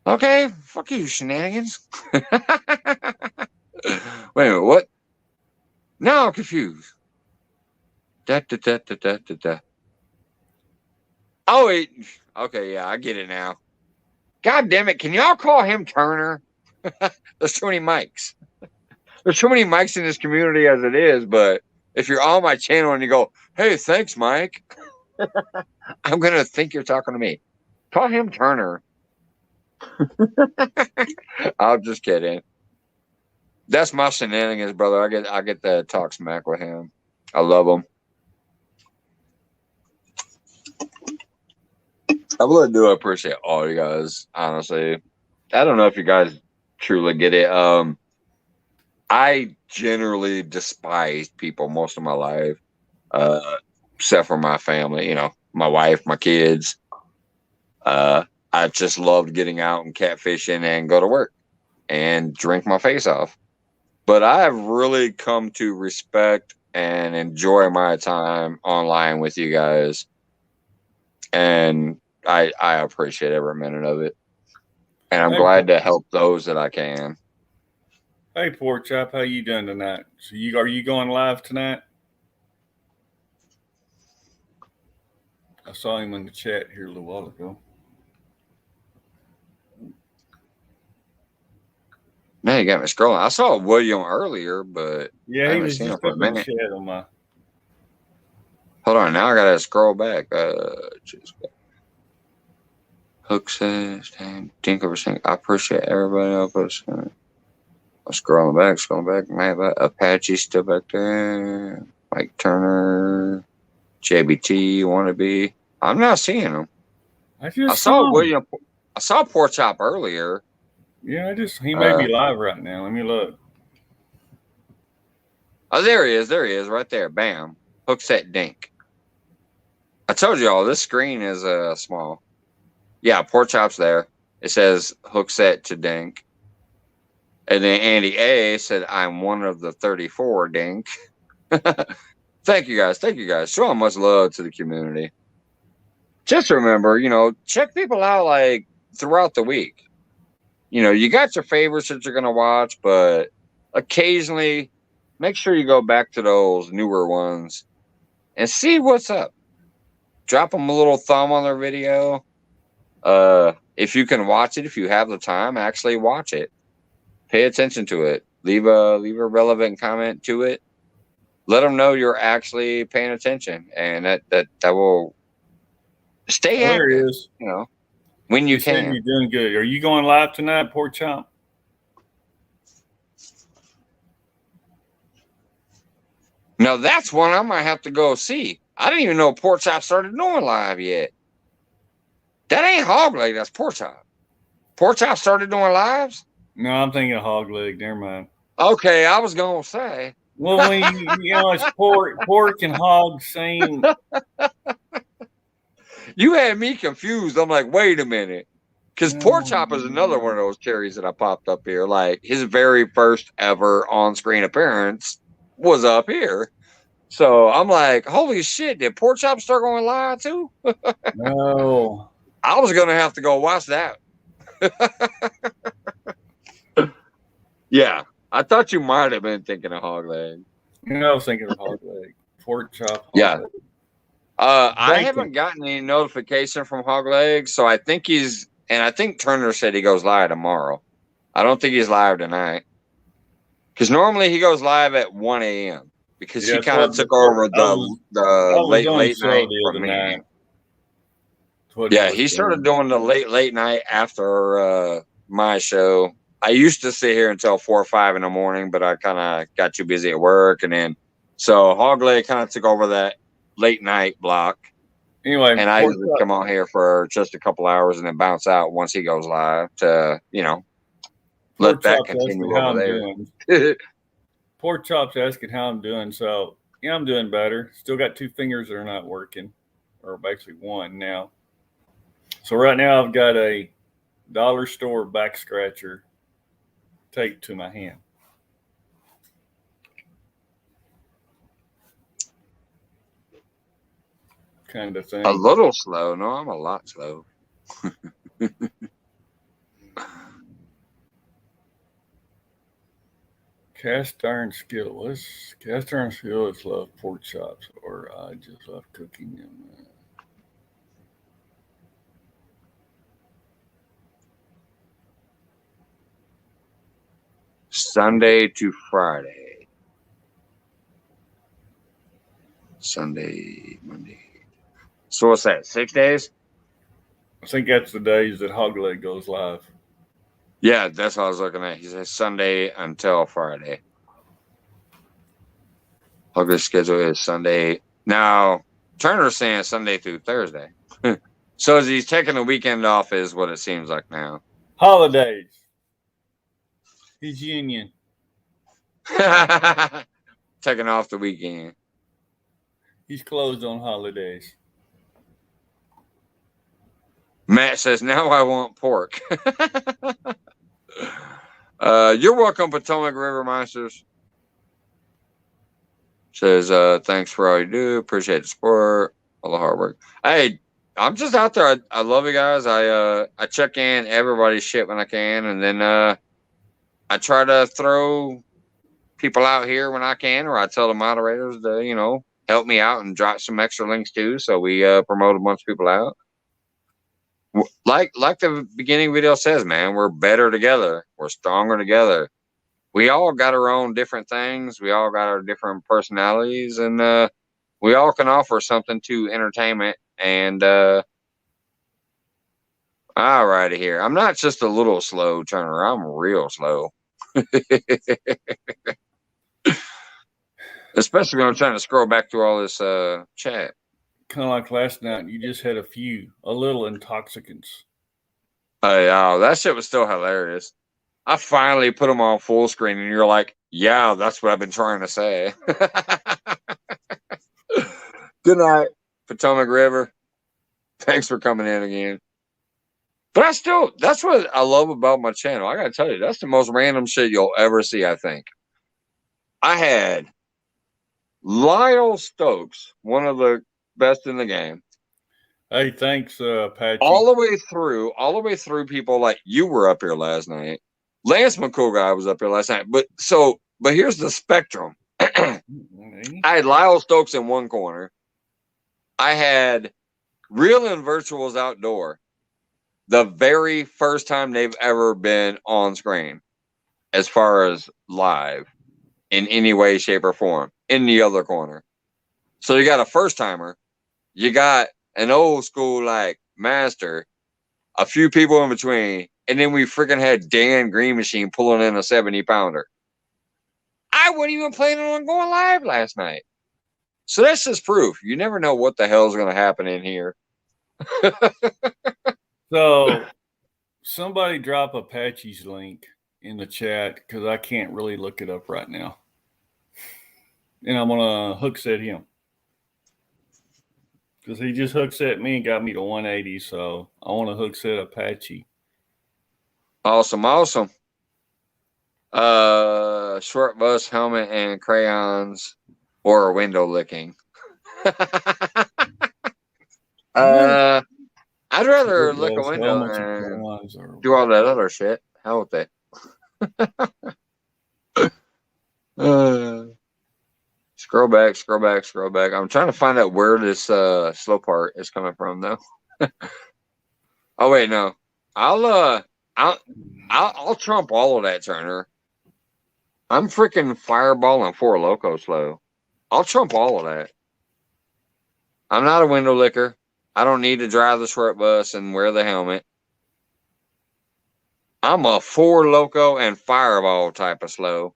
Okay, fuck you, shenanigans. Wait a minute, what? Now I'm confused. Da. Oh, wait. Okay, yeah, I get it now. God damn it. Can y'all call him Turner? There's too many mics. There's too many mics in this community as it is, but if you're on my channel and you go, hey, thanks, Mike, I'm going to think you're talking to me. Call him Turner. I'm just kidding. That's my shenanigans, brother. I get to talk smack with him. I love him. I really do appreciate all you guys, honestly. I don't know if you guys truly get it. I generally despised people most of my life, except for my family, you know, my wife, my kids. I just loved getting out and catfishing and go to work and drink my face off. But I've really come to respect and enjoy my time online with you guys. And I appreciate every minute of it. And I'm glad to help those that I can.
Hey, Pork Chop, how you doing tonight? So are you going live tonight? I saw him in the chat here a little while ago.
Now you got me scrolling. I saw William earlier, but
yeah,
I
he
haven't
was
seen him
just
for a
up in the
minute.
chat on my.
Hold on, now I gotta scroll back. Hook says, "Damn, Dink over Stink." I appreciate everybody else. I'm scrolling back. Man, Apache still back there. Mike Turner, JBT, Wannabe. I'm not seeing them. I saw William. I saw Pork Chop earlier.
Yeah, he may be live right now. Let me look.
Oh, there he is. Right there. Bam. Hook set Dink. I told you all this screen is small. Yeah, Pork Chop's there. It says hook set to Dink. And then Andy A said, I'm one of the 34, dink. Thank you guys. Thank you guys. Showing much love to the community. Just remember, check people out like throughout the week. You got your favorites that you're going to watch, but occasionally make sure you go back to those newer ones and see what's up. Drop them a little thumb on their video. If you can watch it, if you have the time, actually watch it. Pay attention to it. Leave a relevant comment to it. Let them know you're actually paying attention, and that will stay
There
active.
he is.
When you can.
You're doing good. Are you going live tonight, Pork Chop?
Now that's one I might have to go see. I didn't even know Pork Chop started doing live yet. That ain't Hog Leg. That's Pork Chop. Pork Chop started doing lives?
No, I'm thinking of Hog Leg. Never mind.
Okay, I was gonna say.
Well, when it's pork and hog, same.
You had me confused. I'm like, wait a minute. Because Pork Chop is another one of those cherries that I popped up here. Like, his very first ever on-screen appearance was up here. So I'm like, holy shit, did Pork Chop start going live too?
No.
I was going to have to go watch that. Yeah, I thought you might have been thinking of Hog Leg.
I was thinking of Hog Leg. Pork Chop.
Yeah. I haven't gotten any notification from Hog Leg, so I think I think Turner said he goes live tomorrow. I don't think he's live tonight. Because normally he goes live at 1 a.m. because he kind of took over the late night from me. Yeah, he started doing the late night after my show. I used to sit here until 4 or 5 in the morning, but I kind of got too busy at work. And then, so Hog Leg kind of took over that late night block.
Anyway,
and I usually come on here for just a couple hours and then bounce out once he goes live to, let that continue over there.
Pork Chop's asking how I'm doing. So, I'm doing better. Still got 2 fingers that are not working, or basically 1 now. So right now I've got a dollar store back scratcher taped to my hand. Kind of thing.
A little slow. No, I'm a lot slow.
Cast iron skillet. Cast iron skillets love pork chops, or I just love cooking them.
Sunday to Friday. Sunday, Monday. So what's that? 6 days?
I think that's the days that Hog Leg goes live.
Yeah, that's what I was looking at. He says Sunday until Friday. Hog Leg's schedule is Sunday. Now, Turner's saying Sunday through Thursday. So as he's taking the weekend off is what it seems like now.
Holidays. He's union.
Taking off the weekend.
He's closed on holidays.
Matt says, now I want pork. You're welcome, Potomac River Monsters. Says, thanks for all you do. Appreciate the support. All the hard work. Hey, I'm just out there. I love you guys. I check in everybody's shit when I can. And then I try to throw people out here when I can, or I tell the moderators to, help me out and drop some extra links too. So we promote a bunch of people out. Like the beginning video says, man, we're better together. We're stronger together. We all got our own different things. We all got our different personalities, and we all can offer something to entertainment. And all righty here. I'm not just a little slow, Turner. I'm real slow. Especially when I'm trying to scroll back through all this chat.
Kind of like last night, you just had a little intoxicants.
Oh, that shit was still hilarious. I finally put them on full screen, and you're like, yeah, that's what I've been trying to say. Good night, Potomac River. Thanks for coming in again. But that's what I love about my channel. I gotta tell you, that's the most random shit you'll ever see, I think. I had Lyle Stokes, one of the best in the game.
Hey, thanks, Patchy.
All the way through people like you were up here last night. Lance McCool guy was up here last night. But here's the spectrum. I had Lyle Stokes in one corner. I had Real and Virtuals Outdoor. The very first time they've ever been on screen as far as live in any way, shape, or form in the other corner. So you got a first timer, you got an old school like master, a few people in between, and then we freaking had Dan Green Machine pulling in a 70-pounder. I wasn't even planning on going live last night. So that's just proof. You never know what the hell is going to happen in here.
So somebody drop Apache's link in the chat because I can't really look it up right now. And I'm going to hook set him. Because he just hook set me and got me to 180. So I want to hook set Apache.
Awesome. Short bus, helmet, and crayons or window licking. I'd rather lick a window and do all that other shit. Hell with it. Scroll back. I'm trying to find out where this slow part is coming from, though. Oh wait, no. I'll trump all of that, Turner. I'm freaking fireballing 4 Loko slow. I'll trump all of that. I'm not a window licker. I don't need to drive the short bus and wear the helmet. I'm a 4 Loko and fireball type of slow.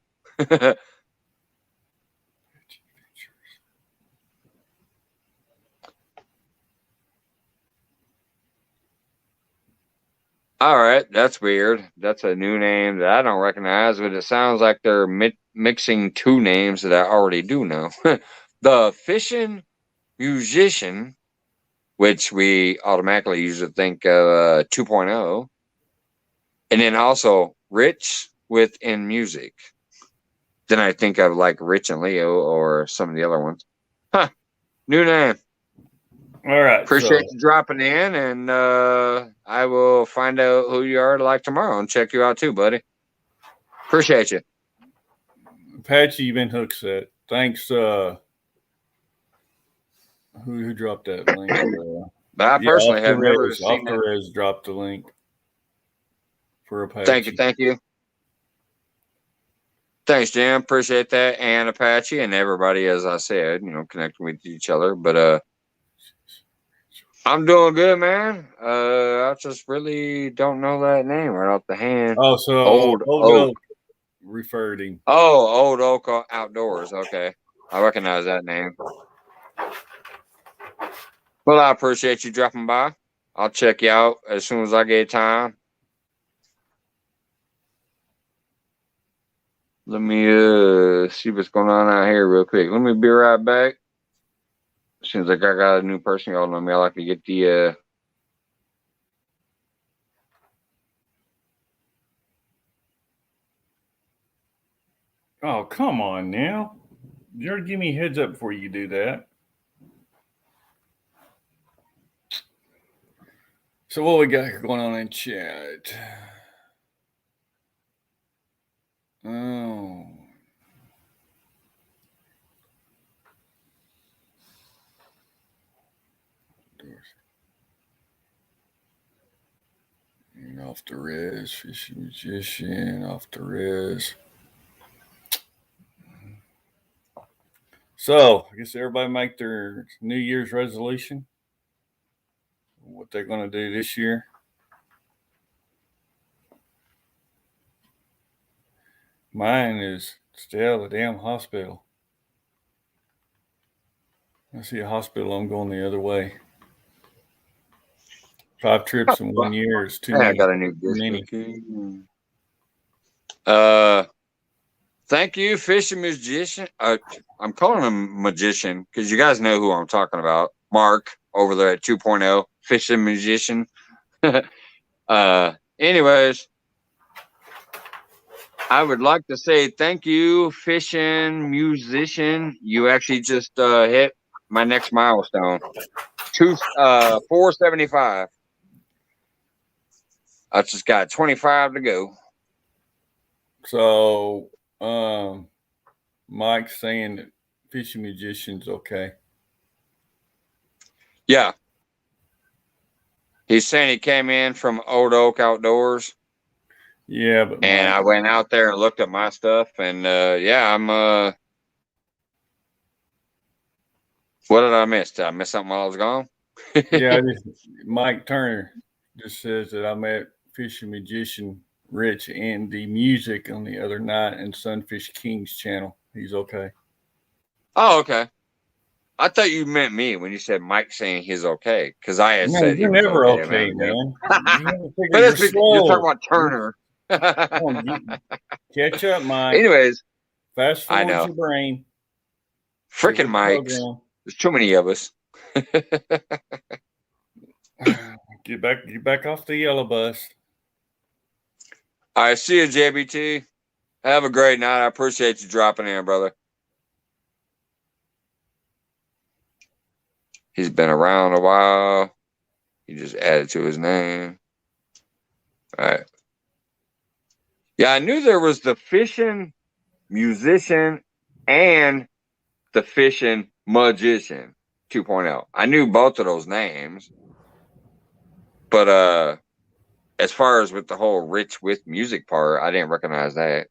All right, that's weird. That's a new name that I don't recognize, but it sounds like they're mixing 2 names that I already do know. The Fishing Musician, which we automatically usually think of 2.0, and then also Rich within Music. Then I think of like Rich and Leo or some of the other ones. Huh, new name.
All right.
Appreciate you dropping in, and I will find out who you are like tomorrow and check you out too, buddy. Appreciate you.
Apache, you've been hook set. Thanks. Who dropped that link?
I personally have never seen that.
Alvarez dropped the link for Apache.
Thank you. Thanks, Jim. Appreciate that. And Apache and everybody, as I said, connecting with each other. But I'm doing good, man. I just really don't know that name right off the hand.
Oh, so Old Oak referred him.
Oh, Old Oak Outdoors. Okay. I recognize that name. Well, I appreciate you dropping by. I'll check you out as soon as I get time. Let me see what's going on out here real quick. Let me be right back. Seems like I got a new person. Y'all know me. I like to get the
Oh, come on now. You already give me a heads up before you do that. So what we got here going on in chat? Oh. Off the res, Fishing Musician, off the res. So, I guess everybody make their New Year's resolution. What they're going to do this year. Mine is stay out of the damn hospital. I see a hospital, I'm going the other way. 5 trips in 1 year is too many.
I got a new thank you, Fishing Musician. I'm calling him Magician because you guys know who I'm talking about. Mark over there at 2.0, Fishing Musician. Anyways, I would like to say thank you, fishing musician. You actually just hit my next milestone. 475. I just got 25 to go.
So, Mike's saying that fishing musician's okay.
Yeah. He's saying he came in from Old Oak Outdoors.
Yeah, but
and I went out there and looked at my stuff, and yeah, I'm what did I miss? Did I miss something while I was gone?
Yeah, Mike Turner just says that I met fishing magician Rich and the music on the other night and Sunfish King's channel. He's okay.
Oh, okay. I thought you meant me when you said Mike saying he's okay, because I had said
you're never okay, man.
But you're talking about Turner.
Catch up, Mike.
Anyways,
fast forward your brain.
Freaking Mikes. There's too many of us.
Get back off the yellow bus.
All right, see you, JBT. Have a great night. I appreciate you dropping in, brother. He's been around a while. He just added to his name. All right. Yeah, I knew there was the fishing musician and the fishing magician 2.0. I knew both of those names. But as far as with the whole Rich with music part, I didn't recognize that.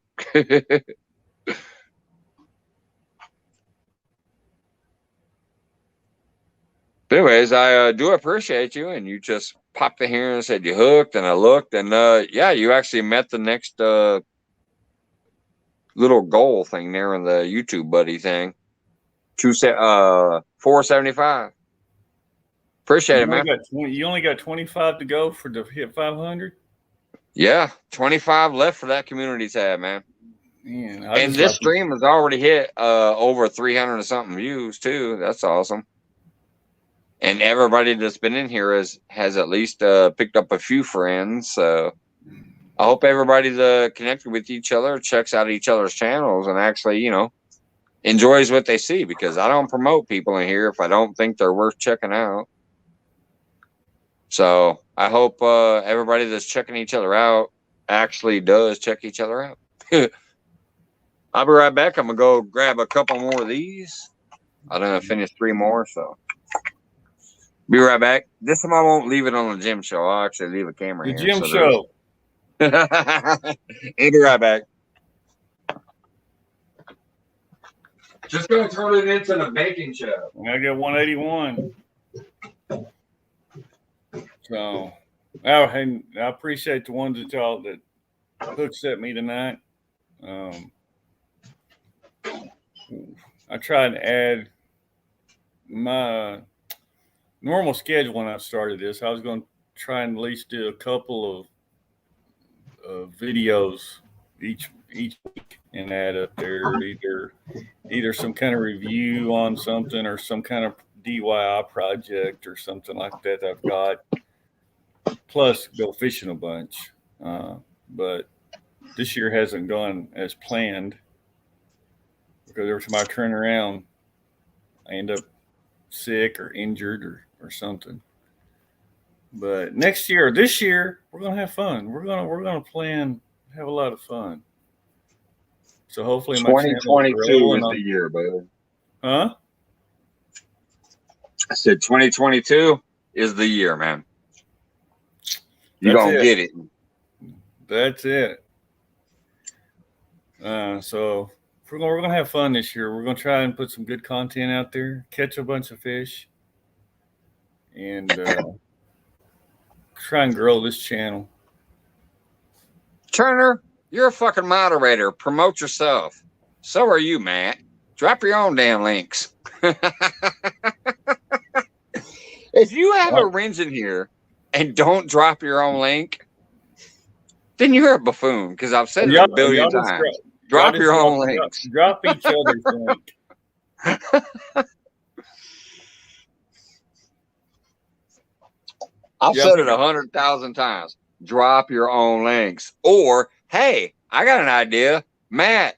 But anyways, I do appreciate you, and you just popped in here and said you hooked, and I looked, and yeah, you actually met the next little goal thing there in the YouTube buddy thing. 475. Appreciate it, man.
You only got 25 to go for the hit 500.
Yeah, 25 left for that community tab, man.
Man,
and this stream has already hit over 300 and something views too. That's awesome. And everybody that's been in here has at least picked up a few friends. So I hope everybody's connected with each other, checks out each other's channels, and actually, enjoys what they see, because I don't promote people in here if I don't think they're worth checking out. So I hope everybody that's checking each other out actually does check each other out. I'll be right back. I'm going to go grab a couple more of these. I done finished 3 more, so. Be right back. This time I won't leave it on the gym show. I'll actually leave a camera
the
here.
Gym show.
I'll be right back. Just going to turn it into the baking show.
I got 181. So, and I appreciate the ones that y'all that hooks at me tonight. I tried to add my normal schedule when I started this. I was going to try and at least do a couple of videos each week and add up there either some kind of review on something or some kind of DIY project or something like that I've got. Plus go fishing a bunch. But this year hasn't gone as planned, because every time I turn around, I end up sick or injured or something. But this year, we're gonna have fun. We're gonna plan, have a lot of fun. So hopefully,
2022 is the year, brother.
Huh?
I said 2022 is the year, man. You're gonna get it.
That's it. So we're gonna have fun this year. We're gonna try and put some good content out there, catch a bunch of fish, and try and grow this channel.
Turner, you're a fucking moderator. Promote yourself. So are you, Matt. Drop your own damn links. If you have a wrench in here and don't drop your own link, then you're a buffoon, because I've said it a billion times. Drop your own links.
Drop each other's link.
I've said it 100,000 times. drop your own links. Or, hey, I got an idea. Matt.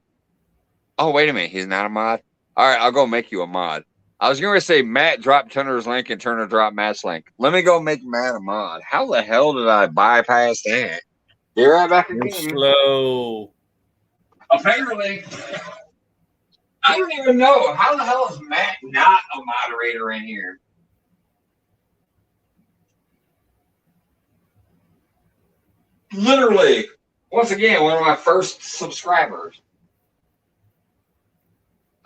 Oh, wait a minute. He's not a mod? All right, I'll go make you a mod. I was going to say Matt drop Turner's link and Turner drop Matt's link. Let me go make Matt a mod. How the hell did I bypass that? Be right back
You're
again.
slow.
Apparently, I don't even know. How the hell is Matt not a moderator in here? Literally, once again, one of my first subscribers.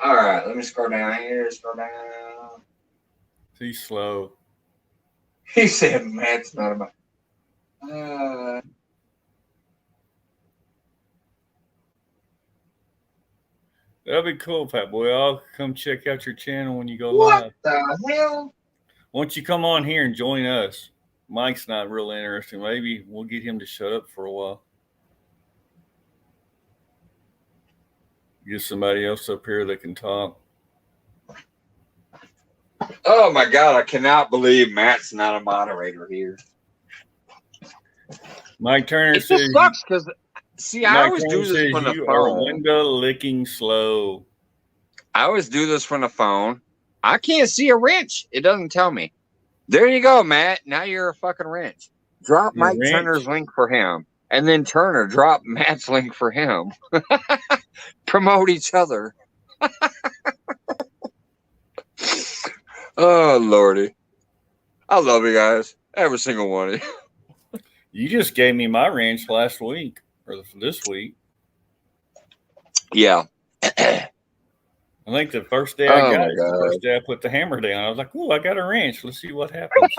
All right, let me scroll down here. Scroll down.
He's slow.
He said Matt's not a moderator.
That'd be cool, Fat Boy. I'll come check out your channel when you go
What
live.
the hell?
Once you come on here and join us, Mike's not real interesting. Maybe we'll get him to shut up for a while. Get somebody else up here that can talk.
Oh my God, I cannot believe Matt's not a moderator here.
Mike Turner
It
says,
just sucks because, see, I
Mike
always
Turner
do this
says
from the
you are
phone.
window licking slow.
I always do this from the phone. I can't see a wrench. It doesn't tell me. There you go, Matt. Now you're a fucking wrench. Drop
You're a
Mike
wrench?
Turner's link for him. And then Turner, drop Matt's link for him. Promote each other. Oh, Lordy. I love you guys. Every single one of you.
You just gave me my wrench last week or this week.
Yeah.
I think the first day I
Oh,
got
my
it, the
God.
first day I put the hammer down, I was like, "Oh, I got a wrench. Let's see what happens."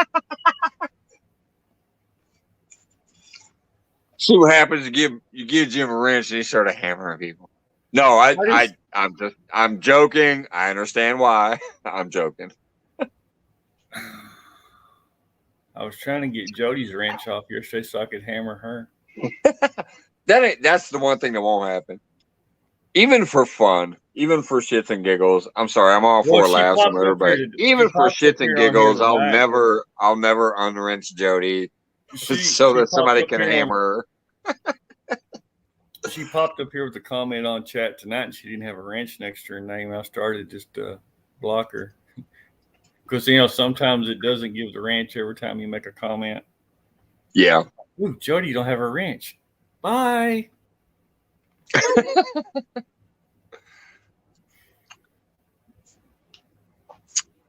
See what happens. You give Jim a wrench and he started hammering people. No, I'm joking. I understand why. I'm joking.
I was trying to get Jody's wrench off yesterday so I could hammer her.
That's the one thing that won't happen. Even for fun, even for shits and giggles. I'm sorry, I'm all
Well,
for
she
laughs
popped
and
up
everybody.
here
Even
she
for
popped up
shits and
here on here
giggles,
tonight.
I'll never unwrench Jody so
She
that
popped
somebody
up
can
here on-
hammer her.
She popped up here with a comment on chat tonight, and she didn't have a wrench next to her name. I started just to block her because sometimes it doesn't give the wrench every time you make a comment.
Yeah.
Ooh, Jody, you don't have a wrench. Bye.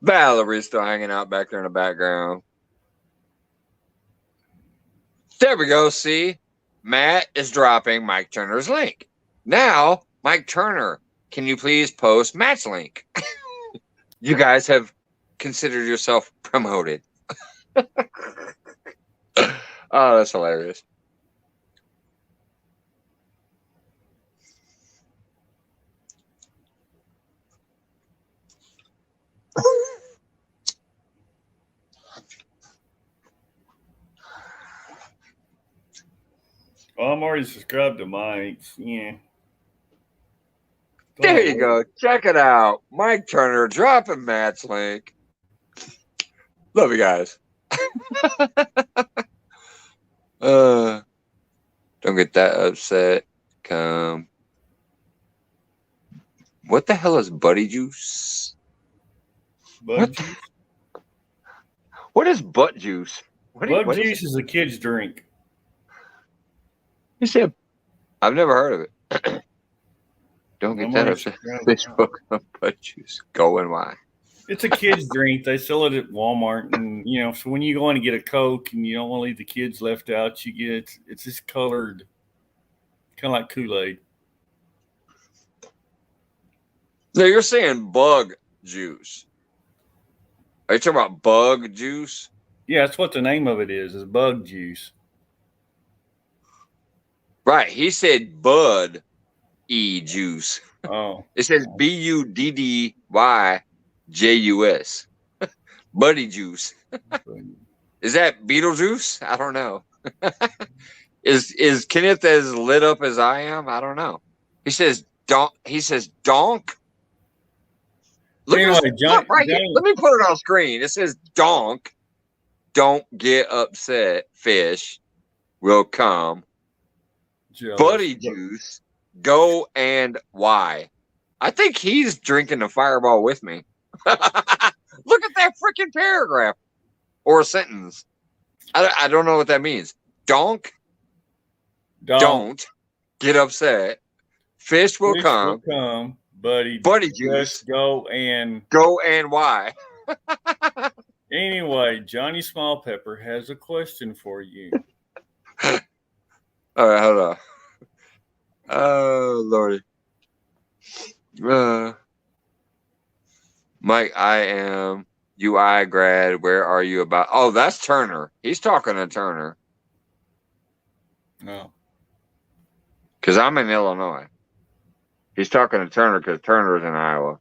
Valerie's still hanging out back there in the background. There we go. See, Matt is dropping Mike Turner's link. Now, Mike Turner, can you please post Matt's link? You guys have considered yourself promoted. Oh, that's hilarious.
Well, I'm already subscribed to Mike's. Yeah.
There you go. Check it out. Mike Turner dropping Matt's link. Love you guys. Don't get that upset. Come. What the hell is Buddy Juice?
Bud juice.
What is butt juice? What
Bud
what
juice is a kid's drink.
You said I've never heard of it. Don't get
I'm
that
already
upset.
subscribed.
Facebook on butt juice. Go and why?
It's a kid's drink. They sell it at Walmart, and so when you go in to get a Coke and you don't want to leave the kids left out, you get it's just colored, kind of like Kool-Aid.
No, you're saying bug juice. Are you talking about bug juice?
Yeah, that's what the name of it is bug juice.
Right. He said Bud E juice.
Oh,
It says BUDDYJUS. Buddy juice. Is that Beetlejuice? I don't know. Is Kenneth as lit up as I am? I don't know. He says donk. He says donk. Look
Anyway,
at this,
Johnny-
right here.
Johnny-
Let me put it on screen. It says donk. Don't get upset, fish. will come.
Jealous.
Buddy Juice, go and why? I think he's drinking the Fireball with me. Look at that freaking paragraph or sentence. I don't know what that means. Don't get upset. Fish will come.
Buddy
Juice.
Go and
why?
Anyway, Johnny Small Pepper has a question for you.
All right, hold on. Oh, Lordy. Mike, I am UI grad. Where are you about? Oh, that's Turner. He's talking to Turner.
No.
Because I'm in Illinois. He's talking to Turner because Turner's in Iowa.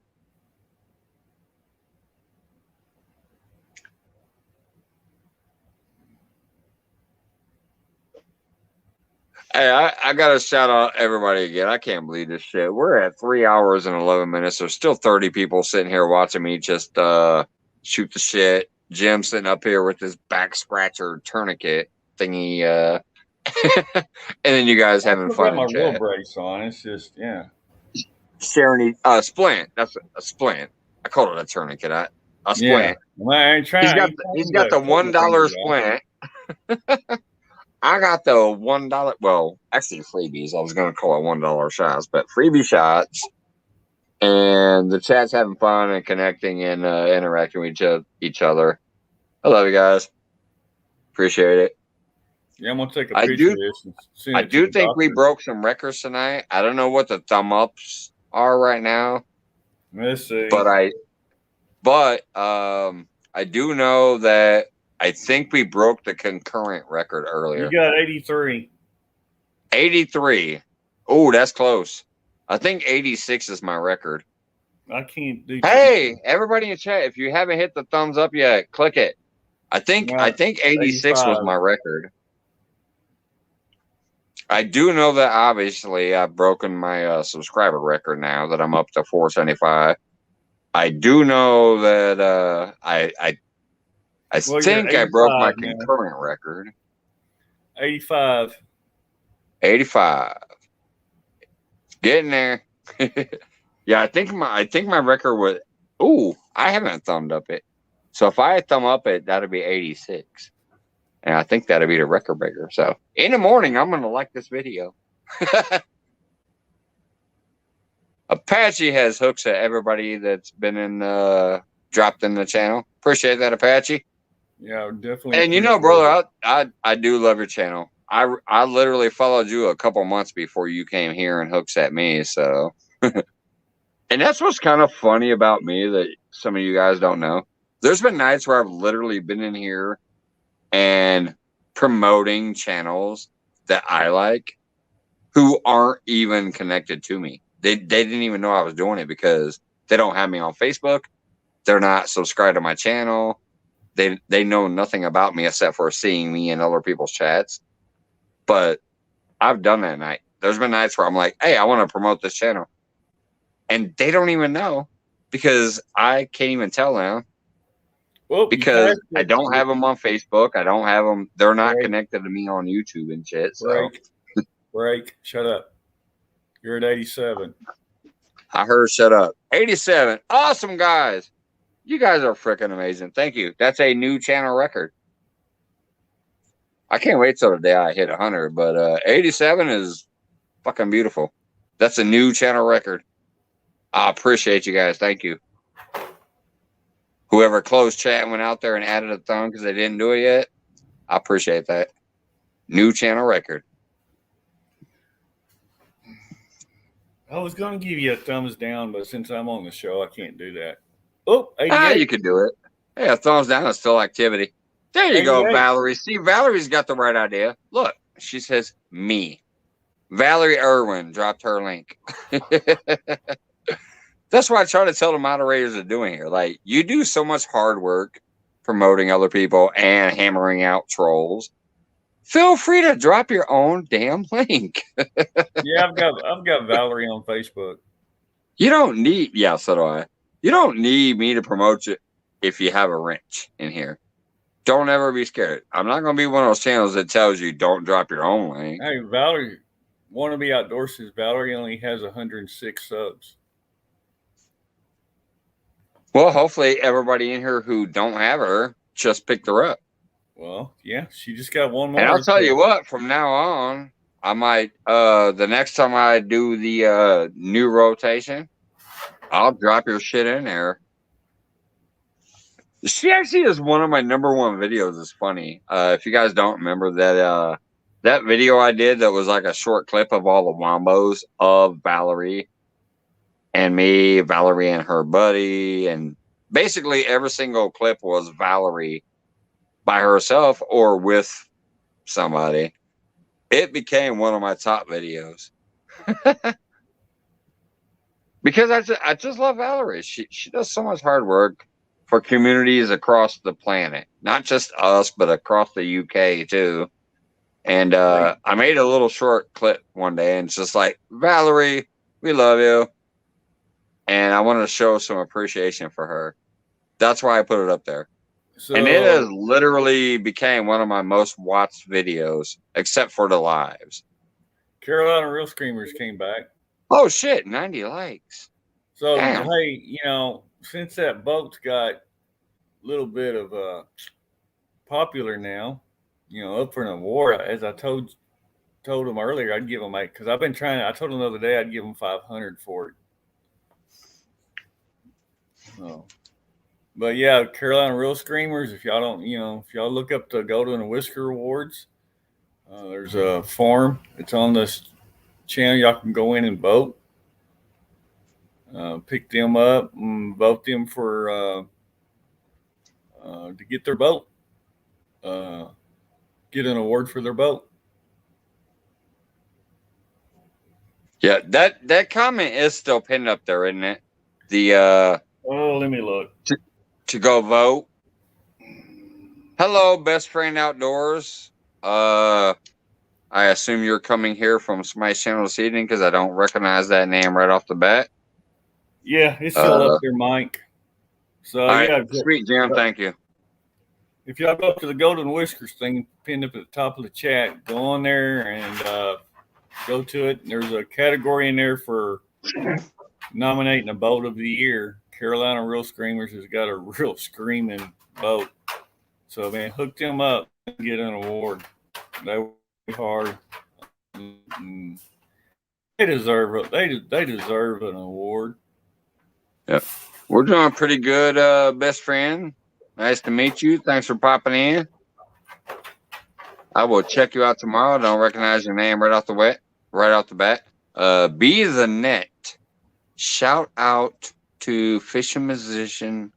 Hey, I got to shout out everybody again. I can't believe this shit. We're at 3 hours and 11 minutes. There's still 30 people sitting here watching me just shoot the shit. Jim sitting up here with his back scratcher tourniquet thingy. And then you guys having fun.
I got my real brace on. It's just, yeah.
Sharing splint. That's a splint. I call it a tourniquet. A splint.
Yeah. Well, I ain't trying.
He's got the $1 splint. I got the $1. Well, actually freebies. I was going to call it $1 shots, but freebie shots. And the chat's having fun and connecting and interacting with each other. I love you guys. Appreciate it.
Yeah, I'm gonna take a picture of this.
I do think we broke some records tonight. I don't know what the thumb ups are right now.
Let's see.
But I do know that I think we broke the concurrent record earlier.
You got 83.
83. Oh, that's close. I think 86 is my record.
I can't do.
Hey, everybody in chat, if you haven't hit the thumbs up yet, click it. I think 86 was my record. I do know that obviously I've broken my subscriber record now that I'm up to 475. I do know that I think I broke my concurrent record.
85.
85. Getting there. Yeah, I think my record was. Ooh, I haven't thumbed up it. So if I thumb up it, that'd be 86. And I think that'd be the record breaker. So in the morning, I'm gonna like this video. Apache has hooks at everybody that's been dropped in the channel. Appreciate that, Apache.
Yeah, definitely.
And you know, brother, I do love your channel. I literally followed you a couple months before you came here and hooks at me. So, and that's what's kind of funny about me that some of you guys don't know. There's been nights where I've literally been in here and promoting channels that I like who aren't even connected to me. They didn't even know I was doing it because they don't have me on Facebook. They're not subscribed to my channel. They know nothing about me except for seeing me in other people's chats. But I've done that night. There's been nights where I'm like, hey, I want to promote this channel. And they don't even know because I can't even tell them. Well, because I don't have them on Facebook. I don't have them. They're not connected to me on YouTube and shit. So.
Break. Shut up. You're at 87.
I heard shut up. 87. Awesome, guys. You guys are freaking amazing. Thank you. That's a new channel record. I can't wait till the day I hit 100, but 87 is fucking beautiful. That's a new channel record. I appreciate you guys. Thank you. Whoever closed chat and went out there and added a thumb because they didn't do it yet, I appreciate that. New channel record.
I was going to give you a thumbs down, but since I'm on the show, I can't do that. Oh,
88. You could do it. Hey, a thumbs down is still activity. There you 88. Go, Valerie. See, Valerie's got the right idea. Look, she says me. Valerie Irwin dropped her link. That's what I try to tell the moderators are doing here. Like, you do so much hard work promoting other people and hammering out trolls. Feel free to drop your own damn link.
Yeah, I've got Valerie on Facebook.
You don't need, yeah, so do I. You don't need me to promote you if you have a wrench in here. don't ever be scared. I'm not going to be one of those channels that tells you don't drop your own link.
Hey, Valerie, Wanna Be Outdoors says Valerie only has 106 subs.
Well, hopefully everybody in here who don't have her just picked her up.
Well, yeah, she just got one more.
And I'll tell you what, from now on, I might the next time I do the new rotation, I'll drop your shit in there. She actually is one of my number one videos. It's funny. If you guys don't remember that that video I did that was like a short clip of all the wombos of Valerie and me, Valerie and her buddy, and basically every single clip was Valerie by herself or with somebody. It became one of my top videos. Because I just love Valerie. She does so much hard work for communities across the planet, not just us, but across the UK too. And I made a little short clip one day, and it's just like, Valerie, we love you, and I wanted to show some appreciation for her. That's why I put it up there. So, and it has literally became one of my most watched videos, except for the lives.
Carolina Real Screamers came back.
Oh shit, 90 likes.
So damn. Hey, you know, since that boat's got a little bit of popular now, you know, up for an award, as I told them earlier, I'd give them because I've been trying. I told them the other day I'd give them 500 for it. Oh. But yeah, Carolina Real Screamers. If y'all don't, you know, if y'all look up the Golden and Whisker Awards, there's a form. It's on this channel. Y'all can go in and vote. Pick them up and vote them for to get their boat. Get an award for their boat.
Yeah, that comment is still pinned up there, isn't it? The
oh, let me look.
To go vote. Hello, Best Friend Outdoors. I assume you're coming here from Smash Channel this evening because I don't recognize that name right off the bat.
Yeah, it's still up there, Mike. So
right,
yeah,
sweet Jim, thank you.
If y'all go up to the Golden Whiskers thing pinned up at the top of the chat, go on there and go to it. There's a category in there for nominating a boat of the year. Carolina Real Screamers has got a real screaming boat. So man, hook them up and get an award. They work hard. They deserve it. They deserve an award.
Yep. We're doing pretty good, best friend. Nice to meet you. Thanks for popping in. I will check you out tomorrow. Don't recognize your name right off the bat. Be the Net. Shout out to Fishing Musician.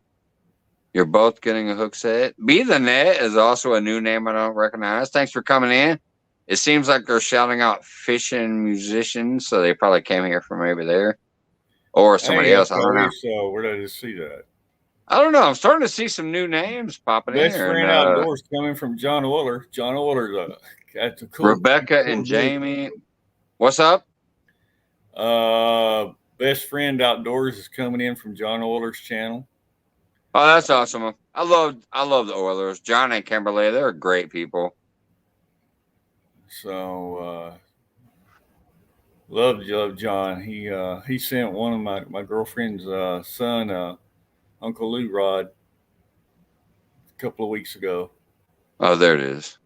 You're both getting a hook set. Be the Net is also a new name I don't recognize. Thanks for coming in. It seems like they're shouting out Fishing Musicians, so they probably came here from maybe there. Or somebody else. I don't know.
So where did I just see that?
I don't know. I'm starting to see some new names popping in.
Best Friend Outdoors coming from John Oiler. John Oiler's that's a cool.
Rebecca and Jamie. What's up?
Best Friend Outdoors is coming in from John Oiler's channel.
Oh, that's awesome. I love the Oilers. John and Kimberly, they're great people.
So love John. He sent one of my girlfriend's son, Uncle Lou Rod, a couple of weeks ago.
Oh, there it is.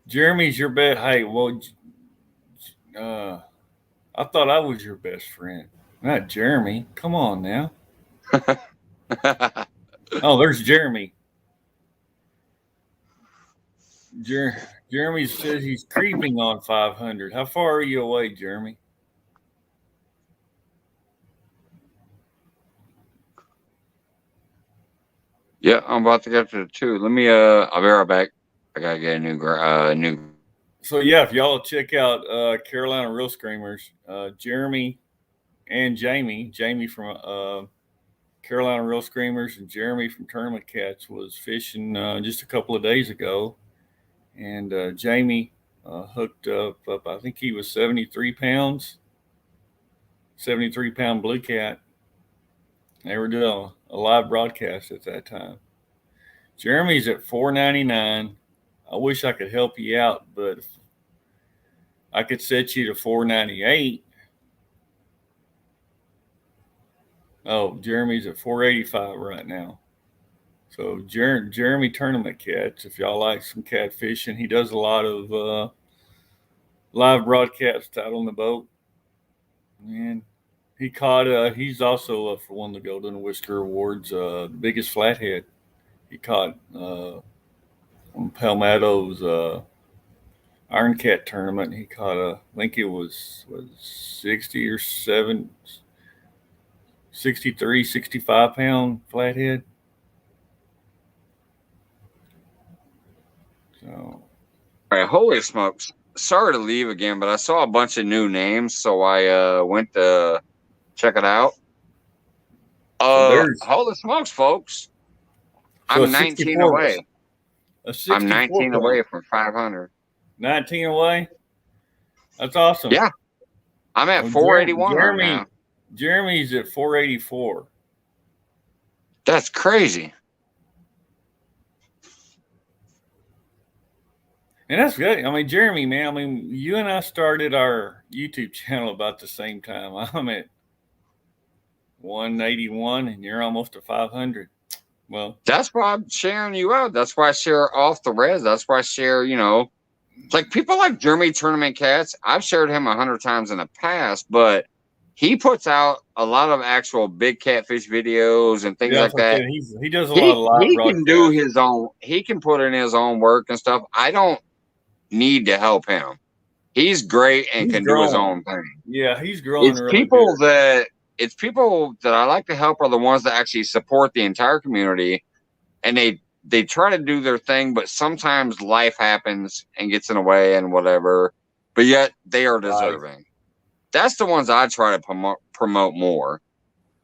Jeremy's your best. Hey, well, I thought I was your best friend. Not Jeremy. Come on now. Oh, there's Jeremy. Jeremy says he's creeping on 500. How far are you away, Jeremy?
Yeah, I'm about to get to the 2. Let me I'll be right back. I gotta get a new.
So yeah, if y'all check out Carolina Real Screamers, Jeremy and Jamie from Carolina Real Screamers and Jeremy from Tournament Cats was fishing just a couple of days ago, and Jamie hooked up. I think he was 73 pounds, 73-pound blue cat. They were doing a live broadcast at that time. Jeremy's at $4.99. I wish I could help you out, but if I could set you to $4.98. Oh, Jeremy's at $4.85 right now. So Jeremy Tournament Cats, if y'all like some catfishing, he does a lot of live broadcasts out on the boat. And he caught. He's also up for one of the Golden Whisker Awards, biggest flathead. He caught on Palmetto's Iron Cat tournament. He caught I think it was 60 or 63, 65 pound flathead. So,
all right, holy smokes. Sorry to leave again, but I saw a bunch of new names, so I went to check it out. Holy smokes, folks.
So
I'm 19 away. I'm 19
pound.
away from 500.
19 away? That's awesome.
Yeah. I'm at 481 right now.
Jeremy's at 484.
That's crazy.
And that's good. I mean, Jeremy, man, I mean, you and I started our YouTube channel about the same time. I'm at 181 and you're almost at 500. Well,
that's why I'm sharing you out. That's why I share off the res. That's why I share, like people like Jeremy Tournament Cats. I've shared him 100 times in the past, but he puts out a lot of actual big catfish videos and things like that.
He does a lot of live
He
broadcasts.
can do his own. He can put in his own work and stuff. I don't need to help him. He's great and can do his own thing.
Yeah, he's growing.
It's
really
people
good.
It's people that I like to help are the ones that actually support the entire community, and they try to do their thing, but sometimes life happens and gets in the way and whatever. But yet they are deserving. Right. That's the ones I try to promote more.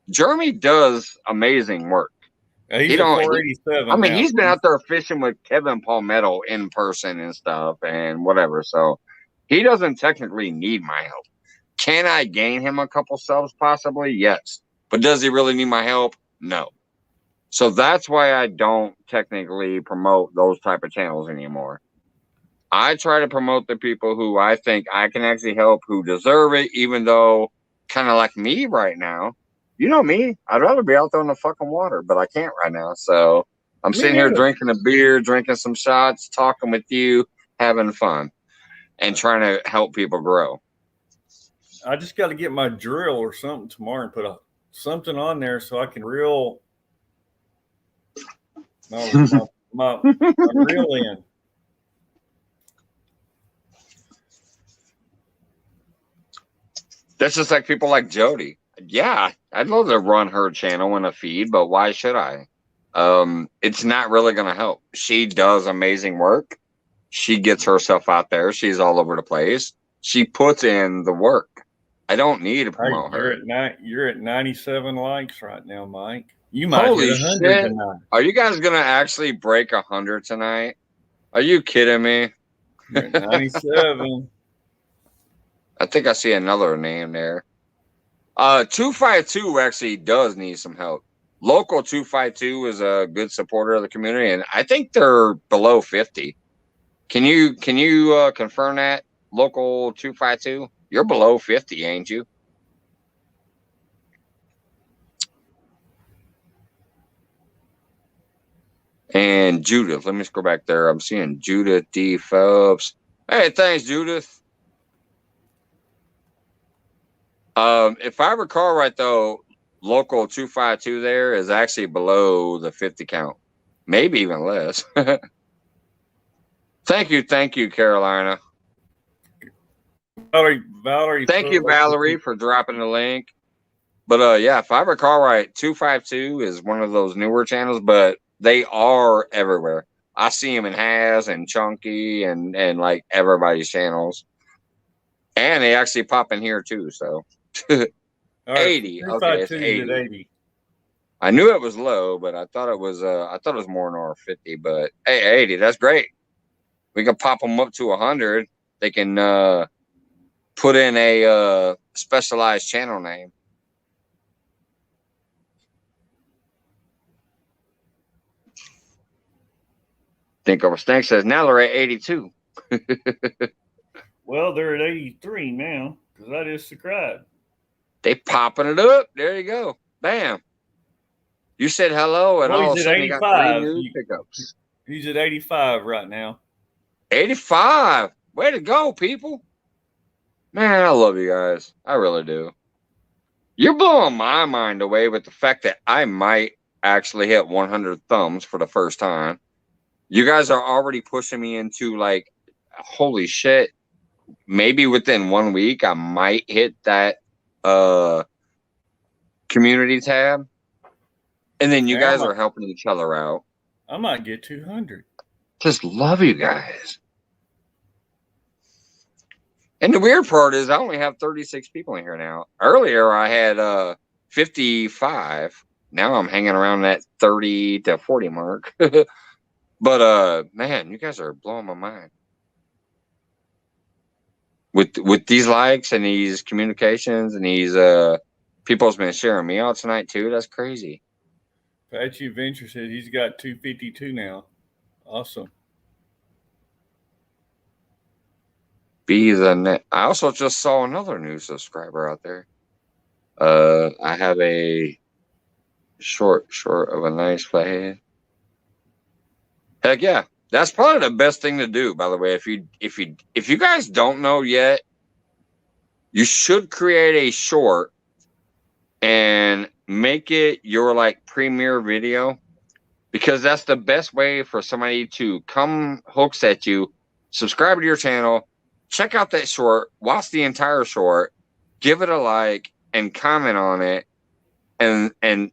Jeremy does amazing work.
Yeah, he's at 487.
I mean, he's been out there fishing with Kevin Palmetto in person and stuff and whatever. So he doesn't technically need my help. Can I gain him a couple subs? Possibly, yes. But does he really need my help? No. So that's why I don't technically promote those type of channels anymore. I try to promote the people who I think I can actually help, who deserve it, even though kind of like me right now. You know me. I'd rather be out there in the fucking water, but I can't right now. So I'm sitting here drinking a beer, drinking some shots, talking with you, having fun, and trying to help people grow.
I just got to get my drill or something tomorrow and put something on there so I can reel my reel in.
That's just like people like Jody. Yeah, I'd love to run her channel in a feed, but why should I? It's not really going to help. She does amazing work. She gets herself out there. She's all over the place. She puts in the work. I don't need to promote her.
You're at 97 likes right now, Mike. You might
Holy
hit 100
shit.
tonight.
Are you guys going to actually break 100 tonight? Are you kidding me?
You're at 97.
I think I see another name there. 252 actually does need some help. Local 252 is a good supporter of the community, and I think they're below 50. Can you confirm that? Local 252? You're below 50, ain't you? And Judith, let me scroll back there. I'm seeing Judith D. Phelps. Hey, thanks, Judith. If I recall right, though, local 252 there is actually below the 50 count. Maybe even less. Thank you, Carolina.
Valerie.
Thank you, Valerie, for dropping the link. But yeah, if I recall right, 252 is one of those newer channels, but they are everywhere. I see them in Has and Chunky and like everybody's channels. And they actually pop in here too, so 80. Okay, it's 80.
80.
I knew it was low, but I thought it was more than 50. But hey, 80, that's great. We can pop them up to 100. They can put in a specialized channel name. Think of a Snake says now they're at 82.
Well, they're at 83 now because I just subscribed.
They popping it up. There you go. Bam. You said hello, and
Well,
all of a
he's at
sudden you got
85.
3 new pickups.
He's at 85 right now.
85. Way to go, people. Man, I love you guys. I really do. You're blowing my mind away with the fact that I might actually hit 100 thumbs for the first time. You guys are already pushing me into like, holy shit. Maybe within 1 week, I might hit that community tab. And then you guys are helping each other out.
I might get 200.
Just love you guys. And the weird part is I only have 36 people in here now. Earlier I had 55. Now I'm hanging around that 30 to 40 mark. But man, you guys are blowing my mind. With these likes and these communications and these people's been sharing me out tonight too. That's crazy.
Patchy Adventure said he's got 252 now. Awesome.
Be the net. I also just saw another new subscriber out there. I have a short of a nice flathead. Heck yeah. That's probably the best thing to do, by the way. If you guys don't know yet, you should create a short and make it your like premiere video, because that's the best way for somebody to come hooks at you, subscribe to your channel, check out that short, watch the entire short, give it a like and comment on it, and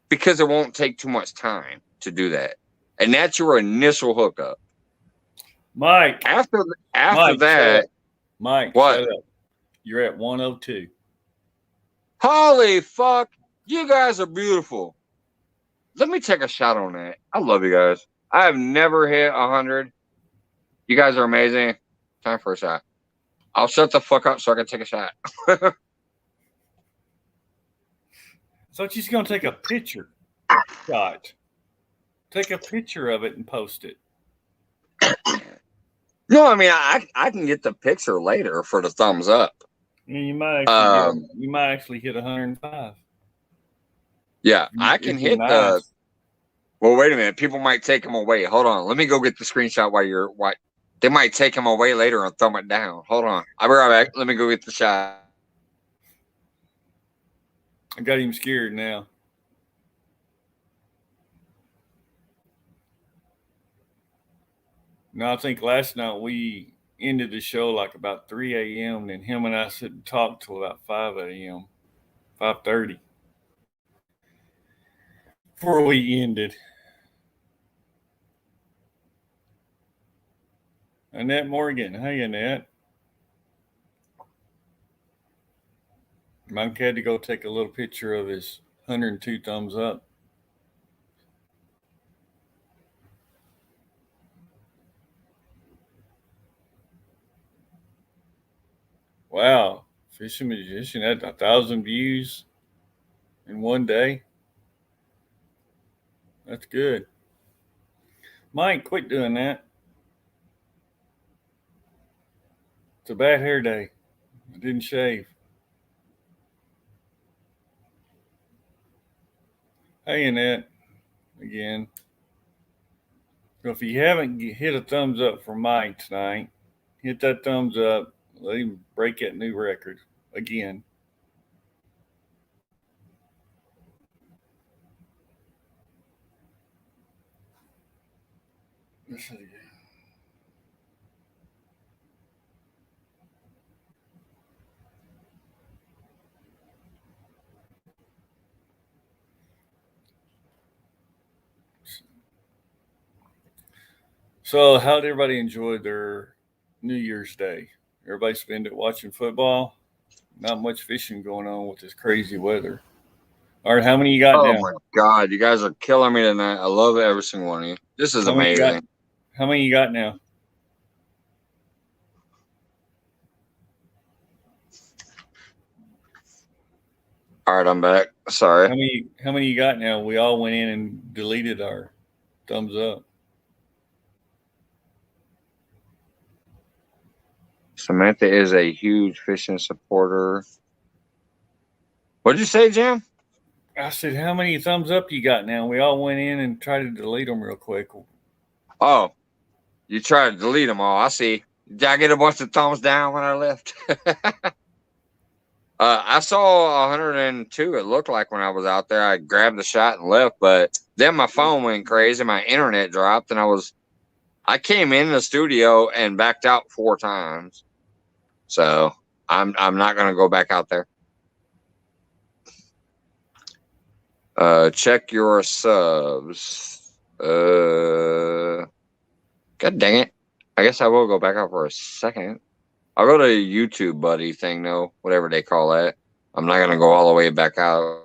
because it won't take too much time to do that. And that's your initial hookup.
Mike.
After
Mike,
that,
Mike,
what?
shut up. You're at 102.
Holy fuck. You guys are beautiful. Let me take a shot on that. I love you guys. I have never hit 100. You guys are amazing. Time for a shot. I'll shut the fuck up so I can take a shot.
So she's going to take a picture shot. Take a picture of it and post it.
No, I mean, I can get the picture later for the thumbs up.
Yeah, you might actually hit 105.
Yeah, I can hit the. Well, wait a minute. People might take them away. Hold on. Let me go get the screenshot while you're. They might take them away later and thumb it down. Hold on. I'll be right back. Let me go get the shot.
I got him scared now. No, I think last night we ended the show like about 3 a.m. and him and I sit and talk till about 5 a.m., 5:30 before we ended. Annette Morgan. Hey, Annette. Mike had to go take a little picture of his 102 thumbs up. Wow. Fishing Magician had 1,000 views in one day. That's good. Mike, quit doing that. It's a bad hair day. I didn't shave. Hey, Annette, again. So if you haven't hit a thumbs up for Mike tonight, hit that thumbs up. Let him break that new record again. So how did everybody enjoy their New Year's Day? Everybody spend it watching football? Not much fishing going on with this crazy weather. All right, how many you got now?
Oh, my God. You guys are killing me tonight. I love every single one of you. This is amazing.
How many you got now?
All right, I'm back. Sorry.
How many you got now? We all went in and deleted our thumbs up.
Samantha is a huge fishing supporter. What'd you say, Jim?
I said, how many thumbs up you got now? We all went in and tried to delete them real quick.
Oh, you tried to delete them all. I see. Did I get a bunch of thumbs down when I left? I saw 102, it looked like, when I was out there. I grabbed the shot and left, but then my phone went crazy. My internet dropped, and I came in the studio and backed out 4 times. So I'm not going to go back out there. Check your subs. God dang it. I guess I will go back out for a second. I'll go to the YouTube buddy thing, though, whatever they call that. I'm not going to go all the way back out.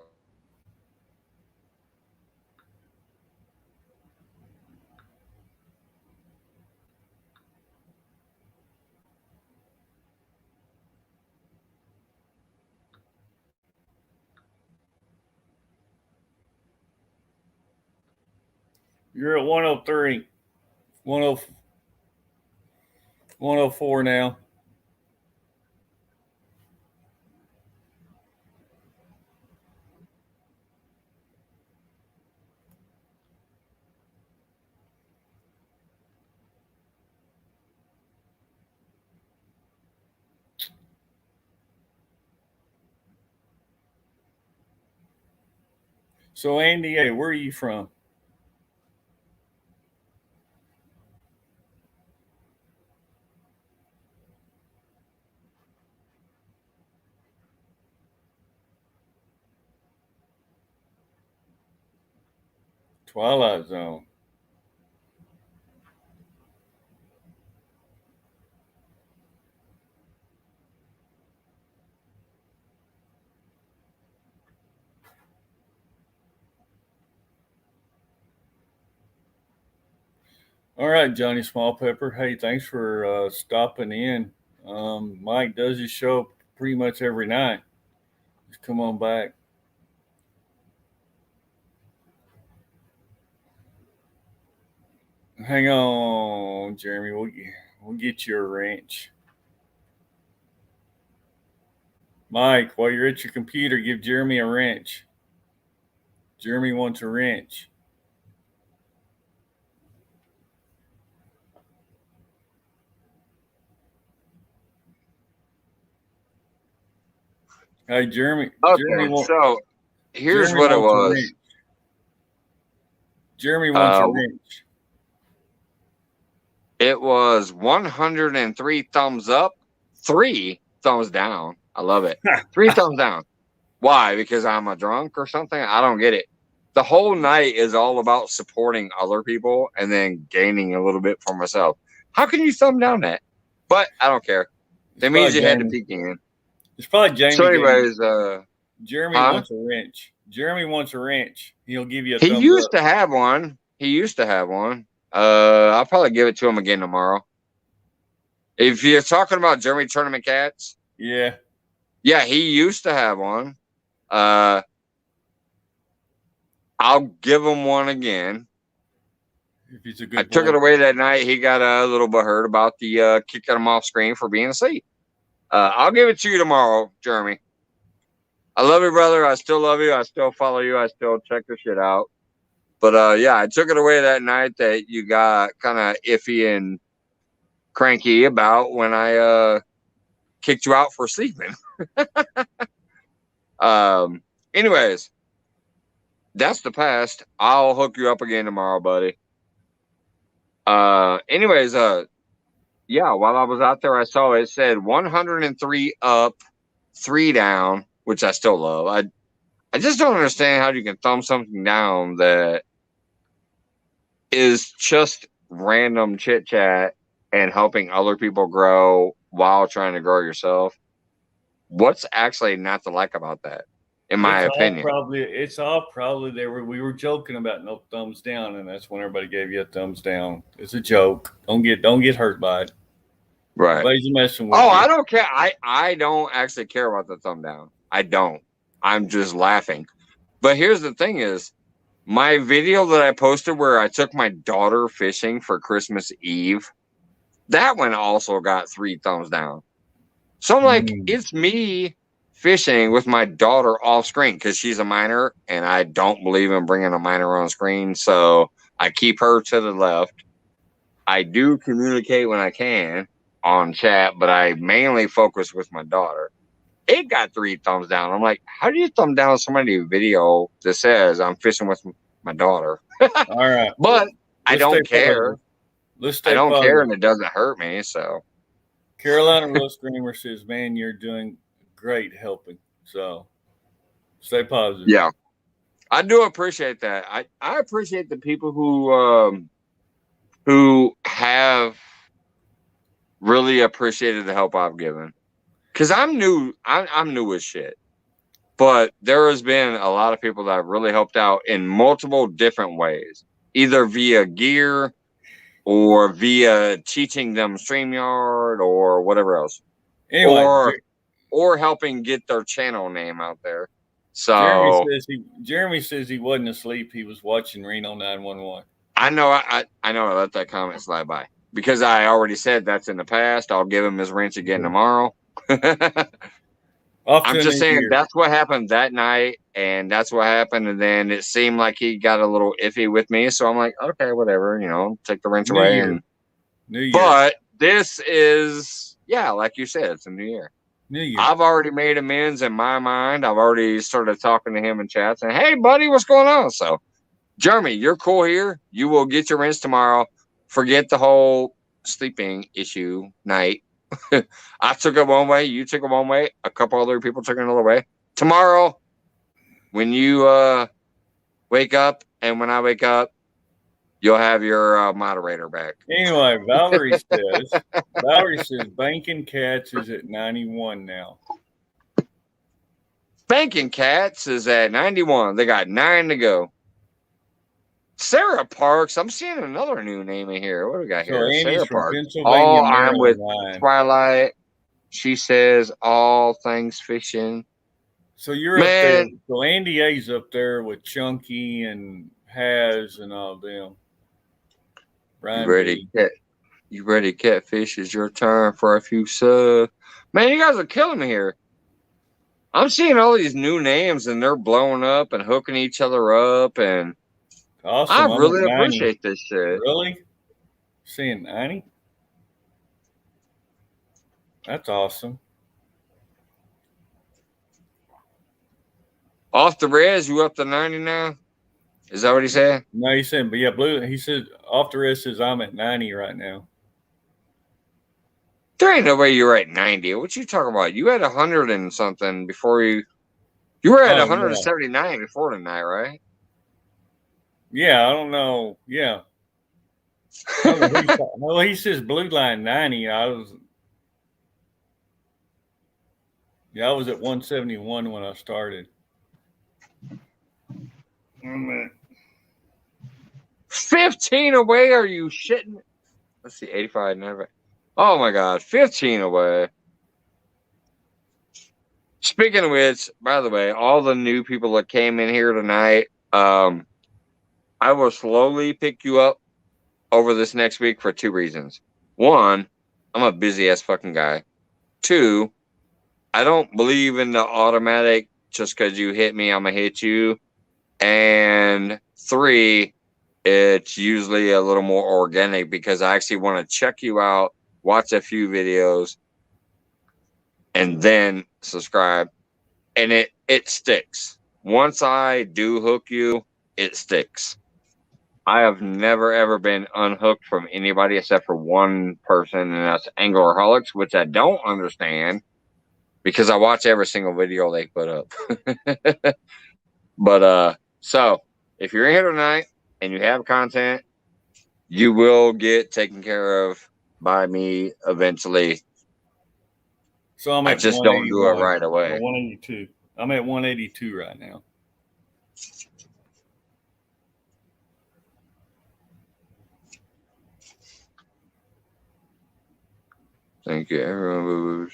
You're at 103. 104 now. So, Andy, hey, where are you from? Twilight Zone. All right, Johnny Small Pepper. Hey, thanks for stopping in. Mike does his show pretty much every night. Just come on back. Hang on, Jeremy. We'll get you a wrench. Mike, while you're at your computer, give Jeremy a wrench. Jeremy wants a wrench. Hey, Jeremy.
Okay,
Jeremy
so here's what it was.
Jeremy wants a wrench.
It was 103 thumbs up, 3 thumbs down. I love it. 3 thumbs down. Why? Because I'm a drunk or something? I don't get it. The whole night is all about supporting other people and then gaining a little bit for myself. How can you thumb down that? But I don't care. That means you had to peek in.
It's probably Jamie.
So anyways,
Jeremy wants a wrench. Jeremy wants a wrench. He'll give you a
He
thumbs
used
up.
to have one. I'll probably give it to him again tomorrow. If you're talking about Jeremy Tournament Cats.
Yeah.
Yeah, he used to have one. I'll give him one again.
If he's a good
I took it away that night. He got a little bit hurt about the kicking him off screen for being asleep. I'll give it to you tomorrow, Jeremy. I love you, brother. I still love you. I still follow you. I still check the shit out. But yeah, I took it away that night that you got kind of iffy and cranky about when I kicked you out for sleeping. Anyways, that's the past. I'll hook you up again tomorrow, buddy. Anyways, yeah, while I was out there, I saw it said 103 up, 3 down, which I still love. I just don't understand how you can thumb something down that is just random chit chat and helping other people grow while trying to grow yourself. What's actually not to like about that, in my opinion?
It's all probably we were joking about no thumbs down, and that's when everybody gave you a thumbs down. It's a joke. Don't get hurt by it.
Right.
Everybody's messing with
you.
I
don't care. I don't actually care about the thumb down. I don't. I'm just laughing. But here's the thing is, my video that I posted where I took my daughter fishing for Christmas Eve, That one also got 3 thumbs down. So I'm like, it's me fishing with my daughter off screen because she's a minor and I don't believe in bringing a minor on screen. So I keep her to the left. I do communicate when I can on chat, but I mainly focus with my daughter. It got 3 thumbs down. I'm like, how do you thumb down somebody's video that says I'm fishing with my daughter?
All right.
But I don't care.
Let's stay
I don't
positive.
care and it doesn't hurt me. So
Carolina Real Screamer says, man, you're doing great helping. So stay positive.
yeah, I do appreciate that. I appreciate the people who have really appreciated the help I've given. Because I'm new as shit. But there has been a lot of people that have really helped out in multiple different ways, either via gear or via teaching them StreamYard or whatever else.
Anyway,
or helping get their channel name out there. So
Jeremy says he wasn't asleep. He was watching Reno 911.
I know I let that comment slide by because I already said that's in the past. I'll give him his wrench again tomorrow. I'm just saying that's what happened that night, and that's what happened. And then it seemed like he got a little iffy with me, so I'm like, okay, whatever, take the wrench away. And
New Year.
But this is, like you said, it's a new year.
New Year.
I've already made amends in my mind. I've already started talking to him in chat saying, hey, buddy, what's going on? So, Jeremy, you're cool here. You will get your wrench tomorrow. Forget the whole sleeping issue night. I took it one way. You took it one way. A couple other people took it another way. Tomorrow, when you wake up and when I wake up, you'll have your moderator back.
Anyway, Valerie says Banking Cats is at 91 now.
Banking Cats is at 91. They got 9 to go. Sarah Parks. I'm seeing another new name in here. What do we got here? Sarah Parks. Oh, I'm with Twilight. She says all things fishing.
So you're up there. So Andy A's up there with Chunky and Haz and all them.
You ready, Catfish? It's your turn for a few subs. Man, you guys are killing me here. I'm seeing all these new names and they're blowing up and hooking each other up and
awesome.
I really appreciate this shit.
Really? Seeing 90? That's awesome.
Off the res, you up to 90 now? Is that what he said?
No, he said, but yeah, Blue. He said off the res says I'm at 90 right now.
There ain't no way you're at 90. What you talking about? You had 100 and something before you were at 179 before tonight, right?
Yeah, I don't know. Yeah. Well, he says Blue Line 90. I was at 171 when I started.
15 away? Are you shitting? Let's see, 85 never. Oh my God, 15 away. Speaking of which, by the way, all the new people that came in here tonight, I will slowly pick you up over this next week for 2 reasons. 1, I'm a busy ass fucking guy. 2, I don't believe in the automatic just because you hit me, I'm gonna hit you. And 3, it's usually a little more organic because I actually want to check you out, watch a few videos, and then subscribe. And it sticks. Once I do hook you, it sticks. I have never, ever been unhooked from anybody except for one person, and that's Anglerholics, which I don't understand because I watch every single video they put up. But, so if you're in here tonight and you have content, you will get taken care of by me eventually.
So I
just don't do it right away.
182. I'm at 182 right now.
Thank you, everyone.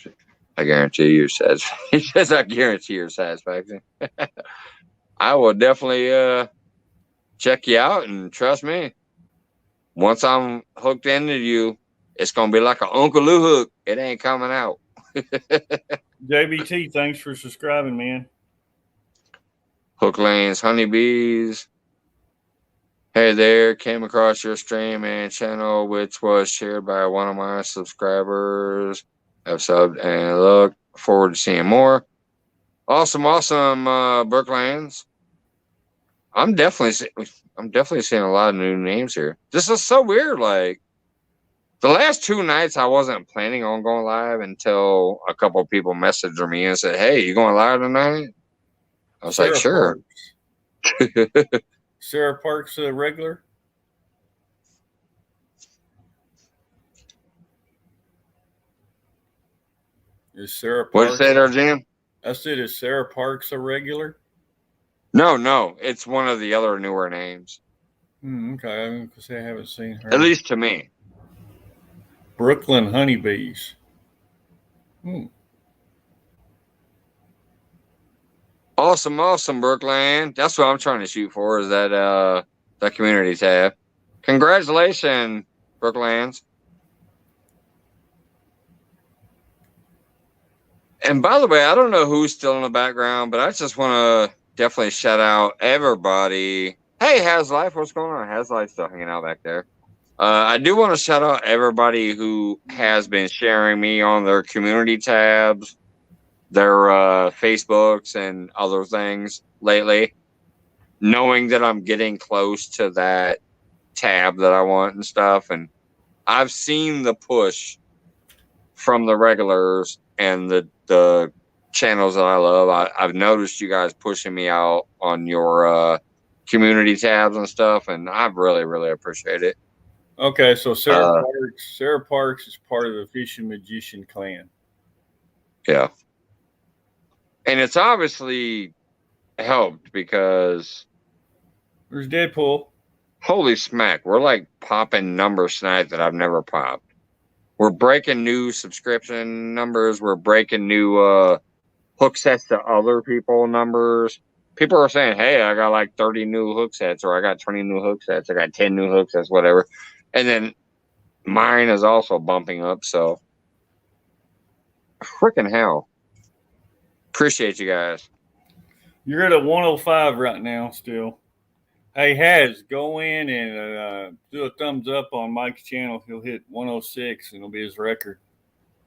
I guarantee your satisfaction. He says, I guarantee your satisfaction. I will definitely check you out, and trust me, once I'm hooked into you, It's gonna be like an Uncle Lou hook. It ain't coming out.
JBT, thanks for subscribing, man.
Hook Lanes, Honeybees. Hey there, came across your stream and channel, which was shared by one of my subscribers. I've subbed and look forward to seeing more. Awesome, Brooklands. I'm definitely seeing a lot of new names here. This is so weird. Like the last 2 nights, I wasn't planning on going live until a couple of people messaged me and said, "Hey, you going live tonight?" I was like, "Sure."
Sarah Parks, regular. Is Sarah Parks?
What'd you say there, Jim?
I said, is Sarah Parks a regular?
No, it's one of the other newer names.
Okay, I'm gonna say I haven't seen her.
At least to me.
Brooklyn Honeybees.
Awesome, Brooklyn. That's what I'm trying to shoot for, is that community tab. Congratulations, Brooklands. And by the way, I don't know who's still in the background, but I just want to definitely shout out everybody. Hey, Has Life, what's going on? Has Life still hanging out back there. I do want to shout out everybody who has been sharing me on their community tabs, their Facebooks and other things lately, knowing that I'm getting close to that tab that I want and stuff. And I've seen the push from the regulars and the channels that I love. I've noticed you guys pushing me out on your community tabs and stuff, and I really, really appreciate it.
Okay, so Sarah Parks is part of the Fishing Magician clan.
Yeah. And it's obviously helped because
there's Deadpool.
Holy smack, we're like popping numbers tonight that I've never popped. We're breaking new subscription numbers. We're breaking new hook sets to other people numbers. People are saying, "Hey, I got like 30 new hook sets, or I got 20 new hook sets, I got 10 new hook sets, whatever." And then mine is also bumping up. So freaking hell. Appreciate you guys.
You're at a 105 right now still. Hey, Has, go in and do a thumbs up on Mike's channel. He'll hit 106 and it'll be his record.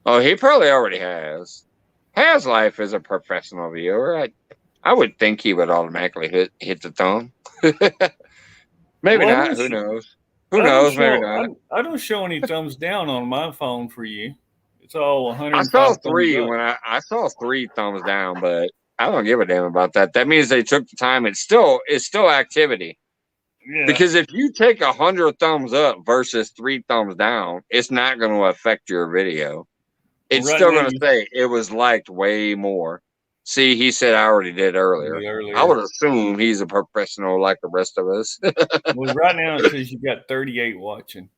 Oh, he probably already has. Has Life is a professional viewer. I would think he would automatically hit the thumb. Maybe not. Who knows? Who knows? Maybe not.
I don't show any thumbs down on my phone for you. It's all 100.
I saw 3 when I saw 3 thumbs down, but I don't give a damn about that. That means they took the time. It's still activity. Yeah. Because if you take 100 thumbs up versus 3 thumbs down, it's not going to affect your video. It's still going to say it was liked way more. See, he said I already did earlier. I would assume he's a professional like the rest of us.
Well, right now it says you got 38 watching.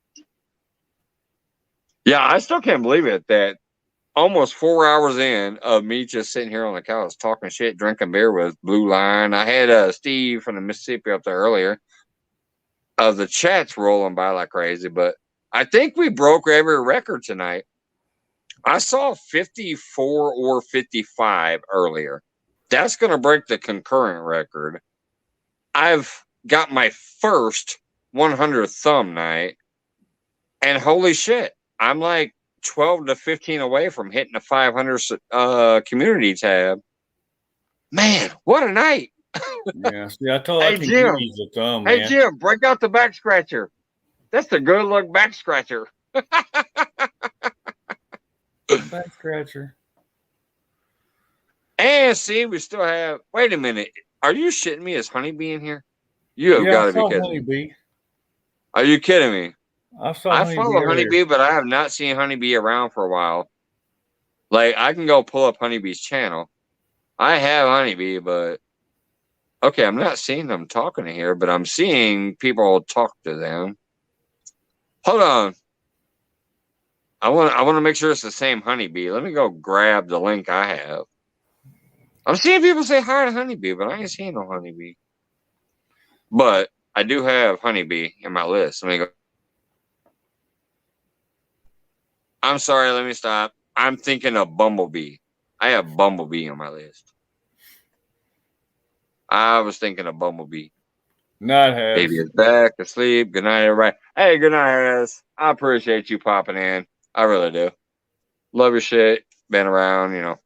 Yeah, I still can't believe it that almost 4 hours in of me just sitting here on the couch talking shit, drinking beer with Blue Line. I had Steve from the Mississippi up there earlier. The chat's rolling by like crazy, but I think we broke every record tonight. I saw 54 or 55 earlier. That's going to break the concurrent record. I've got my first 100 thumb night, and holy shit, I'm like 12 to 15 away from hitting the 500 community tab. Man, what a night.
Yeah, see, I told you I can use the thumb,
man. Hey, Jim, break out the back scratcher. That's the good luck back scratcher.
Back scratcher.
And see, we still have. Wait a minute. Are you shitting me? Is Honeybee in here? You have got to be kidding. Honeybee. Are you kidding me? I follow Honeybee, but I have not seen Honeybee around for a while. Like, I can go pull up Honeybee's channel. I have Honeybee, but okay, I'm not seeing them talking in here, but I'm seeing people talk to them. Hold on. I want to make sure it's the same Honeybee. Let me go grab the link I have. I'm seeing people say hi to Honeybee, but I ain't seeing no Honeybee. But I do have Honeybee in my list. Let me go. I'm sorry. Let me stop. I'm thinking of Bumblebee. I have Bumblebee on my list. I was thinking of Bumblebee.
Not has.
Baby is back asleep. Good night, everybody. Hey, good night, Harris. I appreciate you popping in. I really do. Love your shit. Been around, you know.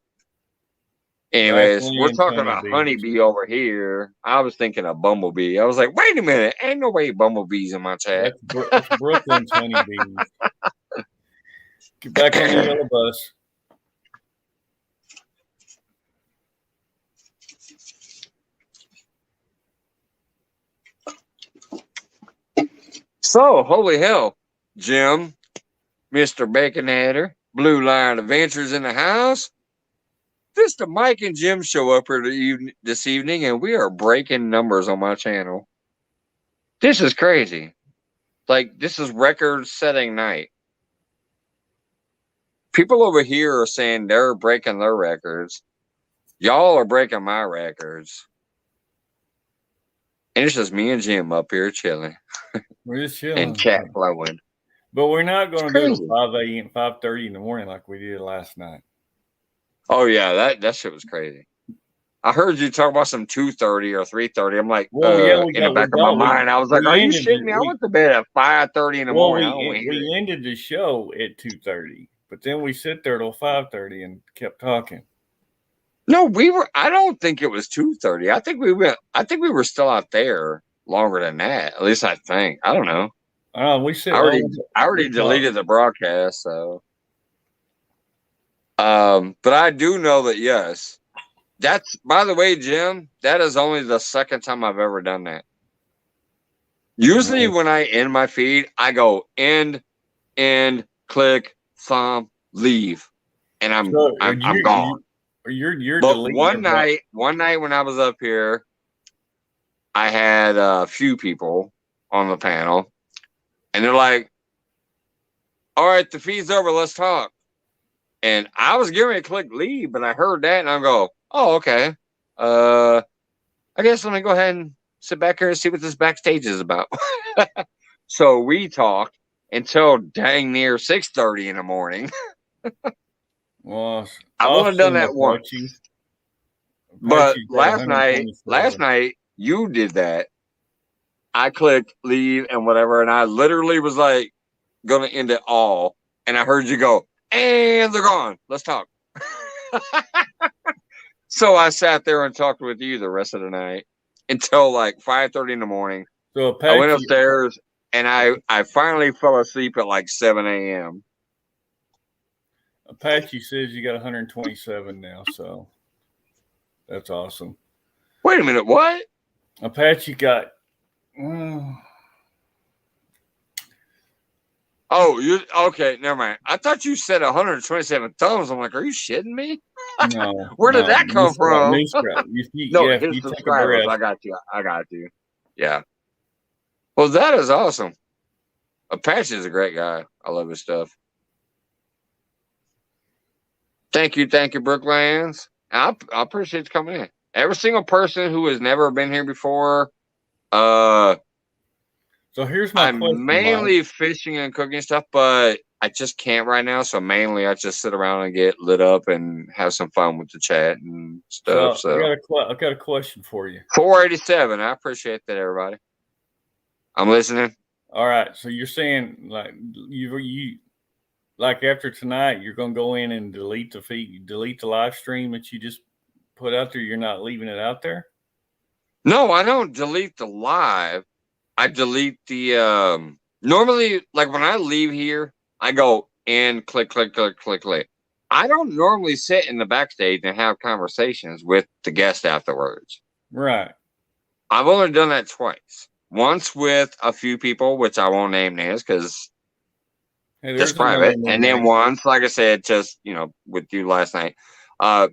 Anyways,
Vaseline
we're talking
and
about
honeybees.
Honeybee over here. I was thinking of Bumblebee. I was like, wait a minute. Ain't no way Bumblebee's in my chat.
That's Brooklyn's honeybees. Get back on the yellow bus.
So, holy hell, Jim, Mr. Baconheader, Blue Lion Adventures in the house. Mr. Mike and Jim show up here this evening, and we are breaking numbers on my channel. This is crazy. Like, this is record-setting night. People over here are saying they're breaking their records. Y'all are breaking my records. And it's just me and Jim up here chilling.
We're just chilling.
And chat flowing.
But we're not going to do
crazy.
it 5 a.m., 5:30 in the morning like we did last night.
Oh, yeah, that shit was crazy. I heard you talk about some 2:30 or 3:30. I'm like,
Well, yeah,
in the back of my mind, I was like, are you shitting me? I went to bed at 5:30 in the morning.
We ended the show at 2:30, but then we sit there till 5:30 and kept talking.
No, I don't think it was 2:30. I think we were still out there longer than that. At least I think. I don't know. I already deleted the broadcast, so. But I do know that, yes. That's, by the way, Jim, that is only the second time I've ever done that. Usually when I end my feed, I go end, click, thumb, leave. And I'm gone. But one night when I was up here, I had a few people on the panel, and they're like, all right, the feed's over, let's talk. And I was getting ready to click leave, but I heard that, and I go, oh, okay. I guess let me go ahead and sit back here and see what this backstage is about. So we talked until dang near 6:30 in the morning.
Well,
I've only done that once. But last night you did that. I clicked leave and whatever, and I literally was like gonna end it all, and I heard you go, and they're gone. Let's talk. So I sat there and talked with you the rest of the night until like 5:30 in the morning.
So Apache,
I went upstairs and I finally fell asleep at like 7 a.m.
Apache says you got 127 now, so that's awesome.
Wait a minute, what?
Apache got.
Oh, you okay? Never mind. I thought you said 127 thumbs. I'm like, are you shitting me?
No.
Where did that come from?
His
subscribers. I got you. Yeah. Well, that is awesome. Apache is a great guy. I love his stuff. Thank you, Brooklands. I appreciate you coming in. Every single person who has never been here before.
So here's my
I'm
question,
mainly
Mike.
fishing and cooking stuff, but I just can't right now. So mainly I just sit around and get lit up and have some fun with the chat and stuff. So
I got a question for you.
487. I appreciate that, everybody. I'm listening.
All right. So you're saying like you like after tonight, you're gonna go in and delete the feed, delete the live stream that you just put out there. You're not leaving it out there?
No, I don't delete the live. I delete the normally, like when I leave here, I go in, click. I don't normally sit in the backstage and have conversations with the guest afterwards.
Right.
I've only done that twice. Once with a few people, which I won't name names because it's private. And then once, like I said, just, with you last night.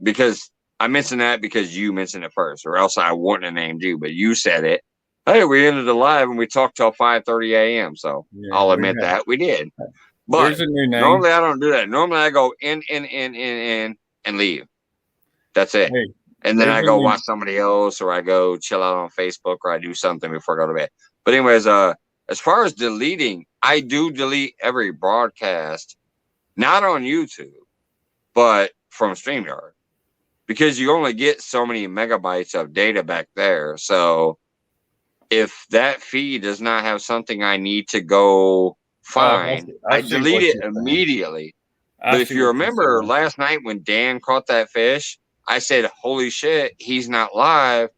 Because I mentioned that because you mentioned it first, or else I wouldn't have named you, but you said it. Hey, we ended the live and we talked till 5:30 a.m. So I'll admit that we did. But normally I don't do that. Normally I go in and leave. That's it.
Hey,
and then I go watch somebody else, or I go chill out on Facebook, or I do something before I go to bed. But anyways, as far as deleting, I do delete every broadcast not on YouTube, but from StreamYard, because you only get so many megabytes of data back there. So if that feed does not have something I need to go find, I delete it immediately. But if you remember last night when Dan caught that fish, I said, holy shit, he's not live.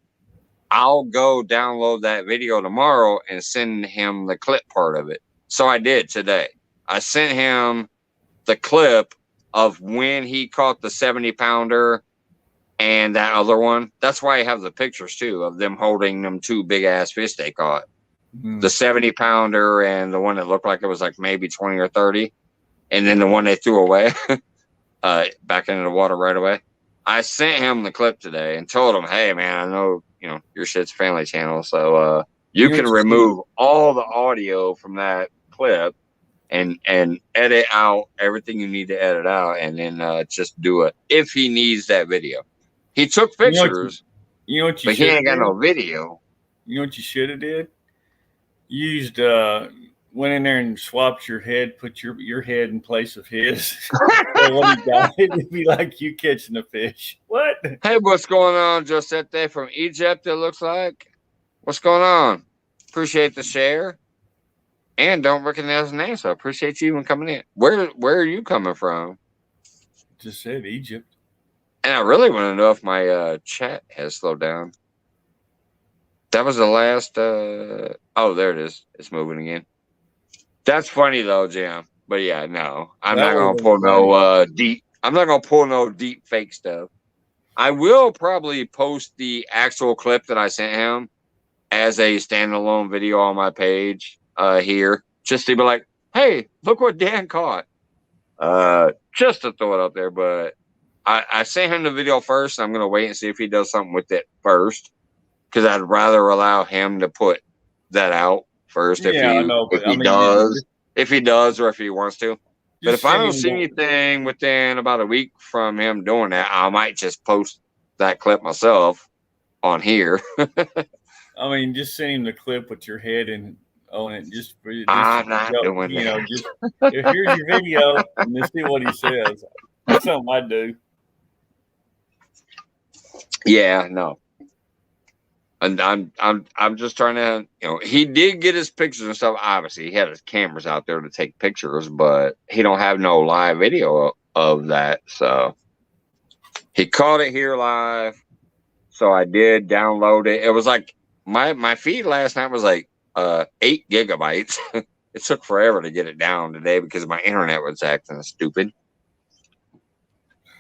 I'll go download that video tomorrow and send him the clip part of it. So I did today. I sent him the clip of when he caught the 70-pounder and that other one. That's why I have the pictures too of them holding them two big ass fish they caught. The 70-pounder and the one that looked like it was like maybe 20 or 30. And then the one they threw away back into the water right away. I sent him the clip today and told him, hey man, I know, you know, your shit's family channel. So you can remove all the audio from that clip and edit out everything you need to edit out, and then just do it if he needs that video. He took pictures, but he ain't got no video.
You know what you should have did? Used went in there and swapped your head, put your head in place of his. So when he got it, it'd be like you catching a fish. What?
Hey, what's going on, Josette from Egypt, it looks like? What's going on? Appreciate the share. And don't recognize the name, so I appreciate you even coming in. Where are you coming from?
Just said Egypt.
And I really want to know if my chat has slowed down. That was the last. Oh, there it is. It's moving again. That's funny though, Jim. But yeah, no, I'm not gonna pull no deep. I'm not gonna pull no deep fake stuff. I will probably post the actual clip that I sent him as a standalone video on my page here, just to be like, hey, look what Dan caught. Just to throw it up there, but I sent him the video first. I'm gonna wait and see if he does something with it first, because I'd rather allow him to put that out first if he does or if he wants to. But if I don't see anything within about a week from him doing that, I might just post that clip myself on here.
I mean, just send him the clip with your head on it. Just
I'm not doing
you
that.
know, just here's your video and just see what he says. That's something I do.
Yeah, no. And I'm just trying to, you know, he did get his pictures and stuff. Obviously, he had his cameras out there to take pictures, but he don't have no live video of that. So he caught it here live. So I did download it. It was like my feed last night was like 8 gigabytes. It took forever to get it down today because my internet was acting stupid.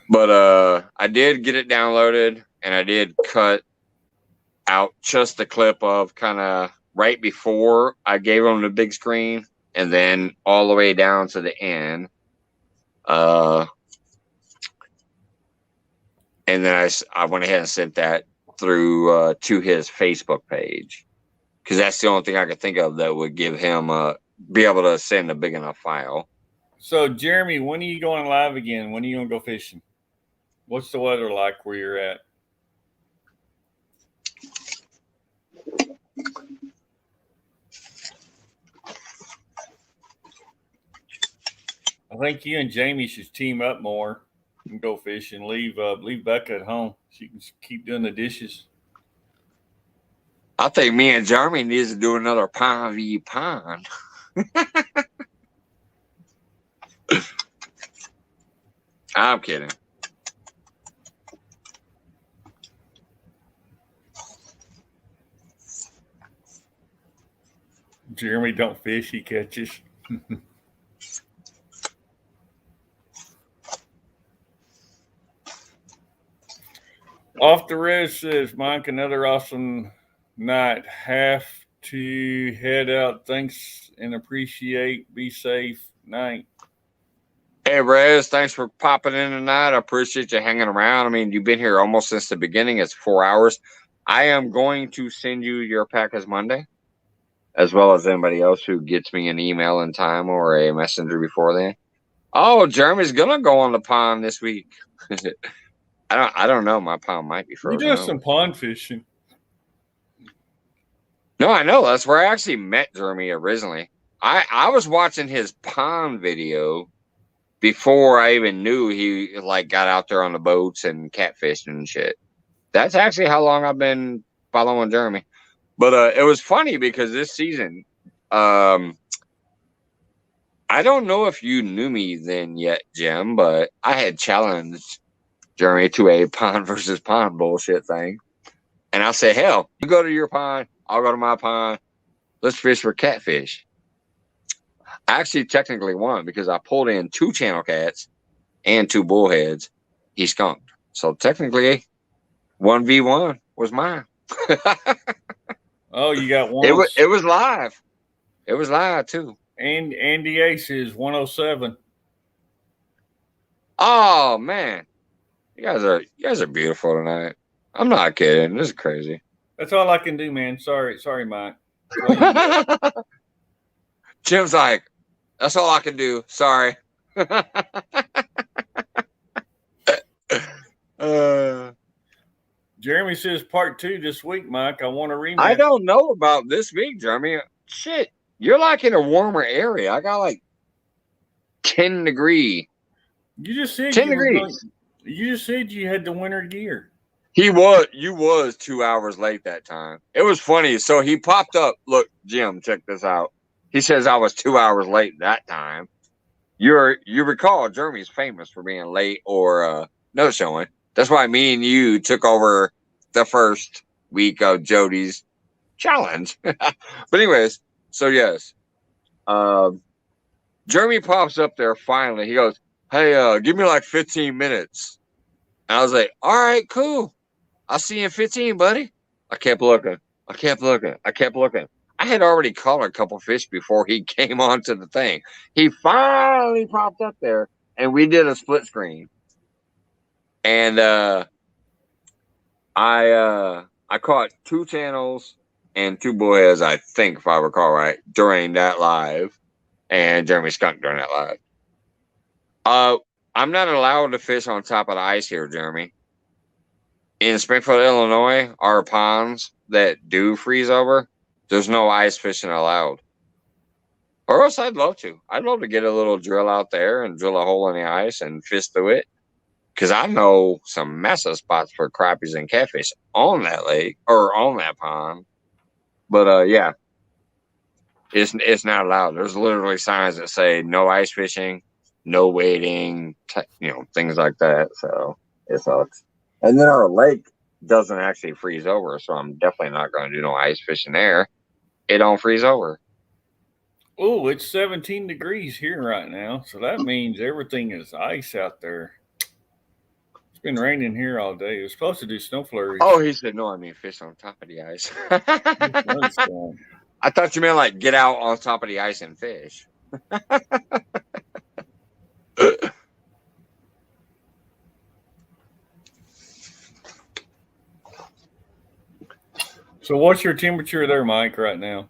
But I did get it downloaded, and I did cut out just the clip of kind of right before I gave him the big screen, and then all the way down to the end. And then I went ahead and sent that through to his Facebook page, because that's the only thing I could think of that would give him be able to send a big enough file.
So, Jeremy, when are you going live again? When are you going to go fishing? What's the weather like where you're at? I think you and Jamie should team up more and go fishing. Leave Becca at home. She can keep doing the dishes.
I think me and Jeremy needs to do another pond v pond. I'm kidding.
Jeremy don't fish, he catches. Off the Res says, Mike, another awesome night. Have to head out. Thanks and appreciate. Be safe. Night.
Hey, Rez, thanks for popping in tonight. I appreciate you hanging around. I mean, you've been here almost since the beginning. It's 4 hours. I am going to send you your package Monday, as well as anybody else who gets me an email in time or a messenger before then. Oh, Jeremy's gonna go on the pond this week. I don't know. My pond might be frozen.
You do some pond fishing.
No, I know. That's where I actually met Jeremy originally. I was watching his pond video before I even knew he like got out there on the boats and catfishing and shit. That's actually how long I've been following Jeremy. But it was funny because this season, I don't know if you knew me then yet, Jim, but I had challenged Jeremy to a pond versus pond bullshit thing. And I said, hell, you go to your pond, I'll go to my pond. Let's fish for catfish. I actually technically won because I pulled in 2 channel cats and 2 bullheads. He skunked. So technically, 1v1 was mine.
Oh, you got one.
It was live. It was live too.
And Andy Ace is 107.
Oh man, you guys are beautiful tonight. I'm not kidding. This is crazy.
That's all I can do, man. Sorry, Mike.
Jim's like, that's all I can do. Sorry.
Jeremy says part 2 this week, Mike. I want to rematch.
I don't know about this week, Jeremy. Shit, you're like in a warmer area. I got like 10 degree.
You just said
10 degrees.
You just said you had the winter gear.
You was 2 hours late that time. It was funny. So he popped up. Look, Jim, check this out. He says I was 2 hours late that time. You recall Jeremy's famous for being late or no showing. That's why me and you took over the first week of Jody's challenge. But anyways, so yes. Jeremy pops up there finally. He goes, hey, give me like 15 minutes. And I was like, all right, cool. I'll see you in 15, buddy. I kept looking. I had already caught a couple fish before he came onto the thing. He finally popped up there, and we did a split screen. And I caught 2 channels and 2 bullheads, I think, if I recall right, during that live. And Jeremy skunked during that live. I'm not allowed to fish on top of the ice here, Jeremy. In Springfield, Illinois, our ponds that do freeze over, there's no ice fishing allowed. Or else I'd love to. I'd love to get a little drill out there and drill a hole in the ice and fish through it. Because I know some massive spots for crappies and catfish on that lake or on that pond. But yeah, it's not allowed. There's literally signs that say no ice fishing, no wading, things like that. So it sucks. And then our lake doesn't actually freeze over, so I'm definitely not going to do no ice fishing there. It don't freeze over.
Oh, it's 17 degrees here right now, so that means everything is ice out there. It's been raining here all day. It was supposed to do snow flurries.
Oh, he said no. I mean fish on top of the ice. I thought you meant like get out on top of the ice and fish.
So what's your temperature there, Mike, right now?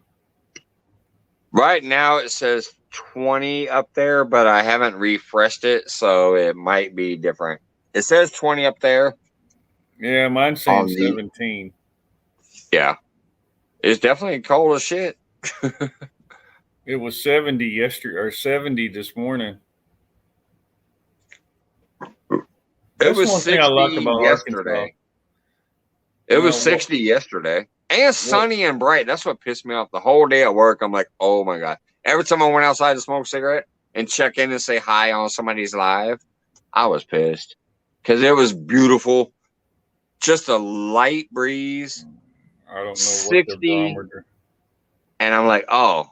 Right now it says 20 up there, but I haven't refreshed it, so it might be different. It says 20 up there.
Yeah, mine's saying 17.
Yeah. It's definitely cold as shit.
It was 70 yesterday or 70 this morning.
It was 60 yesterday. It was 60 yesterday. And sunny and bright. That's what pissed me off the whole day at work. I'm like, oh my God. Every time I went outside to smoke a cigarette and check in and say hi on somebody's live, I was pissed. Because it was beautiful. Just a light breeze.
I don't know
60. And I'm like, oh,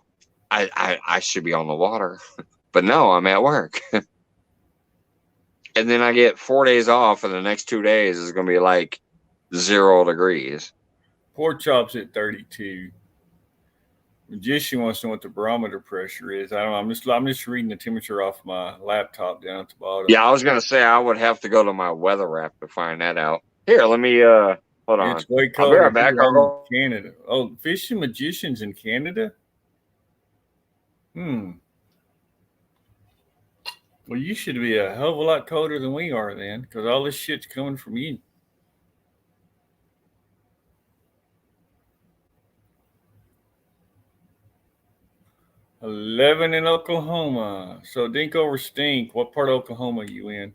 I should be on the water. But no, I'm at work. And then I get 4 days off, and the next 2 days is going to be like 0 degrees.
Pork chop's at 32. Magician wants to know what the barometer pressure is. I don't know. I'm just reading the temperature off my laptop down at the bottom.
Yeah, I was going to say I would have to go to my weather app to find that out. Here, let me hold on.
It's way colder.
I'll be right back.
In Canada. Oh, fishing magicians in Canada? Well, you should be a hell of a lot colder than we are then, because all this shit's coming from you. 11 in Oklahoma. So Dink over Stink. What part of Oklahoma are you in?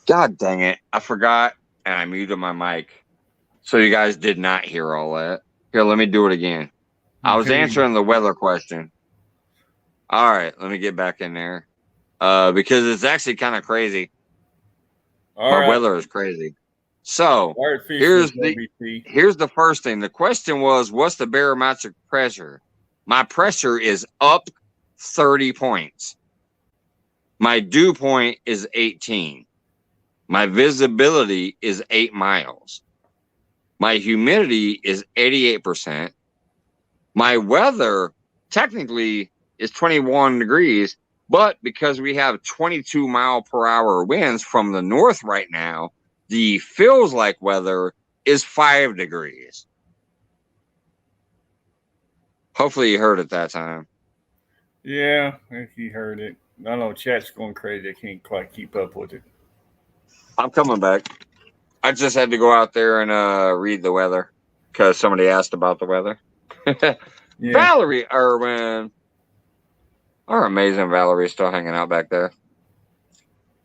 God dang it. I forgot and I muted my mic. So you guys did not hear all that. Here, let me do it again. I was answering the weather question. All right, let me get back in there. Because it's actually kind of crazy. My weather is crazy. So here's the first thing. The question was, what's the barometric pressure? My pressure is up 30 points. My dew point is 18. My visibility is 8 miles. My humidity is 88%. My weather technically is 21 degrees, but because we have 22 mile per hour winds from the north right now, the feels like weather is 5 degrees. Hopefully you heard it that time.
Yeah, if you heard it. I know chat's going crazy. I can't quite keep up with it.
I'm coming back. I just had to go out there and read the weather because somebody asked about the weather. Yeah. Valerie Irwin. Our amazing Valerie's still hanging out back there.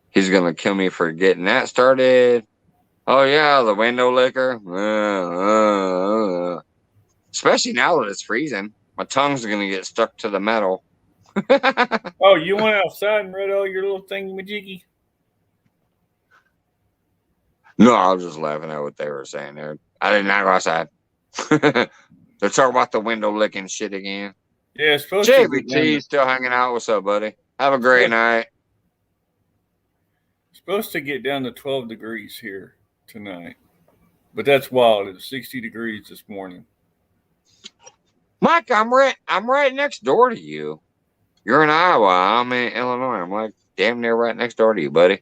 He's going to kill me for getting that started. Oh, yeah, the window licker. Especially now that it's freezing. My tongue's going to get stuck to the metal.
Oh, you went outside and read all your little thingy-majiggy?
No, I was just laughing at what they were saying there. I did not go outside. They're talking about the window licking shit again.
Yeah, it's supposed
JBT still hanging out. What's up, buddy? Have a great night.
It's supposed to get down to 12 degrees here tonight. But that's wild. It's 60 degrees this morning.
Mike, I'm right next door to you. You're in Iowa. I'm in Illinois. I'm like damn near right next door to you, buddy.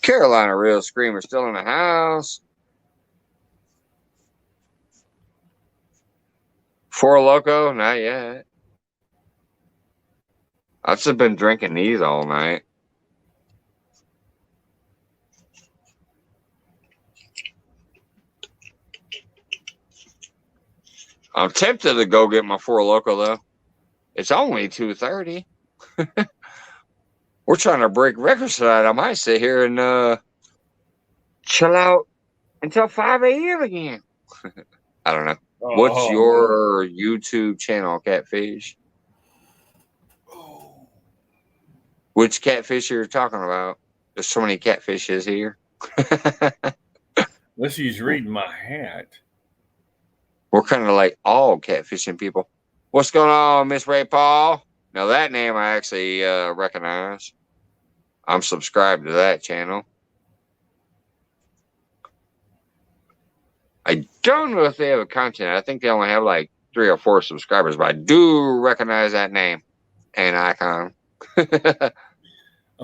Carolina Real Screamer still in the house. Four Loco, not yet. I've just been drinking these all night. I'm tempted to go get my Four Loco though. It's only 2:30. We're trying to break records tonight. I might sit here and chill out until 5 a.m. again. I don't know. What's your YouTube channel, Catfish? Which catfish are you talking about? There's so many catfishes here.
Unless he's reading my hat.
We're kind of like all catfishing people. What's going on, Miss Ray Paul? Now that name I actually recognize. I'm subscribed to that channel. I don't know if they have a content. I think they only have like 3 or 4 subscribers, but I do recognize that name and icon.
I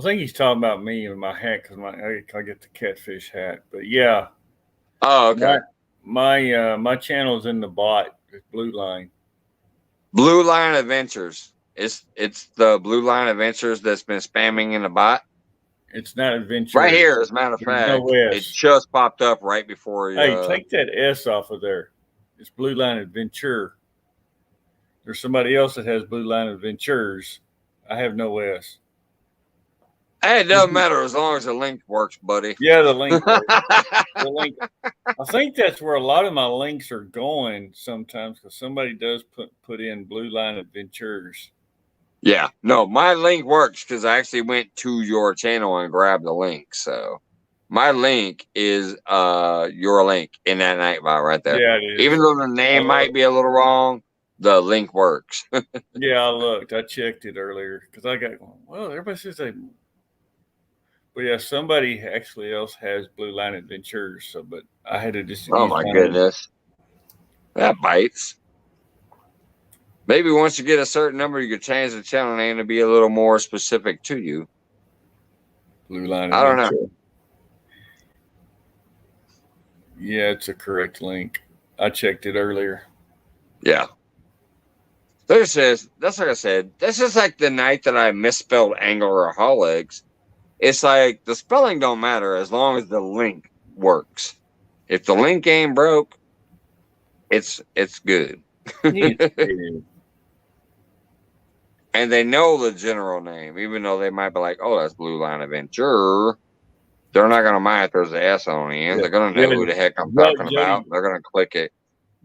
think he's talking about me and my hat because I get the catfish hat. But yeah.
Oh, okay.
My channel's in the bot. It's Blue Line.
Blue Line Adventures. It's the Blue Line Adventures that's been spamming in the bot.
It's not adventure.
Right here, as a matter of fact.
No S.
It just popped up right before you.
Hey, take that S off of there. It's Blue Line Adventure. There's somebody else that has Blue Line Adventures. I have no S.
Hey, it doesn't matter as long as the link works, buddy.
Yeah, the link works. The link. I think that's where a lot of my links are going sometimes because somebody does put in Blue Line Adventures.
Yeah, no, my link works because I actually went to your channel and grabbed the link. So my link is your link in that Nightbot right there.
Yeah, it is.
Even though the name might be a little wrong, the link works.
Yeah, I looked. I checked it earlier because I got, well, everybody says they. But yeah, somebody actually else has Blue Line Adventures. So, but I had to just
Oh
use
my
mine.
goodness. That bites. Maybe once you get a certain number, you could change the channel name to be a little more specific to you.
Blue Line
I don't know.
Adventure. Yeah, it's a correct link. I checked it earlier.
Yeah. That's like I said, that's just like the night that I misspelled Angleraholics. It's like the spelling don't matter as long as the link works. If the link ain't broke, it's good. And they know the general name, even though they might be like, oh, that's Blue Line Adventure. They're not going to mind if there's an S on the end.
Yeah.
They're going to know who the heck I'm talking about. They're going to click it.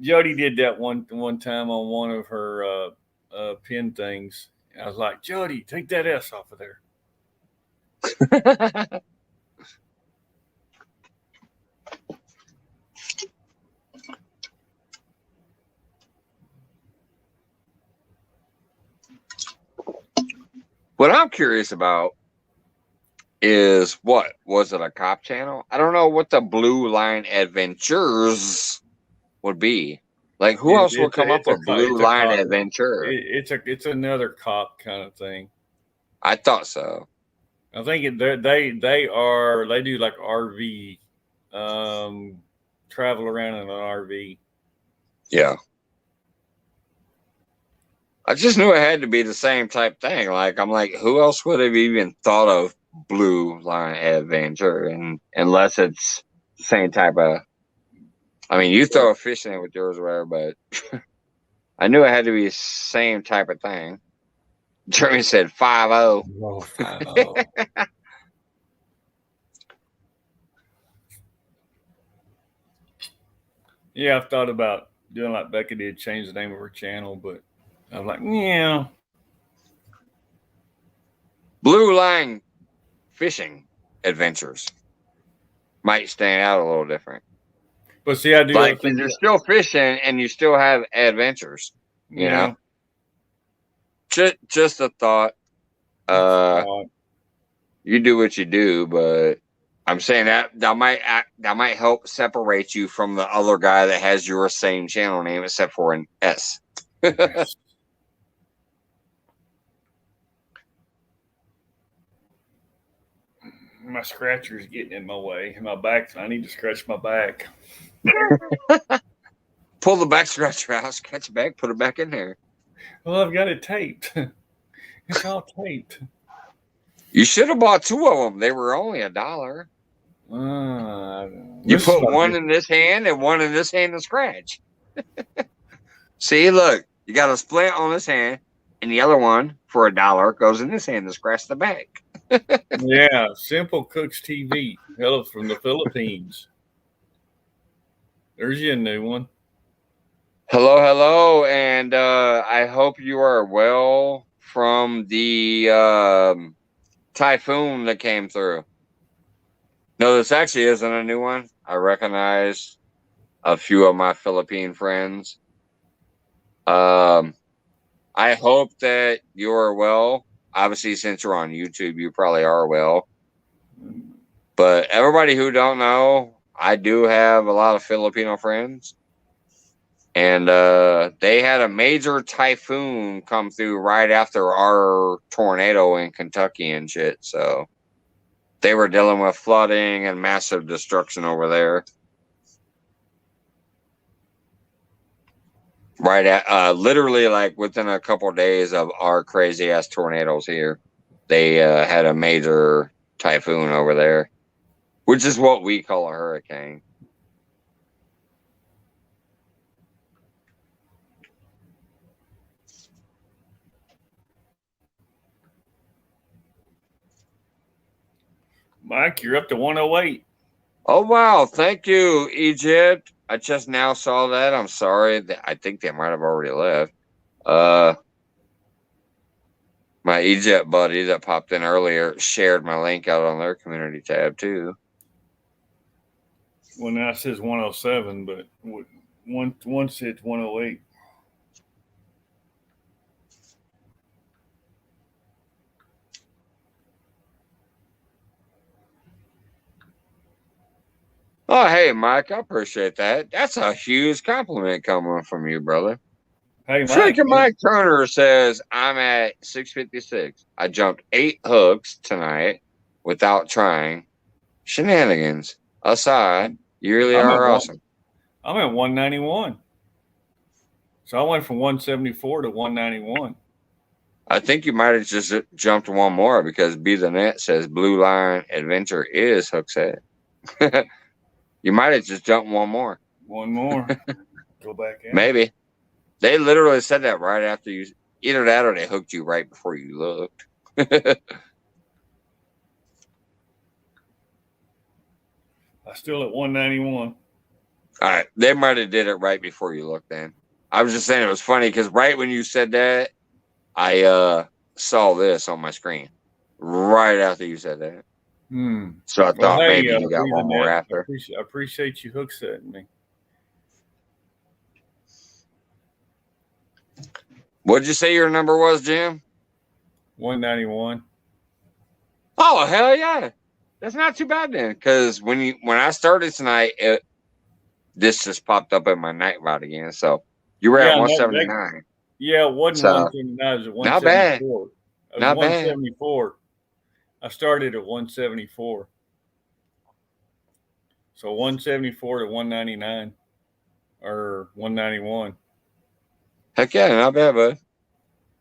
Jody did that one time on one of her pin things. I was like, Jody, take that S off of there.
What I'm curious about is what? Was it a cop channel? I don't know what the Blue Line Adventures would be. Like, who else would come up with Blue Line Adventure?
It's another cop kind of thing.
I thought so.
I think they do like RV, travel around in an RV.
Yeah. I just knew it had to be the same type thing. Like, I'm like, who else would have even thought of Blue Line Adventure? And unless it's the same type of, I mean, you throw a fish in it with yours or whatever, but I knew it had to be the same type of thing. Jeremy said 5-0.
Oh, 5-0. Yeah, I've thought about doing like Becca did, change the name of her channel, but I was like, yeah.
Blue Line Fishing Adventures might stand out a little different.
But see, I do
like you're still fishing and you still have adventures. You know, just a thought. You do what you do, but I'm saying that might help separate you from the other guy that has your same channel name except for an S.
My scratcher's getting in my way. My back. I need to scratch my back.
Pull the back scratcher out, scratch it back, put it back in there.
Well, I've got it taped. It's all taped.
You should have bought 2 of them. They were only $1. You put one in this hand and one in this hand to scratch. See, look, you got a splint on this hand, and the other one for $1 goes in this hand to scratch the back.
Yeah, Simple Cooks TV. Hello from the Philippines. There's your new one.
Hello, and I hope you are well from the typhoon that came through. No, this actually isn't a new one. I recognize a few of my Philippine friends. I hope that you're well. Obviously, since you're on YouTube, you probably are well. But everybody who don't know, I do have a lot of Filipino friends. And they had a major typhoon come through right after our tornado in Kentucky and shit. So they were dealing with flooding and massive destruction over there. Right at literally like within a couple of days of our crazy ass tornadoes here, they had a major typhoon over there, which is what we call a hurricane.
Mike, you're up to 108.
Oh, wow. Thank you, Egypt. I just now saw that. I'm sorry. I think they might have already left. My Egypt buddy that popped in earlier shared my link out on their community tab, too.
Well, now it says 107, but one said 108.
Oh, hey, Mike, I appreciate that. That's a huge compliment coming from you, brother.
Hey, Mike.
Freaking Mike Turner says, I'm at 656. I jumped 8 hooks tonight without trying. Shenanigans aside, you really are awesome.
I'm at 191. So I went from 174 to 191.
I think you might have just jumped one more because Be the Net says Blue Line Adventure is Hookset. You might have just jumped one more.
One more. Go back in.
Maybe. They literally said that right after you. Either that or they hooked you right before you looked.
I'm still at 191.
All right. They might have did it right before you looked then. I was just saying it was funny because right when you said that, I saw this on my screen. Right after you said that. So I thought maybe you got one more after.
I appreciate you hook setting me.
What'd you say your number was, Jim?
191.
Oh, hell yeah. That's not too bad then. Because when I started tonight, this just popped up in my night ride again. So you were at 179.
Yeah, it wasn't 179. It was at 174.
Not bad.
It was
not
174. Bad. I started at 174. So 174 to 199 or 191.
Heck yeah, not bad, bud.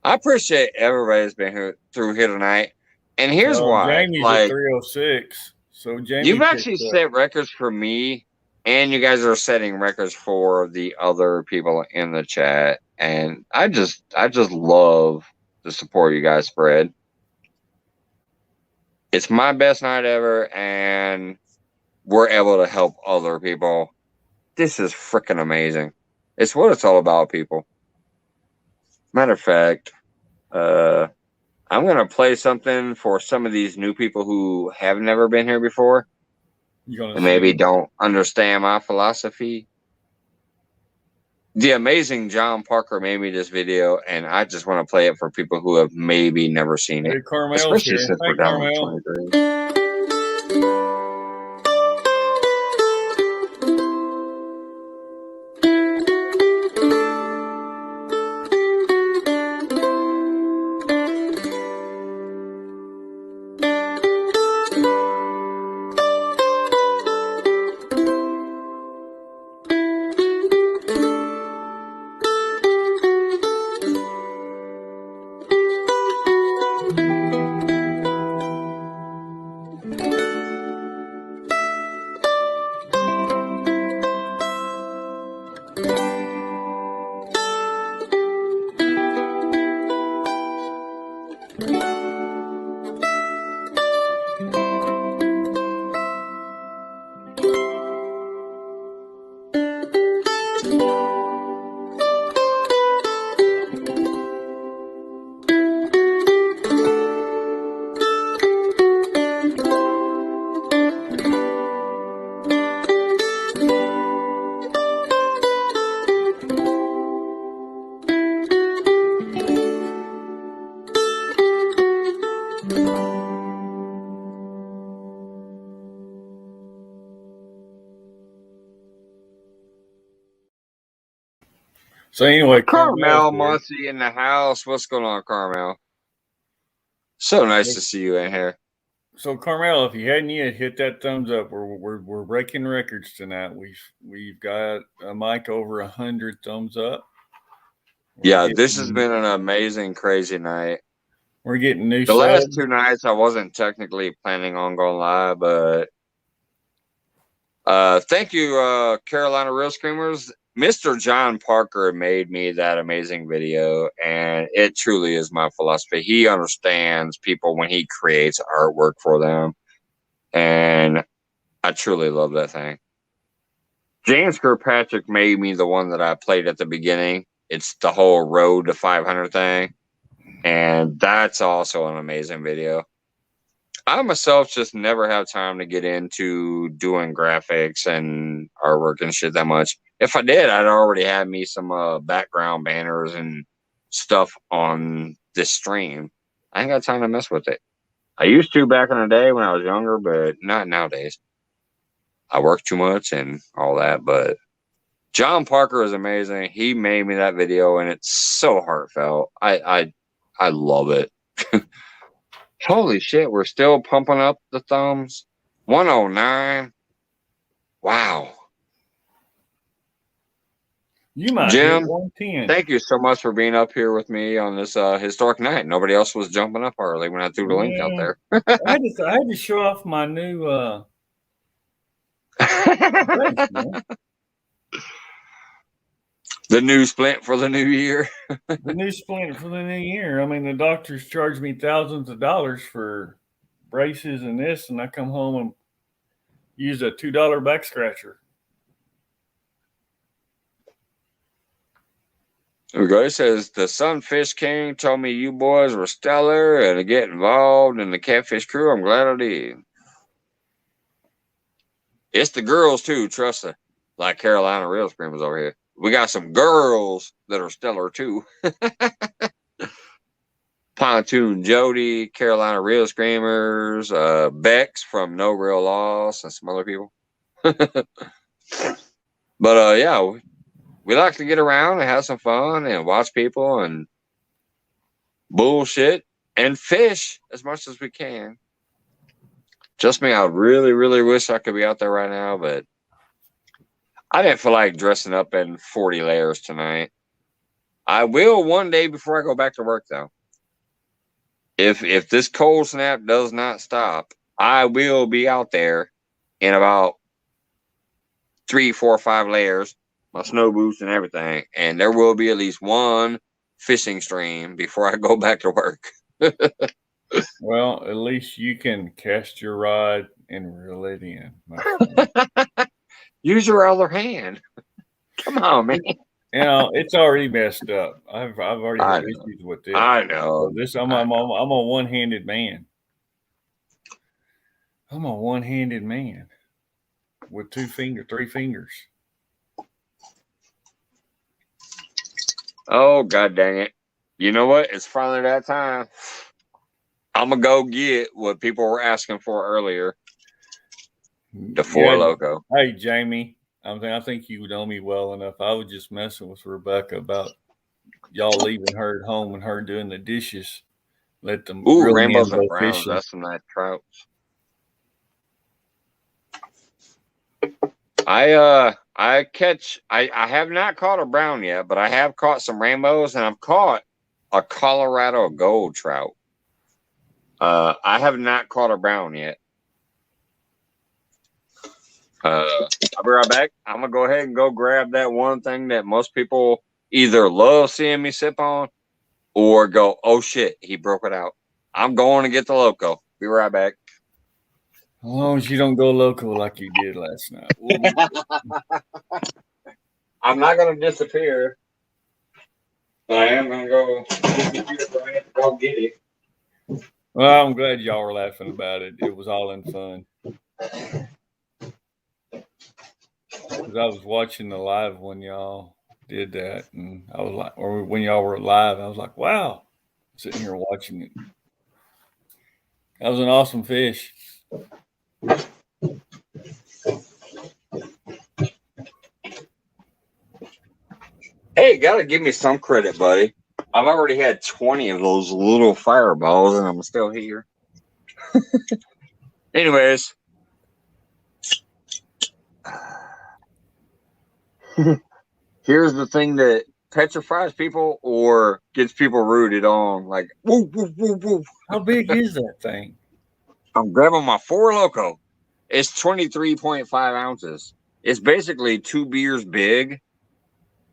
I appreciate everybody that's been here through here tonight. And here's why.
Jamie's at 306. So Jamie,
you've actually set records for me, and you guys are setting records for the other people in the chat. And I just love the support you guys spread. It's my best night ever, and we're able to help other people. This is freaking amazing. It's what it's all about, people. Matter of fact, I'm going to play something for some of these new people who have never been here before and maybe don't understand my philosophy. The amazing John Parker made me this video, and I just want to play it for people who have maybe never seen it.
Hey, Carmel's
especially
here.
since we're down to 23.
So anyway,
Carmel Muncie in the house. What's going on, Carmel? So nice to see you in here.
So Carmel, if you hadn't yet, hit that thumbs up. We're breaking records tonight. We've got a mic over 100 thumbs up.
Yeah, this has been an amazing, crazy night.
We're getting new.
The last 2 nights, I wasn't technically planning on going live, but thank you, Carolina Real Screamers. Mr. John Parker made me that amazing video, and it truly is my philosophy. He understands people when he creates artwork for them, and I truly love that thing. James Kirkpatrick made me the one that I played at the beginning. It's the whole road to 500 thing, and that's also an amazing video. I myself just never have time to get into doing graphics and artwork and shit that much. If I did, I'd already have me some background banners and stuff on this stream. I ain't got time to mess with it. I used to back in the day when I was younger, but not nowadays. I work too much and all that. But John Parker is amazing. He made me that video, and it's so heartfelt. I love it. Holy shit, we're still pumping up the thumbs. 109. Wow.
You might
Jim,
hit 110.
Thank you so much for being up here with me on this historic night. Nobody else was jumping up early when I threw the link out there.
I had to show off my new race, man.
The new splint for the new year.
The new splint for the new year. I mean, the doctors charge me thousands of dollars for braces and this, and I come home and use a $2 back scratcher.
The guy says the Sunfish King told me you boys were stellar and to get involved in the Catfish crew. I'm glad I did. It's the girls too, trust me. Like Carolina Real Screamers over here. We got some girls that are stellar too. Pontoon Jody, Carolina Real Screamers, Bex from No Real Loss, and some other people. But yeah, we like to get around and have some fun and watch people and bullshit and fish as much as we can. Just me, I really, really wish I could be out there right now, but I didn't feel like dressing up in 40 layers tonight. I will one day before I go back to work, though. If this cold snap does not stop, I will be out there in about 3, 4, 5 layers, my snow boots and everything, and there will be at least one fishing stream before I go back to work.
Well, at least you can cast your rod and reel it in.
Use your other hand. Come on, man.
You know, it's already messed up. I've already had issues with this.
I know.
So I'm a one-handed man. I'm a one-handed man with 3 fingers.
Oh, god dang it. You know what? It's finally that time. I'm going to go get what people were asking for earlier. The Four Loco.
Hey, Jamie. I think you know me well enough. I was just messing with Rebecca about y'all leaving her at home and her doing the dishes. Let them
rainbows and browns. Fishing. That's some nice trouts. I have not caught a brown yet, but I have caught some rainbows, and I've caught a Colorado gold trout. I have not caught a brown yet. I'll be right back. I'm gonna go ahead and go grab that one thing that most people either love seeing me sip on or go, oh shit, he broke it out. I'm going to get the Loco. Be right back.
As long as you don't go loco like you did last night.
I'm not gonna disappear. But I am gonna go get it.
Well, I'm glad y'all were laughing about it. It was all in fun. Because I was watching the live when y'all did that, and I was like, or when y'all were live, I was like, wow, sitting here watching it. That was an awesome fish.
Hey, gotta give me some credit, buddy. I've already had 20 of those little fireballs, and I'm still here. Anyways. Here's the thing that petrifies people or gets people rooted on. Like, woo, woo, woo, woo.
How big is that thing?
I'm grabbing my Four Loco. It's 23.5 ounces. It's basically 2 beers big.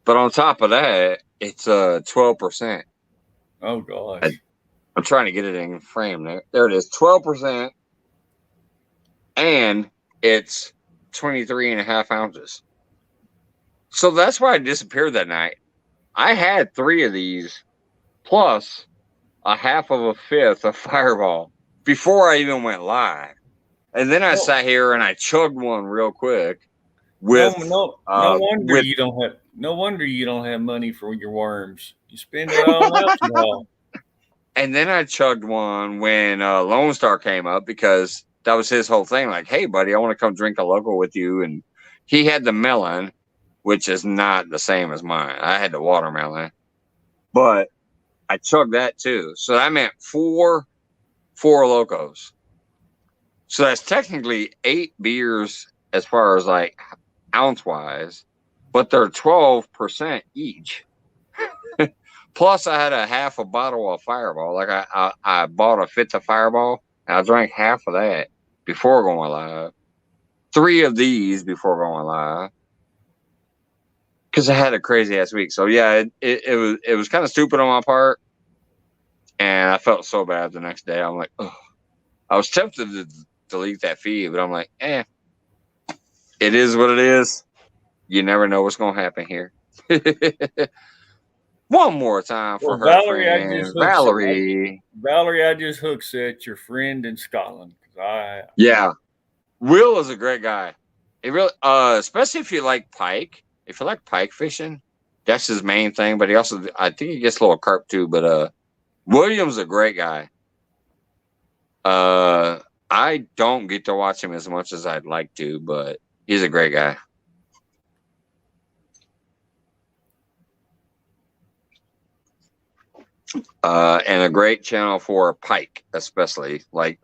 But on top of that, it's 12%.
Oh, gosh.
I'm trying to get it in frame there. There it is, 12%. And it's 23.5 ounces. So that's why I disappeared that night. I had 3 of these plus a half of a fifth of Fireball before I even went live. And then I sat here and I chugged one real quick.
No wonder you don't have money for your worms. You spend it all on alcohol.
And then I chugged one when Lone Star came up because that was his whole thing. Like, hey, buddy, I want to come drink a local with you. And he had the melon, which is not the same as mine. I had the watermelon, but I chugged that too. So that meant four locos. So that's technically 8 beers as far as like ounce wise, but they're 12% each. Plus, I had a half a bottle of Fireball. Like I bought a fifth of Fireball, and I drank half of that before going live. 3 of these before going live, because I had a crazy ass week. So yeah, it was kind of stupid on my part, and I felt so bad the next day. I'm like, ugh. I was tempted to delete that feed, but I'm like, it is what it is. You never know what's gonna happen here. One more time for her
Valerie,
friend, Valerie.
Valerie, I just hook set your friend in Scotland.
Yeah, Will is a great guy. He really, especially if you like pike. If you like pike fishing, that's his main thing. But he also, I think he gets a little carp too. But William's a great guy. I don't get to watch him as much as I'd like to, but he's a great guy. And a great channel for pike, especially like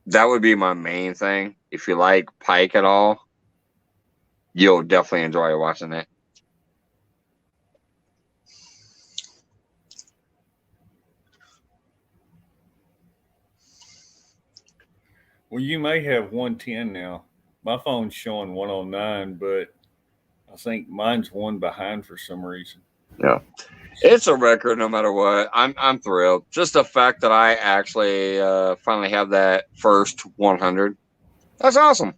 that would be my main thing. If you like pike at all, you'll definitely enjoy watching it.
Well, you may have 110 now. My phone's showing 109, but I think mine's one behind for some reason.
Yeah. It's a record no matter what. I'm thrilled. Just the fact that I actually finally have that first 100. That's awesome.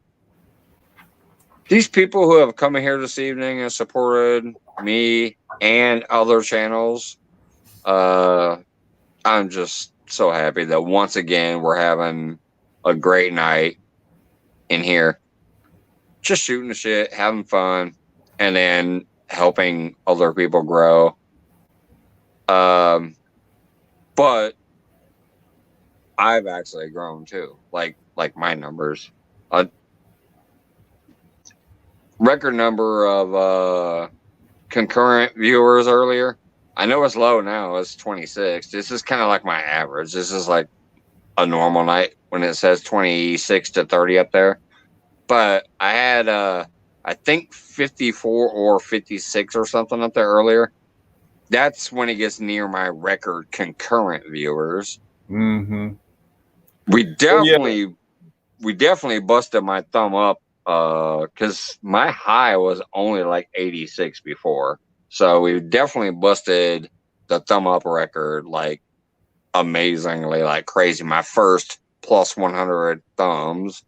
These people who have come in here this evening and supported me and other channels, I'm just so happy that once again we're having a great night in here. Just shooting the shit, having fun, and then helping other people grow. But I've actually grown too, like my numbers. Record number of concurrent viewers earlier. I know it's low now. It's 26. This is kind of like my average. This is like a normal night when it says 26 to 30 up there. But I had I think 54 or 56 or something up there earlier. That's when it gets near my record concurrent viewers.
Mm-hmm.
We definitely busted my thumb up because my high was only like 86 before. So we definitely busted the thumb up record like amazingly, like crazy. My first plus 100 thumbs.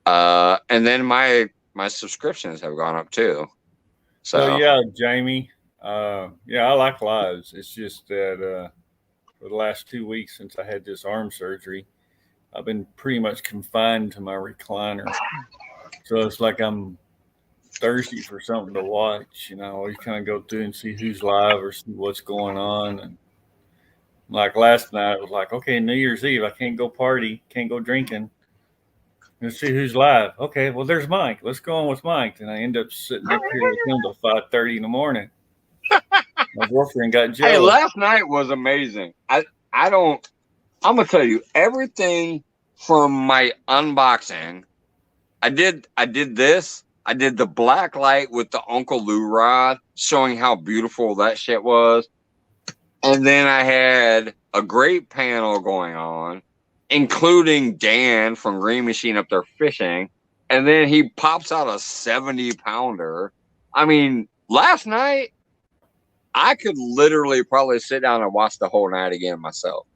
And then my subscriptions have gone up too. So
yeah, Jamie. I like lives. It's just that for the last 2 weeks since I had this arm surgery, I've been pretty much confined to my recliner. So it's like I'm thirsty for something to watch. You know, you kind of go through and see who's live or see what's going on. And like last night, it was like, okay, New Year's Eve, I can't go party, can't go drinking. Let's see who's live. Okay, well, there's Mike. Let's go on with Mike. And I end up sitting up here with him till 5:30 in the morning. My girlfriend got jealous.
Hey, last night was amazing. I'm gonna tell you everything from my unboxing. I did this. I did the black light with the Uncle Lou rod, showing how beautiful that shit was. And then I had a great panel going on, including Dan from Green Machine up there fishing. And then he pops out a 70-pounder. I mean, last night, I could literally probably sit down and watch the whole night again myself.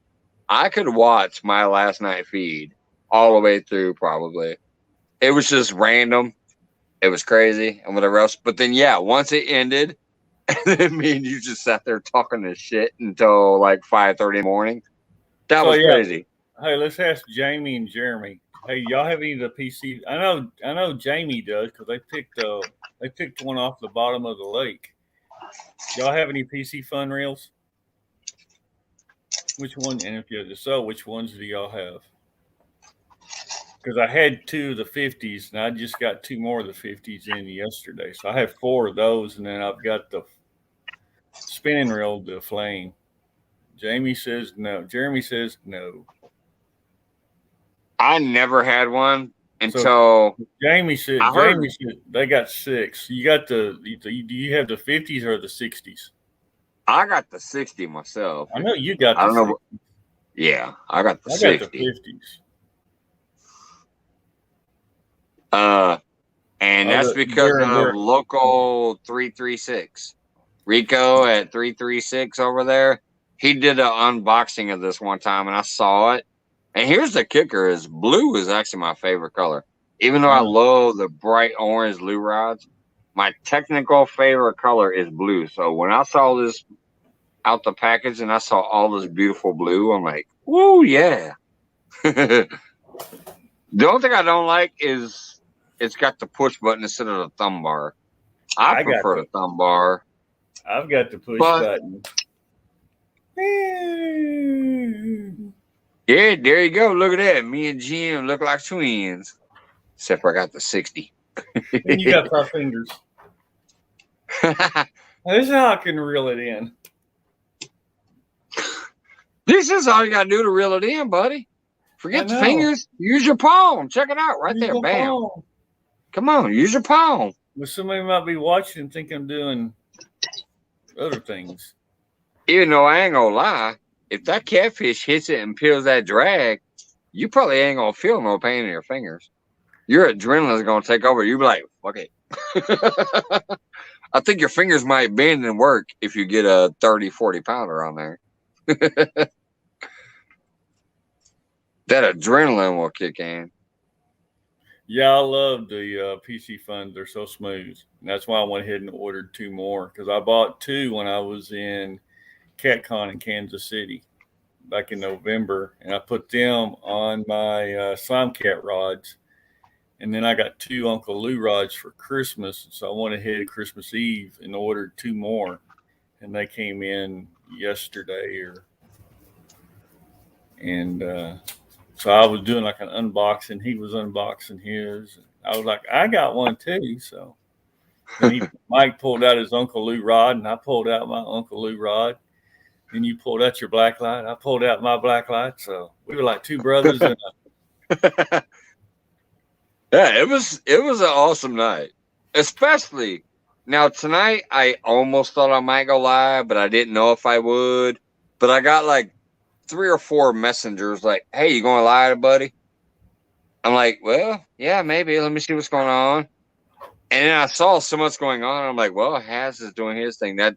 I could watch my last night feed all the way through probably. It was just random. It was crazy and whatever else. But then, yeah, once it ended, and then me and you just sat there talking this shit until like 5:30 in the morning. That was crazy.
Hey, let's ask Jamie and Jeremy. Hey, y'all have any of the PC? I know Jamie does because they picked one off the bottom of the lake. Y'all have any PC fun reels? Which one? And if so, which ones do y'all have? because I had 2 of the 50s, and I just got 2 more of the 50s in yesterday. So I have 4 of those, and then I've got the spinning reel, the flame. Jamie says no. Jeremy says no.
I never had one until
So Jamie said
I heard-
they got 6. You got do you have the 50s or the 60s?
I got the 60 myself.
I know you got the
I don't know.
60s.
Yeah, I got the
I
60.
got the 50s.
And
I
that's
look-
because
they're-
of local 336. Rico at 336 over there. He did an unboxing of this one time, and I saw it. And here's the kicker: is blue is actually my favorite color. Even though I love the bright orange blue rods, my technical favorite color is blue. So when I saw this out the package and I saw all this beautiful blue, I'm like, woo, yeah. The only thing I don't like is it's got the push button instead of the thumb bar. I prefer the thumb bar.
I've got the push
But-
button.
Yeah, there you go. Look at that. Me and Jim look like twins. Except for I got the 60.
And you got 5 fingers. This is how I can reel it in.
This is all you got to do to reel it in, buddy. Forget the
know.
fingers. Use your palm. Check it out right
Use
there.
my
Bam.
palm.
Come on. Use your palm.
Well, somebody might be watching and think I'm doing other things.
Even though I ain't going to lie, if that catfish hits it and peels that drag, you probably ain't going to feel no pain in your fingers. Your adrenaline is going to take over. You'll be like, fuck it. I think your fingers might bend and work if you get a 30, 40 pounder on there. That adrenaline will kick in.
Yeah, I love the PC funds. They're so smooth. And that's why I went ahead and ordered 2 more, because I bought 2 when I was in CatCon in Kansas City back in November, and I put them on my Slime Cat rods. And then I got 2 Uncle Lou rods for Christmas. So I went ahead Christmas Eve and ordered 2 more. And they came in yesterday. So I was doing like an unboxing. He was unboxing his. I was like, I got one too. So then Mike pulled out his Uncle Lou rod, and I pulled out my Uncle Lou rod. Then you pulled out your black light. I pulled out my black light. So we were like 2 brothers in a
Yeah, it was an awesome night. Especially now tonight, I almost thought I might go live, but I didn't know if I would. But I got like 3 or 4 messengers like, "Hey, you going live, buddy?" I'm like, "Well, yeah, maybe. Let me see what's going on." And then I saw so much going on. I'm like, "Well, Haz is doing his thing. That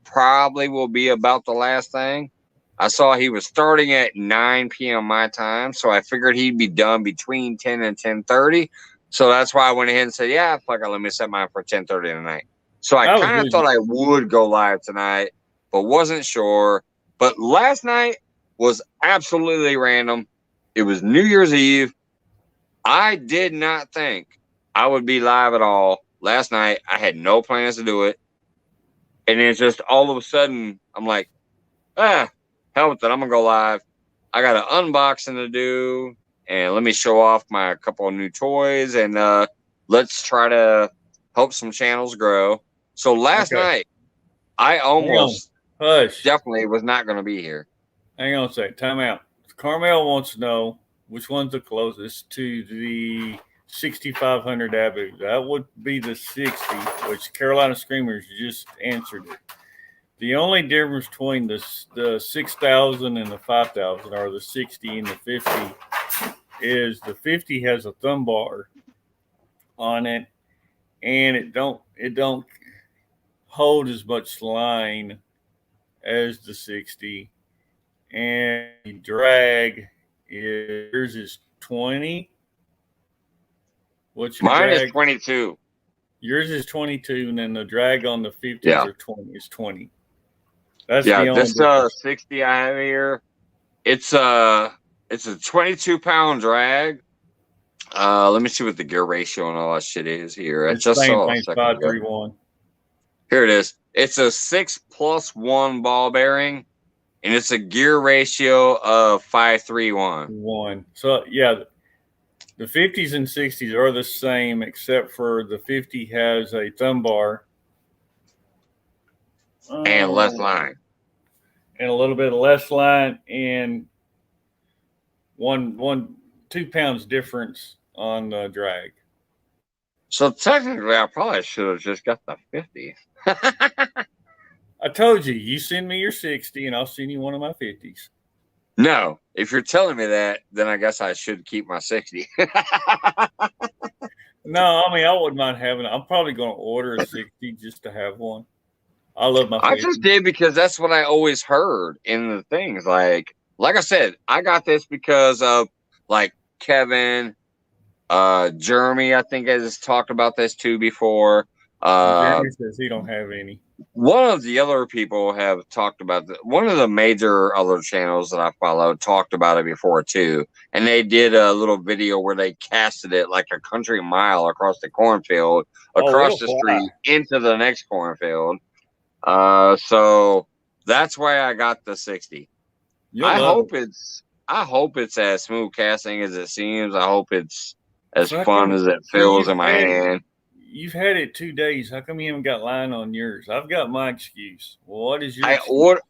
probably will be about the last thing." I saw he was starting at 9 p.m. my time, so I figured he'd be done between 10 and 10:30. So that's why I went ahead and said, "Yeah, fuck it, let me set mine for 10:30 tonight." So I kind of thought I would go live tonight, but wasn't sure. But last night was absolutely random. It was New Year's Eve. I did not think I would be live at all last night. I had no plans to do it. And then just all of a sudden, I'm like, hell with it. I'm going to go live. I got an unboxing to do. And let me show off my couple of new toys. And let's try to help some channels grow. So last night, I almost definitely was not going to be here.
Hang on a second. Time out. Carmel wants to know which one's the closest to the 6,500 Abu. That would be the 60, which Carolina Screamers just answered it. The only difference between the 6,000 and the 5,000, or the 60 and the 50, is the 50 has a thumb bar on it, and it don't hold as much line as the 60. And the drag yours is 20. What's your
Mine
drag?
is 22.
Yours is 22, and then the drag on the 50s
Yeah.
are 20. Is 20. That's
Yeah,
the only
this
difference.
60 I have here, it's a 22-pound drag. Let me see what the gear ratio and all that shit is here. I
It's
just
same
saw a
thing,
second ago.
531.
Here it is. It's a 6+1 ball bearing, and it's a gear ratio of 531.
1. So yeah, The 50s and 60s are the same, except for the 50 has a thumb bar
And less line.
and a little bit less line, and 2 pounds difference on the drag.
So technically, I probably should have just got the 50.
I told you, you send me your 60 and I'll send you one of my 50s.
No, if you're telling me that, then I guess I should keep my 60.
No, I mean, I wouldn't mind having it. I'm probably going to order a 60 just to have one. I love my 50.
I just did because that's what I always heard in the things. Like I said, I got this because of like Kevin, Jeremy, I think has talked about this too before.
Jeremy says he don't have any.
One of the other people have talked about one of the major other channels that I follow talked about it before too, and they did a little video where they casted it like a country mile across the cornfield, across the street into the next cornfield. So that's why I got the 60. I hope it's as smooth casting as it seems. I hope it's as fun as it feels in my hand.
You've had it 2 days. How come you haven't got line on yours? I've got my excuse. Well, what is your excuse?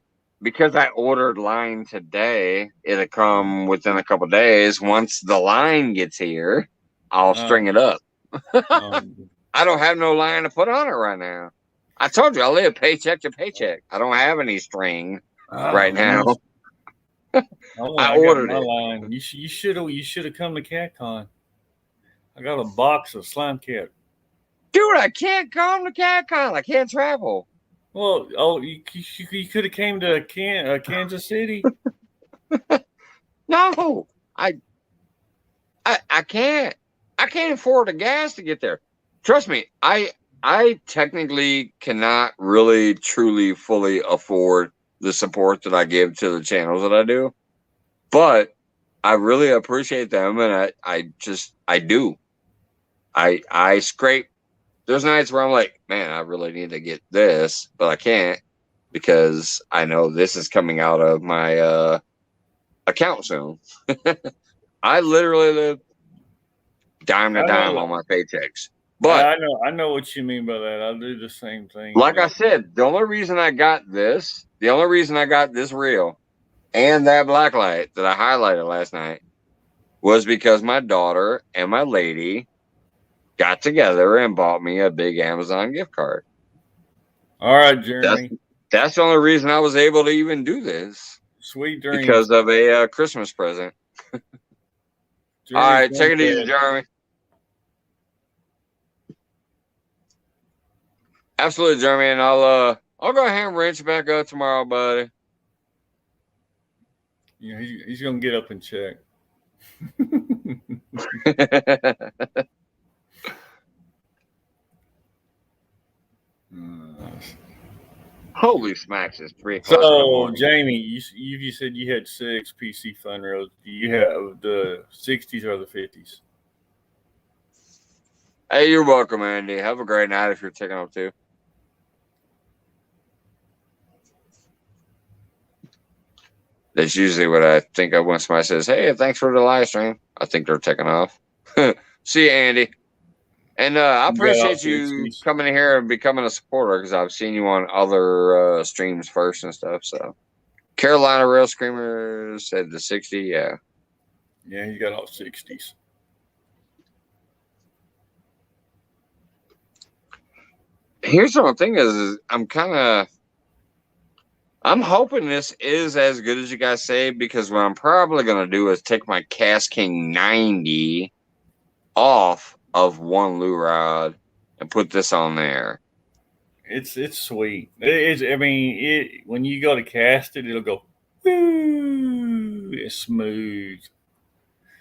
Because I ordered line today. It'll come within a couple days. Once the line gets here, I'll string it up. I don't have no line to put on it right now. I told you I live paycheck to paycheck. I don't have any string right now. I ordered it.
Line. You should have come to CatCon. I got a box of slime cat.
Dude, I can't come to CatCon. I can't travel.
Well, you could have came to Kansas City.
No, I can't. I can't afford the gas to get there. Trust me, I technically cannot really, truly, fully afford the support that I give to the channels that I do, but I really appreciate them, and I do. I scrape. There's nights where I'm like, man, I really need to get this, but I can't because I know this is coming out of my account soon. I literally live dime to dime on my paychecks. But
I know what you mean by that. I do the same thing.
Like I said, the only reason I got this reel and that black light that I highlighted last night was because my daughter and my lady got together and bought me a big Amazon gift card.
All right, Jeremy.
That's the only reason I was able to even do this.
Sweet dreams.
Because of a Christmas present. All right, take it easy, Jeremy. Absolutely, Jeremy, and I'll go ahead and wrench back up tomorrow, buddy.
Yeah, he's gonna get up and check.
Holy smacks! It's 3 o'clock.
So, Jamie, you said you had 6 PC Fun Roads. Do you have the 60s or the 50s?
Hey, you're welcome, Andy. Have a great night if you're taking up too. That's usually what I think of when somebody says, hey, thanks for the live stream. I think they're taking off. See you, Andy. And I appreciate you coming in here and becoming a supporter because I've seen you on other streams first and stuff. So, Carolina Rail Screamer said the 60. Yeah.
Yeah, you got all 60s.
Here's the thing is I'm hoping this is as good as you guys say, because what I'm probably going to do is take my KastKing 90 off of one lure rod and put this on there.
It's sweet. When you go to cast it, it'll go, woo, it's smooth.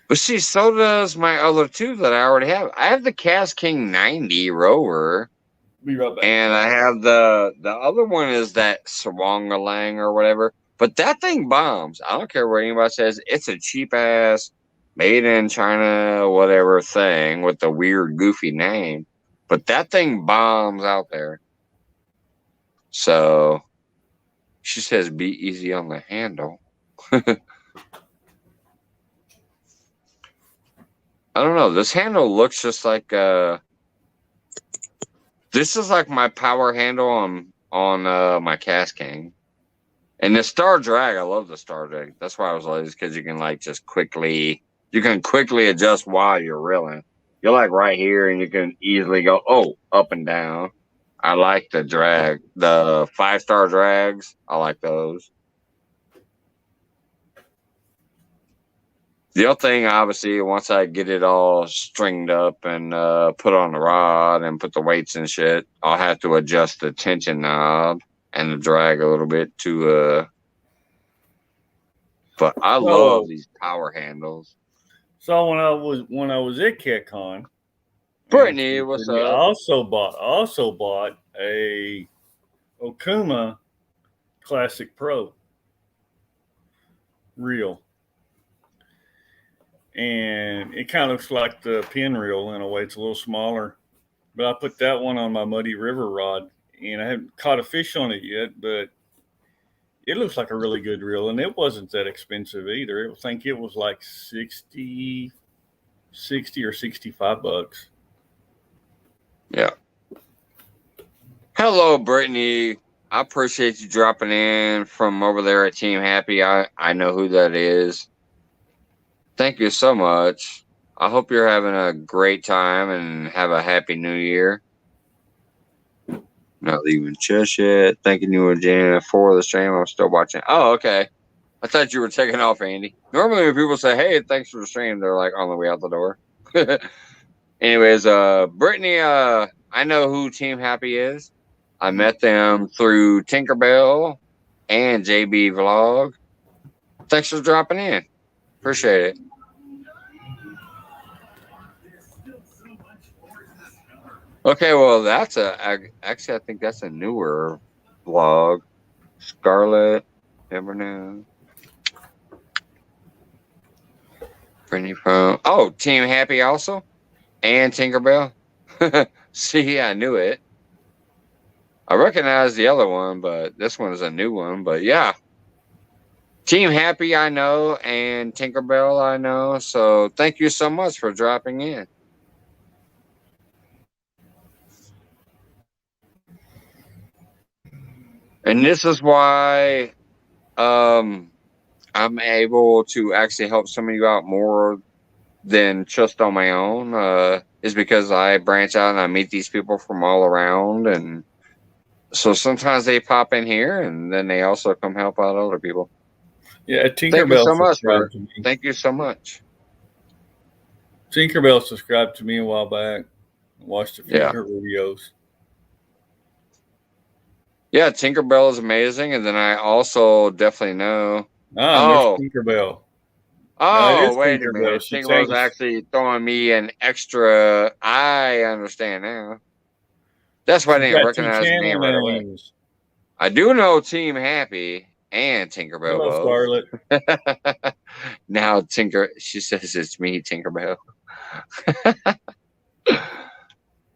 But see, so does my other two that I already have. I have the KastKing 90 rover.
Be right back.
And I have the other one is that Sawangalang or whatever. But that thing bombs. I don't care what anybody says. It's a cheap ass, made in China, whatever thing with the weird, goofy name. But that thing bombs out there. So she says, be easy on the handle. I don't know. This handle looks just like this is like my power handle on my Cast King. And the Star Drag, I love the Star Drag. That's why I was like, because you can like just quickly adjust while you're reeling. You're like right here, and you can easily go up and down. I like the drag, the 5-star drags. I like those. The other thing, obviously, once I get it all stringed up and put on the rod and put the weights and shit, I'll have to adjust the tension knob and the drag a little bit to but I love these power handles.
So when I was at CatCon,
Brittany, what's up?
I also bought a Okuma Classic Pro reel. And it kind of looks like the pin reel in a way. It's a little smaller. But I put that one on my Muddy River rod, and I haven't caught a fish on it yet, but it looks like a really good reel, and it wasn't that expensive either. I think it was like 60 or $65.
Yeah. Hello, Brittany. I appreciate you dropping in from over there at Team Happy. I know who that is. Thank you so much. I hope you're having a great time and have a happy new year. Not leaving just yet. Thanking you again for the stream. I'm still watching. Oh, okay. I thought you were taking off, Andy. Normally when people say, hey, thanks for the stream, they're like on the way out the door. Anyways, Brittany, I know who Team Happy is. I met them through Tinkerbell and JB Vlog. Thanks for dropping in. Appreciate it. Okay, well, actually, I think that's a newer vlog. Scarlett, never knew. Brittany from Team Happy also, and Tinkerbell. See, I knew it. I recognize the other one, but this one is a new one. But yeah, Team Happy I know, and Tinkerbell I know. So thank you so much for dropping in. And this is why I'm able to actually help some of you out more than just on my own. Is because I branch out and I meet these people from all around. And so sometimes they pop in here and then they also come help out other people.
Yeah, Tinkerbell.
Thank you so much.
Tinkerbell subscribed to me a while back. Watched a few of her videos.
Yeah, Tinkerbell is amazing, and then I also definitely know.
Tinkerbell.
Oh, wait a minute! Tinkerbell's actually throwing me an extra. I understand now. That's why I didn't recognize the name right away. I do know Team Happy and Tinkerbell.
Hello,
Scarlett. Now she says it's me, Tinkerbell.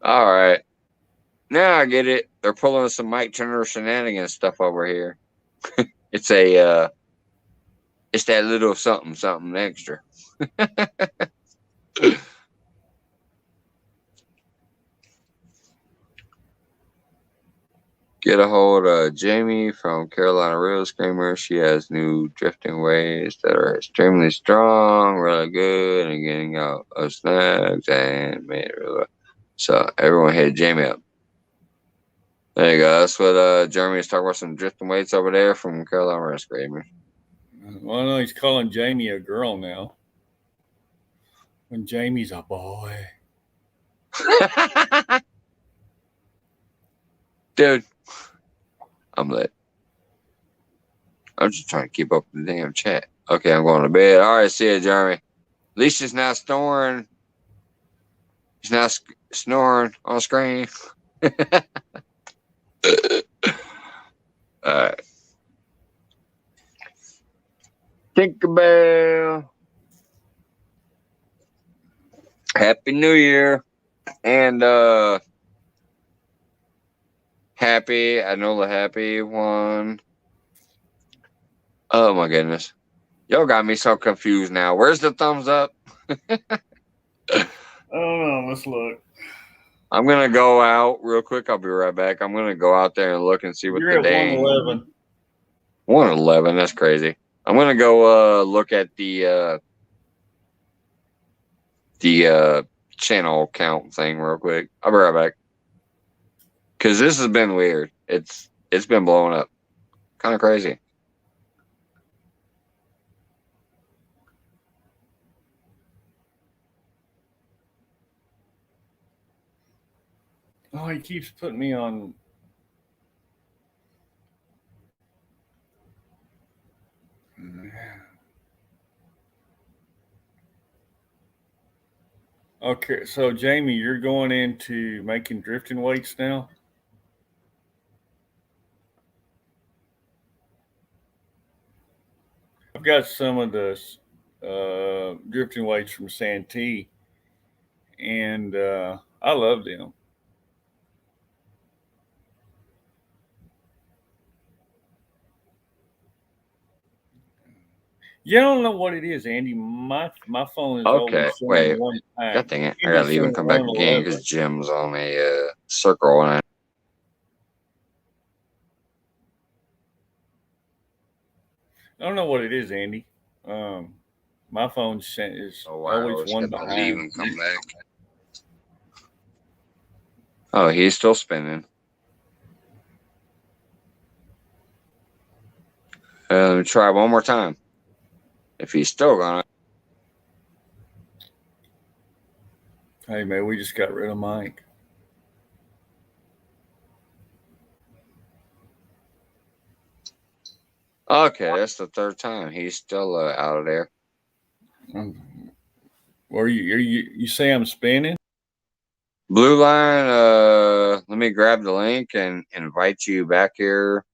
All right. Now I get it. They're pulling some Mike Turner shenanigans stuff over here. It's that little something extra. Get a hold of Jamie from Carolina Real Screamer. She has new drifting waves that are extremely strong, really good, and getting out of snags and made really well. So everyone hit Jamie up. There you go. That's what Jeremy's talking about, some drifting weights over there from Carolina Real Screamer.
Well, no, he's calling Jamie a girl now. When Jamie's a boy.
Dude, I'm lit. I'm just trying to keep up with the damn chat. Okay, I'm going to bed. All right, see you, Jeremy. At least he's not snoring. He's not snoring on screen. All right. Tinkerbell. Happy New Year. And Happy, I know the Happy one. Oh my goodness. Y'all got me so confused now. Where's the thumbs up?
Oh no, let's look.
I'm gonna go out real quick. I'll be right back. I'm gonna go out there and look and see what
You're
the
at
dang
111.
111. That's crazy. I'm gonna go look at the channel count thing real quick. I'll be right back. Cause this has been weird. It's been blowing up. Kind of crazy.
Oh, he keeps putting me on. Okay, so Jamie, you're going into making drifting weights now? I've got some of the drifting weights from Santee, and I love them. Yeah, I don't know what it is, Andy. My phone is
Okay,
always showing
wait.
one time.
God dang it. I
Andy's
gotta leave and
showing
come back again
111.
because Jim's on a circle and
I don't know what it is, Andy. My phone is always one
have to leave
behind.
and come back. Oh, he's still spinning. Let me try one more time. If he's still gonna.
Hey, man, we just got rid of Mike.
Okay, that's the third time. He's still out of there.
Or you say I'm spinning?
Blue Line, let me grab the link and invite you back here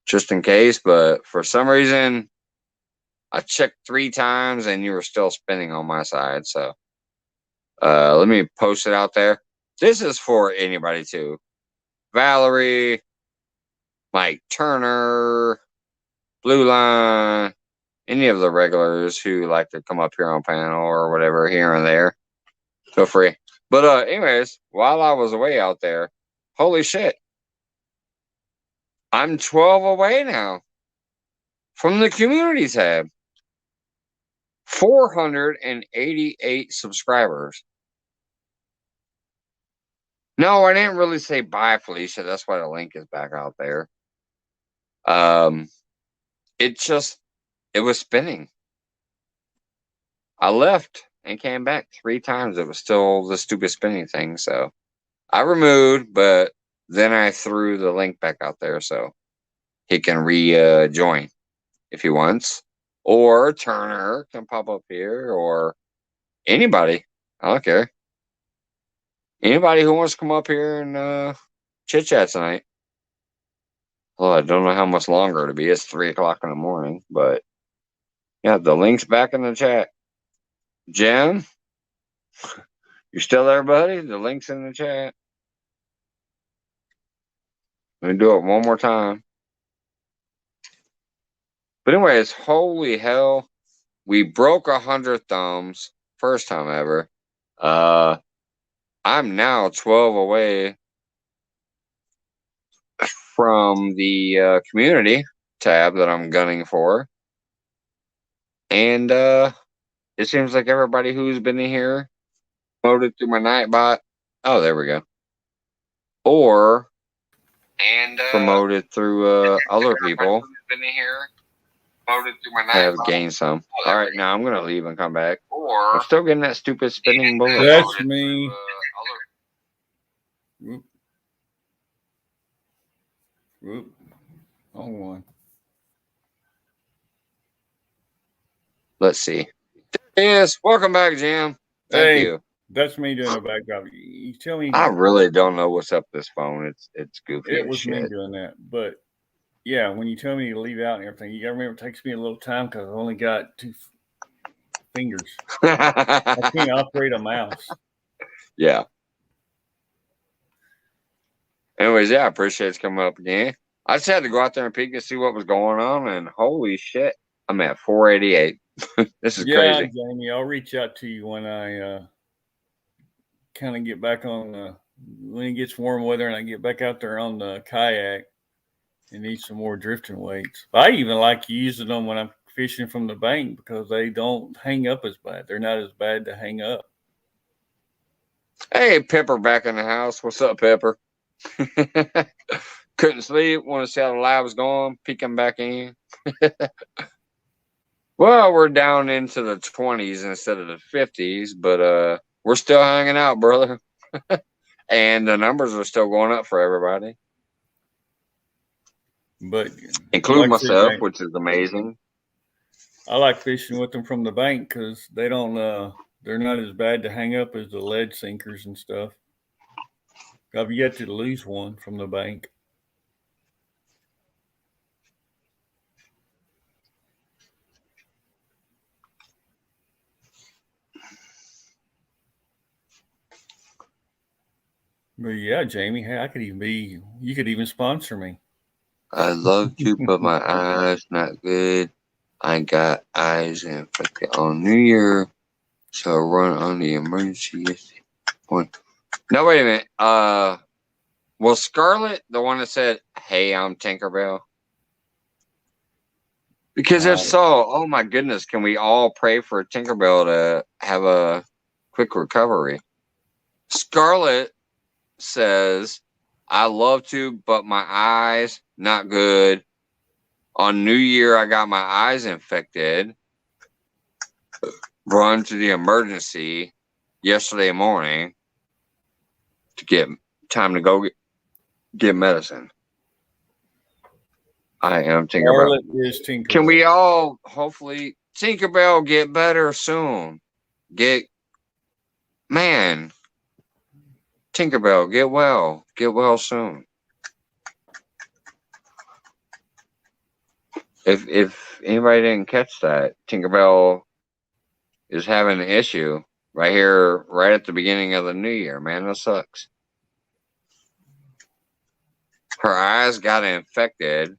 just in case. But for some reason, I checked 3 times and you were still spinning on my side. So let me post it out there. This is for anybody too. Valerie, Mike Turner, Blue Line, any of the regulars who like to come up here on panel or whatever here and there. Feel free. But anyways, while I was away out there, holy shit. I'm 12 away now from the community tab. 488 subscribers. No, I didn't really say bye, Felicia. That's why the link is back out there. It was spinning. I left and came back 3 times. It was still the stupid spinning thing. So I removed, but then I threw the link back out there so he can rejoin if he wants. Or Turner can pop up here, or anybody. I don't care. Anybody who wants to come up here and chit chat tonight. Well, I don't know how much longer it'll be. It's 3 o'clock in the morning, but yeah, the link's back in the chat. Jen, you still there, buddy? The link's in the chat. Let me do it one more time. But anyways, holy hell, we broke 100 thumbs, first time ever. I'm now 12 away from the community tab that I'm gunning for. And it seems like everybody who's been in here promoted through my Nightbot. Oh, there we go. Or promoted through other people
Who's been in here?
have gained some. All right, now I'm going to leave and come back. I'm still getting that stupid spinning bullet.
That's me. Whoop. Wrong one.
Let's see. Yes, welcome back, Jim. Thank you.
That's me doing a backdrop. You tell me.
I really don't know what's up with this phone. It's goofy.
It was
shit.
me doing that, but yeah, when you tell me to leave out and everything, you got to remember it takes me a little time because I've only got 2 fingers. I can't operate a mouse.
Yeah. Anyways, yeah, I appreciate it's coming up again. I just had to go out there and peek and see what was going on, and holy shit, I'm at 488. This is
Yeah,
crazy.
Jamie, I'll reach out to you when I kind of get back on when it gets warm weather and I get back out there on the kayak and need some more drifting weights. I even like using them when I'm fishing from the bank because they don't hang up as bad. They're not as bad to hang up.
Hey, Pepper back in the house. What's up, Pepper? Couldn't sleep. Want to see how the live was going. Peeking back in. Well, we're down into the 20s instead of the 50s, but we're still hanging out, brother. And the numbers are still going up for everybody,
But
including
like I said,
myself,
Jamie,
which is amazing.
I like fishing with them from the bank because they don't. They're not as bad to hang up as the lead sinkers and stuff. I've yet to lose one from the bank. But yeah, Jamie, hey, I could even be. You could even sponsor me.
I love to, but my eyes not good. I got eyes infected on New Year, so I run on the emergency yesterday. No, wait a minute. Was Scarlett the one that said, "Hey, I'm Tinkerbell"? Because if so, oh my goodness, can we all pray for Tinkerbell to have a quick recovery? Scarlett says, I love to, but my eyes not good. On New Year, I got my eyes infected. Run to the emergency yesterday morning to get time to go get medicine. I am Tinkerbell.
Scarlett is Tinkerbell.
Can we all hopefully Tinkerbell get better soon? Tinkerbell, get well soon. If anybody didn't catch that, Tinkerbell is having an issue right here, right at the beginning of the new year. Man, that sucks. Her eyes got infected,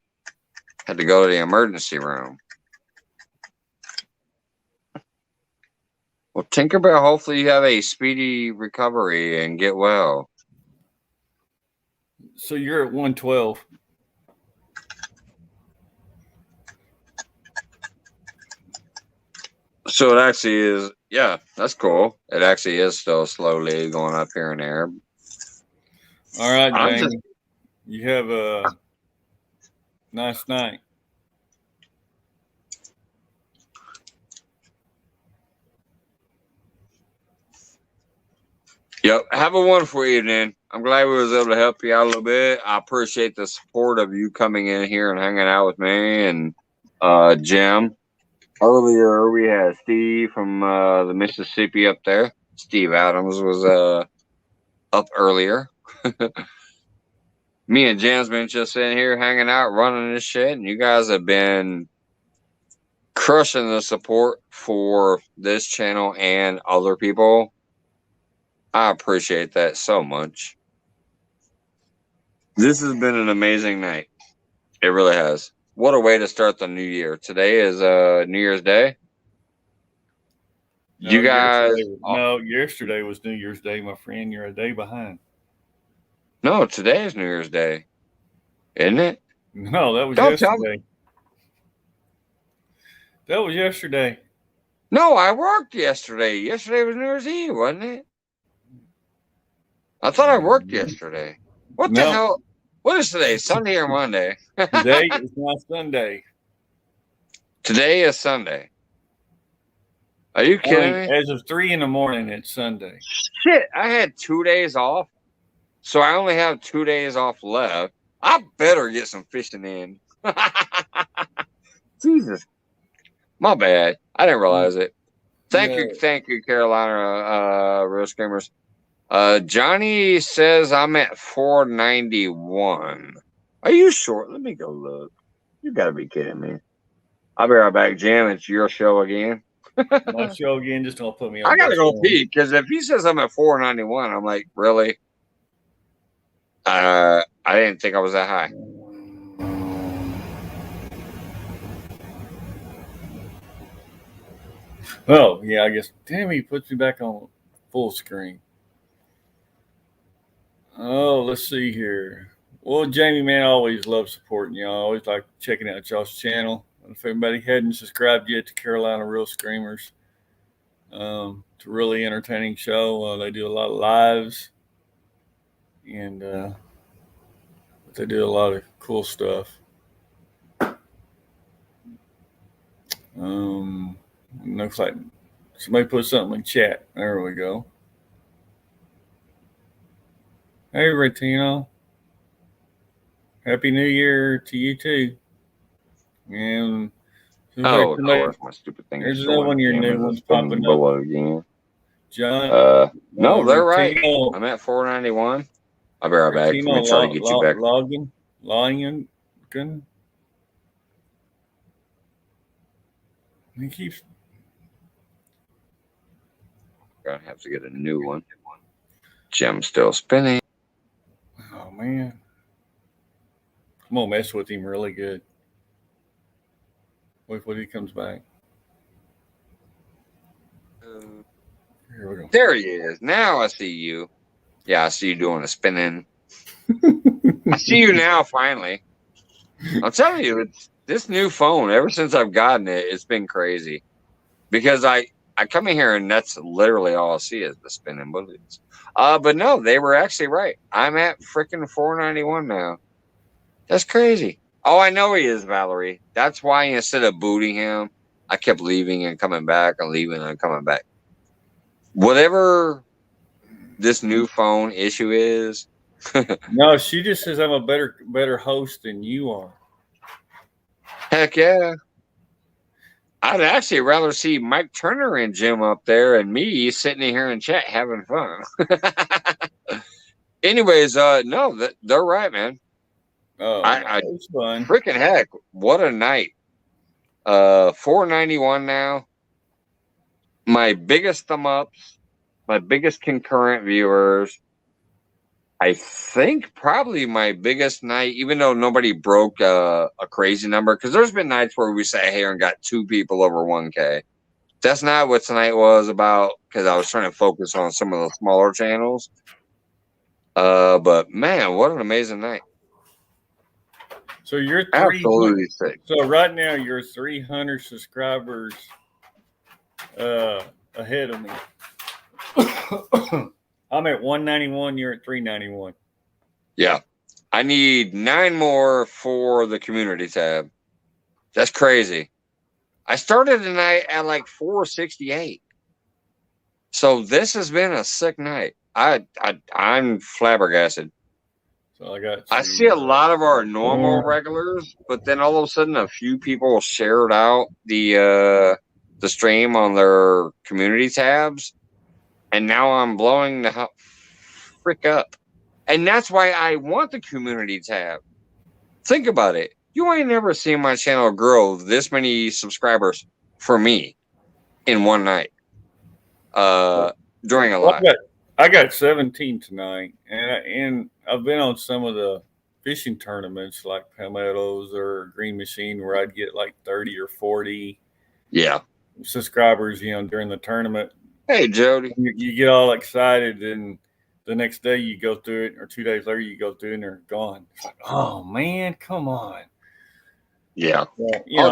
had to go to the emergency room. Well, Tinkerbell, hopefully you have a speedy recovery and get well.
So you're at 112.
So it actually is, yeah, that's cool. It actually is still slowly going up here and there.
All right, Jamie. You have a nice night.
Yep. Have a wonderful evening. I'm glad we was able to help you out a little bit. I appreciate the support of you coming in here and hanging out with me and Jim. Earlier we had Steve from the Mississippi up there. Steve Adams was up earlier. Me and Jim's been just sitting here hanging out, running this shit, and you guys have been crushing the support for this channel and other people. I appreciate that so much. This has been an amazing night. It really has. What a way to start the new year. Today is New Year's Day.
No,
You guys...
yesterday was New Year's Day, my friend. You're a day behind.
No, today is New Year's Day. Isn't it?
No, that was yesterday. That was yesterday.
No, I worked yesterday. Yesterday was New Year's Eve, wasn't it? I thought I worked yesterday. What the hell? What is today? Sunday or Monday?
Today is not Sunday.
Today is Sunday. Are you kidding me?
As of 3 a.m, it's Sunday.
Shit, I had 2 days off. So I only have 2 days off left. I better get some fishing in. Jesus. My bad. I didn't realize it. Thank you, Carolina Real Screamers. Johnny says I'm at 491. Are you sure? Let me go look. You gotta be kidding me. I'll be right back, Jim. It's your show again.
My show again, just don't put me on.
I gotta go pee, because if he says I'm at 491, I'm like, really? I didn't think I was that high.
Oh, yeah, I guess. Damn, he puts me back on full screen. Oh, let's see here. Well, Jamie, man, I always love supporting y'all. I always like checking out y'all's channel. If anybody hadn't subscribed yet to Carolina Real Screamers, it's a really entertaining show. They do a lot of lives, and they do a lot of cool stuff. Looks like somebody put something in chat. There we go. Hey, Retino. Happy New Year to you too. And
Oh, Lord, my stupid thing
there's
is
another
showing.
one of your
Damn
new
it,
ones
it's spinning
popping up.
below again.
John.
No, they're right.
Retino,
I'm at 491. I'll be right back. Let me try to get you back.
Login. He keeps.
Gonna have to get a new one. Gem's still spinning.
Oh man, I'm gonna mess with him really good. Wait when he comes back. Here we go.
There he is. Now I see you. Yeah, I see you doing a spinning. I see you now, finally. I'm telling you, it's this new phone. Ever since I've gotten it, it's been crazy. Because I come in here and that's literally all I see is the spinning bullets. But no, they were actually right. I'm at freaking 491 now. That's crazy. Oh, I know he is, Valerie. That's why instead of booting him, I kept leaving and coming back and leaving and coming back. Whatever this new phone issue is.
No, she just says I'm a better host than you are.
Heck yeah. I'd actually rather see Mike Turner and Jim up there and me sitting in here in chat having fun. Anyways, no, they're right, man.
Oh, it's fun.
Freaking heck, what a night. 491 now. My biggest thumb ups, my biggest concurrent viewers. I think probably my biggest night, even though nobody broke a crazy number, because there's been nights where we sat here and got 2 people over 1K. That's not what tonight was about, because I was trying to focus on some of the smaller channels. But man, what an amazing night.
So you're
absolutely sick.
So right now you're 300 subscribers ahead of me. I'm at 191. You're at 391.
Yeah. I need 9 more for the community tab. That's crazy. I started the night at like 468. So this has been a sick night. I'm flabbergasted.
So
I see a lot of our normal regulars, but then all of a sudden a few people shared out the stream on their community tabs. And now I'm blowing the frick up. And that's why I want the community tab. Think about it. You ain't never seen my channel grow this many subscribers for me in one night. During a live.
I got 17 tonight. And I've been on some of the fishing tournaments like Palmettos or Green Machine where I'd get like 30 or 40 subscribers, during the tournament.
Hey, Jody.
You get all excited, and the next day you go through it, or 2 days later you go through it, and they're gone. It's like, oh, man, come on.
Yeah.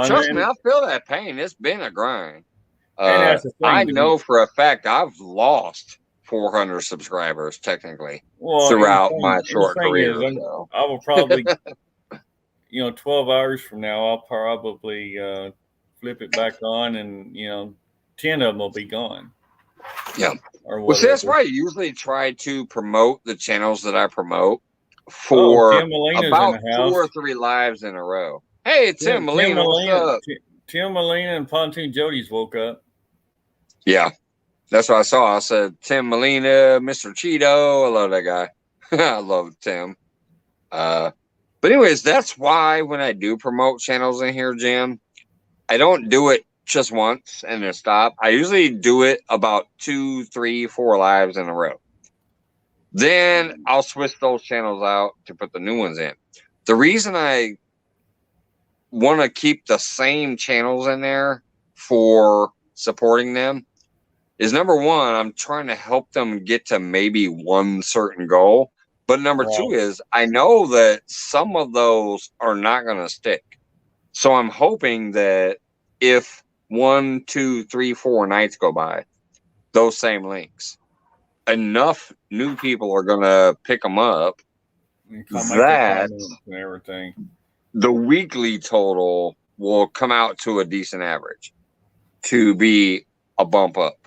Trust me, I feel that pain. It's been a grind. I know for a fact I've lost 400 subscribers, technically, throughout my short career.
I will probably, 12 hours from now, I'll probably flip it back on, and, 10 of them will be gone.
Yeah. Well, see, that's why I usually try to promote the channels that I promote for about 2 or 3 lives in a row. Hey, Tim Molina, what's up?
Tim Molina and Pontoon Jody's woke up.
Yeah, that's what I saw. I said, Tim Molina, Mr. Cheeto. I love that guy. I love Tim. But anyways, that's why when I do promote channels in here, Jim, I don't do it just once and then stop. I usually do it about 2, 3, 4 lives in a row. Then I'll switch those channels out to put the new ones in. The reason I want to keep the same channels in there for supporting them is number one, I'm trying to help them get to maybe one certain goal. But number two is I know that some of those are not going to stick. So I'm hoping that if 1, 2, 3, 4 nights go by, those same links, enough new people are going to pick them up that
and everything.
The weekly total will come out to a decent average to be a bump up.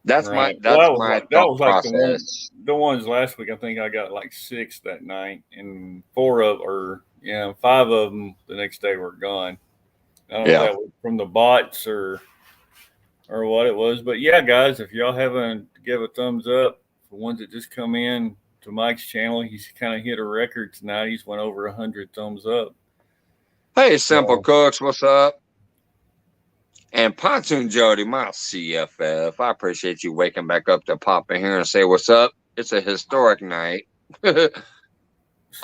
That's my thought process.
The ones last week. I think I got like 6 that night, and 5 of them the next day were gone. I don't know if that was from the bots or what it was, but yeah, guys, if y'all haven't give a thumbs up for ones that just come in to Mike's channel, he's kind of hit a record tonight. He's went over 100 thumbs up.
Hey, Simple Cooks, what's up? And Pontoon Jody, my CFF, I appreciate you waking back up to pop in here and say what's up. It's a historic night.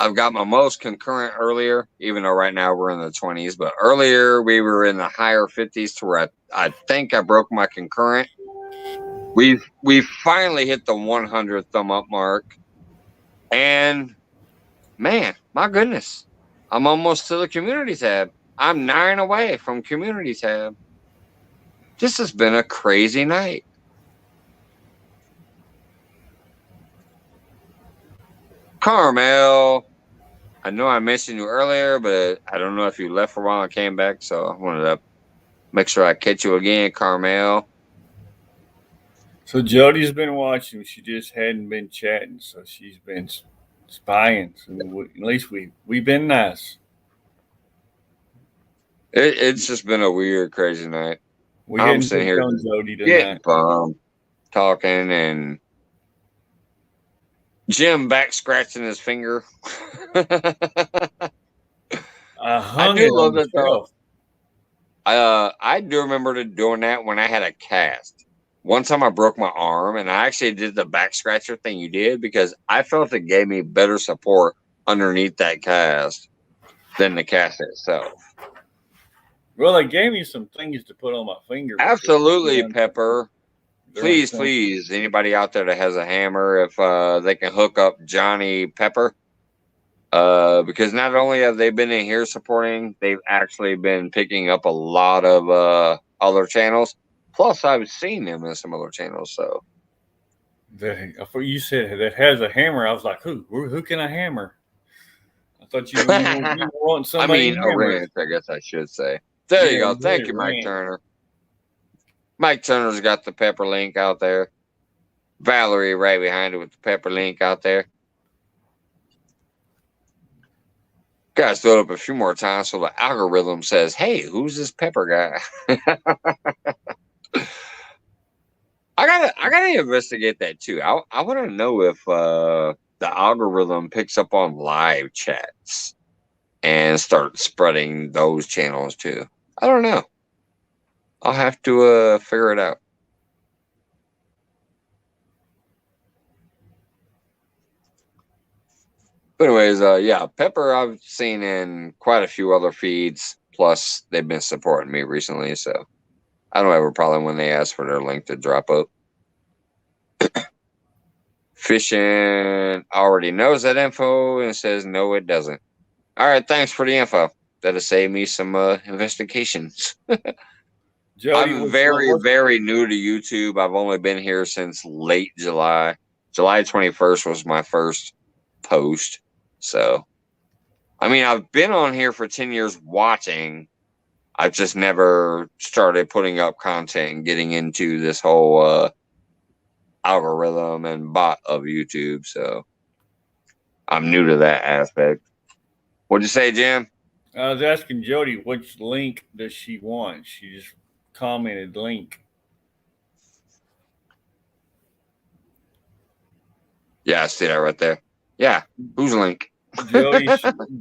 I've got my most concurrent earlier, even though right now we're in the 20s, but earlier we were in the higher 50s to where I think I broke my concurrent. We finally hit the 100 thumb up mark. And man, my goodness, I'm almost to the community tab. I'm 9 away from community tab. This has been a crazy night. Carmel, I know I mentioned you earlier, but I don't know if you left for a while and came back, so I wanted to make sure I catch you again, Carmel.
So Jody's been watching. She just hadn't been chatting, so she's been spying. So at least we've been nice.
It's just been a weird, crazy night. I'm sitting here getting bummed, talking, and Jim back scratching his finger. I do love it though. I do remember doing that when I had a cast. One time I broke my arm, and I actually did the back scratcher thing you did because I felt it gave me better support underneath that cast than the cast itself.
Well, they gave me some things to put on my finger.
Absolutely, Pepper. Please, anybody out there that has a hammer, if they can hook up Johnny Pepper. Because not only have they been in here supporting, they've actually been picking up a lot of other channels. Plus, I've seen them in some other channels. So,
you said that has a hammer. I was like, who can I hammer? I thought you want somebody.
A wrench, I guess I should say. There you go. Thank you, Mike Turner. Mike Turner's got the Pepper link out there. Valerie right behind it with the Pepper link out there. Guys, throw it up a few more times so the algorithm says, hey, who's this Pepper guy? I gotta investigate that too. I want to know if the algorithm picks up on live chats and starts spreading those channels too. I don't know. I'll have to figure it out. But anyways, yeah, Pepper I've seen in quite a few other feeds. Plus, they've been supporting me recently, so I don't have a problem when they ask for their link to drop up. Fishing already knows that info and says no, it doesn't. All right, thanks for the info. That'll save me some investigations. I'm very new to YouTube. I've only been here since late July. July 21st was my first post. So, I mean, I've been on here for 10 years watching. I've just never started putting up content and getting into this whole algorithm and bot of YouTube. So, I'm new to that aspect. What'd you say, Jim?
I was asking Jody which link does she want. She just commented link.
Yeah, I see that right there. Yeah, whose link?
Jody,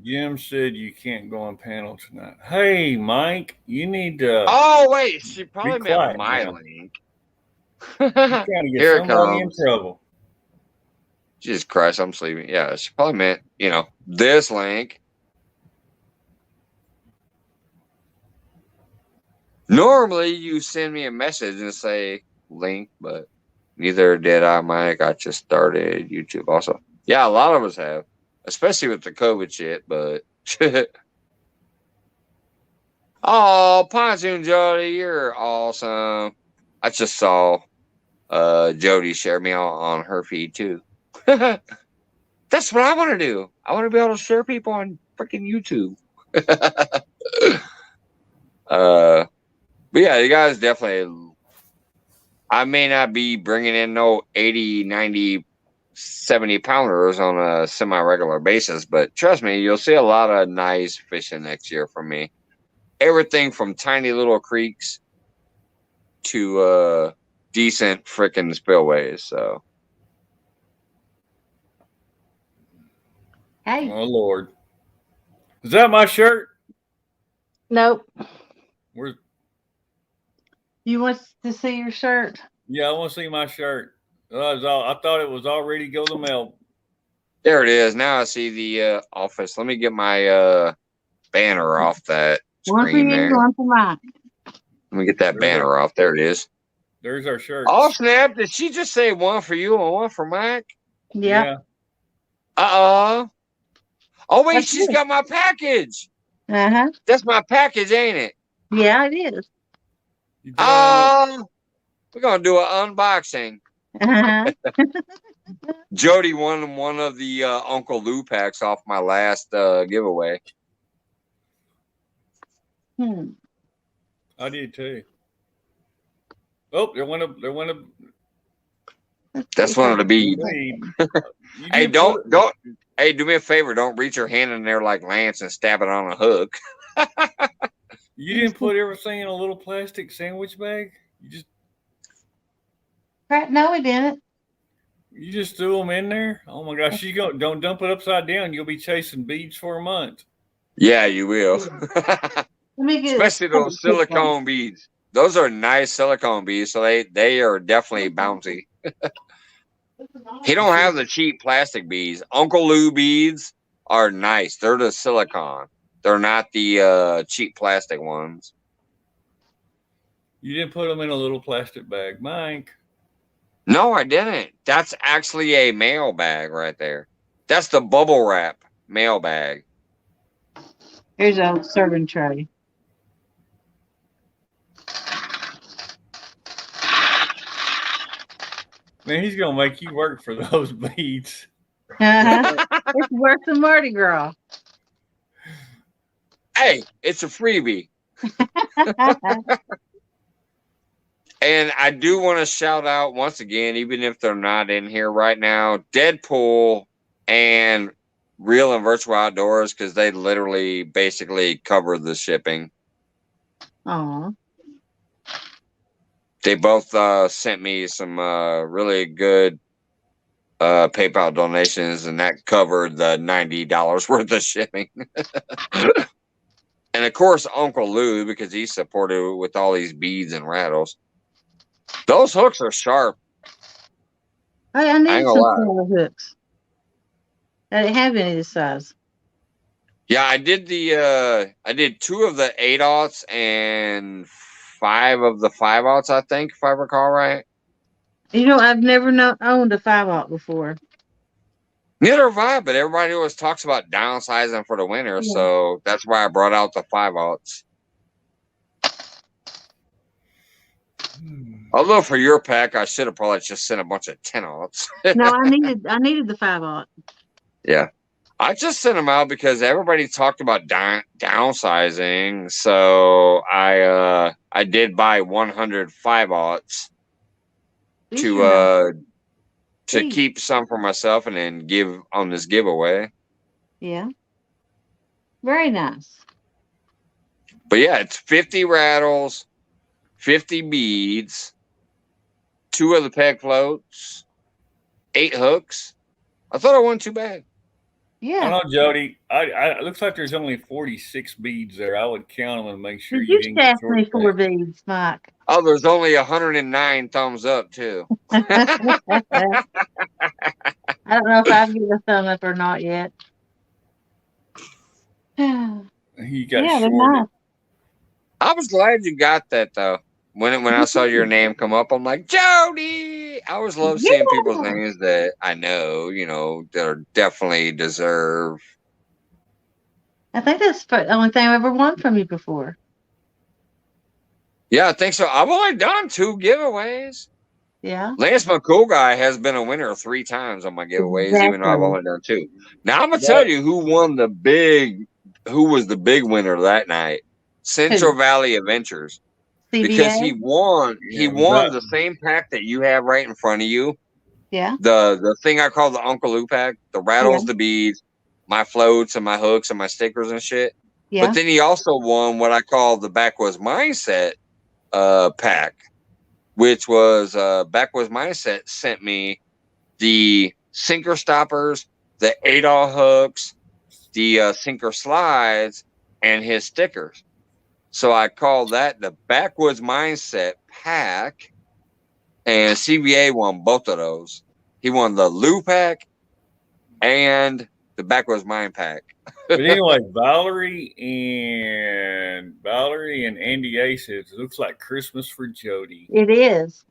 Jim said you can't go on panel tonight. Hey, Mike, you need to.
Oh wait, she probably meant my link.
Here it comes. In trouble.
Jesus Christ, I'm sleeping. Yeah, she probably meant this link. Normally, you send me a message and say link, but neither did I, Mike. I just started YouTube also. Yeah, a lot of us have, especially with the COVID shit, but. Oh, Pontoon Jody, you're awesome. I just saw Jody share me on her feed too. That's what I want to do. I want to be able to share people on freaking YouTube. But yeah, you guys definitely. I may not be bringing in no 80, 90, 70 pounders on a semi-regular basis, but trust me, you'll see a lot of nice fishing next year from me. Everything from tiny little creeks to decent freaking spillways. So
Hey,
Oh Lord, is that my shirt?
Nope.
Where's?
You want to see your shirt?
Yeah, I want to see my shirt. I thought it was already go to mail.
there it is. Now I see the office. Let me get my banner off that
One for
screen
you,
there.
one for mine.
Let me get that banner off. There it is.
There's our shirt.
Oh snap! Did she just say one for you and one for Mike?
Yep.
Yeah.
Oh wait,
That's
she's
good.
got my package.
Uh-huh.
That's my package, ain't it?
Yeah, it is.
You
We're gonna do an unboxing.
Uh-huh.
Jody won one of the Uncle Lou packs off my last giveaway.
I did too. Oh, there went a.
That's one of the beads.
You
Hey,
did put-
don't. Hey, do me a favor. Don't reach your hand in there like Lance and stab it on a hook.
You didn't put everything in a little plastic sandwich bag.
Right, no, we didn't.
You just threw them in there. Oh my gosh! Don't dump it upside down. You'll be chasing beads for a month.
Yeah, you will.
Let me get
Especially those silicone beads. Those are nice silicone beads, so they are definitely bouncy. He don't have the cheap plastic beads. Uncle Lou beads are nice. They're the silicone. They're not the cheap plastic ones.
You didn't put them in a little plastic bag, Mike.
No, I didn't. That's actually a mail bag right there. That's the bubble wrap mail bag.
Here's a serving tray.
Man, he's gonna make you work for those beads.
Uh-huh. It's worse than Mardi Gras.
Hey, it's a freebie. And I do want to shout out once again, even if they're not in here right now, Deadpool and Real and Virtual Outdoors, because they literally basically cover the shipping.
Aw.
They both sent me some really good PayPal donations, and that covered the $90 worth of shipping. And of course, Uncle Lou, because he's supported with all these beads and rattles. Those hooks are sharp.
I
I
need
ain't
some
gonna lie.
smaller hooks. I didn't have any of this size.
Yeah, I did I did 2 of the 8/0 and 5 of the 5/0, I think, if I recall right.
You know, I've never owned a 5/0 before.
Neither have I, but everybody always talks about downsizing for the winter,
Yeah.
so that's why I brought out the 5/0. Although for your pack, I should have probably just sent a bunch of 10/0.
No, I needed the 5/0.
Yeah. I just sent them out because everybody talked about downsizing. So I did buy 100 5/0 to keep some for myself and then give on this giveaway.
Yeah. Very nice.
But yeah, it's 50 rattles, 50 beads, 2 of the peg floats, 8 hooks. I thought I wasn't too bad.
I
Yeah.
don't know, Jody. It looks like there's only 46 beads there. I would count them and make sure
Did
you
you
didn't get
staff me 4
short.
beads, Mike?
Oh, there's only 109 thumbs up too.
I don't know if I've given a thumb up or not yet.
You got
Yeah, they're
short.
nice.
I was glad you got that though. When I saw your name come up, I'm like, Jody. I always love seeing people's names that I know, that are definitely deserve.
I think that's the only thing I've ever won from you before.
Yeah, I think so. I've only done 2 giveaways.
Yeah.
Lance McCool guy has been a winner 3 times on my giveaways, even though I've
Exactly.
only done 2. Now I'm gonna tell you who was the big winner that night. Central Valley Adventures. Because he
CVA.
won
was that
the same pack that you have right in front of you.
Yeah.
The thing I call the Uncle Lou pack, the rattles, the beads, my floats and my hooks and my stickers and shit.
Yeah.
But then he also won what I call the Backwoods Mindset pack, which was Backwoods Mindset sent me the sinker stoppers, the 8-all hooks, the sinker slides, and his stickers. So I call that the Backwoods Mindset pack, and CVA won both of those. He won the Lou pack and the Backwoods Mind pack.
But anyway, Valerie and Andy A says it looks like Christmas for Jody.
It is.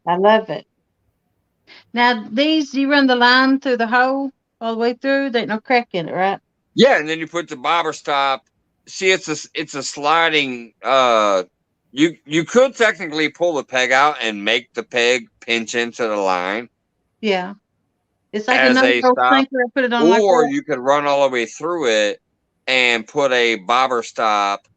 I love it. Now these, you run the line through the hole all the way through. There ain't no crack in it, right?
Yeah, and then you put the bobber stop. See, it's a sliding. You could technically pull the peg out and make the peg pinch into the line.
Yeah. It's like
as
another
a
old
stop,
sinker. I put it on like
or
that.
you could run all the way through it and put a bobber stop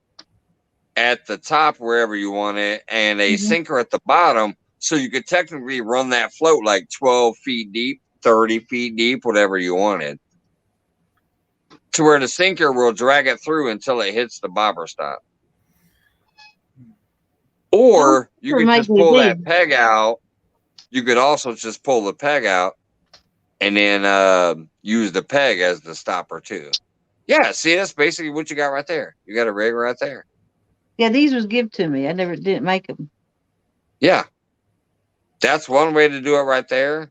at the top wherever you want it, and a sinker at the bottom, so you could technically run that float like 12 feet deep, 30 feet deep, whatever you wanted, to where the sinker will drag it through until it hits the bobber stop. Or you could just pull that peg out. You could also just pull the peg out and then use the peg as the stopper too. Yeah, see, that's basically what you got right there. You got a rig right there.
Yeah, these was given to me. I never didn't make them.
Yeah, that's one way to do it right there.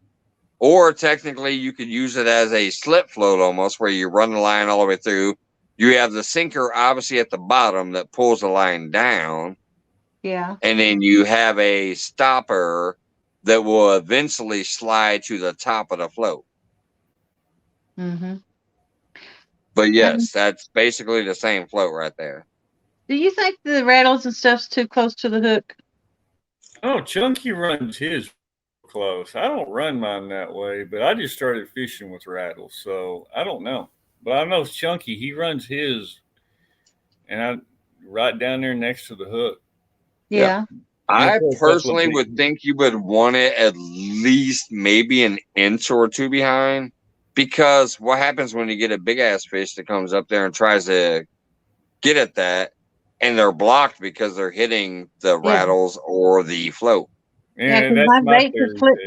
Or technically, you could use it as a slip float almost, where you run the line all the way through. You have the sinker obviously at the bottom that pulls the line down.
Yeah.
And then you have a stopper that will eventually slide to the top of the float.
Mm-hmm.
But yes, that's basically the same float right there.
Do you think the rattles and stuff's too close to the hook?
Oh, Chunky runs his close. I don't run mine that way, but I just started fishing with rattles, so I don't know. But I know Chunky, he runs his, and I right down there next to the hook.
Yeah.
I personally would think you would want it at least maybe an inch or two behind, because what happens when you get a big ass fish that comes up there and tries to get at that, and they're blocked because they're hitting the rattles or the float.
Yeah, because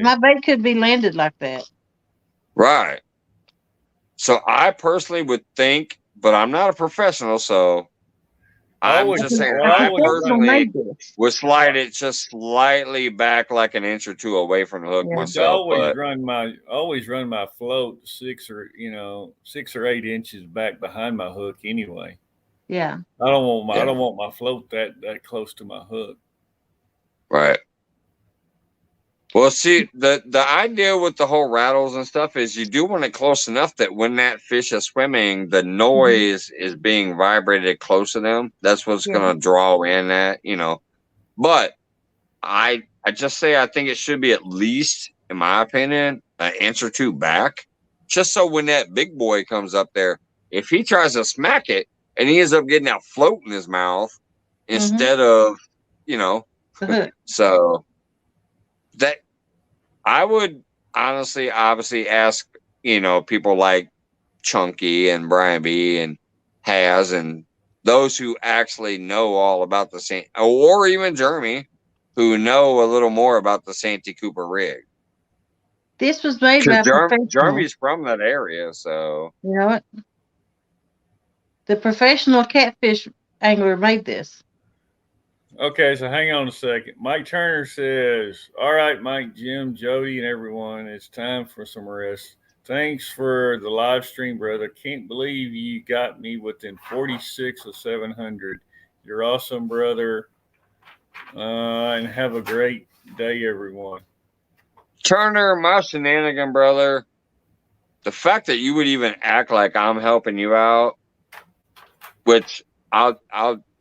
my bait could be landed like that.
Right. So I personally would think, but I'm not a professional, so I'm just saying I personally would slide it just slightly back, like an inch or two away from the hook myself.
Always run my float 6 or 8 inches back behind my hook anyway.
Yeah.
I don't want my float that close to my hook.
Right. Well, see, the idea with the whole rattles and stuff is you do want it close enough that when that fish is swimming, the noise is being vibrated close to them. That's what's going to draw in that, But I just say I think it should be at least, in my opinion, an inch or two back, just so when that big boy comes up there, if he tries to smack it and he ends up getting that float in his mouth instead of, so that I would honestly, obviously ask, people like Chunky and Brian B and Has and those who actually know all about the or even Jeremy, who know a little more about the Santee Cooper rig.
This was made by
Jeremy's from that area, so
you know what? The professional catfish angler made this.
Okay, so hang on a second. Mike Turner says, all right, Mike, Jim, Jody, and everyone, it's time for some rest. Thanks for the live stream, brother. Can't believe you got me within 46 of 700. You're awesome, brother. And have a great day, everyone.
Turner, my shenanigan brother. The fact that you would even act like I'm helping you out, which I'll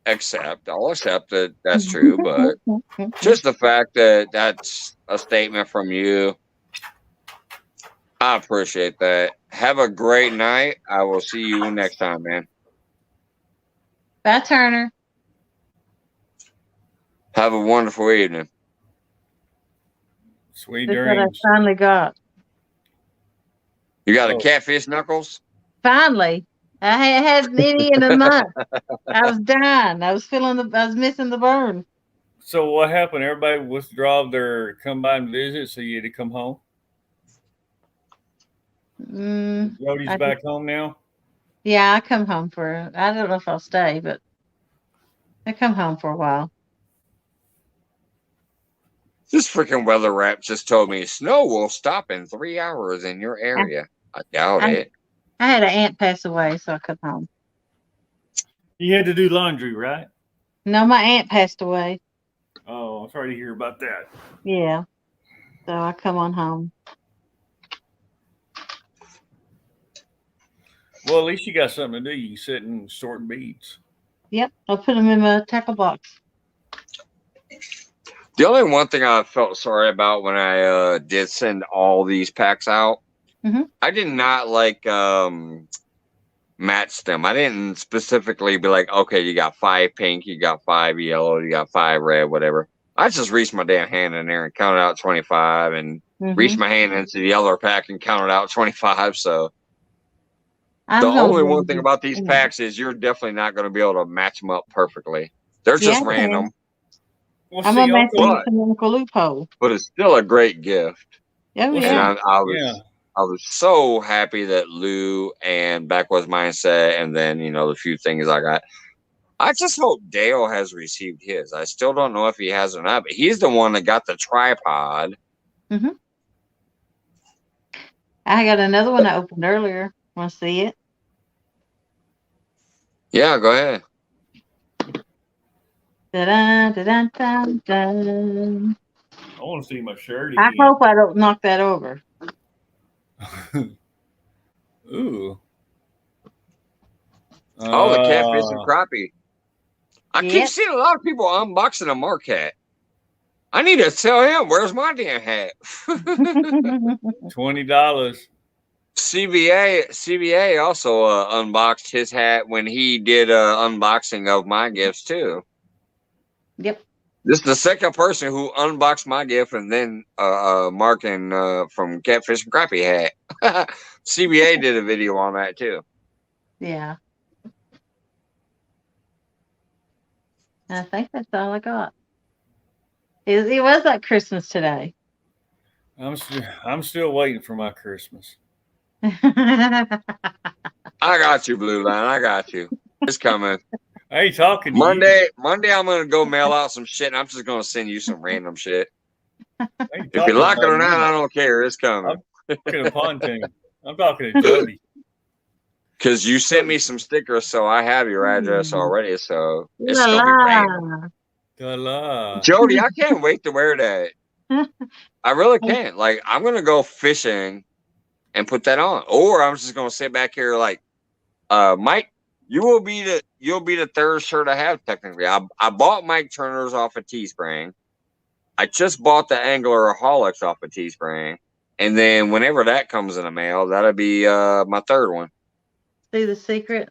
accept. I'll accept that that's true, but just the fact that that's a statement from you, I appreciate that. Have a great night. I will see you next time, man.
Bye, Turner.
Have a wonderful evening.
Sweet
Look what I
dreams.
finally got.
You got a
Oh.
catfish, Knuckles?
Finally. I hadn't any in a month. I was dying. I was missing the burn.
So what happened? Everybody withdraw their come by and visit, so you had to come home? Jody's
I
back home now?
Yeah, I come home I don't know if I'll stay, but I come home for a while.
This freaking weather rap just told me snow will stop in 3 hours in your area. I doubt it.
I had an aunt pass away, so I come home.
You had to do laundry, right?
No, my aunt passed away.
Oh, I'm sorry to hear about that.
Yeah. So I come on home.
Well, at least you got something to do. You can sit and sort beads.
Yep. I'll put them in my tackle box.
The only one thing I felt sorry about when I did send all these packs out, I did not like match them. I didn't specifically be like, okay, you got 5 pink, you got 5 yellow, you got 5 red, whatever. I just reached my damn hand in there and counted out 25 and reached my hand into the yellow pack and counted out 25. So the only one thing about these packs is you're definitely not going to be able to match them up perfectly. They're just random.
Well,
I'm gonna match them with some Uncle Loophole.
But it's still a great gift.
Oh,
And
yeah.
I was so happy that Lou and Backwards Mindset and then, the few things I got. I just hope Dale has received his. I still don't know if he has or not, but he's the one that got the tripod.
I got another one I opened earlier. Want to see it?
Yeah, go ahead.
Da-dun, da-dun, dun, dun.
I want to see my shirt
I
again.
hope I don't knock that over.
Ooh.
Oh, the catfish and crappie. I keep
Yep.
seeing a lot of people unboxing a Marquette. I need to tell him, where's my damn hat?
$20.
CBA also unboxed his hat when he did unboxing of my gifts too.
Yep.
This is the second person who unboxed my gift and then Markin from Catfish and Crappie hat. CBA did a video on that too.
Yeah. I think that's all I got. It was like Christmas today.
I'm still waiting for my Christmas.
I got you, Blue Line. I got you. It's coming.
I ain't talking to
Monday, I'm gonna go mail out some shit and I'm just gonna send you some random shit. If you like it or not, I don't care. It's coming.
I'm talking to Ponting. I'm talking to Jody.
Because you sent me some stickers, so I have your address already. So it's
La
gonna be
la.
random.
Ta-la.
Jody, I can't wait to wear that. I really can't. Like, I'm gonna go fishing and put that on, or I'm just gonna sit back here like, Mike. You'll be the third shirt I have technically. I bought Mike Turner's off of Teespring. I just bought the Angleraholics off of Teespring, and then whenever that comes in the mail, that'll be my third one.
See the secret?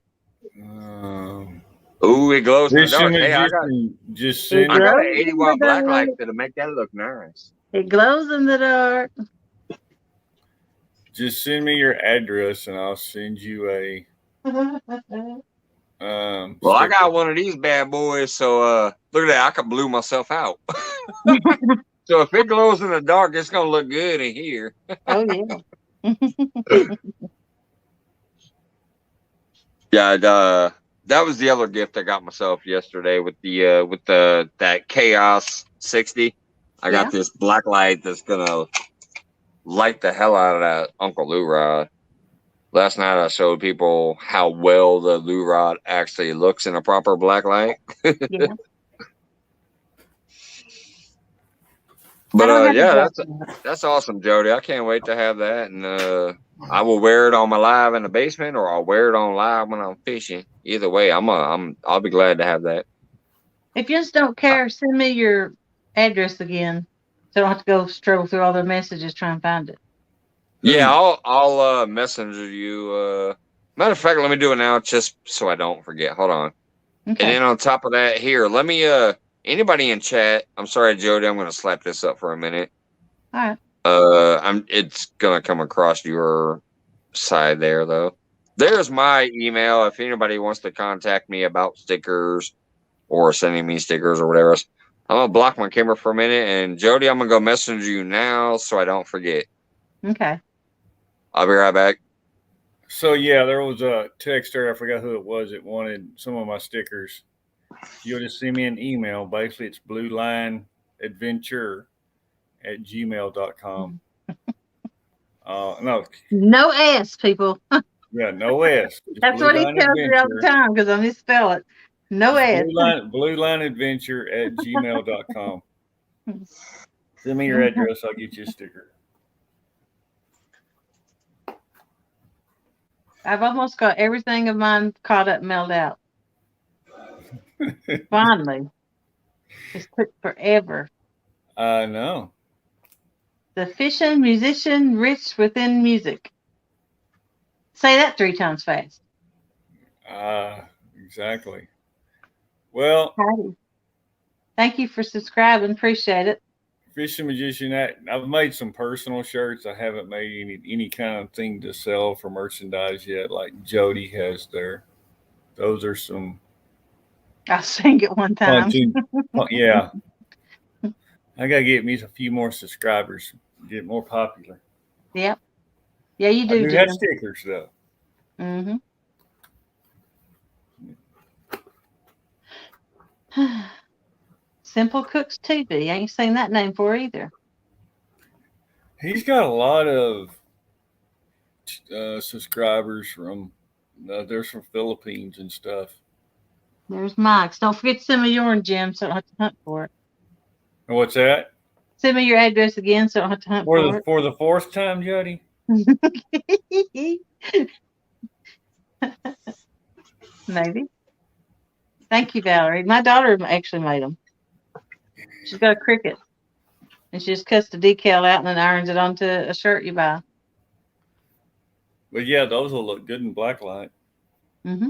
Ooh, it glows in the
Just
dark.
send me-
Hey, I got an 80-watt black light that'll make that look nice.
It glows in the dark.
Just send me your address and I'll send you a.
Well, I got one of these bad boys, so look at that. I could blue myself out. So if it glows in the dark, it's gonna look good in here.
Oh yeah.
Yeah, that was the other gift I got myself yesterday with that Chaos 60. I got this black light that's gonna light the hell out of that Uncle Lou rod. Last night I showed people how well the lure rod actually looks in a proper black light.
Yeah.
But
I don't have a
yeah,
black one.
that's awesome, Jody. I can't wait to have that, and I will wear it on my live in the basement, or I'll wear it on live when I'm fishing. Either way, I'll be glad to have that.
If you just don't care, send me your address again, so I don't have to go stroll through all the messages trying to find it.
Yeah, I'll messenger you. Matter of fact, let me do it now, just so I don't forget. Hold on.
Okay.
And then on top of that, here, let me anybody in chat. I'm sorry, Jody. I'm gonna slap this up for a minute.
All right.
It's gonna come across your side there though. There's my email if anybody wants to contact me about stickers or sending me stickers or whatever else. I'm gonna block my camera for a minute, and Jody, I'm gonna go message you now so I don't forget.
Okay.
I'll be right back.
So yeah, there was a texter, I forgot who it was, that wanted some of my stickers. You'll just send me an email. Basically, it's bluelineadventure@gmail.com. No,
No S, people.
yeah, no S. Just
That's what he
Blue Line
tells me all the
Adventure.
time because I misspell it. No S.
bluelineadventure@gmail.com. Send me your address. I'll get you a sticker.
I've almost got everything of mine caught up, mailed out. Finally. It took forever.
I know.
The fishing musician rich within music. Say that 3 times fast.
Exactly. Well,
Howdy. Thank you for subscribing. Appreciate it.
Fishing Magician, I've made some personal shirts. I haven't made any kind of thing to sell for merchandise yet, like Jody has there. Those are some
I'll sing it one time.
yeah. I gotta get me a few more subscribers, get more popular.
Yep. Yeah, you
I
do,
do have
Jim.
stickers though.
Mm-hmm. Simple Cooks TV. I ain't seen that name for either.
He's got a lot of subscribers from there's from Philippines and stuff.
There's Mike's. Don't forget to send me yours, Jim, so I don't have to hunt for it.
And what's that?
Send me your address again so I don't have to hunt for it.
For the 4th time, Jody?
Maybe. Thank you, Valerie. My daughter actually made them. She's got a Cricut. And she just cuts the decal out and then irons it onto a shirt you buy.
But yeah, those will look good in black light.
Mm-hmm.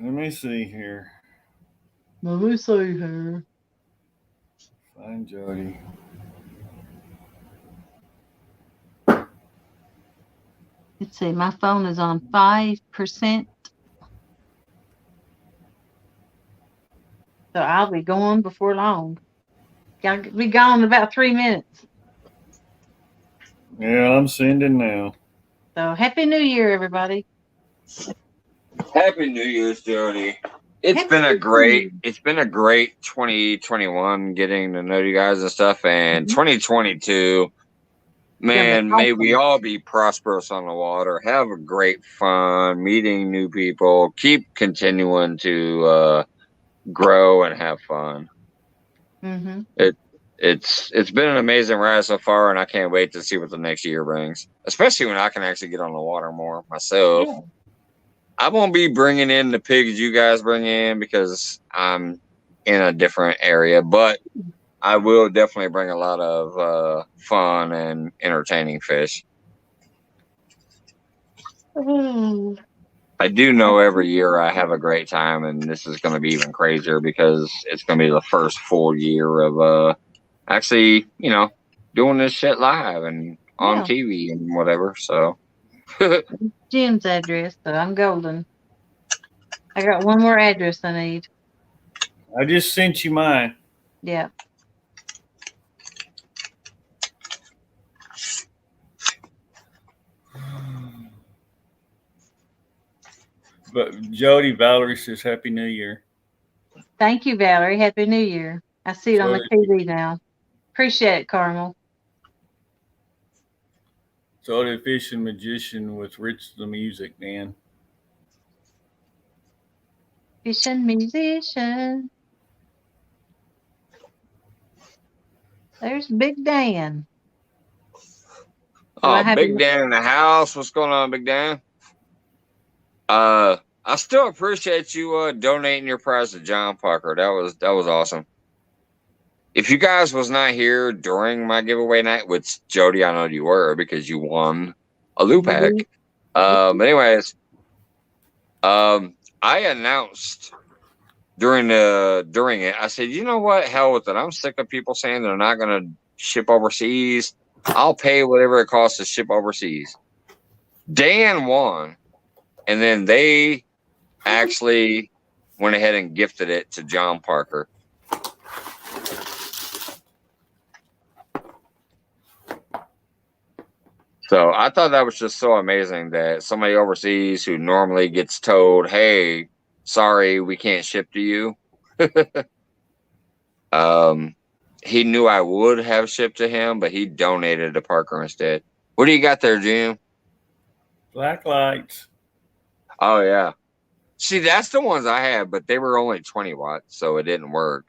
Let me see here.
Let me see here.
Find Jody.
Let's see. My phone is on 5%. So I'll be going before long. I'll be gone in about 3 minutes.
Yeah, I'm sending now.
So Happy New Year, everybody.
Happy New Year's, Jody. It's been a great 2021 getting to know you guys and stuff, and 2022, man, may we all be prosperous on the water, have a great fun, meeting new people, keep continuing to grow and have fun.
Mm-hmm.
It's been an amazing ride so far, and I can't wait to see what the next year brings, especially when I can actually get on the water more myself.
Yeah.
I won't be bringing in the pigs you guys bring in because I'm in a different area, but I will definitely bring a lot of fun and entertaining fish. I do know every year I have a great time, and this is going to be even crazier because it's going to be the first full year of actually, doing this shit live and on TV and whatever. So
Jim's address, so I'm golden. I got one more address I need.
I just sent you mine.
Yeah.
But Jody, Valerie says Happy New Year.
Thank you, Valerie. Happy New Year. I see it on the TV now. Appreciate it, Carmel.
Started fishing magician with Rich the Music Man.
Fishing musician. There's Big Dan. Do I
Oh,
have
Big
him?
Dan in the house. What's going on, Big Dan? I still appreciate you donating your prize to John Parker. That was awesome. If you guys was not here during my giveaway night, which Jody, I know you were because you won a loot pack. Anyways, I announced during it, I said, you know what? Hell with it. I'm sick of people saying they're not gonna ship overseas. I'll pay whatever it costs to ship overseas. Dan won, and then they actually went ahead and gifted it to John Parker. So I thought that was just so amazing that somebody overseas who normally gets told, hey, sorry, we can't ship to you. He knew I would have shipped to him, but he donated to Parker instead. What do you got there, Jim?
Black lights.
Oh, yeah. See, that's the ones I had, but they were only 20 watts, so it didn't work.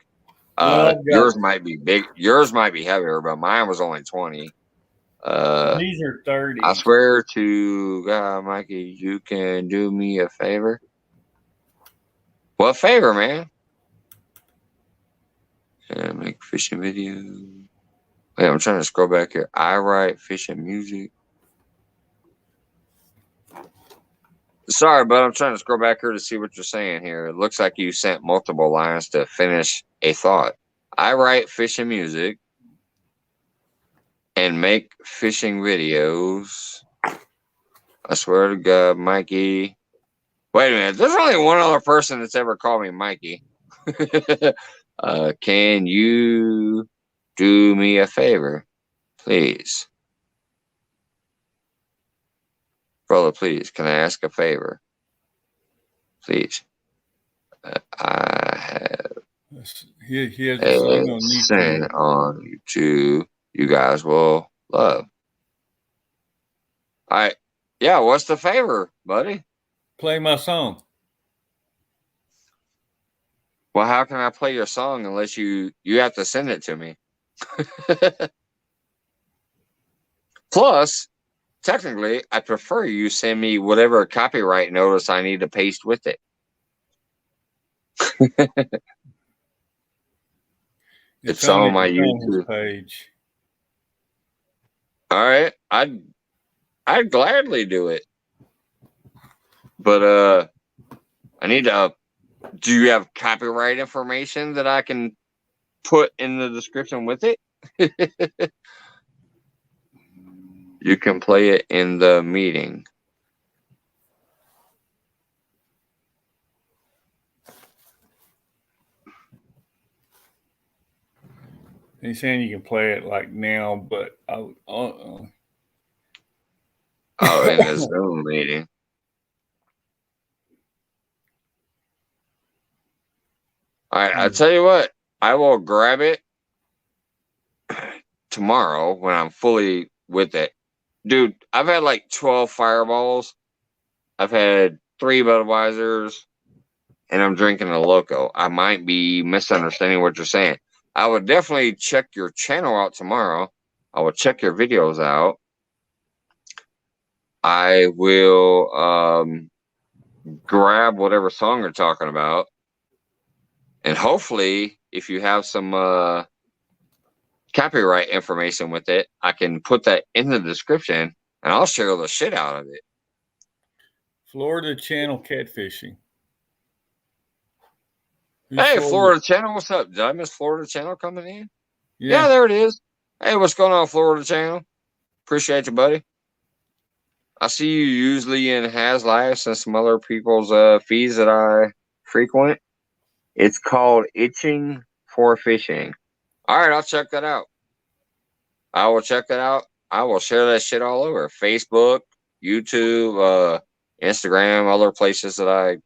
Yours might be big. Yours might be heavier, but mine was only 20.
These are 30.
I swear to God, Mikey, you can do me a favor. What favor, man? Yeah, make fishing video. Wait, I'm trying to scroll back here. I write fishing music. Sorry, but I'm trying to scroll back here to see what you're saying here. It looks like you sent multiple lines to finish a thought. I write fishing music and make fishing videos. I swear to God, Mikey. Wait a minute. There's only one other person that's ever called me Mikey. Can you do me a favor, please? Brother, please, can I ask a favor? Please. I have
He has a song on
sent
YouTube.
on YouTube you guys will love. All right. Yeah, what's the favor, buddy?
Play my song.
Well, how can I play your song unless you have to send it to me? Plus, technically, I prefer you send me whatever copyright notice I need to paste with it. It's on my YouTube
page.
All right, I'd gladly do it, but I need to. Do you have copyright information that I can put in the description with it? You can play it in the meeting.
He's saying you can play it like now, but
Oh, in the Zoom meeting. All right, I'll tell you what. I will grab it tomorrow when I'm fully with it. Dude, I've had like 12 Fireballs. I've had 3 Budweisers, and I'm drinking a Loco. I might be misunderstanding what you're saying. I would definitely check your channel out tomorrow. I will check your videos out. I will grab whatever song you're talking about. And hopefully, if you have some copyright information with it, I can put that in the description, and I'll share the shit out of it.
Florida Channel Catfishing.
Hey, Florida Channel, what's up? Did I miss Florida Channel coming in?
Yeah,
there it is. Hey, what's going on, Florida Channel? Appreciate you, buddy. I see you usually in HasLives and some other people's feeds that I frequent. It's called Itching for Fishing. All right, I'll check that out. I will check that out. I will share that shit all over Facebook, YouTube, Instagram, other places that I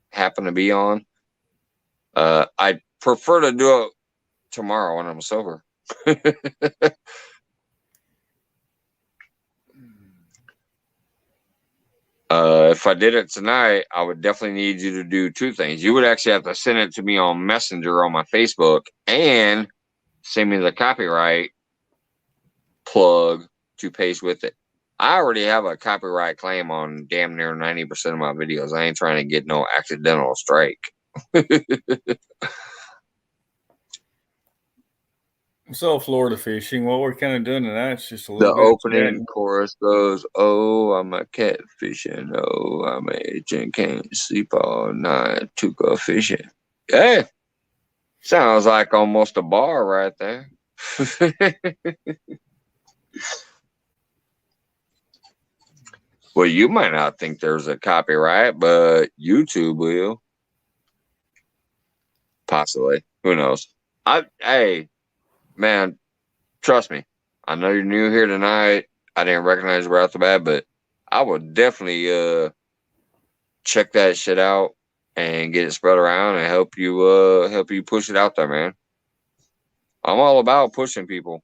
happen to be on. I prefer to do it tomorrow when I'm sober. If I did it tonight, I would definitely need you to do two things. You would actually have to send it to me on Messenger on my Facebook and send me the copyright plug to paste with it. I already have a copyright claim on damn near 90% of my videos. I ain't trying to get no accidental strike.
So Florida fishing, what we're kind of doing tonight is just a
The
little bit
opening chorus goes, "Oh, I'm a catfishing. Oh, I'm a agent. Can't sleep all night. Took a fishing." Hey, sounds like almost a bar right there. Well, you might not think there's a copyright, but YouTube will. Possibly. Who knows? Hey, man, trust me. I know you're new here tonight. I didn't recognize you right off the bat, but I would definitely check that shit out and get it spread around and help you push it out there, man. I'm all about pushing people.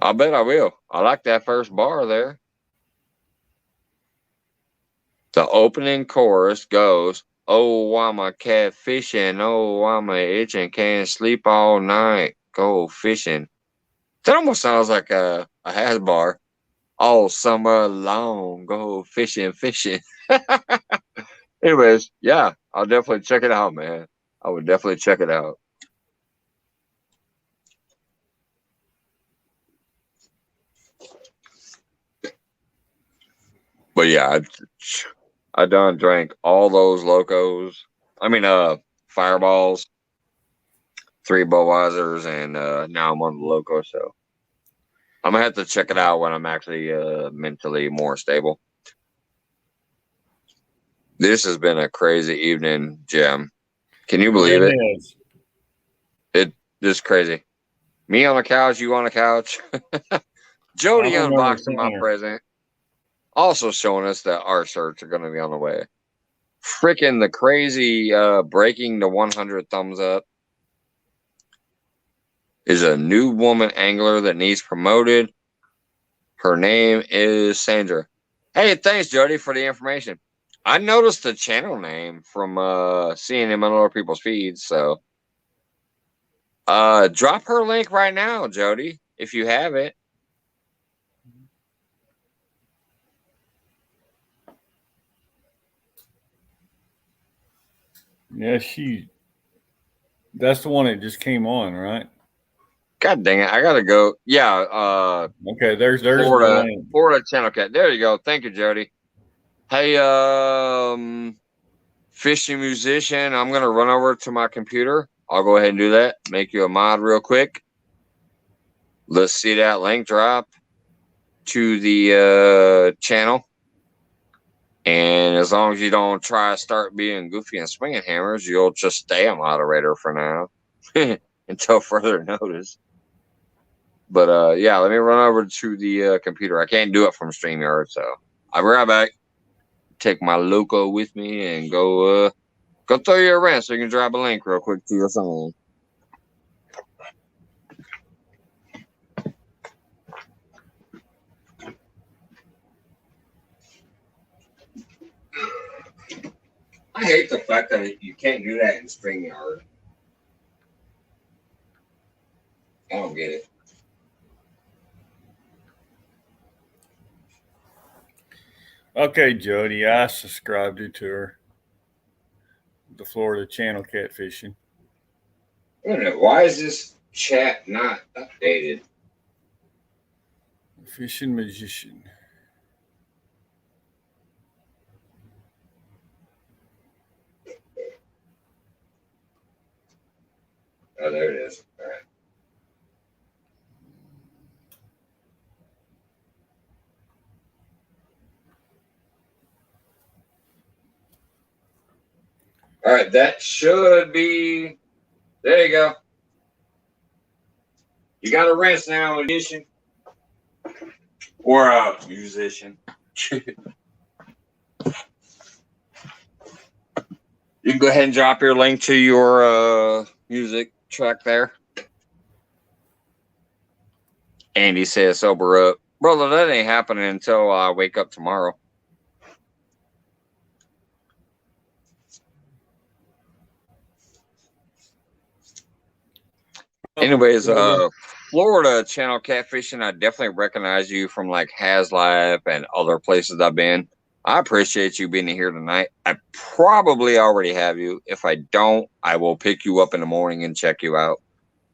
I bet I will. I like that first bar there. The opening chorus goes, "Oh, I'm a catfishing. Oh, I'm a itching. Can't sleep all night. Go fishing." That almost sounds like a has bar. All summer long, go fishing. Anyways, yeah, I'll definitely check it out, man. I would definitely check it out. But yeah, I done drank all those locos. I mean, fireballs, 3 Budweisers, and now I'm on the loco. So I'm gonna have to check it out when I'm actually mentally more stable. This has been a crazy evening, Jim. Can you believe it?
is.
It is crazy. Me on the couch, you on the couch. Jody
I remember
unboxing my
seeing her.
present. Also showing us that our shirts are going to be on the way. Freaking the crazy breaking the 100 thumbs up is a new woman angler that needs promoted. Her name is Sandra. Hey, thanks, Jody, for the information. I noticed the channel name from seeing him on other people's feeds. So drop her link right now, Jody, if you have it.
Yeah, that's the one that just came on, right?
God dang it. I got to go. Yeah.
Okay, there's
Florida,
the link.
Florida Channel Cat. There you go. Thank you, Jody. Hey, fishing musician, I'm gonna run over to my computer. I'll go ahead and do that. Make you a mod real quick. Let's see that link drop to the channel. And as long as you don't try to start being goofy and swinging hammers, you'll just stay a moderator for now until further notice. But yeah, let me run over to the computer. I can't do it from StreamYard, so I'll be right back. Take my loco with me and go throw you a wrench so you can drop a link real quick to your phone. I hate the fact that you can't do that in StreamYard. I don't get it.
Okay, Jody, I subscribed you to her. The Florida Channel Catfishing.
Wait a minute, why is this chat not updated?
Fishing Magician.
Oh, there it is. All right. All right, that should be. There you go. You got a wrench now, magician. Or a musician. You can go ahead and drop your link to your music track there. Andy says, sober up. Brother, that ain't happening until I wake up tomorrow. Anyways, Florida channel catfishing, I definitely recognize you from like HasLife and other places I've been. I appreciate you being here tonight. I probably already have you. If I don't, I will pick you up in the morning and check you out.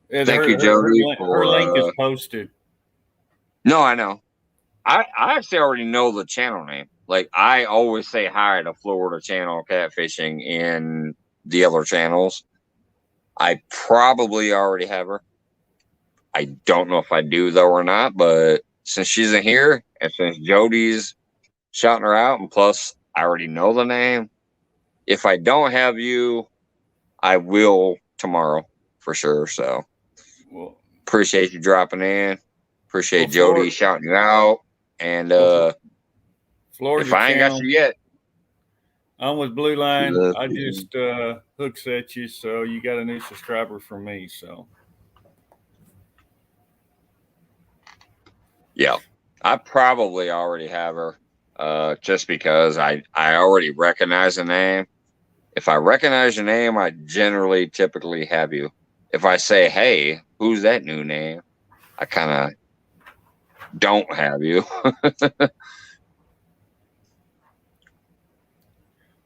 Yeah,
Thank you, Jody.
Her link is posted.
No, I know. I actually already know the channel name. Like, I always say hi to Florida channel catfishing in the other channels. I probably already have her. I don't know if I do, though, or not. But since she's in here, and since Jody's shouting her out, and plus I already know the name, if I don't have you, I will tomorrow for sure. So,
Well,
appreciate you dropping in. Appreciate Jody shouting you out. And
Florida
if I ain't got you yet,
I'm with Blue Line. I just hooks at you, so you got a new subscriber from me. So
yeah, I probably already have her. Just because I already recognize the name. If I recognize your name, I generally typically have you. If I say, hey, who's that new name? I kind of don't have you.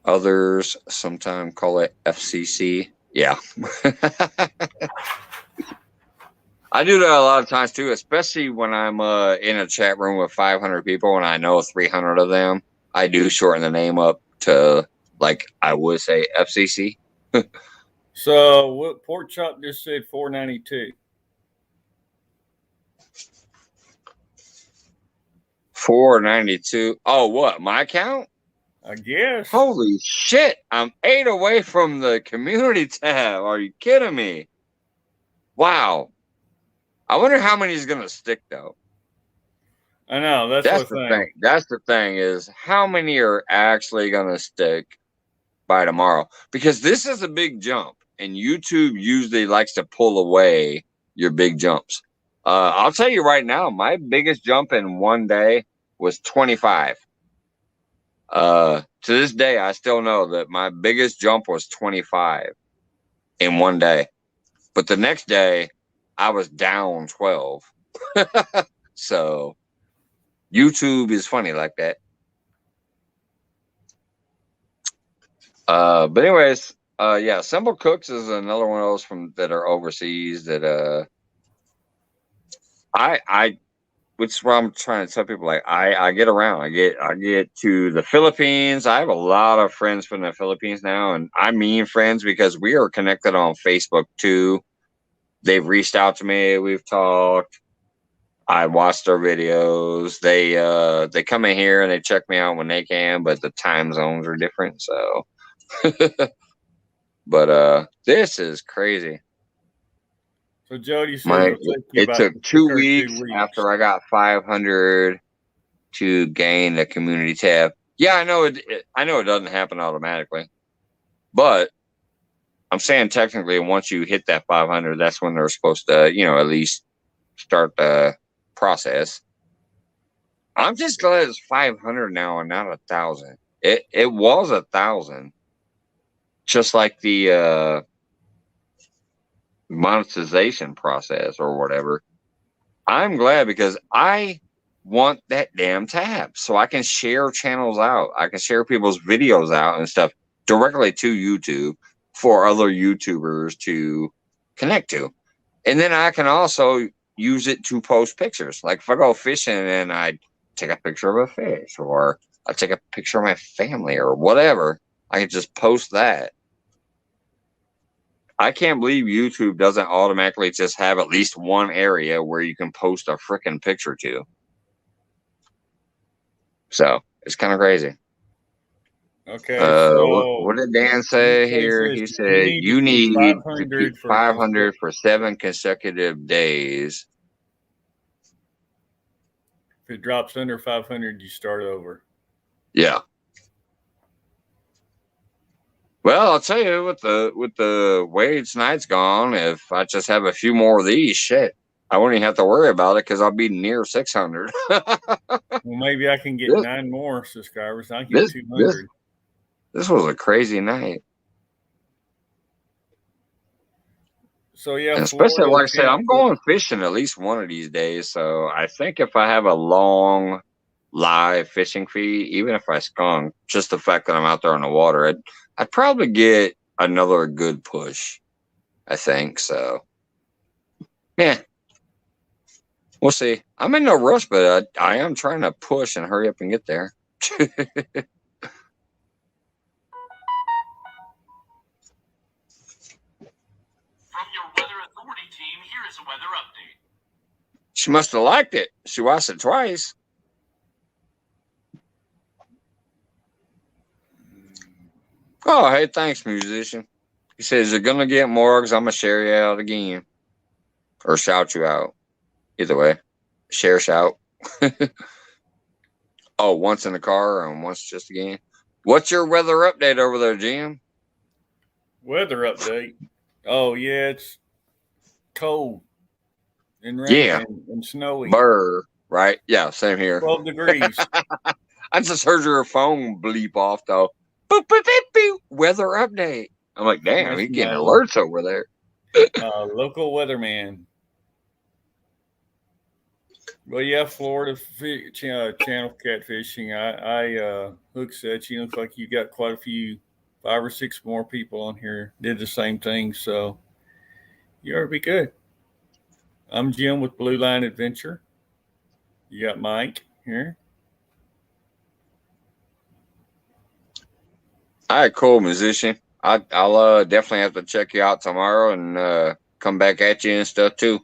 Others sometimes call it FCC. Yeah. I do that a lot of times too, especially when I'm in a chat room with 500 people and I know 300 of them. I do shorten the name up to, like, I would say FCC.
So what Pork Chop just said 492.
492. Oh, what? My count?
I guess.
Holy shit. I'm 8 away from the community tab. Are you kidding me? Wow. I wonder how many is going to stick, though.
I know. That's the thing.
That's the thing is how many are actually going to stick by tomorrow? Because this is a big jump, and YouTube usually likes to pull away your big jumps. I'll tell you right now, my biggest jump in one day was 25. To this day, I still know that my biggest jump was 25 in one day. But the next day, I was down 12. So YouTube is funny like that. But anyways, yeah, Simple Cooks is another one of those that are overseas that which is what I'm trying to tell people. Like, I get around. I get to the Philippines. I have a lot of friends from the Philippines now, and I mean friends because we are connected on Facebook too. They've reached out to me. We've talked. I watched their videos. They come in here and they check me out when they can, but the time zones are different. So, but this is crazy.
So Jody said
it took 2 weeks after I got 500 to gain the community tab. Yeah, I know I know it doesn't happen automatically, but I'm saying technically once you hit that 500, that's when they're supposed to, at least start the process. I'm just glad it's 500 now and not 1,000. It was 1,000, just like the monetization process or whatever. I'm glad because I want that damn tab so I can share channels out. I can share people's videos out and stuff directly to YouTube for other YouTubers to connect to. And then I can also use it to post pictures. Like if I go fishing and I take a picture of a fish, or I take a picture of my family or whatever, I can just post that. I can't believe YouTube doesn't automatically just have at least one area where you can post a freaking picture to. So it's kind of crazy.
Okay.
What did Dan say here? He said you need 500 for 7 consecutive days.
If it drops under 500, you start over.
Yeah. Well, I'll tell you, with the way tonight's gone, if I just have a few more of these, shit, I won't even have to worry about it because I'll be near 600.
Well, maybe I can get
This-
9 more subscribers. I can get
This
200.
this was a crazy night.
So yeah,
And especially,
Florida,
like I said, I'm
Tampa-
going fishing at least one of these days. So I think if I have a long live fishing feed, even if I skunk, just the fact that I'm out there on the water, I'd probably get another good push. I think so. Yeah. We'll see. I'm in no rush, but I am trying to push and hurry up and get there.
From your Weather Authority team, here is a weather update.
She must have liked it. She watched it twice. Oh, hey, thanks, musician. He says, you're going to get more because I'm going to share you out again. Or shout you out. Either way. Share, shout. Oh, once in the car and once just again. What's your weather update over there, Jim?
weather update. Oh yeah, it's cold and rainy
Yeah.
and snowy.
Burr. Right? Yeah, same here.
12 degrees.
I just heard your phone bleep off, though. Boop, boop, boop, boop. Weather update. I'm like, damn,
That's
he's getting
my-
alerts over there.
Local weatherman. Well, yeah, Florida channel catfishing. I Hook said, looks like you got quite a few, 5 or 6 more people on here did the same thing. So you ought to be good. I'm Jim with Blue Line Adventure. You got Mike here.
All right, cool, musician. I'll definitely have to check you out tomorrow and come back at you and stuff too.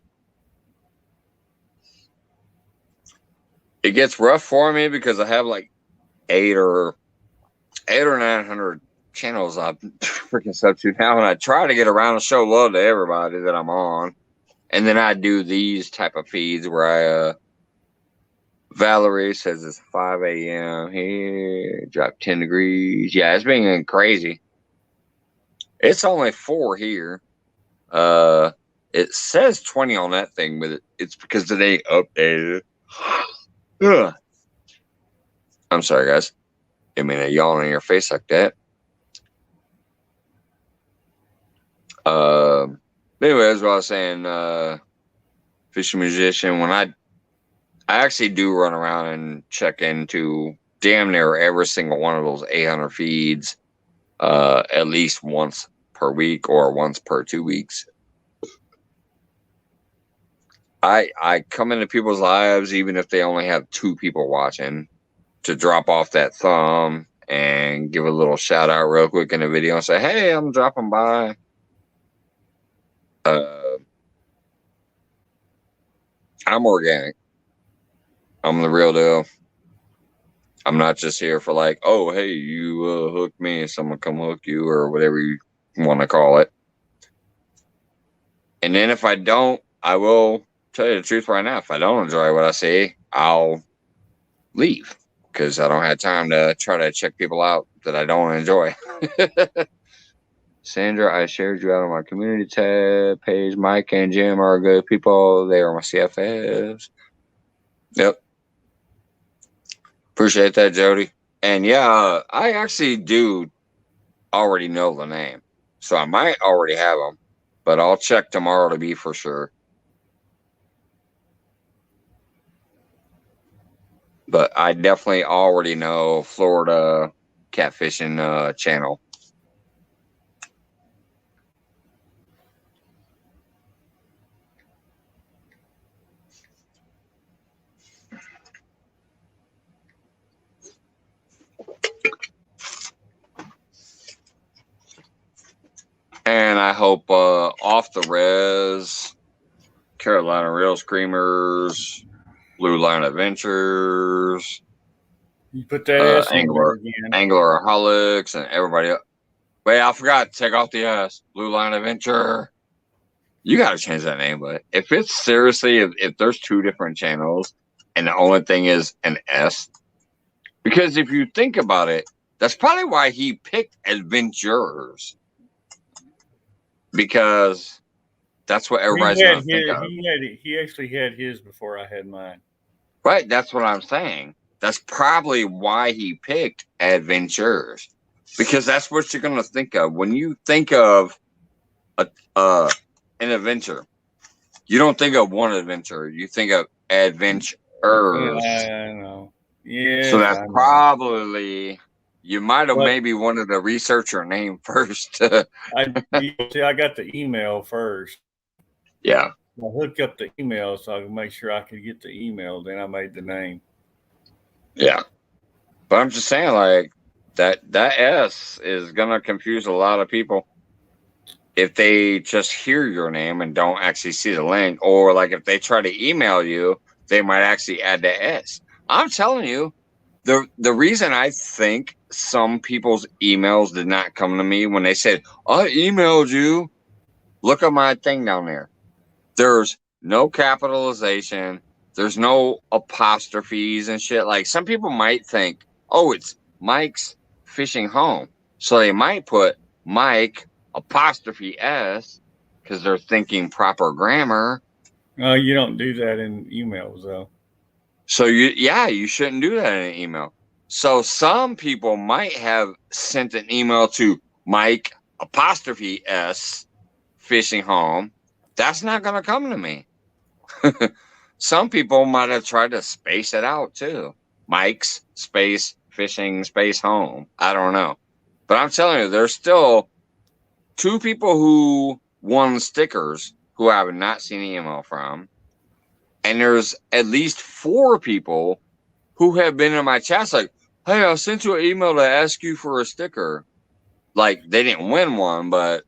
It gets rough for me because I have like 8 or 900 channels I freaking sub to now, and I try to get around and show love to everybody that I'm on, and then I do these type of feeds where I Valerie says it's 5 a.m. here, dropped 10 degrees. Yeah, it's been crazy. It's only 4 here. It says 20 on that thing, but it's because they updated. Ugh. I'm sorry, guys. I mean, a yawn in your face like that. Anyway, as I was saying, fishing musician, when I actually do run around and check into damn near every single one of those 800 feeds, at least once per week or once per 2 weeks. I come into people's lives, even if they only have 2 people watching, to drop off that thumb and give a little shout out real quick in the video and say, hey, I'm dropping by. I'm organic. I'm the real deal. I'm not just here for like, oh, hey, you hook me, someone come hook you, or whatever you want to call it. And then if I don't, I will tell you the truth right now. If I don't enjoy what I see, I'll leave because I don't have time to try to check people out that I don't enjoy. Sandra, I shared you out on my community tab page. Mike and Jim are good people. They are my CFFs. Yep. Appreciate that, Jody. And yeah, I actually do already know the name. So I might already have them, but I'll check tomorrow to be for sure. But I definitely already know Florida catfishing channel. And I hope Off the Res, Carolina Real Screamers, Blue Line Adventures,
You put that ass in
Angler.
there again.
Angleraholics, and everybody else. Wait, I forgot to take off the S. Blue Line Adventure. You got to change that name, but if it's seriously, if there's 2 different channels and the only thing is an S, because if you think about it, that's probably why he picked Adventures. Because That's what everybody's going to think of.
He actually had his before I had mine.
Right. That's what I'm saying. That's probably why he picked adventures, because that's what you're going to think of when you think of an adventure. You don't think of one adventure. You think of adventures.
I know. Yeah.
So that's probably, you might have maybe wanted to research your name first.
I got the email first.
Yeah.
I hooked up the email so I could make sure I could get the email. Then I made the name.
Yeah. But I'm just saying, like, that S is going to confuse a lot of people if they just hear your name and don't actually see the link. Or, like, if they try to email you, they might actually add the S. I'm telling you, the reason I think some people's emails did not come to me when they said, I emailed you, look at my thing down there. There's no capitalization. There's no apostrophes and shit. Like, some people might think, oh, it's Mike's Fishing Home. So they might put Mike apostrophe S because they're thinking proper grammar.
You don't do that in emails, though.
So you shouldn't do that in an email. So some people might have sent an email to Mike apostrophe S Fishing Home. That's not going to come to me. Some people might have tried to space it out too. Mike's space fishing space home. I don't know. But I'm telling you, there's still 2 people who won stickers who I have not seen an email from. And there's at least 4 people who have been in my chats like, hey, I sent you an email to ask you for a sticker. Like, they didn't win one, but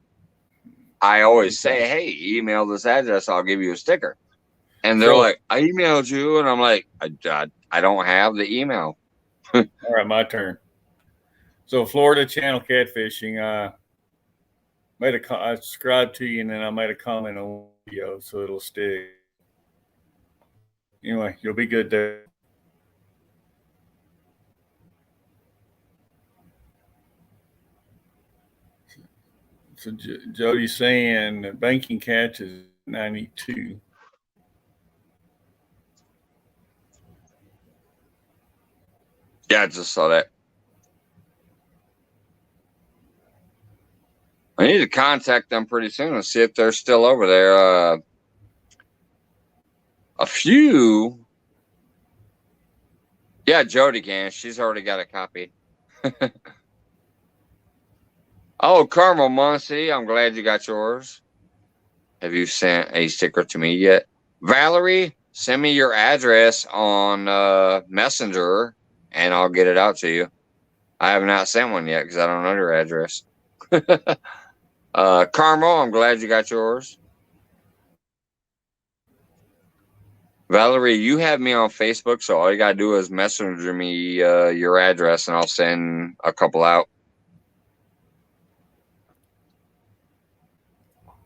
I always say, hey, email this address, I'll give you a sticker. And they're like, I emailed you. And I'm like, I don't have the email.
All right, my turn. So Florida Channel Catfishing, I subscribed to you, and then I made a comment on the video, so it'll stick. Anyway, you'll be good there. So Jody's saying that banking catch is 92.
Yeah, I just saw that. I need to contact them pretty soon and see if they're still over there. A few. Yeah, Jody can. She's already got a copy. Oh, Carmel Muncie, I'm glad you got yours. Have you sent a sticker to me yet? Valerie, send me your address on Messenger, and I'll get it out to you. I have not sent one yet because I don't know your address. Carmel, I'm glad you got yours. Valerie, you have me on Facebook, so all you got to do is messenger me your address, and I'll send a couple out.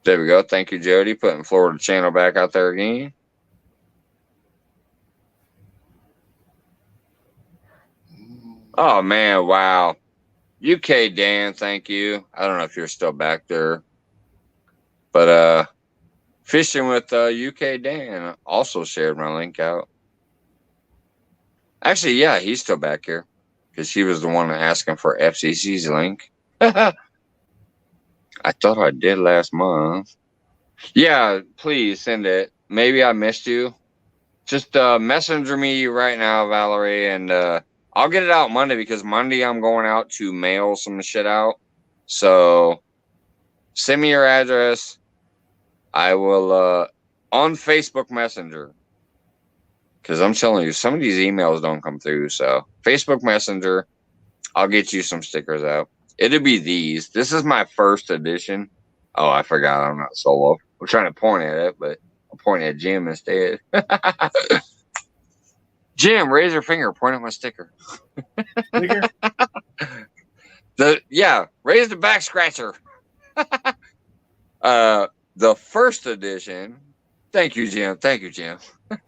There we go. Thank you, Jody. Putting Florida Channel back out there again. Oh, man. Wow. UK Dan, thank you. I don't know if you're still back there. But Fishing with UK Dan also shared my link out. Actually, yeah, he's still back here because he was the one asking for FCC's link. I thought I did last month. Yeah, please send it. Maybe I missed you. Just messenger me right now, Valerie, and I'll get it out Monday because Monday I'm going out to mail some shit out. So send me your address. I will on Facebook Messenger. Because I'm telling you, some of these emails don't come through. So Facebook Messenger, I'll get you some stickers out. It'll be these. This is my first edition. Oh, I forgot I'm not solo. I'm trying to point at it, but I'm pointing at Jim instead. Jim, raise your finger, point at my sticker. Raise the back scratcher. The first edition. Thank you, Jim. Thank you, Jim.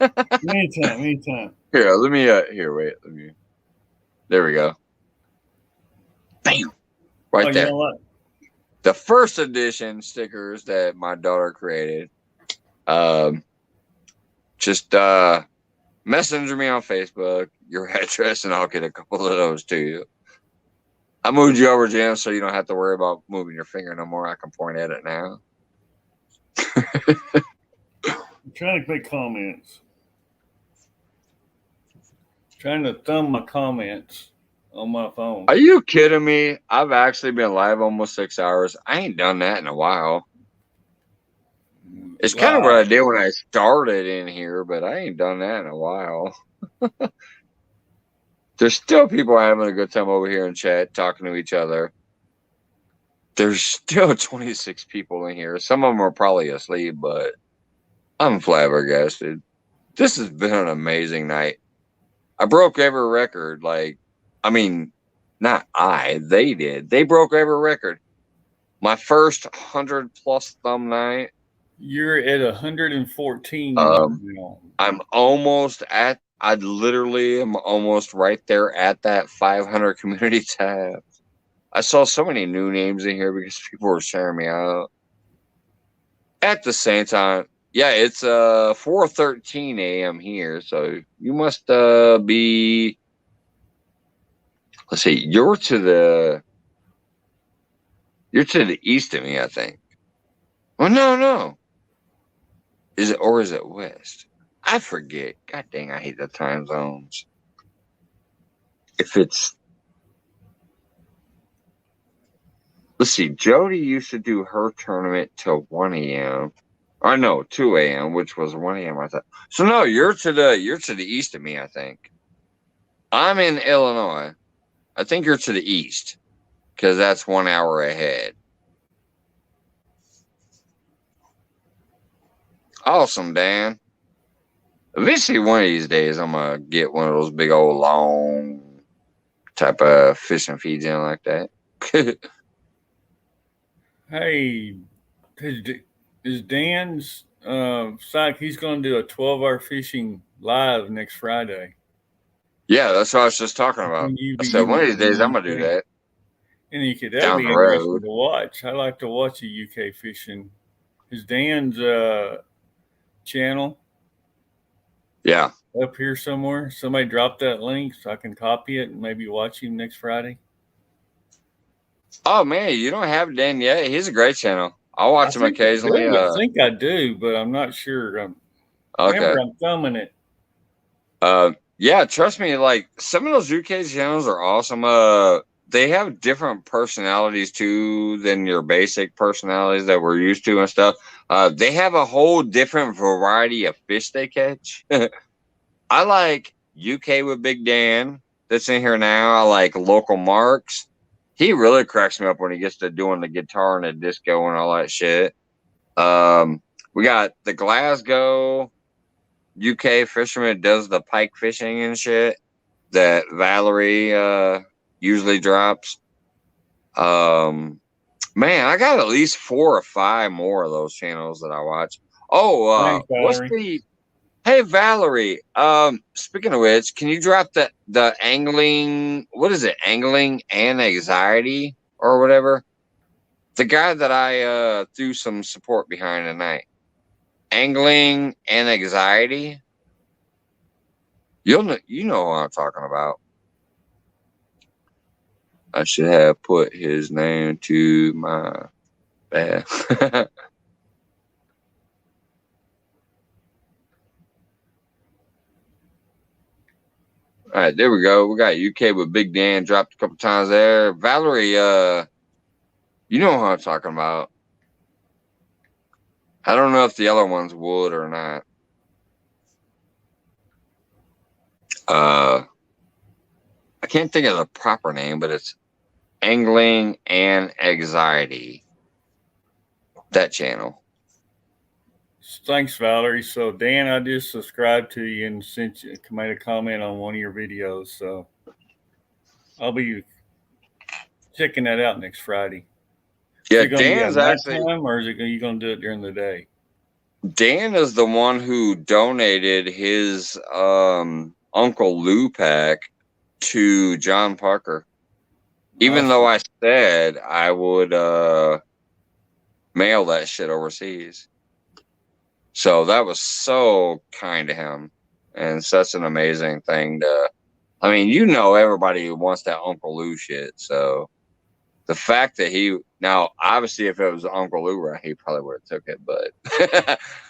Anytime.
Here, let me wait. There we go. Bam. Right there.
You know what?
The first edition stickers that my daughter created. Just messenger me on Facebook, your address, and I'll get a couple of those to you. I moved you over, Jim, so you don't have to worry about moving your finger no more. I can point at it now.
I'm trying to make comments. Trying to thumb my comments on my phone.
Are you kidding me? I've actually been live almost 6 hours. I ain't done that in a while. It's kind of what I did when I started in here, but I ain't done that in a while. There's still people having a good time over here in chat, talking to each other. There's still 26 people in here. Some of them are probably asleep, but I'm flabbergasted. This has been an amazing night. I broke every record. Like, I mean, not I, they did. They broke every record. My first 100+ thumb night.
You're at 114.
I'm almost at, I literally am almost right there at that 500 community tab. I saw so many new names in here because people were sharing me out. At the same time, yeah, it's 4:13 a.m. here, so you must be. Let's see, you're to the east of me, I think. Well, no. Is it, or is it west? I forget. God dang, I hate the time zones. If it's, let's see, Jody used to do her tournament till 1 a.m. I know 2 a.m., which was 1 a.m. I thought. So no, you're to the east of me, I think. I'm in Illinois. I think you're to the east because that's 1 hour ahead. Awesome, Dan. Eventually, one of these days, I'm gonna get one of those big old long type of fishing feeds in like that.
Hey, is Dan's psych? He's going to do a 12-hour fishing live next Friday.
Yeah, that's what I was just talking about. I said one of these days I'm gonna do that.
And you could
Down
be
the road.
interesting to watch. I like to watch the UK fishing. Is Dan's channel
Yeah.
up here somewhere? Somebody drop that link so I can copy it and maybe watch him next Friday.
Oh man, you don't have Dan yet? He's a great channel. I'll watch him occasionally.
I think I do, but I'm not sure.
Okay.
Remember, I'm thumbing it.
Yeah, trust me, like some of those UK channels are awesome. They have different personalities too than your basic personalities that we're used to and stuff. They have a whole different variety of fish they catch. I like UK with Big Dan that's in here now. I like Local Marks. He really cracks me up when he gets to doing the guitar and the disco and all that shit. We got the Glasgow UK fisherman does the pike fishing and shit that Valerie usually drops. Man, I got at least 4 or 5 more of those channels that I watch. Oh,
Thanks,
what's the? Hey Valerie. Speaking of which, can you drop the angling? What is it? Angling and anxiety or whatever. The guy that I threw some support behind tonight. Angling and anxiety. You know what I'm talking about. I should have put his name to my bad. All right, there we go. We got UK with Big Dan dropped a couple times there. Valerie, you know what I'm talking about. I don't know if the other ones would or not. I can't think of the proper name, but it's Angling and Anxiety. That channel.
Thanks, Valerie. So, Dan, I just subscribed to you and made a comment on one of your videos. So, I'll be checking that out next Friday.
Yeah,
Dan's actually. Or is you going to do it during the day?
Dan is the one who donated his Uncle Lou pack to John Parker. Even though I said I would mail that shit overseas. So that was so kind to him, and such an amazing thing to. I mean, you know, everybody wants that Uncle Lou shit. So the fact that now, obviously, if it was Uncle Lou, he probably would have took it. But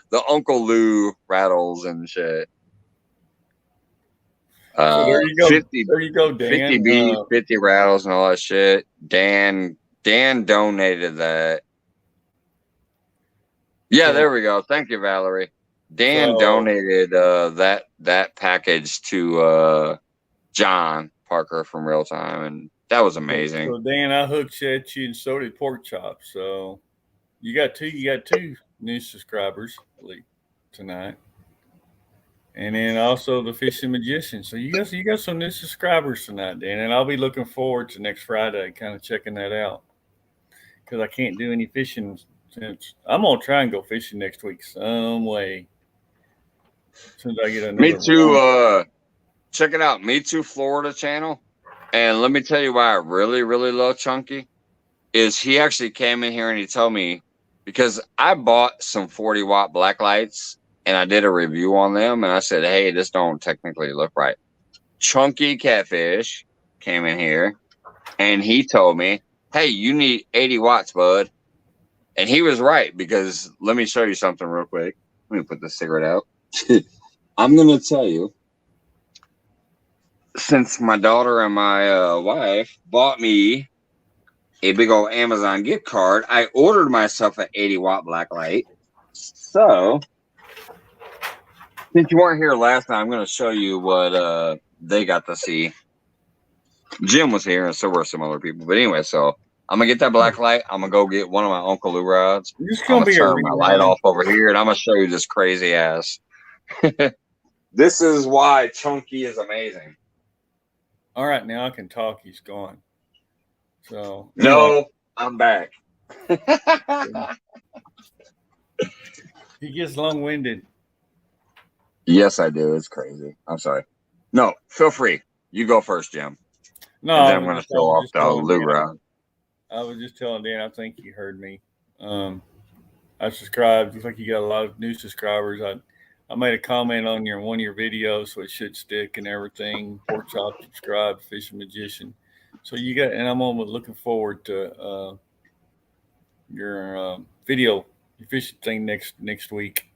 the Uncle Lou rattles and shit.
So there you go.
50,
There you go, Dan.
50 beef, 50 rattles, and all that shit. Dan donated that. Yeah, there we go. Thank you, Valerie. Dan donated that package to John Parker from Real Time, and that was amazing.
So Dan, I hooked at you, and so did Pork Chop. So you got two new subscribers tonight, and then also the Fishing Magician. So you got some new subscribers tonight, Dan, and I'll be looking forward to next Friday, kind of checking that out, because I can't do any fishing since I'm gonna try and go fishing next week some way. As soon as I get another.
Me too. Check it out, Me Too Florida channel. And let me tell you why I really, really love Chunky is he actually came in here and he told me, because I bought some 40-watt black lights and I did a review on them. And I said, hey, this don't technically look right. Chunky Catfish came in here and he told me, hey, you need 80 watts, bud. And he was right, because let me show you something real quick. Let me put the cigarette out. I'm going to tell you, since my daughter and my wife bought me a big old Amazon gift card, I ordered myself an 80-watt black light. So, since you weren't here last time, I'm going to show you what they got to see. Jim was here, and so were some other people. But anyway, so I'm going to get that black light. I'm going to go get one of my Uncle Lou rods. I'm going to turn my light off over here, and I'm going to show you this crazy ass. This is why Chunky is amazing.
All right, now I can talk. He's gone. So
no, I'm back.
He gets long-winded.
Yes, I do. It's crazy. I'm sorry. No, feel free. You go first, Jim.
No,
and then I'm going to show off the Lou rod.
I was just telling Dan. I think you heard me. I subscribed. Looks like you got a lot of new subscribers. I made a comment on one of your videos, so it should stick and everything. Pork Chop, subscribe, Fishing Magician. So you got, and I'm looking forward to your video, your fishing thing next week.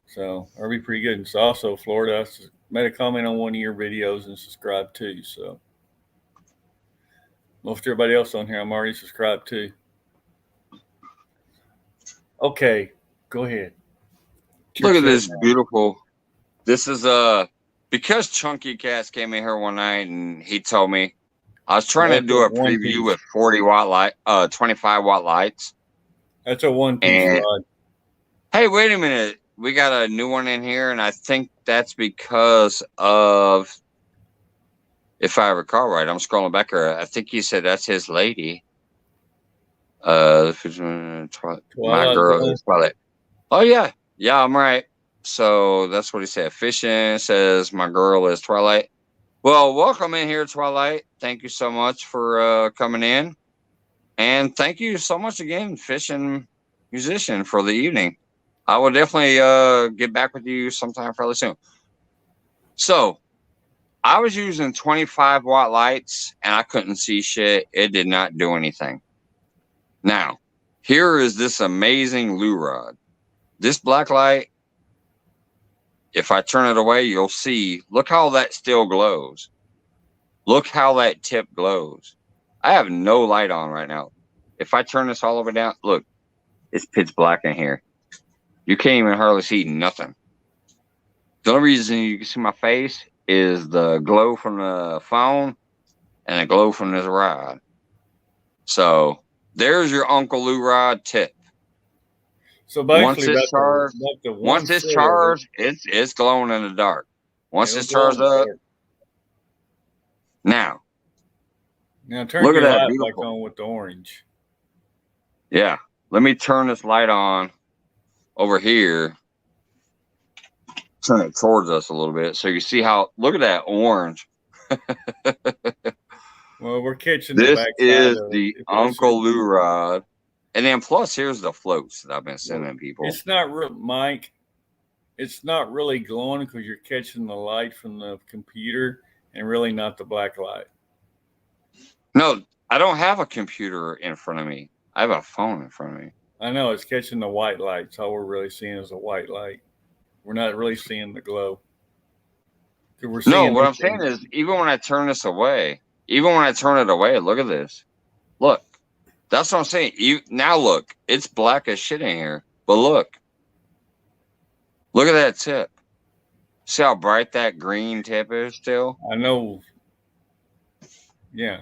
So that'll be pretty good. And so also Florida, I made a comment on one of your videos and subscribed too. So most everybody else on here, I'm already subscribed to. Okay, go ahead.
Look at this beautiful. This is because Chunky Cats came in here one night and he told me I was trying to do a preview with 40-watt light, 25-watt lights.
That's a one-piece rod.
Hey, wait a minute. We got a new one in here, and I think that's because of, if I recall right, I'm scrolling back here. I think he said that's his lady. My girl is Twilight. Oh yeah. Yeah, I'm right. So that's what he said. Fishing says my girl is Twilight. Well, welcome in here, Twilight. Thank you so much for coming in. And thank you so much again, Fishing Musician, for the evening. I will definitely get back with you sometime fairly soon. So I was using 25-watt lights and I couldn't see shit. It did not do anything. Now, here is this amazing Lou rod. This black light, if I turn it away, you'll see, look how that still glows. Look how that tip glows. I have no light on right now. If I turn this all the way down, look, it's pitch black in here. You can't even hardly see nothing. The only reason you can see my face is the glow from the phone and the glow from this rod. So there's your Uncle Lou rod tip.
So basically,
once it's charged, it's glowing in the dark. Once it's charged up, now
turn
look
your
at that
light
beautiful.
back on with the orange.
Yeah, let me turn this light on over here. Turn it towards us a little bit so you see how. Look at that orange.
Well, we're catching
this
the back
is
side
the Uncle Lou rod. And then plus, here's the floats that I've been sending people.
It's not real, Mike. It's not really glowing because you're catching the light from the computer and really not the black light.
No, I don't have a computer in front of me. I have a phone in front of me.
I know it's catching the white light. So all we're really seeing is a white light. We're not really seeing the glow.
No, what I'm saying is, even when I turn this away, even when I turn it away, look at this. Look, that's what I'm saying. Now look, it's black as shit in here. But look at that tip. See how bright that green tip is still?
I know. Yeah.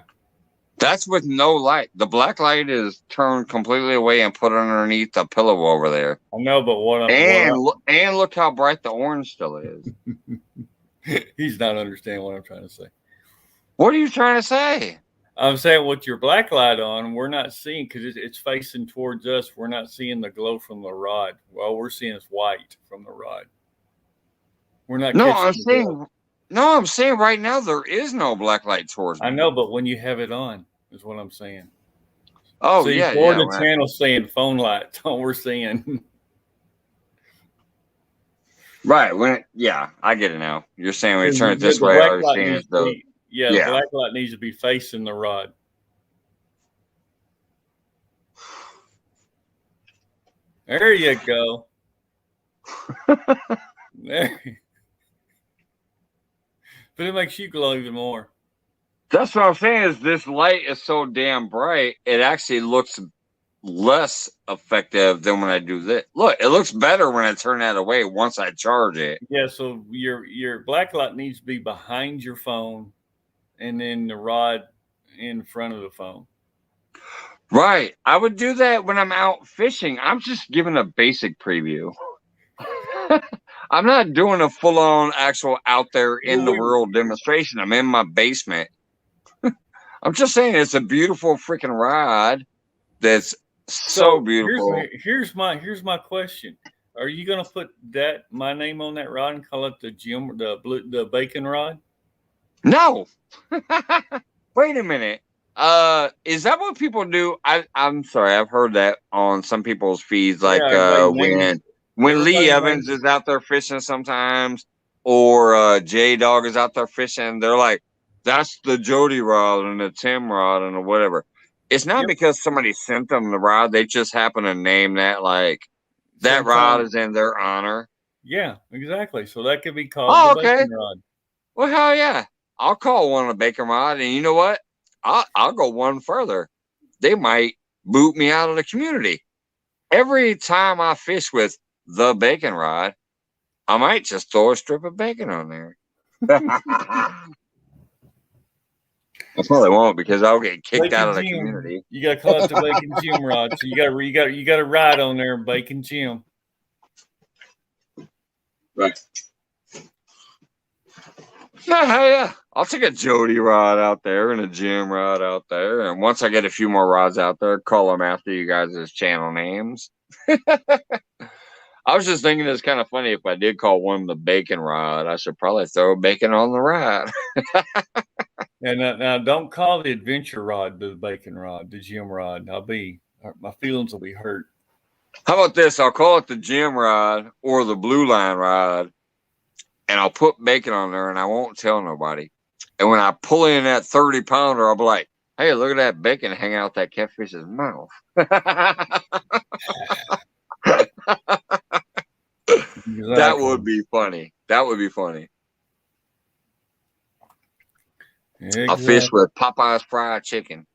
That's with no light. The black light is turned completely away and put underneath the pillow over there.
I know, but
And look how bright the orange still is.
He's not understanding what I'm trying to say.
What are you trying to say?
I'm saying with your black light on, we're not seeing because it's facing towards us. We're not seeing the glow from the rod. Well, we're seeing is white from the rod. We're not.
I'm saying right now there is no black light towards me.
I know, but when you have it on, is what I'm saying.
Oh,
see,
yeah.
Or the channel saying phone light. All we're seeing.
Right. I get it now. You're saying when you turn it this way, all you're seeing is the.
The black light needs to be facing the rod. There you go. There. But it makes you glow even more.
That's what I'm saying is this light is so damn bright, it actually looks less effective than when I do this. Look, it looks better when I turn that away once I charge it.
Yeah, so your black light needs to be behind your phone and then the rod in front of the phone.
Right. I would do that when I'm out fishing. I'm just giving a basic preview. I'm not doing a full-on actual out there in the world demonstration. I'm in my basement. I'm just saying it's a beautiful freaking rod that's so beautiful.
Here's my question. Are you gonna put my name on that rod and call it the bacon rod? No.
Wait a minute. Is that what people do? I'm sorry, I've heard that on some people's feeds, like when Lee Evans is out there fishing sometimes, or J Dog is out there fishing, they're like, that's the Jody rod and the Tim rod and whatever. It's not because somebody sent them the rod, they just happen to name that, like that rod is in their honor.
Yeah, exactly. So that could be called the bacon rod.
Well, hell yeah. I'll call one a bacon rod, and you know what? I'll go one further. They might boot me out of the community. Every time I fish with the bacon rod, I might just throw a strip of bacon on there. I probably won't because I'll get kicked out of the community.
You got to call it the Bacon Jim rod. So you got to ride on there, Bacon Jim.
Right. Yeah. I'll take a Jody rod out there and a Jim rod out there. And once I get a few more rods out there, call them after you guys' channel names. I was just thinking it's kind of funny if I did call one the bacon rod, I should probably throw bacon on the rod.
And now don't call the adventure rod the bacon rod, the Jim rod. My feelings will be hurt.
How about this? I'll call it the Jim rod or the blue line rod, and I'll put bacon on there, and I won't tell nobody. And when I pull in that 30-pounder, I'll be like, hey, look at that bacon hang out that catfish's mouth. Exactly. That would be funny. That would be funny. Exactly. I'll fish with Popeye's fried chicken.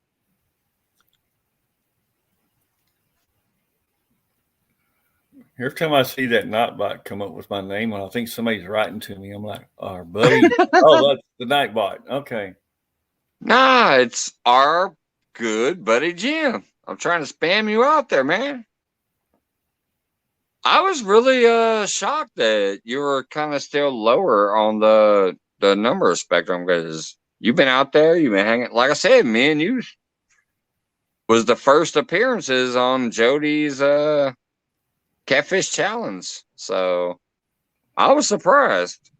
Every time I see that Nightbot come up with my name, and I think somebody's writing to me, I'm like, our buddy. Oh, that's the Nightbot. Okay.
Nah, it's our good buddy Jim. I'm trying to spam you out there, man. I was really shocked that you were kind of still lower on the number spectrum because you've been out there, you've been hanging. Like I said, me and you was the first appearances on Jody's Catfish Challenge. So I was surprised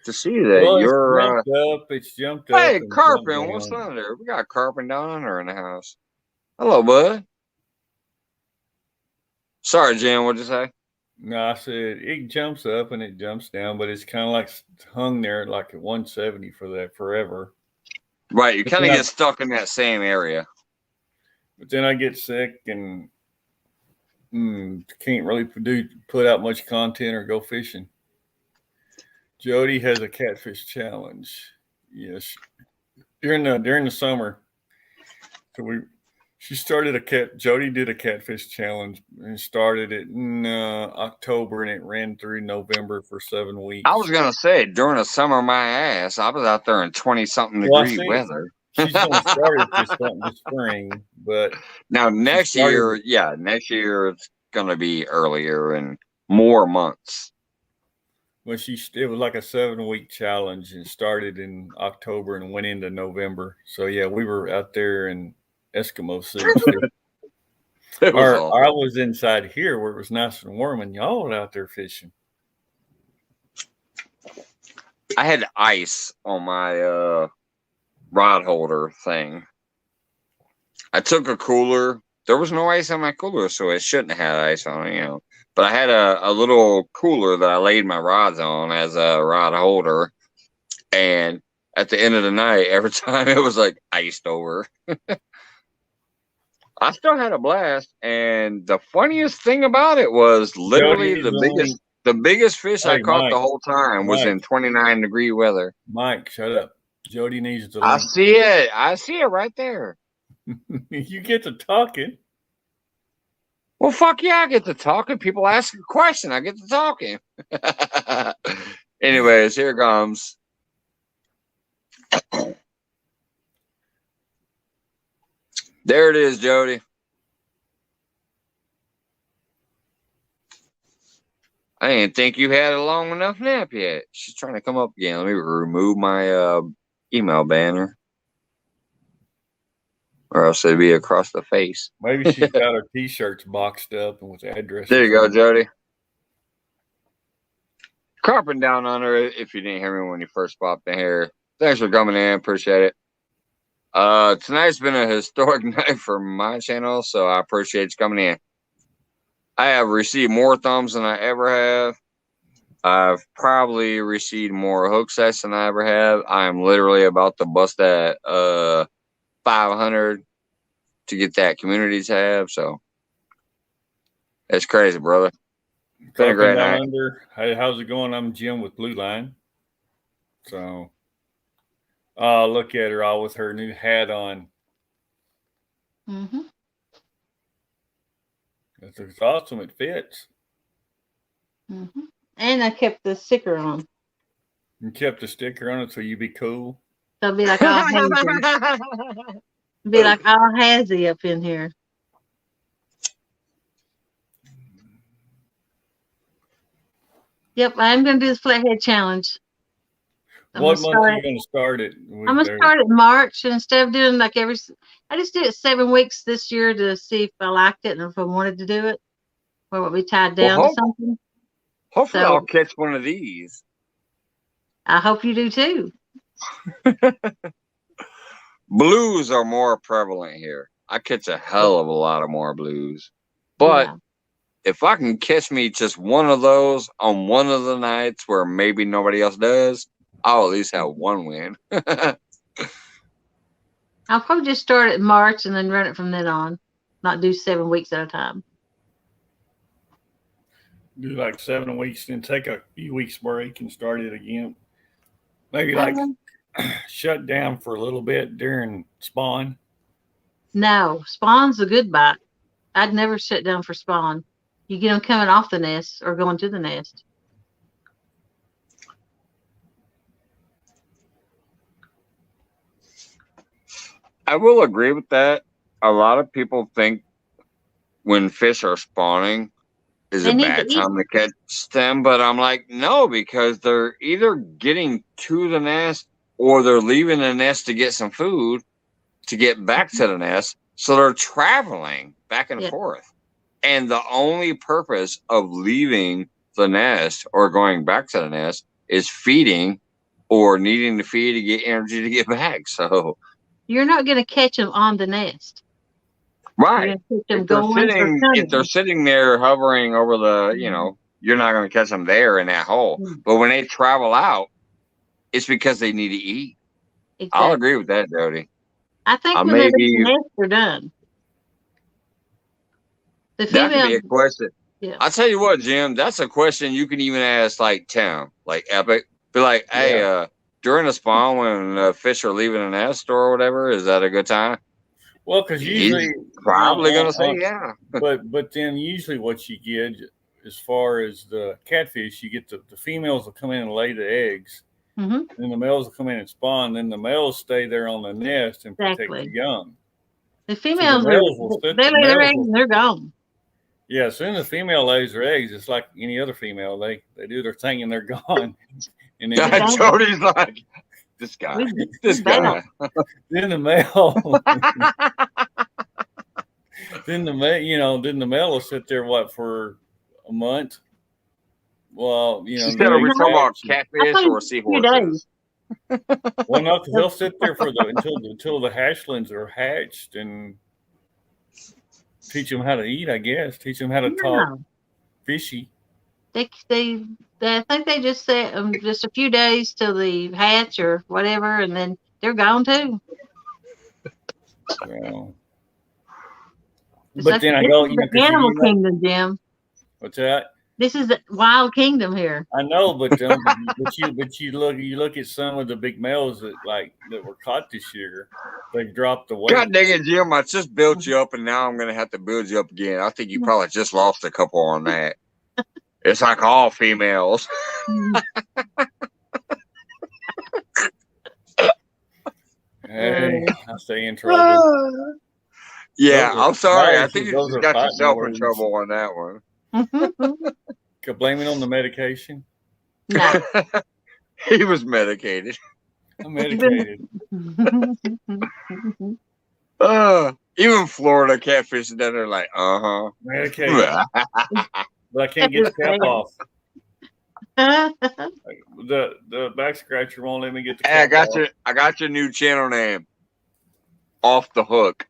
to see that you're
it's jumped up.
Hey, Carpin, what's under there? We got Carpin down under in the house. Hello, bud. Sorry, Jen. What'd you say?
No, I said it jumps up and it jumps down, but it's kind of like hung there like at 170 for that forever.
Right. You
But
kind of
then
get stuck in that same area.
But then I get sick and can't really put out much content or go fishing. Jody has a catfish challenge. Yes, during the summer. So she started Jody did a catfish challenge and started it in October and it ran through November for 7 weeks.
I was gonna say during the summer, my ass, I was out there in 20-something degree weather.
She's gonna start it this spring, but
now next year it's gonna be earlier and more months.
When it was like a 7-week challenge and started in October and went into November. So yeah, we were out there in Eskimo suits. I was inside here where it was nice and warm, and y'all were out there fishing.
I had ice on my rod holder thing. I took a cooler. There was no ice on my cooler, so it shouldn't have had ice on it, But I had a little cooler that I laid my rods on as a rod holder. And at the end of the night, every time it was like iced over. I still had a blast. And the funniest thing about it was literally the biggest fish I caught the whole time was in 29-degree weather.
Mike, shut up. Jody needs to.
I see it. I see it right there.
You get to talking.
Well, fuck yeah, I get to talking. People ask a question. I get to talking. Anyways, here it comes. There it is, Jody. I didn't think you had a long enough nap yet. She's trying to come up again. Let me remove my email banner. Or else it'd be across the face.
Maybe she's got her T-shirts boxed up and with addresses.
There you go, Jody. Carping down on her if you didn't hear me when you first popped in here. Thanks for coming in. Appreciate it. Tonight's been a historic night for my channel, so I appreciate you coming in. I have received more thumbs than I ever have. I've probably received more hook sets than I ever have. I'm literally about to bust that 500 to get that community tab, so it's crazy, brother. It's been a great night.
Hey, how's it going? I'm Jim with Blue Line. So, look at her all with her new hat on.
Mm-hmm.
It's awesome. It fits.
Mm-hmm. And I kept the sticker on.
You kept the sticker on it so you be cool.
So it'll be like all hazy. Be like all hazy up in here. Yep, I'm going to do the flathead challenge.
What month are you going to start it?
I'm going to start it in March. And instead of doing like I just did it 7 weeks this year to see if I liked it and if I wanted to do it. Or what we tied down to something.
Hopefully I'll catch one of these.
I hope you do too.
Blues are more prevalent here. I catch a hell of a lot of more blues. But if I can catch me just one of those on one of the nights where maybe nobody else does, I'll at least have one win.
I'll probably just start it in March and then run it from then on. Not do 7 weeks at a time.
Do like 7 weeks, then take a few weeks break and start it again. Maybe like shut down for a little bit during spawn.
No, spawn's a good bite. I'd never shut down for spawn. You get them coming off the nest or going to the nest.
I will agree with that. A lot of people think when fish are spawning is a bad time to catch them, but I'm like, no, because they're either getting to the nest or they're leaving the nest to get some food to get back to the nest. So they're traveling back and forth. And the only purpose of leaving the nest or going back to the nest is feeding or needing to feed to get energy to get back. So
you're not going to catch them on the nest.
Right.
You're gonna keep them
If they're
going or
sitting, if they're
coming.
sitting there hovering over the, you're not going to catch them there in that hole.
Mm.
But when they travel out, it's because they need to eat. I'll
Exactly.
agree with that, Jody.
I think
I
when they leave
maybe
the nest, they're done. The
that could be
female,
a question.
yeah.
I'll tell you what, Jim, that's a question you can even ask like Tim, like Epic. Be like, hey, during the spawn when fish are leaving the nest or whatever, is that a good time?
Well, because
He's
usually
probably gonna say yeah.
but then usually what you get as far as the catfish, you get the females will come in and lay the eggs,
Mm-hmm.
then the males will come in and spawn, then the males stay there on the nest and protect
Exactly.
the young.
The females
males will
are,
sit-
they
the
lay their
males
eggs
will-
and they're gone.
Yeah, as soon as the female lays her eggs, it's like any other female. They do their thing and they're gone. And then
Yeah.
Jody's like, this guy, this guy.
then the male then the male will sit there for a month. Well,
She said, are we talking about catfish or seahorses?
Well, no, because they'll sit there until the hatchlings are hatched and teach them how to eat. I guess teach them how to talk fishy.
They I think they just set just a few days till the hatch or whatever, and then they're gone too.
Well,
It's
but
like
then I
this
go,
is the animal kingdom, Jim.
What's that?
This is the wild kingdom here.
I know, but you look at some of the big males that were caught this year. They've dropped the weight.
God dang it, Jim! I just built you up, and now I'm gonna have to build you up again. I think you probably just lost a couple on that. It's like all females.
Hey, I stay in trouble.
Yeah, I'm sorry. I think you
those
just
are
got
fighting
yourself in
words.
trouble on that one.
Could blame it on the medication.
No.
He was medicated.
I'm medicated.
Even Florida catfish down there like,
Medicated. But I can't get the cap off. The back scratcher won't let me get the
Hey,
cap off.
I got your new channel name. Off the Hook.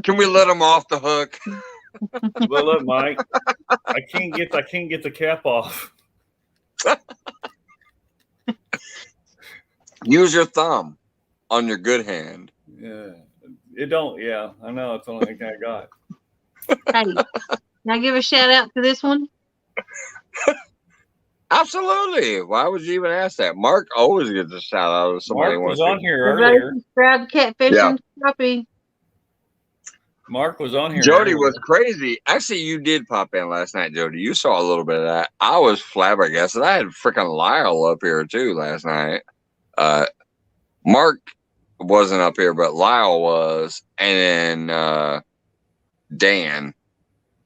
Can we let him off the hook?
Well, look, Mike, I can't get the cap off.
Use your thumb on your good hand.
Yeah, it don't. Yeah, I know. It's the only thing I got.
Hey, can I give a shout out to this one?
Absolutely. Why would you even ask that? Mark always gets a shout out if somebody
Mark was
wants
on
to.
here
Everybody
earlier.
subscribe to Catfishing Copy.
Mark was on here.
Jody
earlier.
was crazy. Actually, you did pop in last night, Jody. You saw a little bit of that. I was flabbergasted. I had freaking Lyle up here too last night. Mark wasn't up here, but Lyle was, and then Dan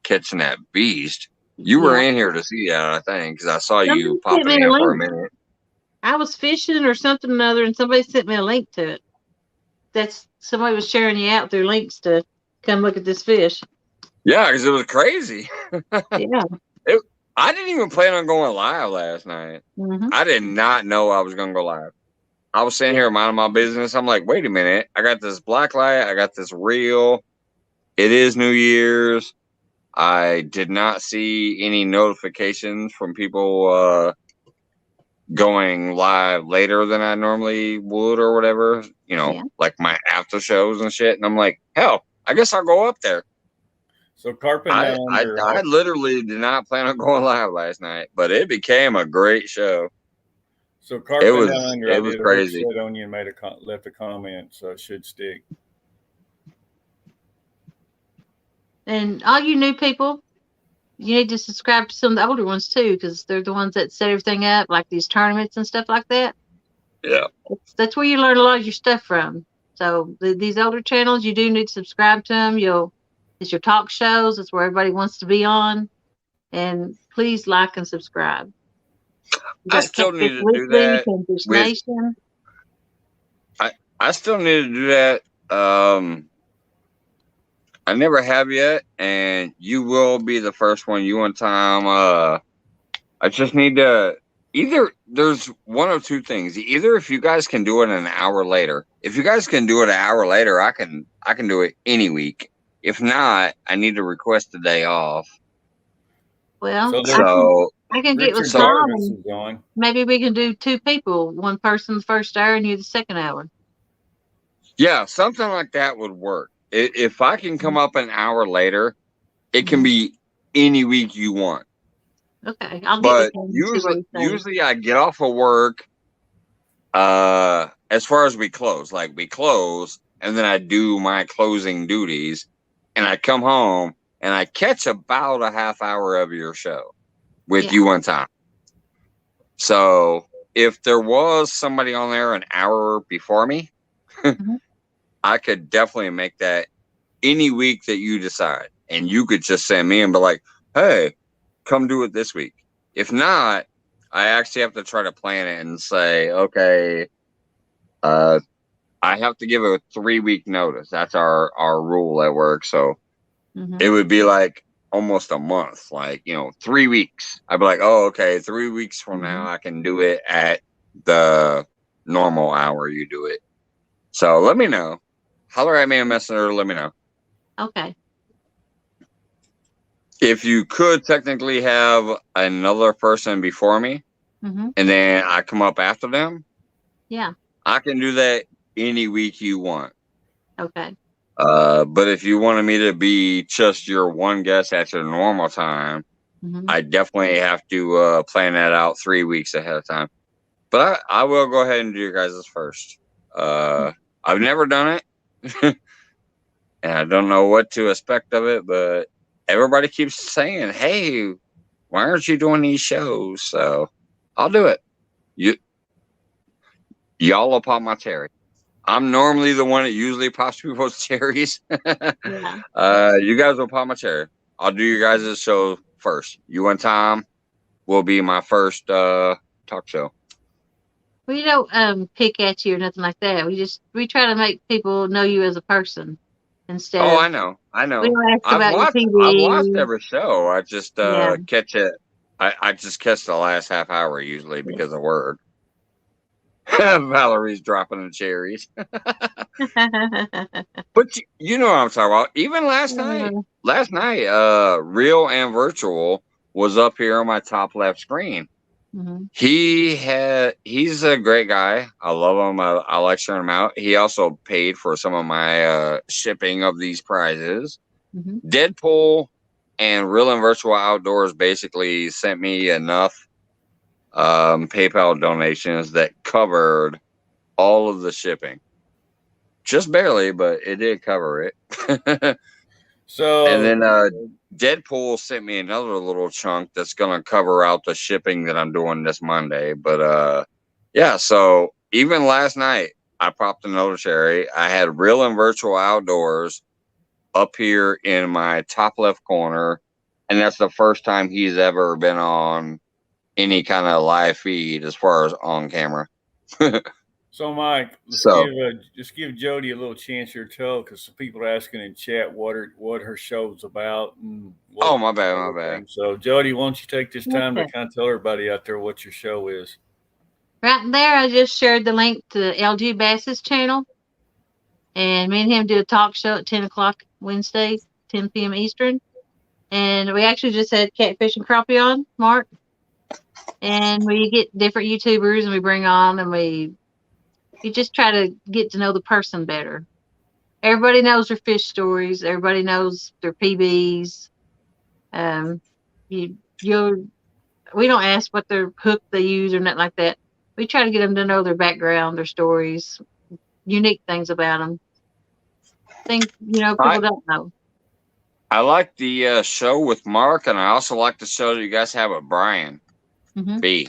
catching that beast. You were in here to see that, I think, because I saw you
Somebody sent
popping
me
in
a
for a
link.
minute.
I was fishing or something or other, and somebody sent me a link to it. That's somebody was sharing you out through links to come look at this fish.
Yeah, because it was crazy.
Yeah.
I didn't even plan on going live last night.
Mm-hmm.
I did not know I was going to go live. I was sitting here minding my business. I'm like, wait a minute. I got this black light. I got this reel. It is New Year's. I did not see any notifications from people going live later than I normally would or whatever, like my after shows and shit. And I'm like, hell, I guess I'll go up there.
So Carpet
I
down under.
I literally did not plan on going live last night, but it became a great show.
So Carpet
It was-
down under.
it
I
was
did a
crazy.
shit on you and left a comment, so it should stick.
And all you new people, you need to subscribe to some of the older ones too, because they're the ones that set everything up, like these tournaments and stuff like that.
Yeah.
That's where you learn a lot of your stuff from. So these older channels, you do need to subscribe to them. It's your talk shows. It's where everybody wants to be on. And please like and subscribe. You
I
got
still need
Catfish
to do
Weekly,
that
Catfish
with-
Nation.
I still need to do that. I never have yet, and you will be the first one. You one time. I just need to either there's one of two things. Either if you guys can do it an hour later, if you guys can do it an hour later, I can do it any week. If not, I need to request a day off.
Well,
So
So
I can get with
Richard
Tom
Jarvis
and
is on.
maybe we can do 2 people, one person the first hour and you the second hour.
yeah, something like that would work. If I can come up an hour later, it can be any week you want.
Okay, I'll get
But
with him and see what he says.
usually I get off of work as far as we close. Like we close and then I do my closing duties and I come home and I catch about a half hour of your show with
Yeah.
you on time. So if there was somebody on there an hour before me,
Mhm.
I could definitely make that any week that you decide. And you could just send me and be like, hey, come do it this week. If not, I actually have to try to plan it and say, okay, I have to give a 3-week notice. That's our rule at work. So
Mhm.
it would be like almost a month, like, 3 weeks. I'd be like, oh, okay, 3 weeks from now, I can do it at the normal hour you do it. So let me know. Holler at me a messenger. Let me know.
Okay.
If you could technically have another person before me
Mhm.
and then I come up after them,
Yeah.
I can do that any week you want.
Okay.
But if you wanted me to be just your one guest at your normal time,
Mhm.
I definitely have to plan that out 3 weeks ahead of time. But I will go ahead and do your guys' first. I've never done it. And I don't know what to expect of it, but everybody keeps saying, hey, why aren't you doing these shows? So I'll do it. Y'all will pop my cherry. I'm normally the one that usually pops people's cherries.
Yeah.
You guys will pop my cherry. I'll do your guys' show first. You and Tom will be my first talk show.
We don't pick at you or nothing like that. We try to make people know you as a person instead
Oh,
of
I know.
we don't ask
I've
about your
watched
TV.
every show. I just
Yeah.
catch it. I just catch the last half hour usually because of work. Valerie's dropping the cherries. But you know what I'm talking about. Even last night, real and virtual was up here on my top left screen.
Mhm.
He's a great guy. I love him. I like sharing him out. He also paid for some of my shipping of these prizes.
Mhm.
Deadpool and Real and Virtual Outdoors basically sent me enough PayPal donations that covered all of the shipping. Just barely, but it did cover it.
So
And then Deadpool sent me another little chunk that's gonna cover out the shipping that I'm doing this Monday. But yeah, so even last night I popped another cherry. I had Real and Virtual Outdoors up here in my top left corner, and that's the first time he's ever been on any kind of live feed as far as on camera.
So, Mike,
So
just give Jody a little chance here to tell, because some people are asking in chat what her show's about and what.
oh, my bad.
So, Jody, why don't you take this time to
Okay.
kind of tell everybody out there what your show is?
Right there, I just shared the link to LG Bass's channel. And me and him do a talk show at 10 o'clock Wednesday, 10 p.m. Eastern. And we actually just had Catfish and Crappie on, Mark. And we get different YouTubers and we bring on and we just try to get to know the person better. Everybody knows their fish stories. Everybody knows their PBs. We don't ask what their hook they use or nothing like that. We try to get them to know their background, their stories, unique things about them. Things people don't know.
I like the show with Mark, and I also like the show that you guys have with Brian B.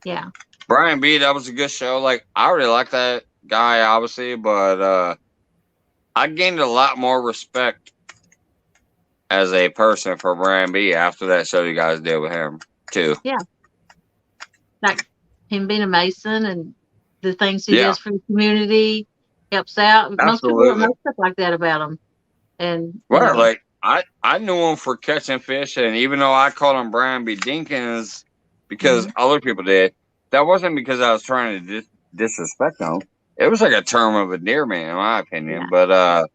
Yeah.
Brian B, that was a good show. Like, I really like that guy, obviously, but I gained a lot more respect as a person for Brian B after that show you guys did with him, too.
Yeah. Like him being a Mason and the things he does for the community, helps out.
Absolutely.
Most people don't know stuff like that about him. And
like I knew him for catching fish, and even though I called him Brian B. Dinkins because other people did. That wasn't because I was trying to disrespect them. It was like a term of endearment, in my opinion.
Yeah.
But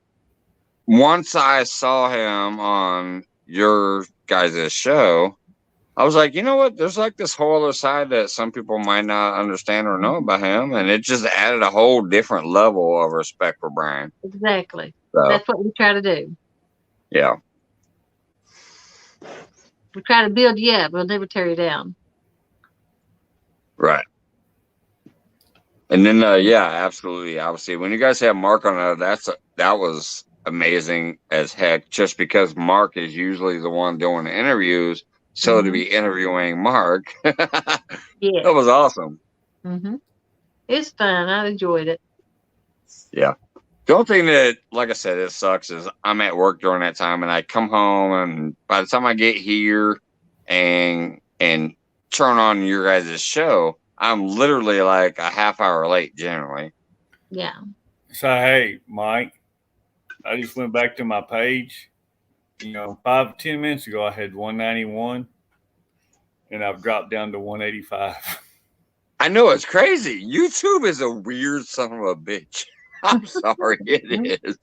once I saw him on your guys' show, I was like, you know what? There's like this whole other side that some people might not understand or know about him, and it just added a whole different level of respect for Brian.
Exactly.
So,
That's what we try to do.
yeah.
We try to build you up. We'll never tear you down.
Right. And then, yeah, absolutely. Obviously, when you guys have Mark on that was amazing as heck, just because Mark is usually the one doing the interviews. So to be interviewing Mark, that
Yeah.
was awesome.
It's fun. I enjoyed it.
Yeah. The only thing that, like I said, it sucks is I'm at work during that time, and I come home, and by the time I get here and turn on your guys' show, I'm literally like a half hour late generally.
Yeah.
So, hey, Mike, I just went back to my page. 5-10 minutes ago, I had 191, and I've dropped down to 185.
I know, it's crazy. YouTube is a weird son of a bitch. I'm sorry, it is.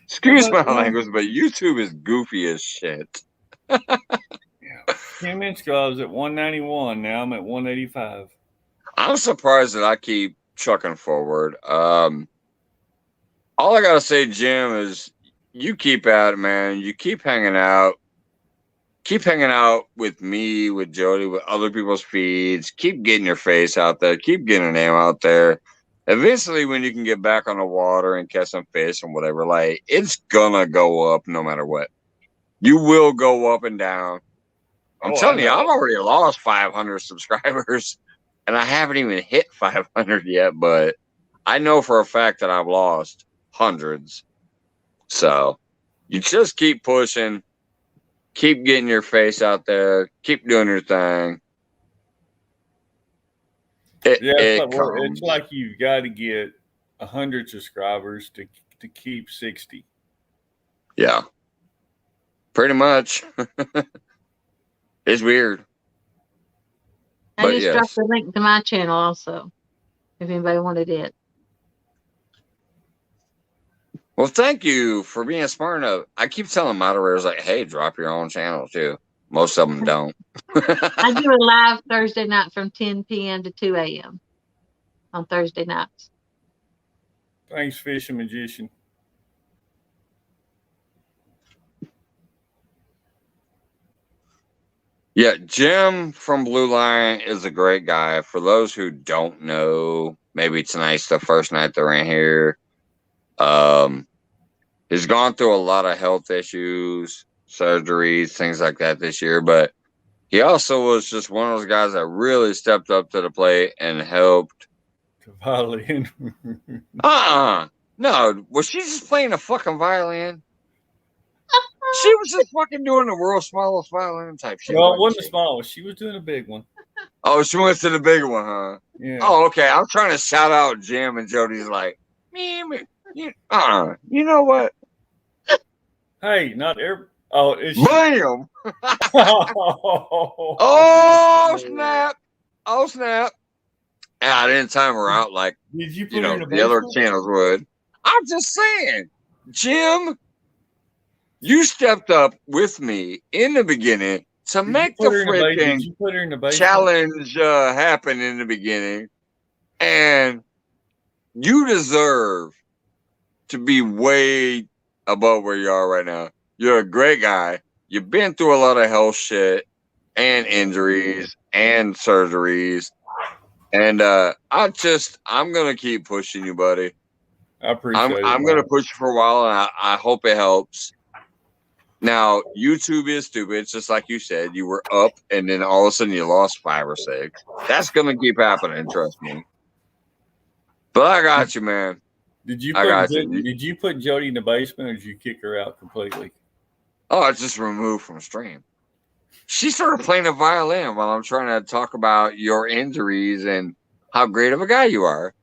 Excuse my language, but YouTube is goofy as shit.
10 minutes ago, I was at 191. Now I'm at 185.
I'm surprised that I keep trucking forward. All I gotta say, Jim, is you keep at it, man. You keep hanging out. Keep hanging out with me, with Jody, with other people's feeds. Keep getting your face out there. Keep getting your name out there. Eventually, when you can get back on the water and catch some fish and whatever, like, it's gonna go up no matter what. You will go up and down. I'm telling you, I've already lost 500 subscribers, and I haven't even hit 500 yet, but I know for a fact that I've lost hundreds. So you just keep pushing, keep getting your face out there, keep doing your thing.
It's like you've got to get 100 subscribers to keep 60.
Yeah, pretty much. It's weird.
I just dropped the link to my channel also, if anybody wanted it.
Well, thank you for being smart enough. I keep telling moderators, like, hey, drop your own channel, too. Most of them don't.
I do a live Thursday night from 10 p.m. to 2 a.m. on Thursday nights.
Thanks, Fishing Magician.
Yeah, Jim from Blue Lion is a great guy. For those who don't know, maybe tonight's the first night they're in here. He's gone through a lot of health issues, surgeries, things like that this year, but he also was just one of those guys that really stepped up to the plate and helped.
The violin.
No, was she just playing a fucking violin? She was just fucking doing the world's smallest violin type shit.
Well, it wasn't the smallest. She was doing a big one.
Oh, she went to the big one, huh?
Yeah.
Oh, okay. I'm trying to shout out Jim, and Jody's like, me. You know what?
Hey, not every. Oh, it's
Bam!
Oh,
snap! Oh, snap! And I didn't time her out like
did you put her in the
the other
basement?
channels would. I'm just saying, Jim, you stepped up with me in the beginning to make the freaking challenge happen in the beginning, and you deserve to be way above where you are right now. You're a great guy. You've been through a lot of health shit and injuries and surgeries. And I'm gonna keep pushing you, buddy.
I appreciate it.
I'm gonna push you for a while, and I hope it helps. Now, YouTube is stupid. It's just like you said, you were up and then all of a sudden you lost 5 or 6. That's gonna keep happening, trust me. But I got you, man.
Did you put Jody in the basement, or did you kick her out completely?
Oh, it's just removed from stream. She started playing a violin while I'm trying to talk about your injuries and how great of a guy you are.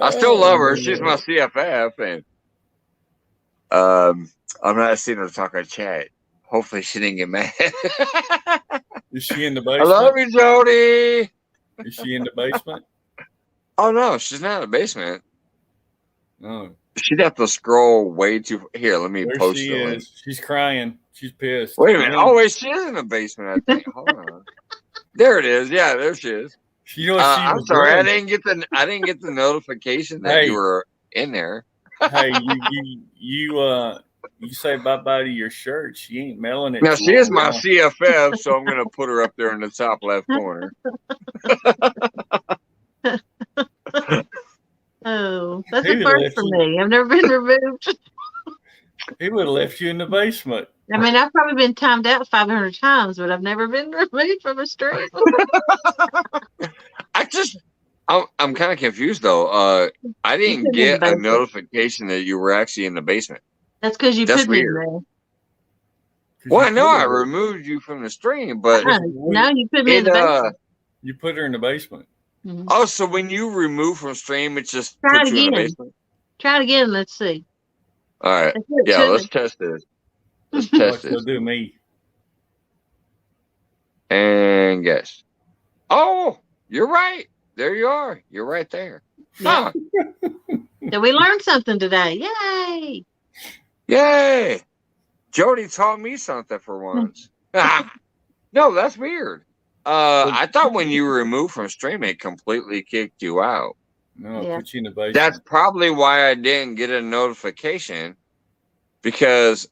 I still love her. She's my CFF, and I'm not seeing her talk on chat. Hopefully, she didn't get mad.
Is she in the
I love
basement?
you, Jody.
Is she in the basement?
Oh no, she's not in the basement.
No.
She'd have to scroll way too. Here, let me
There
post
she
the link.
is. She's crying. She's pissed.
Wait a minute. Oh wait, she is in the basement. I think. Hold on. There it is. Yeah, there she is.
You know, she
I'm
was
sorry,
drunk.
I didn't get the notification that
Hey.
you were in there.
Hey, you say bye bye to your shirt. She ain't mailing it.
Now she is my
tomorrow.
CFF, so I'm gonna put her up there in the top left corner.
Oh, that's
He
a
would
first
let
for
you-
me. I've never been removed.
He would have left you in the basement.
I mean, I've probably been timed out 500 times, but I've never been removed from a stream.
I'm kind of confused though. I didn't
put me in the
get a
basement.
notification that you were actually in the basement.
That's because you
That's
put me in
weird.
there.
'Cause
Well,
you
I know
put
I
her-
removed you from the stream, but
No, you put me in
it
the basement.
You put her in the basement.
Mhm.
oh, so when you remove from stream, it just
Try
puts
it
you in the
again.
basement.
Try it again. Let's see.
All right,
That's it,
yeah,
shouldn't
let's
it?
test this. Let's
What
test
she'll
this
do me.
and guess. Oh, you're right. There you are. You're right there.
Yeah.
Huh.
So we learned something today. Yay!
Yay! Jody taught me something for once. No, that's weird. I thought when you were removed from stream, it completely kicked you out.
No,
Yeah.
put you in the basement.
That's probably why I didn't get a notification, because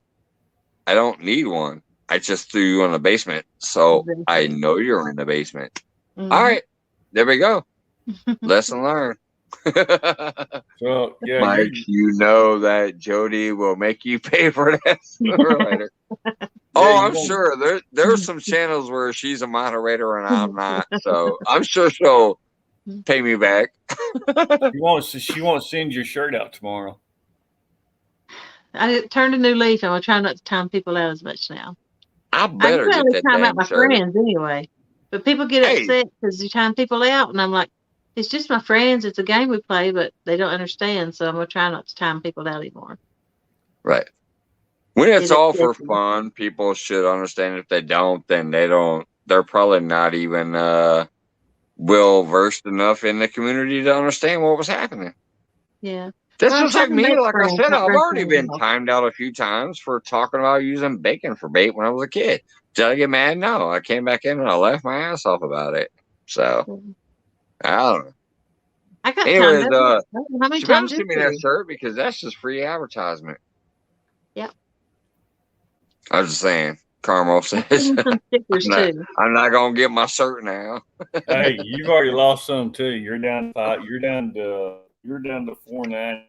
I don't need one. I just threw you in the basement, so I know you're in the basement.
Mhm.
All right, there we go. Lesson learned.
So yeah,
Mike, you know that Jody will make you pay for that sooner or later. Oh,
you
I'm
won't.
sure. There's some channels where she's a moderator and I'm not, so I'm sure she'll pay me back.
She won't send your shirt out tomorrow.
I turned a new leaf. I'm gonna try not to time people out as much now.
I
I
better
can
get
only
that
time out
damn
my
shirt.
friends anyway. But people get
Hey.
upset because you time people out, and I'm like, it's just my friends. It's a game we play, but they don't understand. So I'm gonna try not to time people out anymore.
Right. When it's
It
all for
upsets me.
fun, people should understand. If they don't, then they're probably not even well versed enough in the community to understand what was happening.
Yeah.
That's
Well, I'm
just like
trying to
me.
make
Like I
friends,
said,
not
I've
break
already been
friends.
timed out a few times for talking about using bacon for bait when I was a kid. Did I get mad? No. I came back in and I laughed my ass off about it. So I don't know.
I got
Anyways,
timed out. I don't know how many
she better
times
send me that shirt because that's just free advertisement.
Yep.
I was just saying. Carmel says
some stickers too.
I'm not gonna get my shirt now.
Hey, you've already lost some too. You're down 5. You're down to 4.9.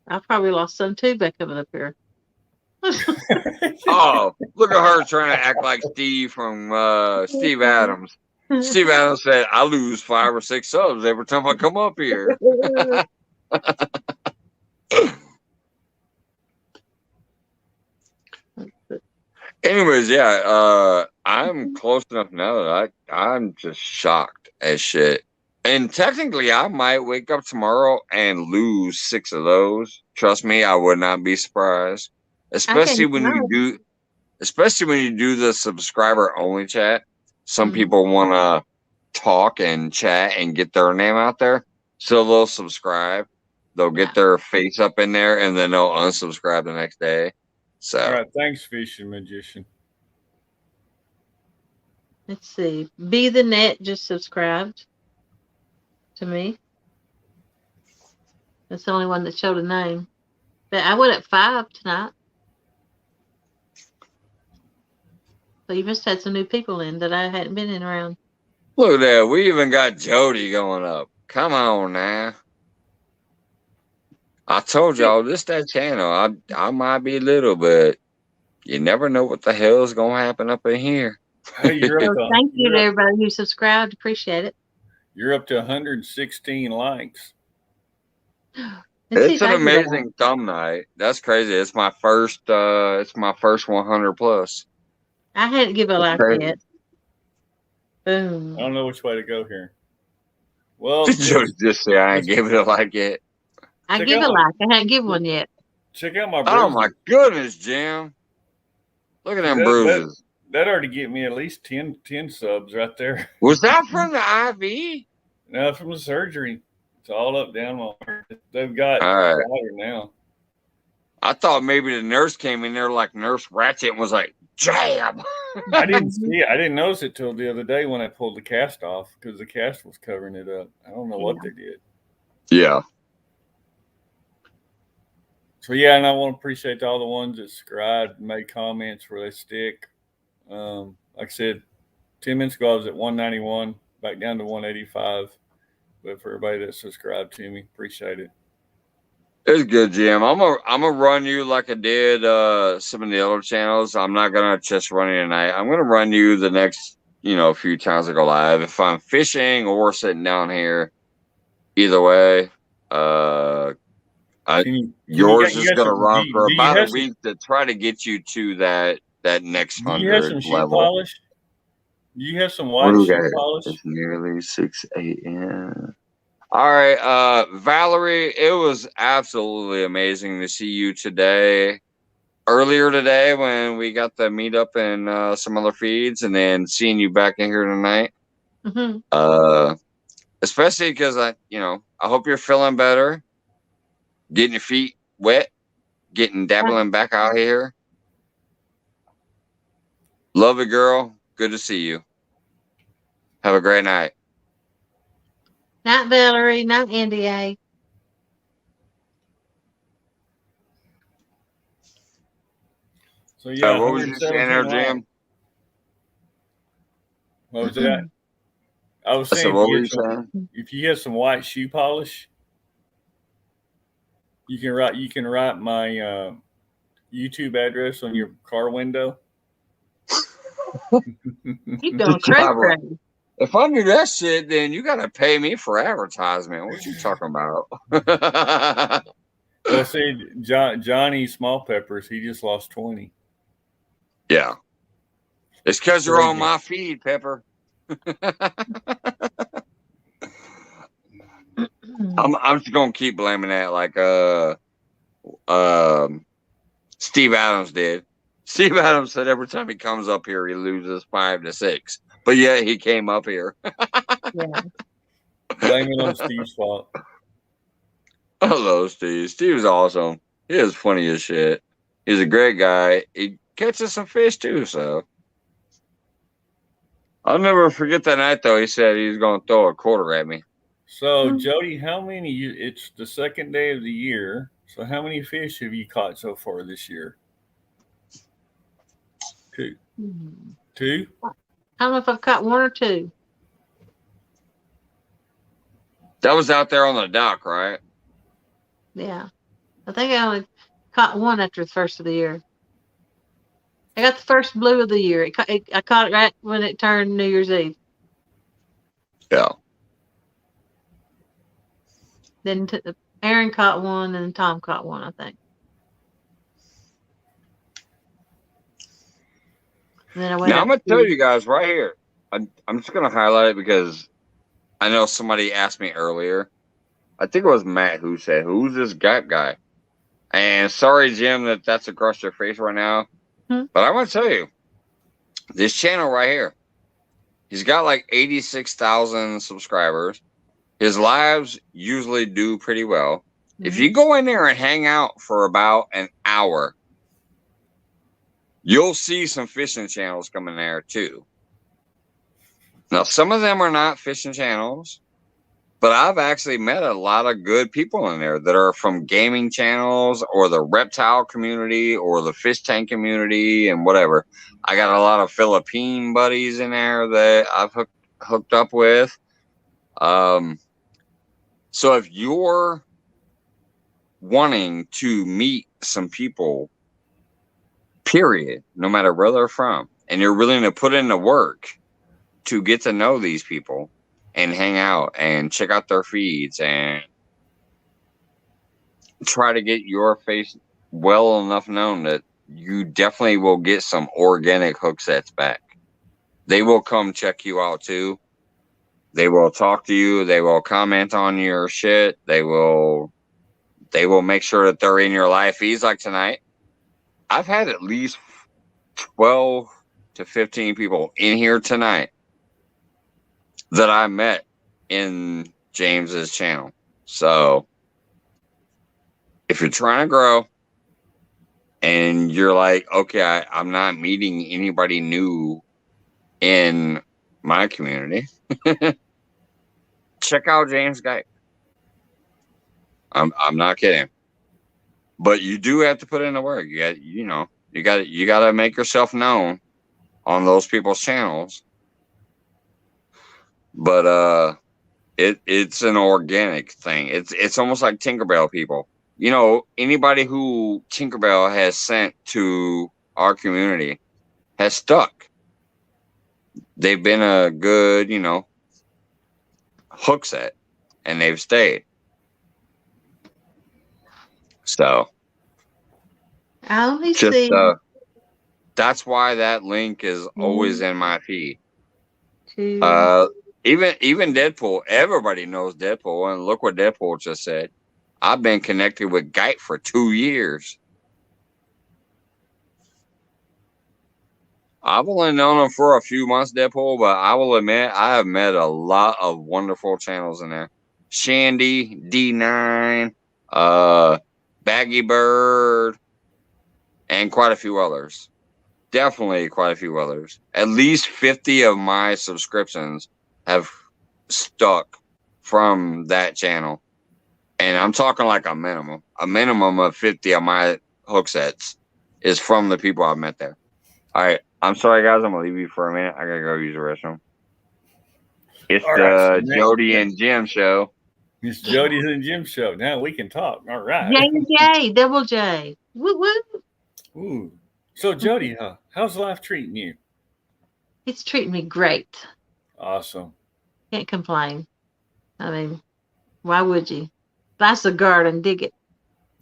I probably lost some too by coming up here.
Oh, look at her trying to act like Steve from Steve Adams. Steve Adams said, I lose 5 or 6 subs every time I come up here. Anyways, yeah, I'm close enough now that I'm just shocked as shit. And technically, I might wake up tomorrow and lose 6 of those. Trust me, I would not be surprised. Especially when you do the subscriber only chat. Some people want to talk and chat and get their name out there, so they'll subscribe. They'll get their face up in there, and then they'll unsubscribe the next day. So,
All right, thanks, Fishing Magician.
Let's see. Be the Net just subscribed to me. That's the only one that showed a name. But I went at 5 tonight. So you must have had some new people in that I hadn't been in around.
look at that. We even got Jody going up. Come on now. I told y'all that channel. I might be little, but you never know what the hell is gonna happen up in here.
Hey, you're
So
up to,
thank you to
you're up,
everybody who subscribed. Appreciate it.
you're up to 116 likes.
Let's see
It's
if
an
I can get
amazing thumb night. That's crazy. It's my first 100 plus.
I hadn't given a like
Crazy.
yet. Boom.
I don't know which way to go here. Well,
Jody just say I ain't giving it like it.
I
check
give
out
a
my-
like. I hadn't given one yet.
check out my
Oh
bruises.
my goodness, Jim. Look at them
That-
bruises.
that already get me at least 10 subs right there.
Was that from the IV?
Now from the surgery, it's all up down my arm. They've got
All right.
water now.
I thought maybe the nurse came in there like Nurse Ratchet and was like, jam.
I didn't see it. I didn't notice it till the other day when I pulled the cast off because the cast was covering it up. I don't know what they did.
Yeah.
So yeah, and I want to appreciate all the ones that subscribed, made comments where they stick. Like I said, 10 minutes ago I was at 191, back down to 185. But for everybody that subscribed to me, appreciate it.
It's good, Jim. I'm gonna run you like I did some of the other channels. I'm not gonna just run you tonight. I'm gonna run you the next, few times I go live. If I'm fishing or sitting down here, either way, yours is gonna run for about a week to try to get you to that next 100
Do you have some shoe
level.
polish? Do you have some white shoe polish?
It's nearly 6 a.m. All right, Valerie, it was absolutely amazing to see you today. Earlier today when we got the meet up in some other feeds, and then seeing you back in here tonight.
Mm-hmm.
Especially because I hope you're feeling better, getting your feet wet, dabbling back out here. Love it, girl. Good to see you. Have a great night.
Not Valerie, not NDA.
So yeah,
what was you saying there, Jim?
What was that? I was saying, if you have some white shoe polish, you can write my YouTube address on your car window.
You going crazy.
If I knew that shit, then you got to pay me for advertisement. What you talking about?
Well, see, Johnny Small Peppers, he just lost 20.
Yeah. It's because you're on my feed, Pepper. I'm just going to keep blaming that like Steve Adams did. Steve Adams said every time he comes up here, he loses 5 to 6. But yeah, he came up here.
Yeah.
Blame it on Steve's fault.
Hello, Steve. Steve's awesome. He is funny as shit. He's a great guy. He catches some fish too, so. I'll never forget that night, though. He said he was going to throw a quarter at me.
So, Jody, it's the second day of the year. So how many fish have you caught so far this year? 2. 2?
I don't know if I've caught 1 or 2.
That was out there on the dock, right?
Yeah. I think I only caught 1 after the first of the year. I got the first blue of the year. I caught it right when it turned New Year's Eve.
Yeah.
Then Aaron caught 1 and Tom caught 1, I think. And then
now, I'm going to tell you guys right here. I'm just going to highlight it because I know somebody asked me earlier. I think it was Matt who said, who's this Gap guy? And sorry, Jim, that's across your face right now. But I want to tell you, this channel right here, he's got like 86,000 subscribers. His lives usually do pretty well. If you go in there and hang out for about an hour, you'll see some fishing channels coming there too. Now, some of them are not fishing channels, but I've actually met a lot of good people in there that are from gaming channels or the reptile community or the fish tank community and whatever. I got a lot of Philippine buddies in there that I've hooked up with. So if you're wanting to meet some people, period, no matter where they're from, and you're willing to put in the work to get to know these people and hang out and check out their feeds and try to get your face well enough known that you definitely will get some organic hook sets back. They will come check you out too. They will talk to you. They will comment on your shit. They will make sure that they're in your live feeds. Like tonight, I've had at least 12 to 15 people in here tonight that I met in James's channel. So if you're trying to grow and you're like, okay, I'm not meeting anybody new in my community, check out James Guy. I'm not kidding. But you do have to put in the work. You got to make yourself known on those people's channels. But it's an organic thing. It's almost like Tinkerbell people. You know, anybody who Tinkerbell has sent to our community has stuck. They've been a good, hook set, and they've stayed. So
I only see
that's why that link is always in my feed.
two.
Even Deadpool, everybody knows Deadpool, and look what Deadpool just said. I've been connected with Geit for 2 years. I've only known him for a few months, Deadpool, but I will admit I have met a lot of wonderful channels in there. Shandy, D9, Baggy Bird, and quite a few others. Definitely quite a few others. At least 50 of my subscriptions have stuck from that channel. And I'm talking like a minimum of 50 of my hook sets is from the people I've met there. All right. I'm sorry, guys. I'm going to leave you for a minute. I got to go use the restroom. It's
All
the
right, so
Jody and Jim show.
It's Jody's and Jim show. Now we can talk. All right.
J, double J. Woo woo.
Ooh. So Jody, how's life treating you?
It's treating me great.
Awesome.
Can't complain. I mean, why would you? That's a garden, dig it.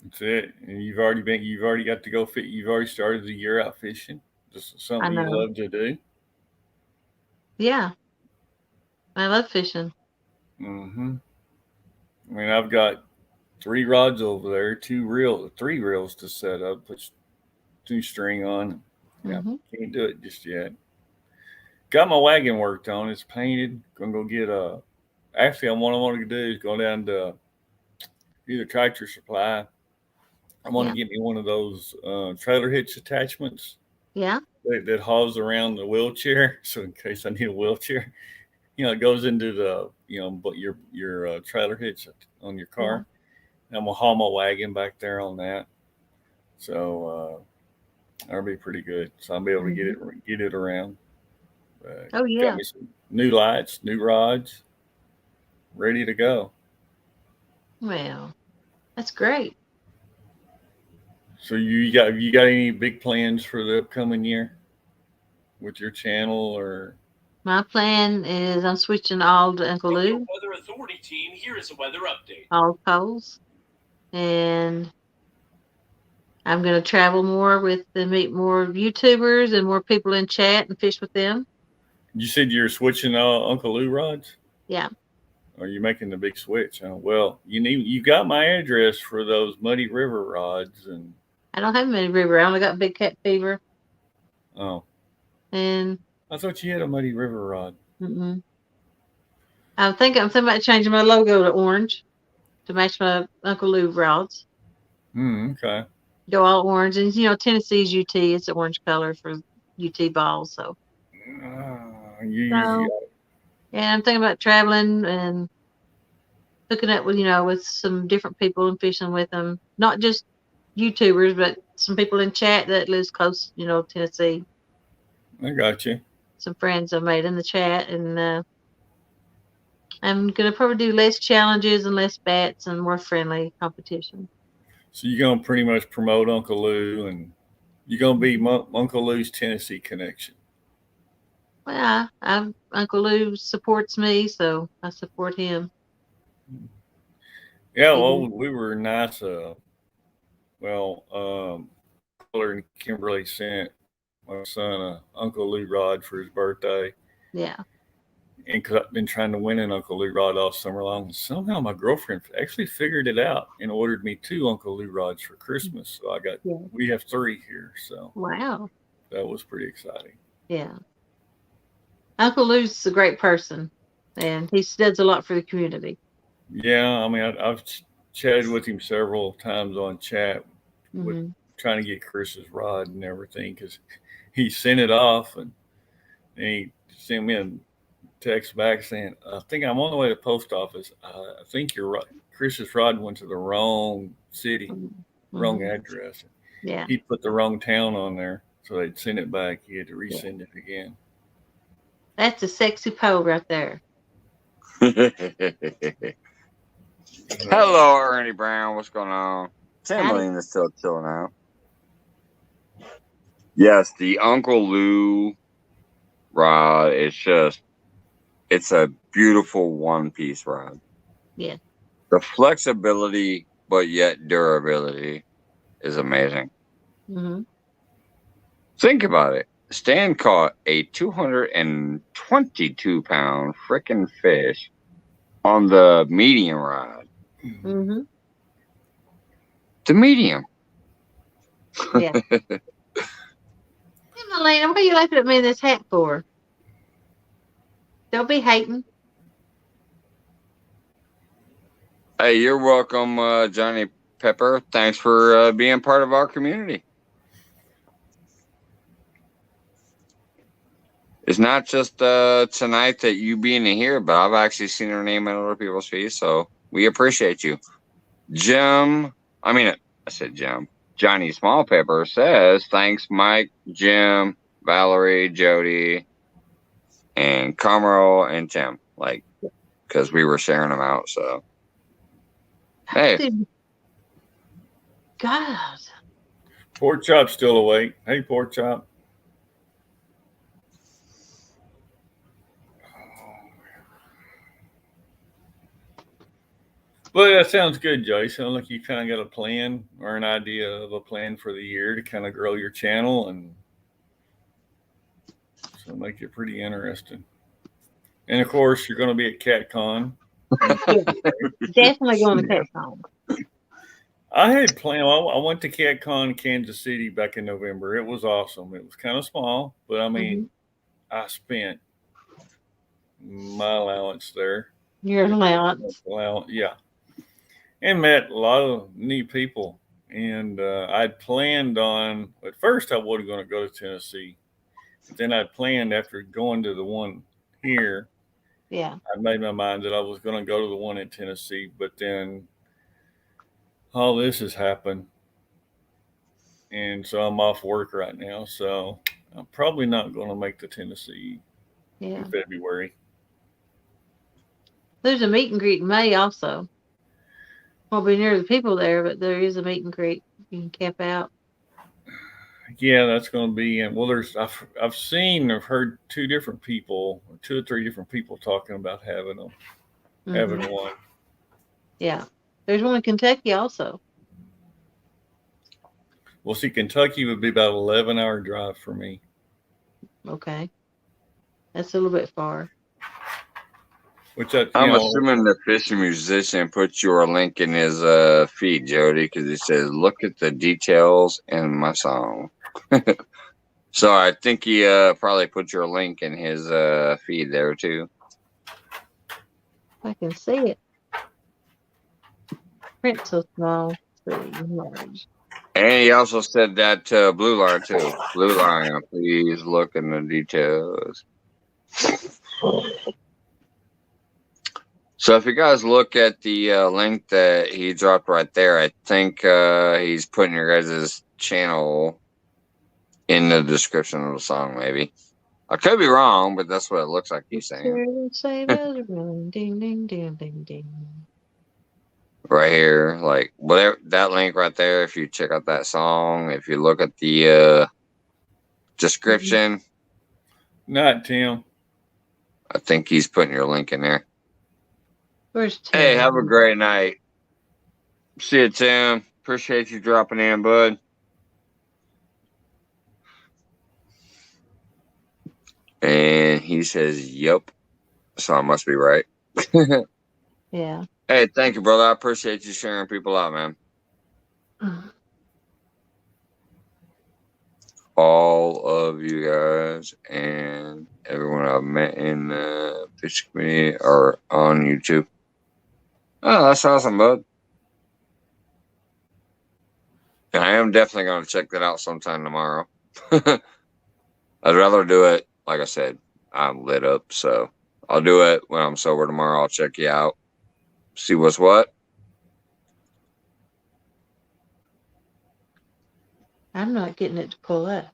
That's it. And you've already got to go fit. You've already started the year out fishing. Just something you love to do.
Yeah. I love fishing.
Mm-hmm. I mean, I've got 3 rods over there, 3 reels to set up, put 2 string on. Yeah, can't do it just yet. Got my wagon worked on. It's painted. Gonna go get actually, what I want to do is go down to either Tractor Supply. I want to get me one of those trailer hitch attachments.
Yeah.
That hauls around the wheelchair. So in case I need a wheelchair, it goes into the, but your trailer hitch on your car. Yeah. I'm gonna haul my wagon back there on that. So that'll be pretty good. So I'll be able to get it around. Got me some new lights, new rods, ready to go.
Well, that's great.
So you got any big plans for the upcoming year with your channel or?
My plan is I'm switching all to Uncle Lou.
Weather Authority team, here is a weather update.
All poles. And I'm going to travel more meet more YouTubers and more people in chat and fish with them.
You said you're switching Uncle Lou rods?
Yeah.
Are you making the big switch? Well, you got my address for those Muddy River rods, and
I don't have Muddy River. I only got Big Cat Fever.
Oh.
And
I thought you had a Muddy River rod.
I'm thinking about changing my logo to orange to match my Uncle Lou rods.
Okay.
Go all orange, and Tennessee's UT. It's the orange color for UT balls. So. Yeah, I'm thinking about traveling and hooking up with some different people and fishing with them. Not just YouTubers, but some people in chat that lives close, Tennessee.
I got you.
Some friends I made in the chat, and I'm gonna probably do less challenges and less bats and more friendly competition.
So you're gonna pretty much promote Uncle Lou, and you're gonna be Uncle Lou's Tennessee connection.
Well, Uncle Lou supports me, so I support him.
Yeah, well, we were nice. Color and Kimberly sent my son a Uncle Lou rod for his birthday.
Yeah.
And because I've been trying to win an Uncle Lou rod all summer long, somehow my girlfriend actually figured it out and ordered me 2 Uncle Lou rods for Christmas. So we have 3 here. So
wow,
that was pretty exciting.
Yeah. Uncle Lou's a great person, and he does a lot for the community.
Yeah, I mean, I've chatted with him several times on chat with
Hmm.
trying to get Chris's rod and everything because he sent it off and he sent me a text back saying, "I think I'm on the way to the post office. I think you're right. Chris's rod went to the wrong city, wrong address.
Yeah.
He put the wrong town on there, so they'd send it back. He had to
Yeah.
resend it again."
That's a sexy pole right there.
Hello, Ernie Brown. What's going on?
Howdy.
Timberline is still chilling out. Yes, the Uncle Lou rod is just, it's a beautiful one-piece rod.
Yeah.
The flexibility, but yet durability is amazing.
Hmm.
Think about it. Stan caught a 222-pound freaking fish on the medium rod.
Hmm.
The medium.
Yeah. Hey, Melina, what are you laughing at me in this hat for? Don't be hating.
Hey, you're welcome, Johnny Pepper. Thanks for being part of our community. It's not just tonight that you being in here, but I've actually seen her name in other people's feeds, so we appreciate you. I said Jim. Johnny Small Pepper says, thanks, Mike, Jim, Valerie, Jody, and Carmel and Tim. Like, because we were sharing them out, so. Hey.
Dude. God.
Pork Chop's still awake. Hey, Pork Chop. Well, that sounds good, Joey. Sounds like you kind of got a plan or an idea of a plan for the year to kind of grow your channel, and so make it pretty interesting. And of course, you're going to be at CatCon.
Definitely going to CatCon.
I had planned. I went to CatCon Kansas City back in November. It was awesome. It was kind of small, but I mean, I spent my allowance there.
Your allowance.
Yeah. And met a lot of neat people. And I'd planned on, at first I wasn't going to go to Tennessee. But then I planned after going to the one here.
Yeah.
I made my mind that I was going to go to the one in Tennessee. But then all this has happened. And so I'm off work right now. So I'm probably not going to make the Tennessee in February.
There's a meet and greet in May also. Won't be near the people there, but there is a meet and greet. You can camp out.
Yeah, that's going to be. And well, I've heard two or three different people talking about having them, having one.
Yeah, there's one in Kentucky also.
Well, see, Kentucky would be about an 11-hour drive for me.
Okay, that's a little bit far.
I'm assuming the fishing musician put your link in his feed, Jody, because he says, look at the details in my song. So I think he probably put your link in his feed there, too.
I can see it. Print so small. Large.
And he also said that Blue Line, too. Blue Line, please look in the details. So if you guys look at the link that he dropped right there, I think he's putting your guys' channel in the description of the song, maybe. I could be wrong, but that's what it looks like he's saying.
ding, ding, ding, ding, ding.
Right here, like whatever that link right there, if you check out that song, if you look at the description.
Not Tim.
I think he's putting your link in there.
Where's Tim?
Hey, have a great night. See you, Tim. Appreciate you dropping in, bud. And he says, yep. So I must be right.
Yeah.
Hey, thank you, brother. I appreciate you sharing people out, man. all of you guys and everyone I've met in the fishing community are on YouTube. Oh, that's awesome, bud. And I am definitely going to check that out sometime tomorrow. I'd rather do it, like I said, I'm lit up, so I'll do it when I'm sober tomorrow. I'll check you out, see what's what.
I'm not getting it to pull up.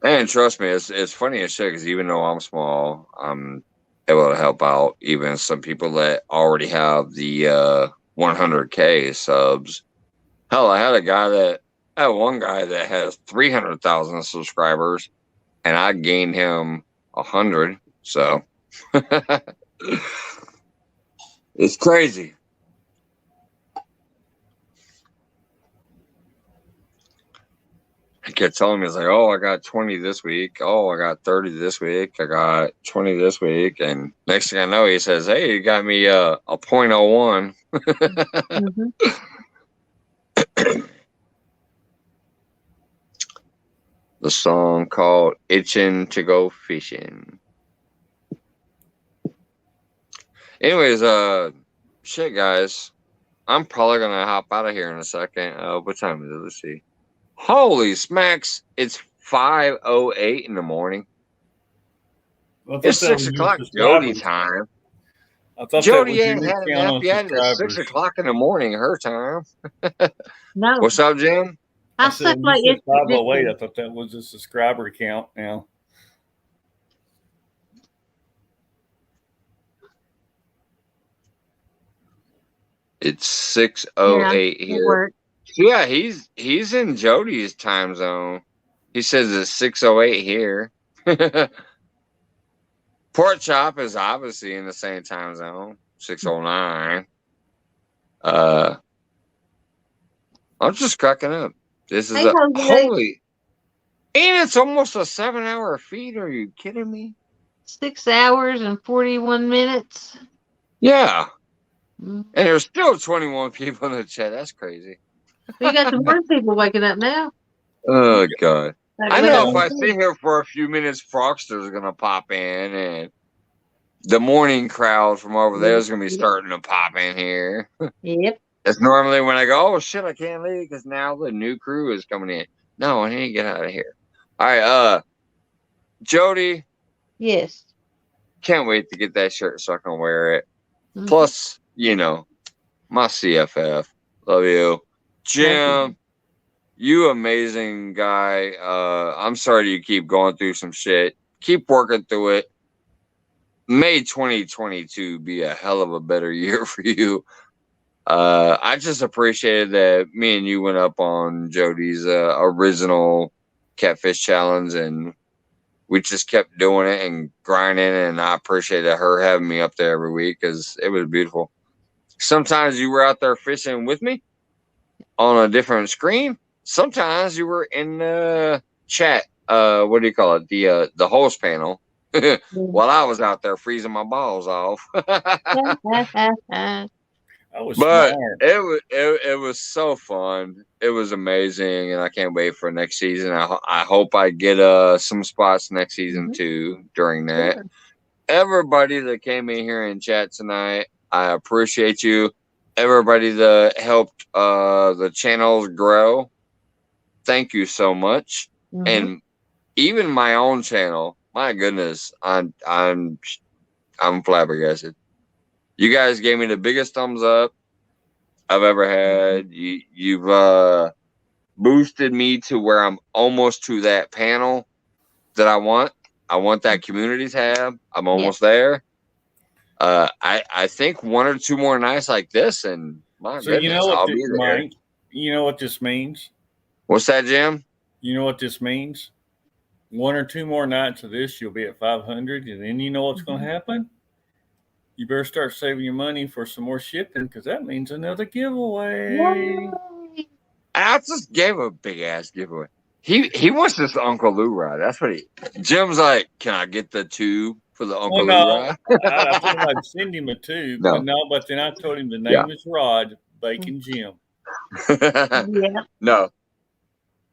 And trust me, it's funny as shit because even though I'm small, I'm able to help out even some people that already have the 100K subs. Hell, I had one guy that has 300,000 subscribers, and I gained him 100. So it's crazy. He kept telling me, it's like, oh, I got 20 this week. Oh, I got 30 this week. I got 20 this week. And next thing I know, he says, hey, you got me a 0.01. The song called Itching to Go Fishing. Anyways, shit, guys. I'm probably going to hop out of here in a second. What time is it? Let's see. Holy smacks. It's 5:08 in the morning. It's 6 o'clock Jody time. Jody ain't had enough yet. It's 6 o'clock in the morning her time.
No.
What's up, Jim?
I slept like it's
508. I thought that was a subscriber count now.
It's 6:08 here. Yeah, he's in Jody's time zone. He says it's 6:08 here. Pork Chop is obviously in the same time zone, 6:09. I'm just cracking up. This is holy, and it's almost a 7-hour feed. Are you kidding me?
6 hours and 41 minutes.
Yeah, and there's still 21 people in the chat. That's crazy.
You got some more people waking up now.
Oh God. I know if I sit here for a few minutes, Frogster's gonna pop in, and the morning crowd from over there is gonna be starting to pop in here.
Yep.
That's normally when I go, oh shit, I can't leave because now the new crew is coming in. No, I need to get out of here. All right, Jody.
Yes.
Can't wait to get that shirt so I can wear it. Plus, you know, my CFF. Love you. Jim. You amazing guy. I'm sorry you keep going through some shit. Keep working through it. May 2022 be a hell of a better year for you. I just appreciated that me and you went up on Jody's original catfish challenge, and we just kept doing it and grinding, and I appreciated her having me up there every week because it was beautiful. Sometimes you were out there fishing with me on a different screen. Sometimes you were in the chat, what do you call it? The host panel while I was out there freezing my balls off. But it was so fun. It was amazing, and I can't wait for next season. I hope I get some spots next season too during that. Everybody that came in here and chat tonight, I appreciate you. Everybody that helped the channels grow, thank you so much. And even my own channel, my goodness, I'm flabbergasted. You guys gave me the biggest thumbs up I've ever had. You've boosted me to where I'm almost to that panel that I want. I want that community tab. I'm almost there. I think 1 or 2 more nights like this, and my goodness,
you know what
I'll be there.
Mike, you know what this means?
What's that, Jim?
You know what this means? 1 or 2 more nights of this, you'll be at 500, and then you know what's going to happen? You better start saving your money for some more shipping, because that means another giveaway.
Yay.
I just gave a big ass giveaway. He wants this Uncle Lou ride. That's what Jim's like, can I get the tube for the Uncle Lou ride?
I thought I'd send him a tube, but then I told him the name is Rod Bacon Jim.
No.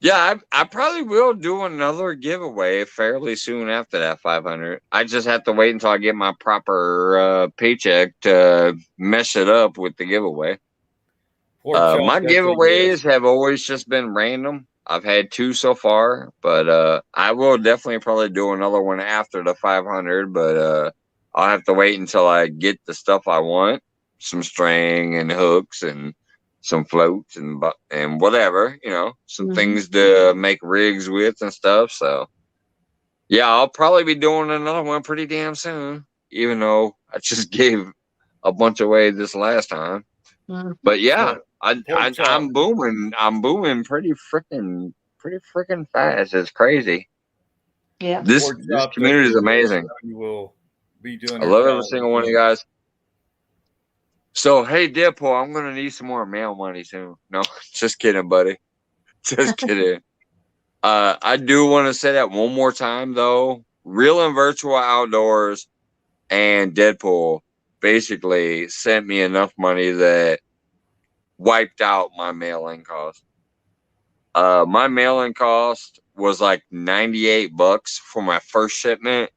Yeah, I probably will do another giveaway fairly soon after that 500. I just have to wait until I get my proper paycheck to mess it up with the giveaway.
Pork chop,
My
that's what he does.
giveaways have always just been random. I've had 2 so far, but I will definitely probably do another one after the 500. But I'll have to wait until I get the stuff I want, some string and hooks and some floats and whatever, some
Mhm.
things to make rigs with and stuff. So yeah, I'll probably be doing another one pretty damn soon, even though I just gave a bunch away this last time.
Mhm.
But yeah,
So, pork chop.
I'm booming. I'm booming pretty freaking fast. It's crazy.
Yeah.
This
Pork chop,
community is amazing.
You will be doing
I
your
love every
talent
single one of you guys. So hey, Deadpool, I'm gonna need some more mail money soon. No, just kidding, buddy. Just kidding. I do want to say that one more time though. Real and Virtual Outdoors and Deadpool basically sent me enough money that wiped out my mailing cost. My mailing cost was like $98 for my first shipment,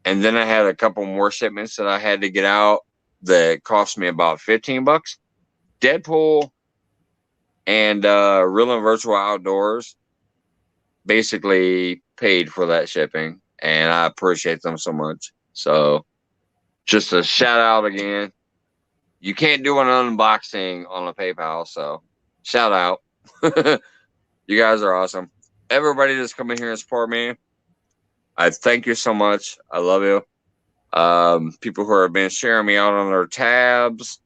and then I had a couple more shipments that I had to get out that cost me about $15. Deadpool and Real and Virtual Outdoors basically paid for that shipping, and I appreciate them so much. So just a shout out again. You can't do an unboxing on a PayPal, so shout out. You guys are awesome. Everybody that's coming here and support me, I thank you so much. I love you. People who have been sharing me out on their tabs,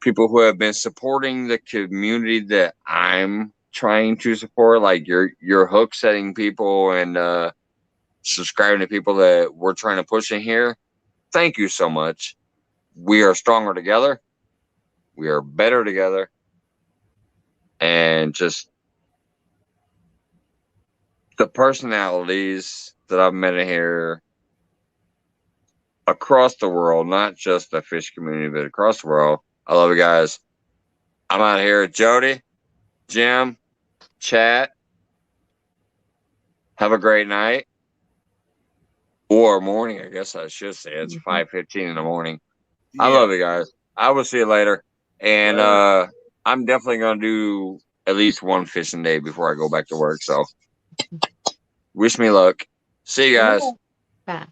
people who have been supporting the community that I'm trying to support, like your hook setting people and subscribing to people that we're trying to push in here. Thank you so much. We are stronger together. We are better together. And just the personalities that I've met in here across the world, not just the fish community, but across the world. I love you guys. I'm out of here. Jody, Jim, chat. Have a great night. Or morning, I guess I should say. It's 5:15 in the morning. I love you guys. I will see you later. And I'm definitely gonna do at least one fishing day before I go back to work. So wish me luck. See you guys.
Bye.